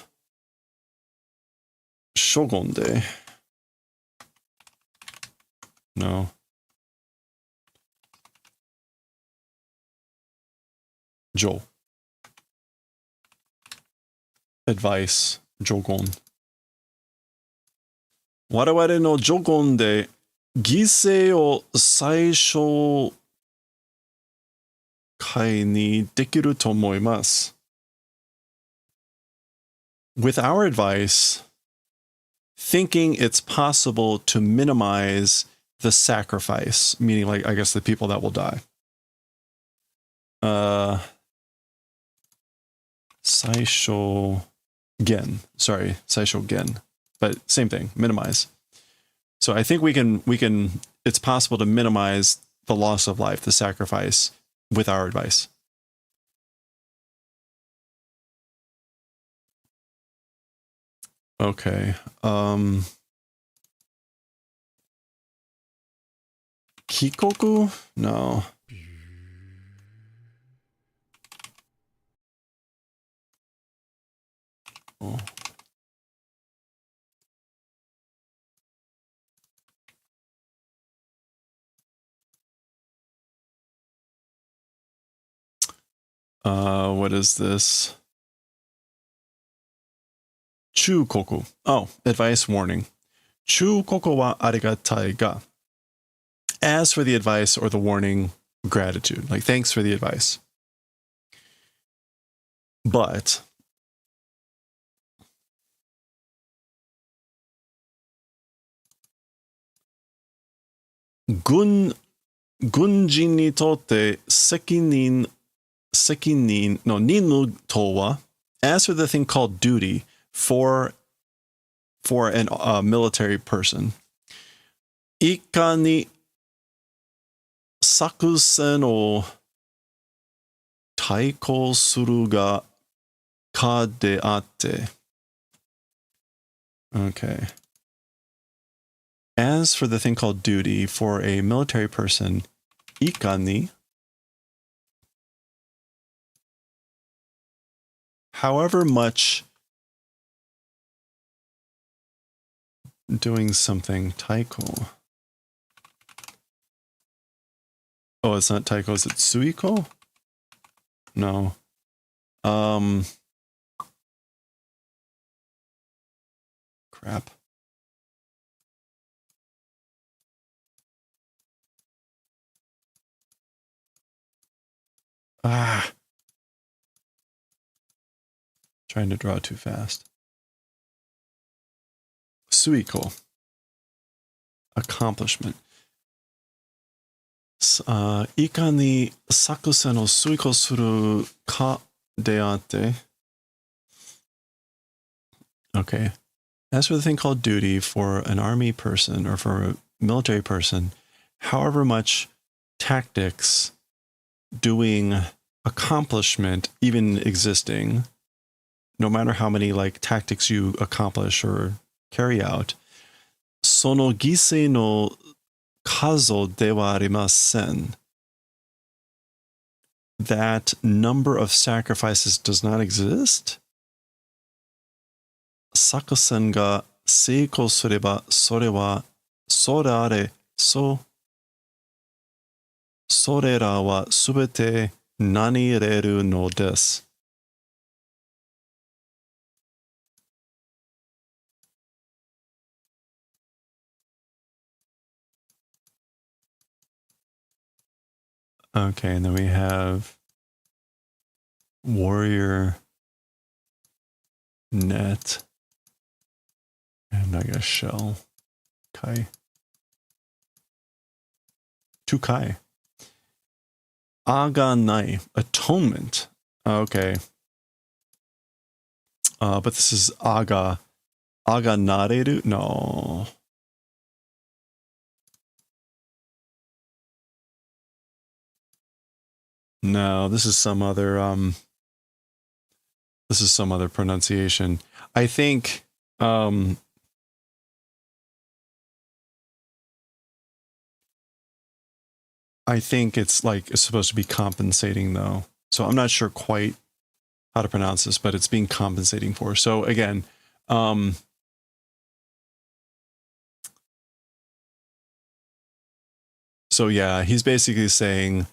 将軍で No. Joe. Advice. 上言. 我々の上言で犠牲を最小限にできると思います. With our advice, thinking it's possible to minimize the sacrifice, meaning like, I guess the people that will die. 最小限. Sorry, 最小限. But same thing, minimize. So I think we can, it's possible to minimize the loss of life, the sacrifice, with our advice. Okay. Kikoku? No. Oh. What is this? Chukoku. Oh, advice warning. Chukoku wa arigatai ga. As for the advice or the warning, gratitude. Like, thanks for the advice. But Gunjin ni totte sekinin no ninu towa. As for the thing called duty for a military person, ika ni sakusen o taiko suru ga ka de atte. Okay. As for the thing called duty for a military person, ika ni, however much doing something, taiko. Oh, it's not taiko, is it suiko? No. Crap. Trying to draw too fast. Suiko. Accomplishment. Ika ni sakusen o suiko suru ka de atte. Okay. As for the thing called duty for an army person or for a military person, however much tactics doing accomplishment, even existing, no matter how many like tactics you accomplish or carry out, その犠牲の数ではありません. That number of sacrifices does not exist? 作戦が成功すれば、それらはすべて名に入れるのです。Okay, and then we have warrior net and I guess shell kai. 2 kai. Aganai, atonement. Okay. But this is aga nareru? No. No, this is some other pronunciation. I think it's like it's supposed to be compensating though. So I'm not sure quite how to pronounce this, but it's being compensating for. So again, so yeah, he's basically saying,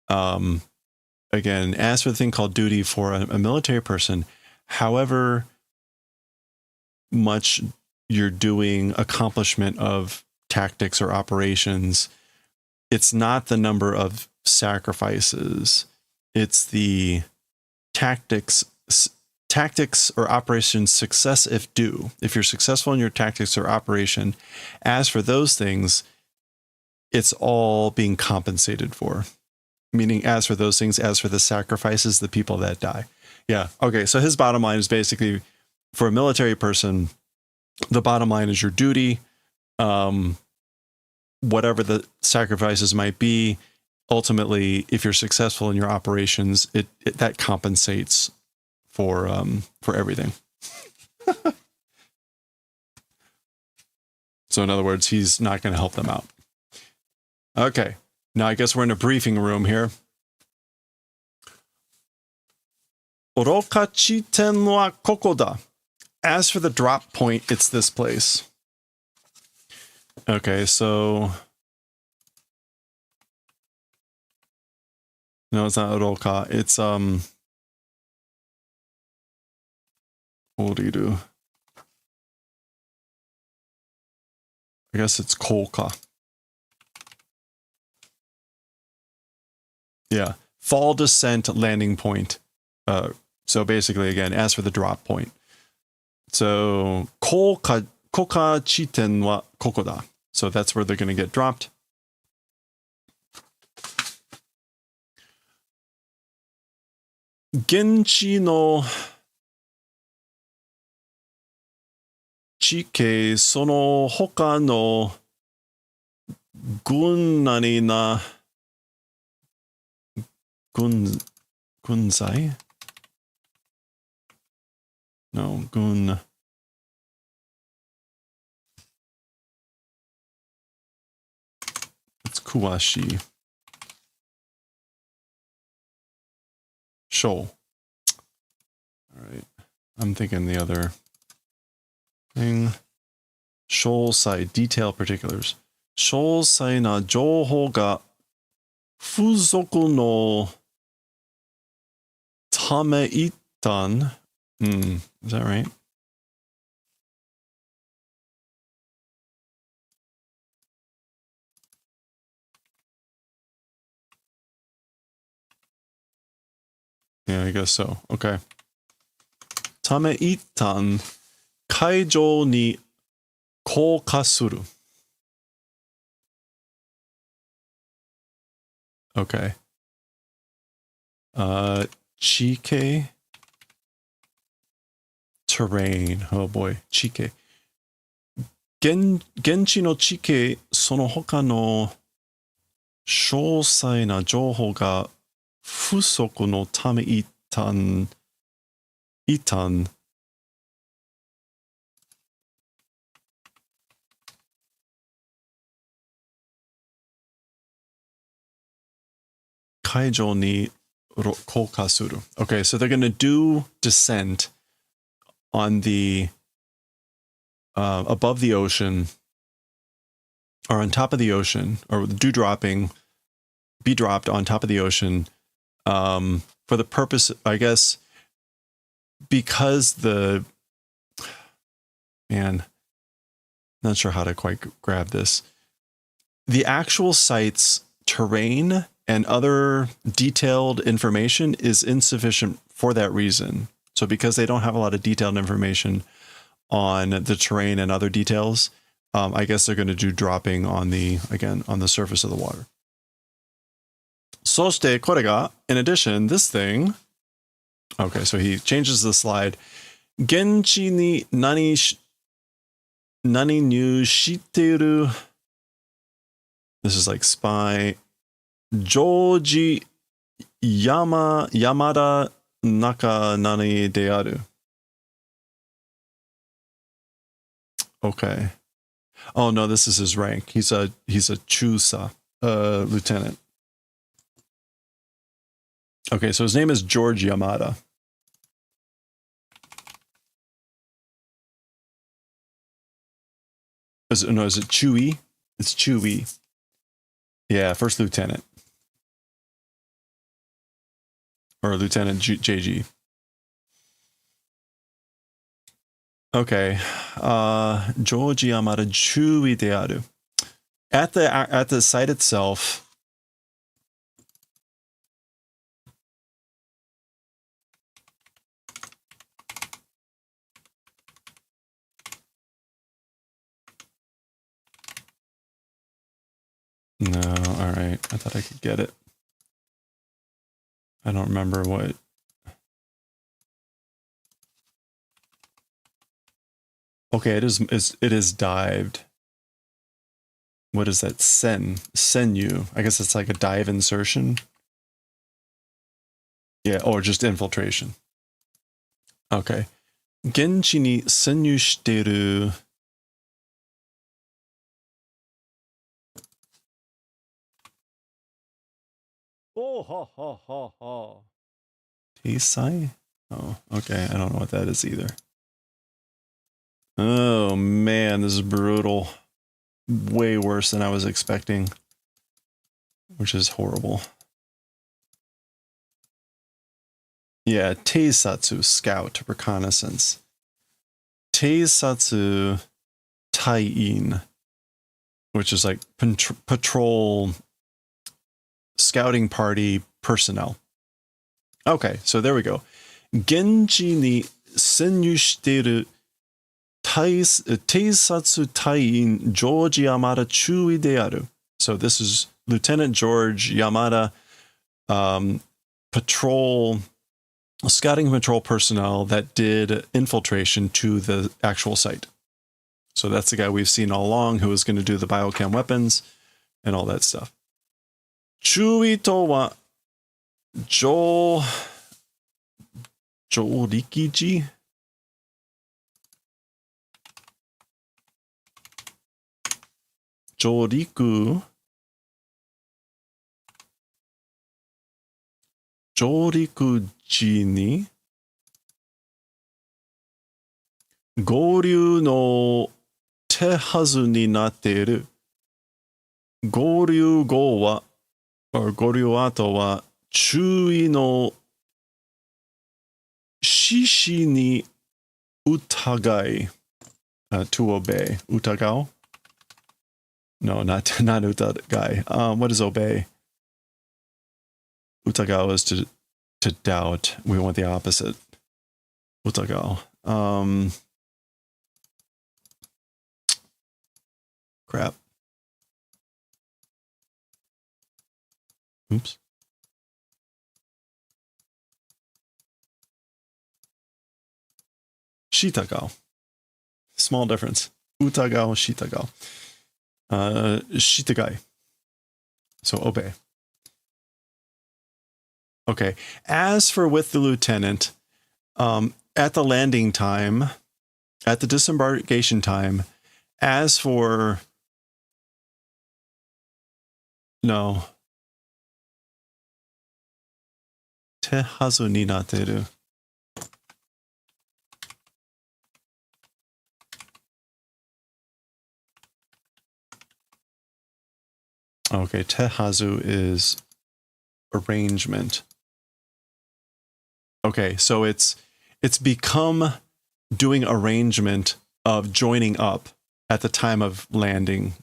again, as for the thing called duty for a military person, however much you're doing accomplishment of tactics or operations, it's not the number of sacrifices. It's the tactics or operation success if due. If you're successful in your tactics or operation, as for those things, it's all being compensated for. Meaning, as for those things, as for the sacrifices, the people that die. Yeah. Okay. So his bottom line is basically, for a military person, the bottom line is your duty. Whatever the sacrifices might be, ultimately, if you're successful in your operations, it that compensates for everything. So in other words, he's not going to help them out. Okay. Now I guess we're in a briefing room here. Orokachi-ten wa koko da. As for the drop point, it's this place. Okay, so no, it's not Oroka. It's Oriru. I guess it's Kolka. Yeah, fall descent landing point. So basically, again, as for the drop point. So koka chiten wa koko da. So that's where they're going to get dropped. Genchi no chike sono hoka no gunnani na gunzai? No, gun. It's kuwashi. Sho. All right. I'm thinking the other thing. Shōsai, detail particulars. Shōsai na jouhou ga fuzoku no tameitan. Is that right? Yeah, I guess so. Okay. Tameitan kaijou ni kouka suru. Okay. Chike. Terrain. Oh boy. Chike. Genchi no chike sono hoka no shōsai na jouhou ga Fusoko no tame itan. Itan. Kaijo ni koka suru. Okay, so they're going to do descent on the above the ocean, or on top of the ocean, or be dropped on top of the ocean, for the purpose, I guess, because not sure how to quite grab this. The actual site's terrain and other detailed information is insufficient for that reason. So because they don't have a lot of detailed information on the terrain and other details, I guess they're going to do dropping on the surface of the water. そしてこれが, in addition, this thing. Okay, so he changes the slide. 現地に何に知っている? This is like spy. ジョージ山田中何である? Okay. Oh no, this is his rank. He's a Chusa, lieutenant. Okay, so his name is George Yamada. Is it Chewy? It's Chewy. Yeah, first lieutenant. Or Lieutenant JG. Okay. George Yamada Chewy de aru. At the site itself. No, all right. I thought I could get it. I don't remember what. Okay, it is dived. What is that? Senyu. I guess it's like a dive insertion. Yeah, or just infiltration. Okay. Genchi ni senyu shiteru. Oh, ha, ha, ha, ha. Teisai? Oh, okay. I don't know what that is either. Oh, man, this is brutal. Way worse than I was expecting. Which is horrible. Yeah, Teisatsu, scout, reconnaissance. Teisatsu Taiin, which is like patrol scouting party personnel. Okay, so there we go. Genji ni senyu shiteiru Teisatsu Taiin George Yamada Chui de aru. So this is Lieutenant George Yamada, scouting patrol personnel that did infiltration to the actual site. So that's the guy we've seen all along who is going to do the biochem weapons and all that stuff. Chui to wa Rikiji? Joriku. Jorikuji ni 合流の手はずになっている。合流後は、合流後は注意の指示に疑い。To obey. Utagao? No, not utagai. What is obey? Utagao is to doubt. We want the opposite. Utagao. Crap. Oops. Shitagao. Small difference. Utagao, shitagao. Shitagai. So obey. Okay. As for with the lieutenant, at the landing time, at the disembarkation time, as for... No. Tehazu ni nateru. Okay, tehazu is arrangement. Okay, so it's become doing arrangement of joining up at the time of landing,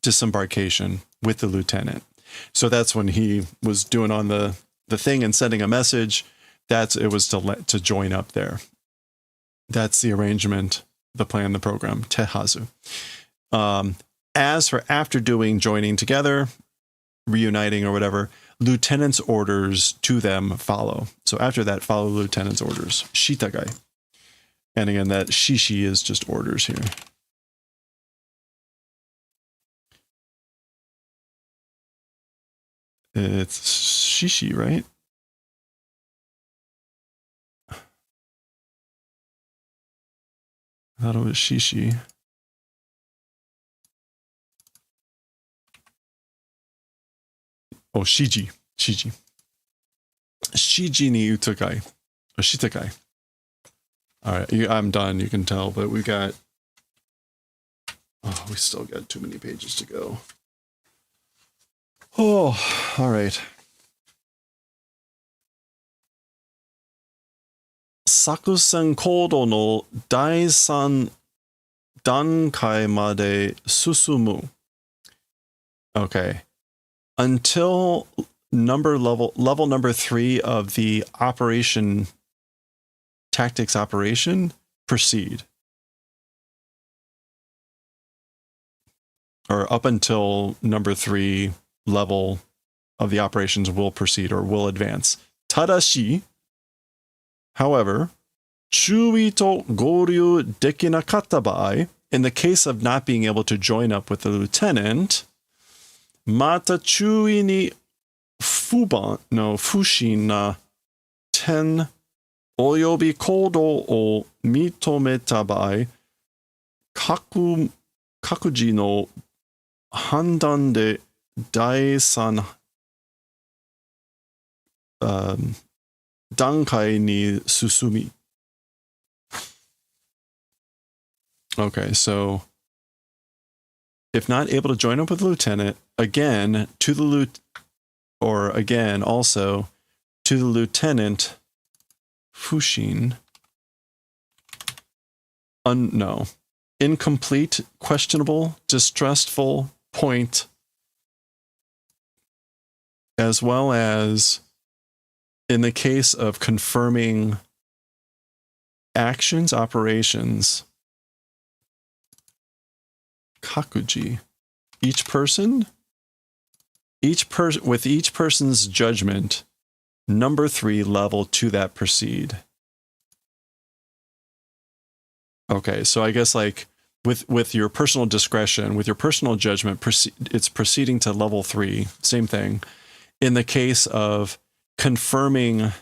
disembarkation with the lieutenant. So that's when he was doing on the thing and sending a message. It was to join up there. That's the arrangement, the plan, the program, tehazu. As for after doing joining together, reuniting or whatever, lieutenant's orders to them follow. So after that, follow lieutenant's orders. Shitagai. And again, that shishi is just orders here. It's shishi, right? I thought it was shishi. Oh, shiji. Shiji. Shiji ni utakai. Or shitakai. Alright, I'm done, you can tell, but we still got too many pages to go. Oh, alright. Sakusen kodo no daisan dankai made susumu. Okay. Until level number 3 of the tactics operation, proceed. Or up until number 3 level of the operations will proceed or will advance. Tadashi, however, chui to goryu dekinakatta baai, in the case of not being able to join up with the lieutenant, mata chui ni fushin na ten oyobi kodo o mitometa baai, kakuji no handan de daisan dankai ni susumi. Okay, so if not able to join up with the lieutenant, again to the also to the lieutenant Fushin. No. Incomplete, questionable, distrustful point, as well as in the case of confirming actions, operations, kakuji. With each person's judgment, number 3 level to that proceed. Okay, so I guess like with your personal discretion, with your personal judgment, it's proceeding to level 3, same thing. In the case of confirming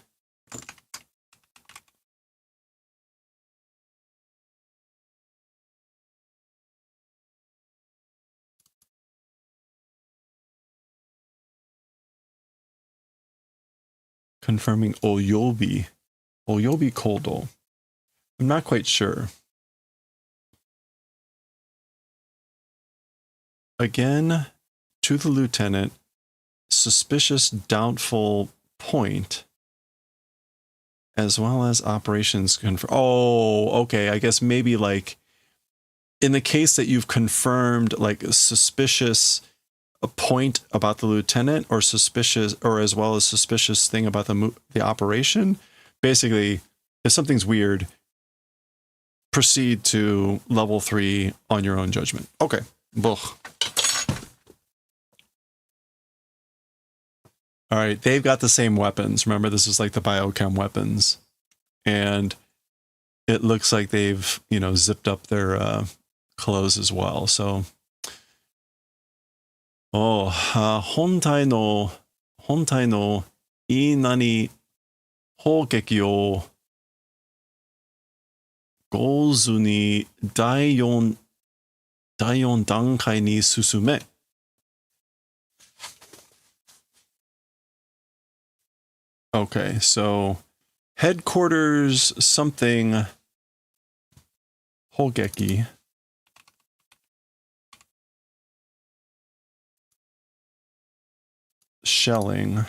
oyobi kodo. I'm not quite sure. Again, to the lieutenant, suspicious, doubtful point, as well as operations confirm. Oh, okay. I guess maybe like in the case that you've confirmed like a suspicious point about the lieutenant or suspicious, or as well as suspicious thing about the operation. Basically, if something's weird, proceed to level 3 on your own judgment. Okay. Ugh. All right, they've got the same weapons. Remember, this is like the biochem weapons. And it looks like they've, zipped up their clothes as well. So, hontai no いいなに砲撃をゴーズに第4段階に進め。Okay, so headquarters something 砲撃 shelling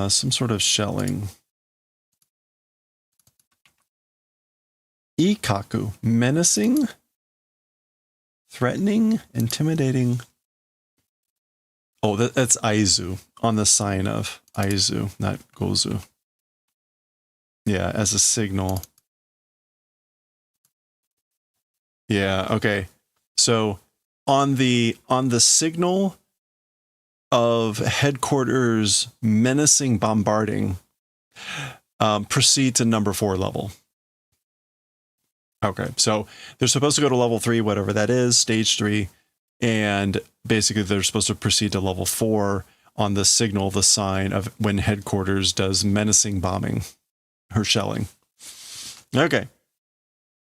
some sort of shelling. Ikaku, menacing, threatening, intimidating. Oh, that's Aizu on the sign of Aizu, not Gozu. Yeah, as a signal. Yeah, okay. So on the signal of headquarters menacing bombarding, proceed to number 4 level. Okay, so they're supposed to go to level 3, whatever that is, stage 3, and basically they're supposed to proceed to level 4 on the signal, the sign of when headquarters does menacing bombing or shelling. Okay.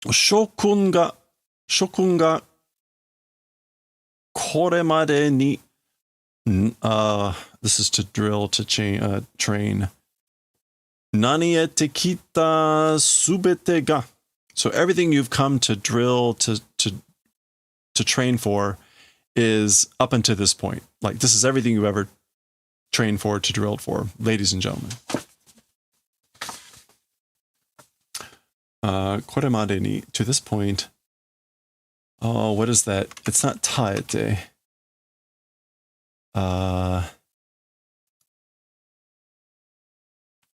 Shokun ga これまでに this is to drill, to train. 何得てきたすべてが So everything you've come to drill, to train for is up until this point. Like, this is everything you've ever trained for, to drilled for, ladies and gentlemen. これまでに to this point. Oh, what is that? It's not taete.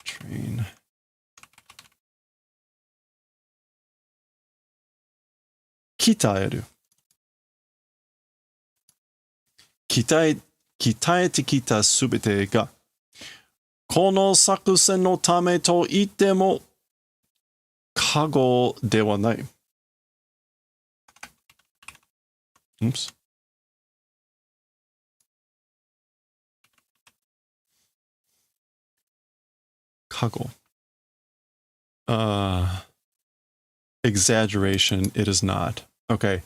Train. Kitaeru. 鍛えてきたすべてが、この作戦のためと言っても過言ではない。Oops. 過言。Exaggeration, it is not. Okay.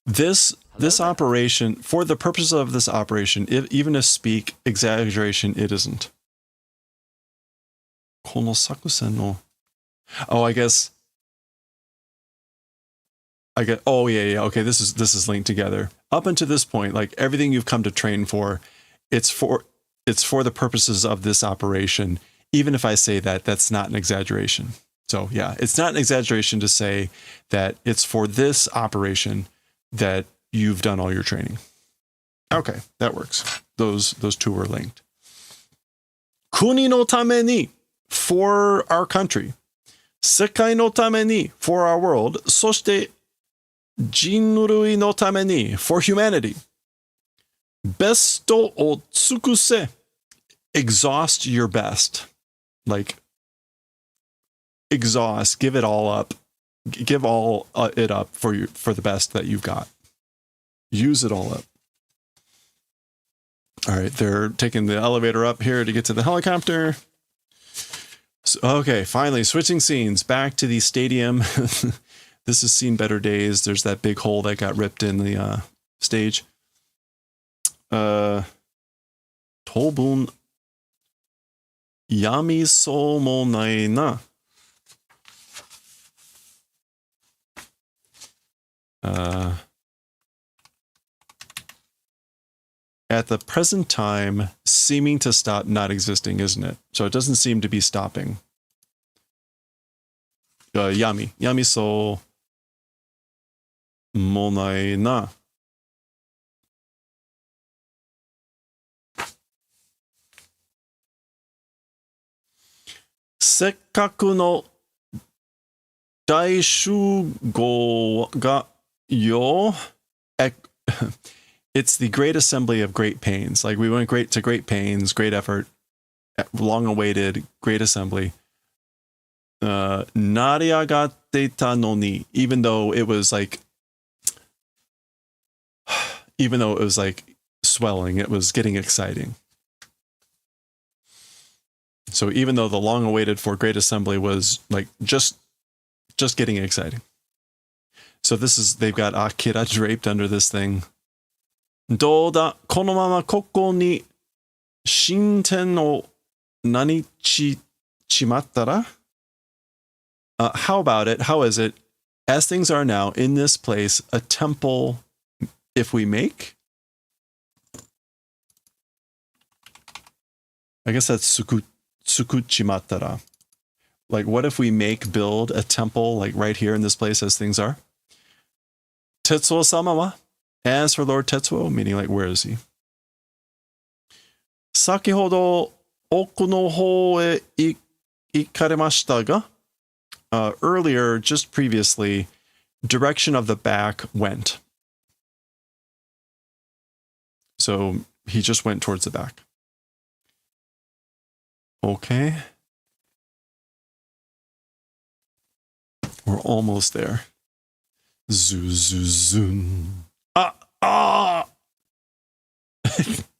This operation, for the purpose of this operation, even if speak exaggeration, it isn't. この作戦の Oh, I get oh yeah, okay, this is linked together. Up until this point, like everything you've come to train for, it's for the purposes of this operation. Even if I say that, that's not an exaggeration. So yeah, it's not an exaggeration to say that it's for this operation that you've done all your training. Okay, that works. Those two were linked. Kuni no tame ni, for our country. Sekai no tame ni, for our world. そして Jinrui no tame ni, for humanity. Besto o tsukuse, exhaust your best. Like, exhaust, give it all up. Give all it up for the best that you've got. Use it all up. All right, they're taking the elevator up here to get to the helicopter. So, okay, finally, switching scenes back to the stadium. This has seen better days. There's that big hole that got ripped in the stage. Tobun Yami so mo nai na. At the present time, seeming to stop, not existing, isn't it? So it doesn't seem to be stopping. Yami so monai na. Sekkaku no daishugo ga yo. It's the great assembly of great pains. Like, we went to great pains, great effort, long awaited, great assembly. Nariagate ta no ni, even though it was like even though it was like swelling, it was getting exciting. So even though the long awaited for Great Assembly was like just getting exciting. So they've got Akira draped under this thing. どうだこのままここに神殿を何ちまったら How about it? How is it? As things are now, in this place, a temple, if we make? I guess that's sukuchimatara. Like, what if we build a temple, like right here in this place as things are? Tetsuo-sama wa? As for Lord Tetsuo, meaning like, where is he? Sakihodo oku no hou e ikaremashita ga? Earlier, just previously, direction of the back went. So he just went towards the back. Okay. We're almost there. Zoom.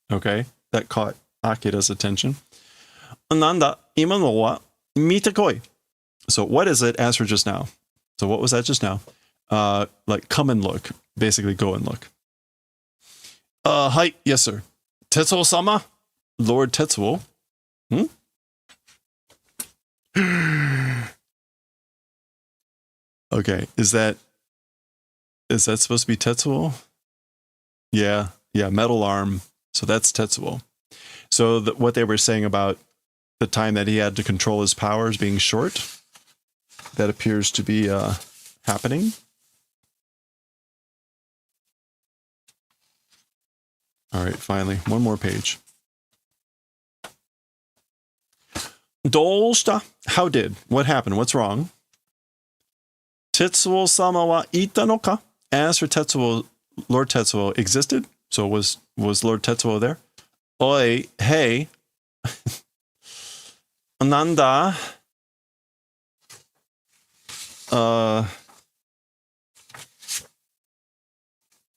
Okay, that caught Akira's attention. Nanda, ima no wa mite koi. So what is it as for just now? So what was that just now? Like come and look. Basically go and look. Hi, yes sir. Tetsuo-sama? Lord Tetsuo? Okay, is that supposed to be Tetsuo? Yeah, metal arm. So that's Tetsuo. So what they were saying about the time that he had to control his powers being short, that appears to be happening. All right, finally, one more page. Doushita? How did? What happened? What's wrong? Tetsuo-sama wa ita no ka? As for Tetsuo, Lord Tetsuo existed? So was Lord Tetsuo there? Oi, hey. Nanda?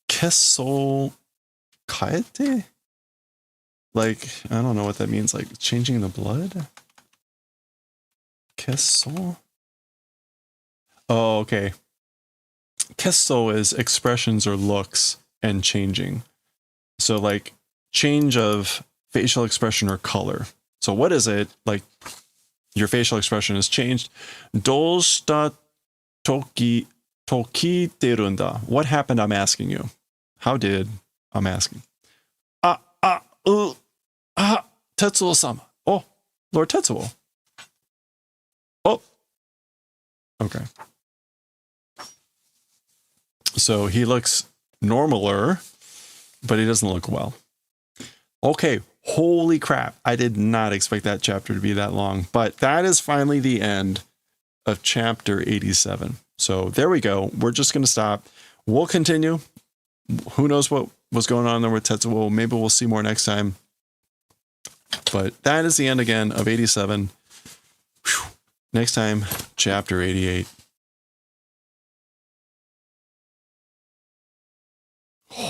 Kesso kaete? Like, I don't know what that means. Like changing the blood? Kesso? Oh, okay. Kesso is expressions or looks and changing. So like change of facial expression or color. So what is it? Like your facial expression has changed. Doushita toki terunda. What happened? I'm asking you. How did? I'm asking. Tetsuo-sama. Oh, Lord Tetsuo. Oh. Okay. So he looks normaler, but he doesn't look well. Okay, holy crap. I did not expect that chapter to be that long, but that is finally the end of chapter 87. So there we go. We're just going to stop. We'll continue. Who knows what was going on there with Tetsuo. Maybe we'll see more next time. But that is the end again of 87. Whew. Next time, chapter 88.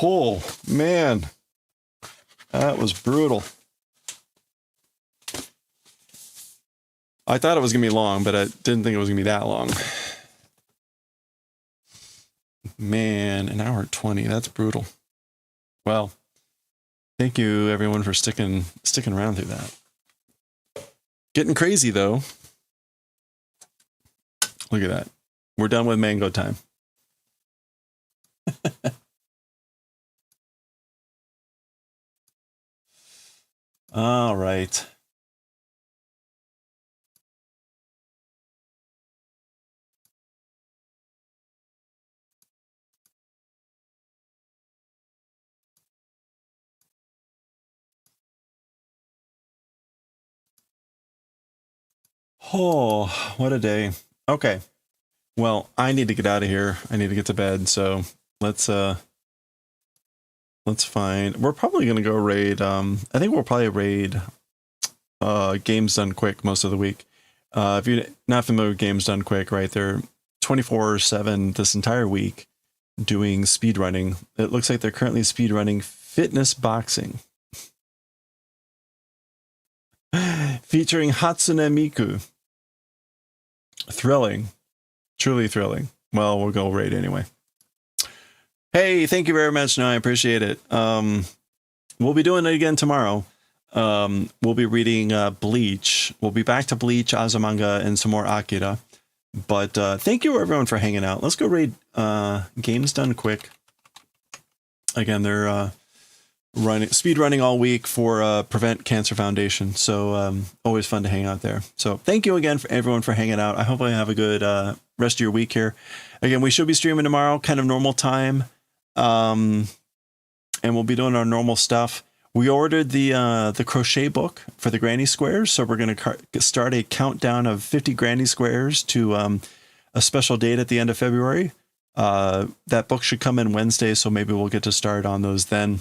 Oh, man. That was brutal. I thought it was going to be long, but I didn't think it was going to be that long. Man, an hour 20. That's brutal. Well, thank you everyone for sticking around through that. Getting crazy though. Look at that. We're done with mango time. All right. Oh, what a day. Okay. Well, I need to get out of here. I need to get to bed. So let's find, we're probably going to go raid. I think we'll probably raid, Games Done Quick most of the week. If you're not familiar with Games Done Quick, right, they're 24/7 this entire week doing speed running. It looks like they're currently speed running fitness boxing. Featuring Hatsune Miku. Thrilling. Truly thrilling. Well, we'll go right anyway. Hey, thank you very much. No, I appreciate it. We'll be doing it again tomorrow. We'll be reading Bleach. We'll be back to Bleach, Azumanga, and some more Akira. But thank you everyone for hanging out. Let's go raid Games Done Quick. Again, they're speed running all week for Prevent Cancer Foundation. So always fun to hang out there. So thank you again for everyone for hanging out. I hope I have a good rest of your week here. Again, we should be streaming tomorrow, kind of normal time. And we'll be doing our normal stuff. We ordered the crochet book for the granny squares, so we're going to start a countdown of 50 granny squares to a special date at the end of February. That book should come in Wednesday, so maybe we'll get to start on those then.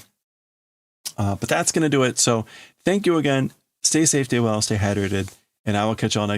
But that's going to do it. So thank you again. Stay safe, stay well, stay hydrated, and I will catch you all next